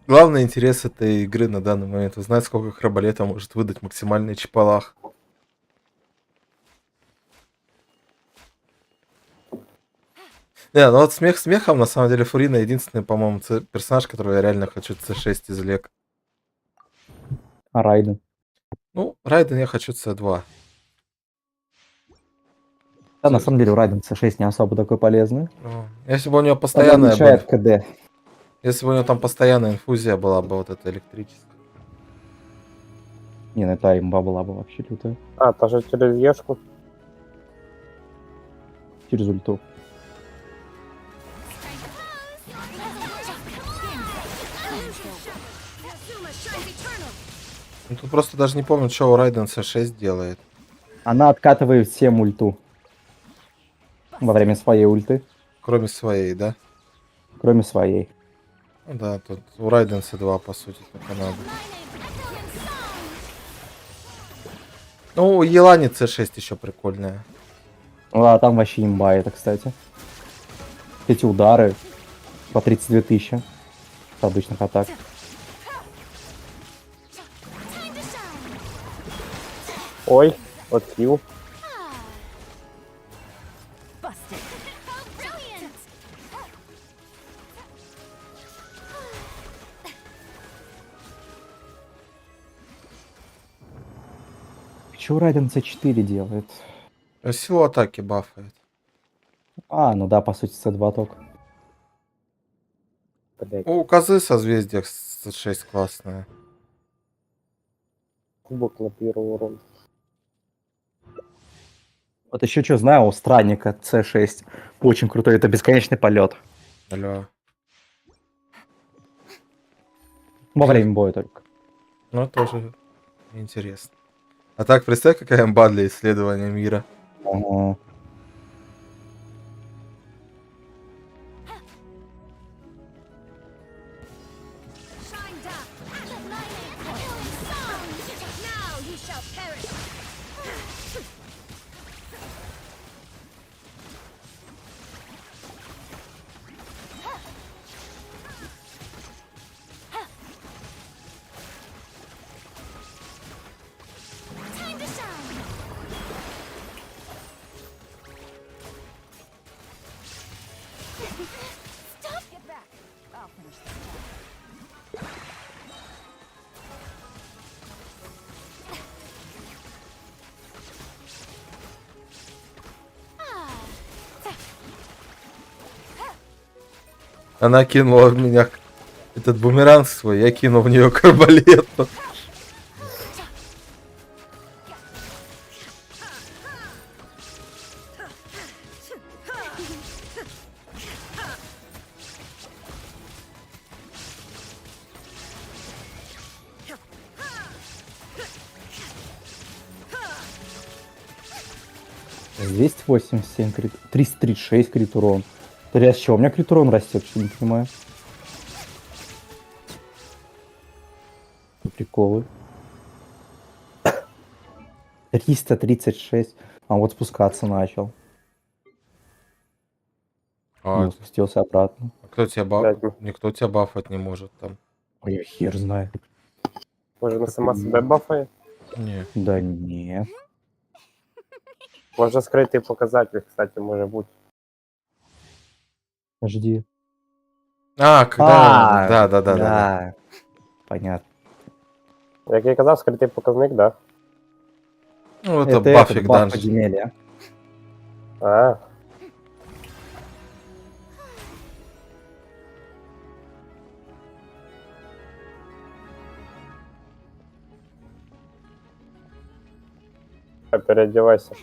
Главный интерес этой игры на данный момент узнать, сколько арбалета может выдать максимальный чапалах. Не, ну вот смех смехом, на самом деле Фурина единственный, по-моему, персонаж, которого я реально хочу C6 извлек. А Райден? Ну, Райден я хочу C2. Да, на самом деле у Райденса 6 не особо такой полезный. Если бы у него Он постоянная уменьшает КД. Если бы у него там постоянная инфузия была бы, вот эта электрическая. Не, ну это имба была бы вообще лютая. А, тоже через Ешку. Через ульту. Ну, тут просто даже не помню, что у Райденса 6 делает. Она откатывает всем ульту. Во время своей ульты. Кроме своей, да? Кроме своей. Ну да, тут у Райденса 2, по сути, только надо. Ну, у Елани C6 еще прикольная. А там вообще имба это, кстати. Эти удары по 32 тысячи с обычных атак. Ой, отхил. Чего Райден C4 делает? Силу атаки бафает. А, ну да, по сути, C2 только. У козы созвездия C6 классная. Кубок на первый урон. Вот еще что знаю, у странника C6 очень крутой, это бесконечный полет. Алло. Во время боя только. Ну, тоже интересно. А так, представь, какая имба для исследования мира. Ага. Она кинула в меня этот бумеранг свой, я кинул в нее карбалет. С 287 крит, 336 крит урон. С чего у меня крит урон растет, что не понимаю. Приколы. 336. А вот спускаться начал. Ну, спустился обратно. А кто тебя бафать? Никто тебя бафать не может там. Ой, я хер знаю. Может, она сама себя бафает? Не. Да не. Можно скрытый показатель, кстати, может быть. Подожди. А, когда... Да. Понятно. Як я казав, скрытый показник, да. Ну, это бафик баф данж. подземелья. А. Переодевайся.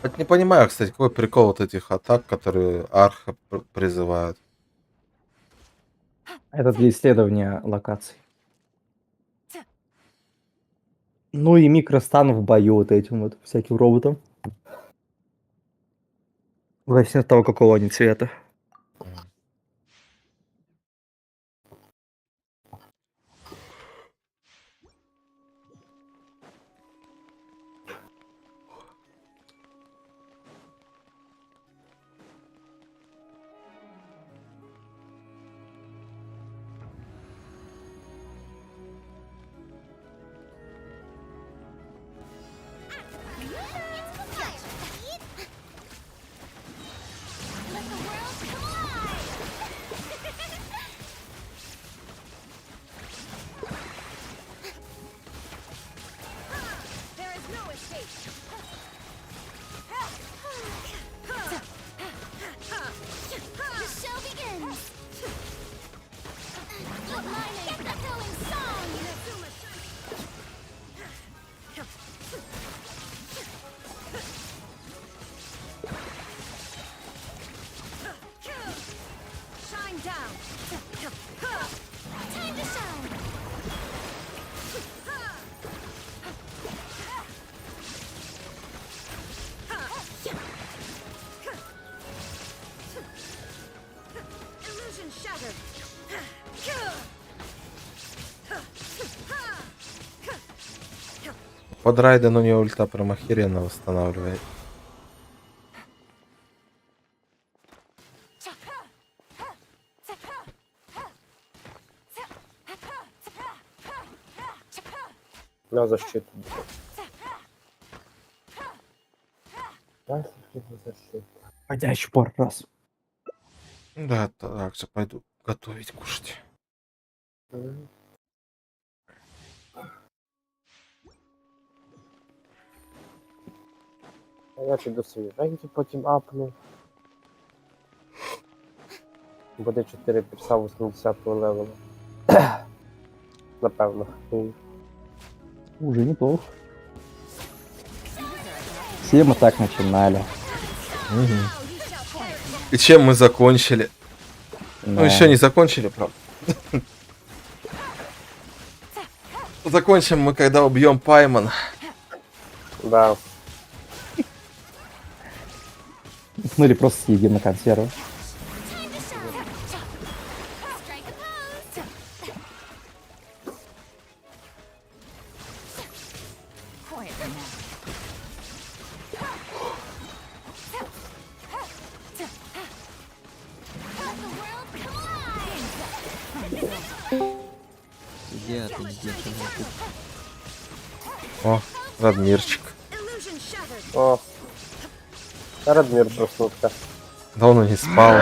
Вот не понимаю, кстати, какой прикол вот этих атак, которые арха призывают. Это для исследования локаций. Ну и микростан в бою вот этим вот всяким роботом. Зависит от того, какого они цвета. Под Райден у нее ульта прям охеренно восстанавливает. На защиту. Защиту. Ходячий пар раз. Да, так же пойду готовить, кушать. А я піду свіженькі потім апну. Буде 4 пірса 80 левела. Напевно. Уже неплохо. Все мы так начинали. Угу. И чем мы закончили? Да. Ну, еще не закончили, правда. Закончим мы, когда убьем Пайман. Да. Ну или просто съедим на консервы. О, Радмирчик. О, Радмир проснутся. Давно не спал.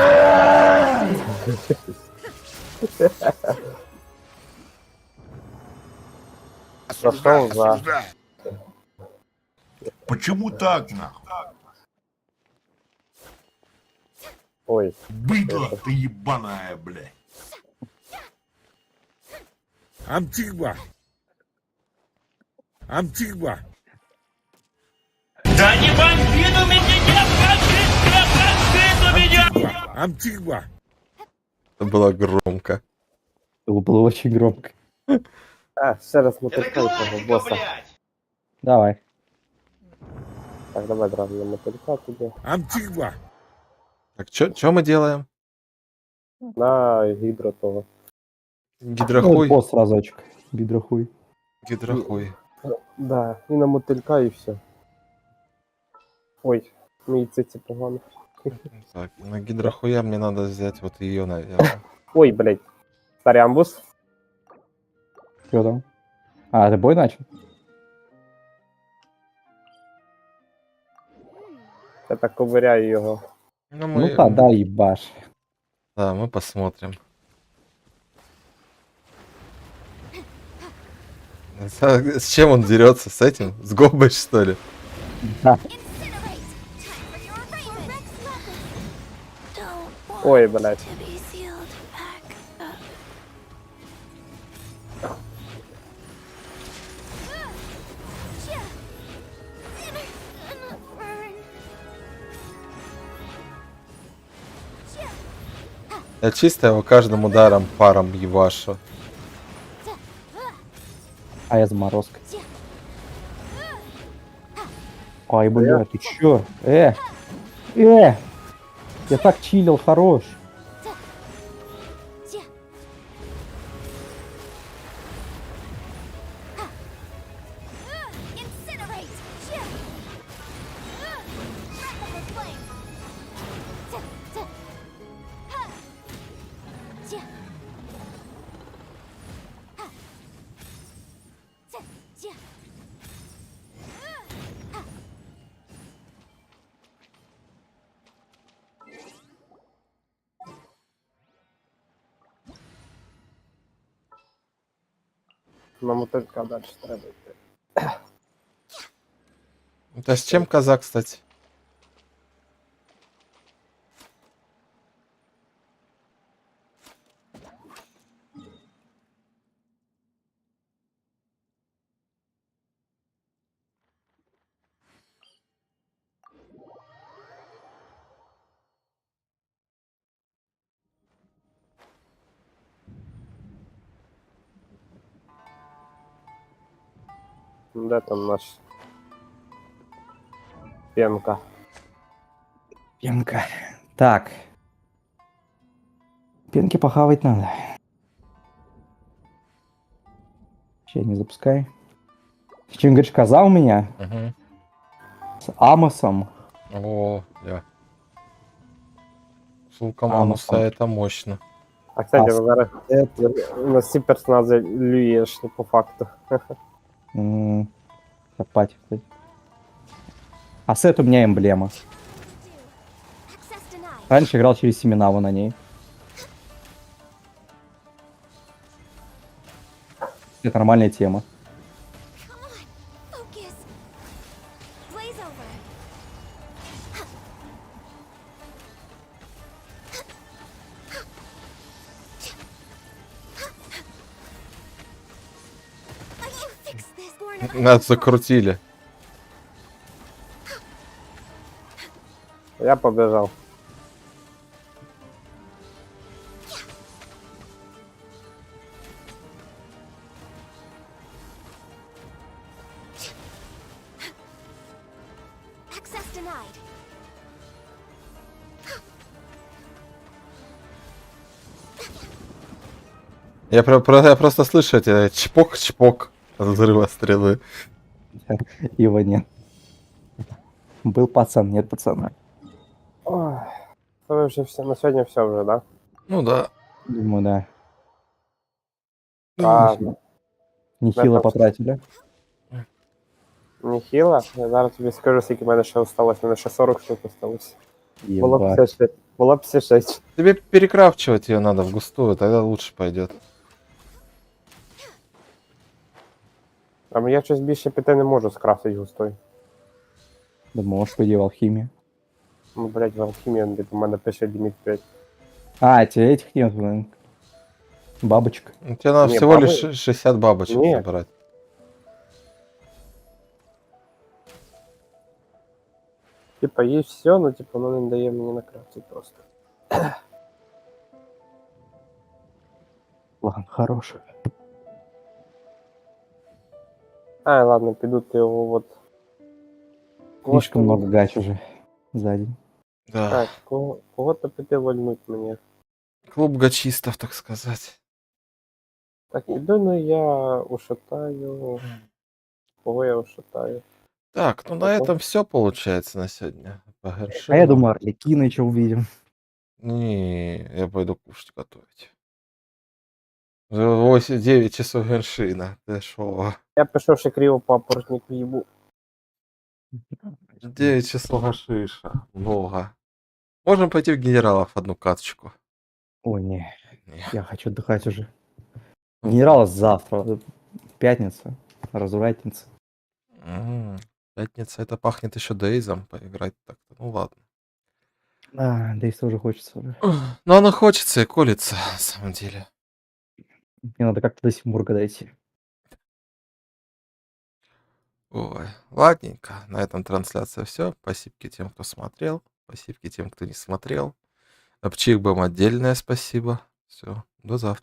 Пошел за. Почему так, нахуй? Ой. Быдло ты ебаная, блядь. Амтигба. Амтигба. Да не бомбит у меня, не бомбит у меня! Амтигба. Это было громко. Это было очень громко. А, ще раз мотылькай того босса. Давай. Так, давай сразу на мотылька тебе. Амтигба. Так, что мы делаем? На гидро того. Гидрохуй. Босс разочек. Гидрохуй. Гидрохуй. Да, и на мотылька и все. Ой, мій циці погано. Так, на гидрохуя мне надо взять вот ее, наверное. Ой, блядь. Старый амбус. Что там? А, ты бой начал? Я так ковыряю його. Ну, Ну да, ебашь. Да, мы посмотрим. С чем он дерется? С этим? С Гобой, что ли? Да. Ой, блядь. Я чисто его каждым ударом паром ебашу. А я заморозка. Ай, бля, ты чё? Я так чилил, хорош. Нам только дальше треба йти. Это с чем коза, кстати? Де там наш пенка? Пенка. Так. Пенки похавать надо. Сейчас не запускай. Чем, говоришь, коза у меня? Угу. С Амосом. О, да. С луком Амосом. Амуса это мощно. А, кстати, зараз на всі персонажі люєш, ну, по факту. Копать, кстати. А сет у меня эмблема. Раньше играл через семена вон на ней. Это нормальная тема. Нас закрутили. Я побежал. Я просто слышу эти чпок-чпок от взрыва стрелы. Его нет. Был пацан, нет пацана. Ой, то вже все, на сегодня все уже, да? Ну да. Думаю, да. Ладно. Нехило потратили. Нехило? Я зараз тобі скажу, скільки в мене ще осталось. В мене ще 40 штук осталось. Було Ебать. 56. Було 56. Тебе перекрафчивать ее надо в густую, тогда лучше пойдет. А я щось більше піти не можу скрафтити густой. Да можешь, по идее, в алхимии. Ну, блять, в алхімії, у мене пише ліміт 5. А, тебе этих нет, блин. Бабочек. У тебя надо Не, всего бабы- лишь 60 бабочек Нет. собрать. Типа, есть все, но типа, воно не дає мені накрафтити просто. Ладно, хорош. А, ладно, піду ти його от. Слишком много гач уже за день. Да. Так, кого-то піти вольнуть мені. Клуб гачистов, так сказать. Так, іду, ну я ушатаю. Кого я ушатаю? Так, ну на этом все получается на сегодня. По А я Геншину. думаю, Арлекина еще увидим. Не, я пойду кушать готовить. 8-9 часов Геншина. Ты шо? Я пішов ще криво папоротник в'їбу. 9 часов гашиша. Много. Можем пойти в генералов одну каточку. Ой, не. Я хочу отдыхать уже. Генерал завтра. Пятница. Развратница. Пятница, это пахнет еще DayZ поиграть так-то. Ну ладно. Да, DayZ тоже хочется уже. Но оно хочется и колется, на самом деле. Мне надо как-то до Симурга дойти. Ой, ладненько. На этом трансляция все. Спасибо тем, кто смотрел. Спасибо тем, кто не смотрел. Обчих вам отдельное спасибо. Все, до завтра.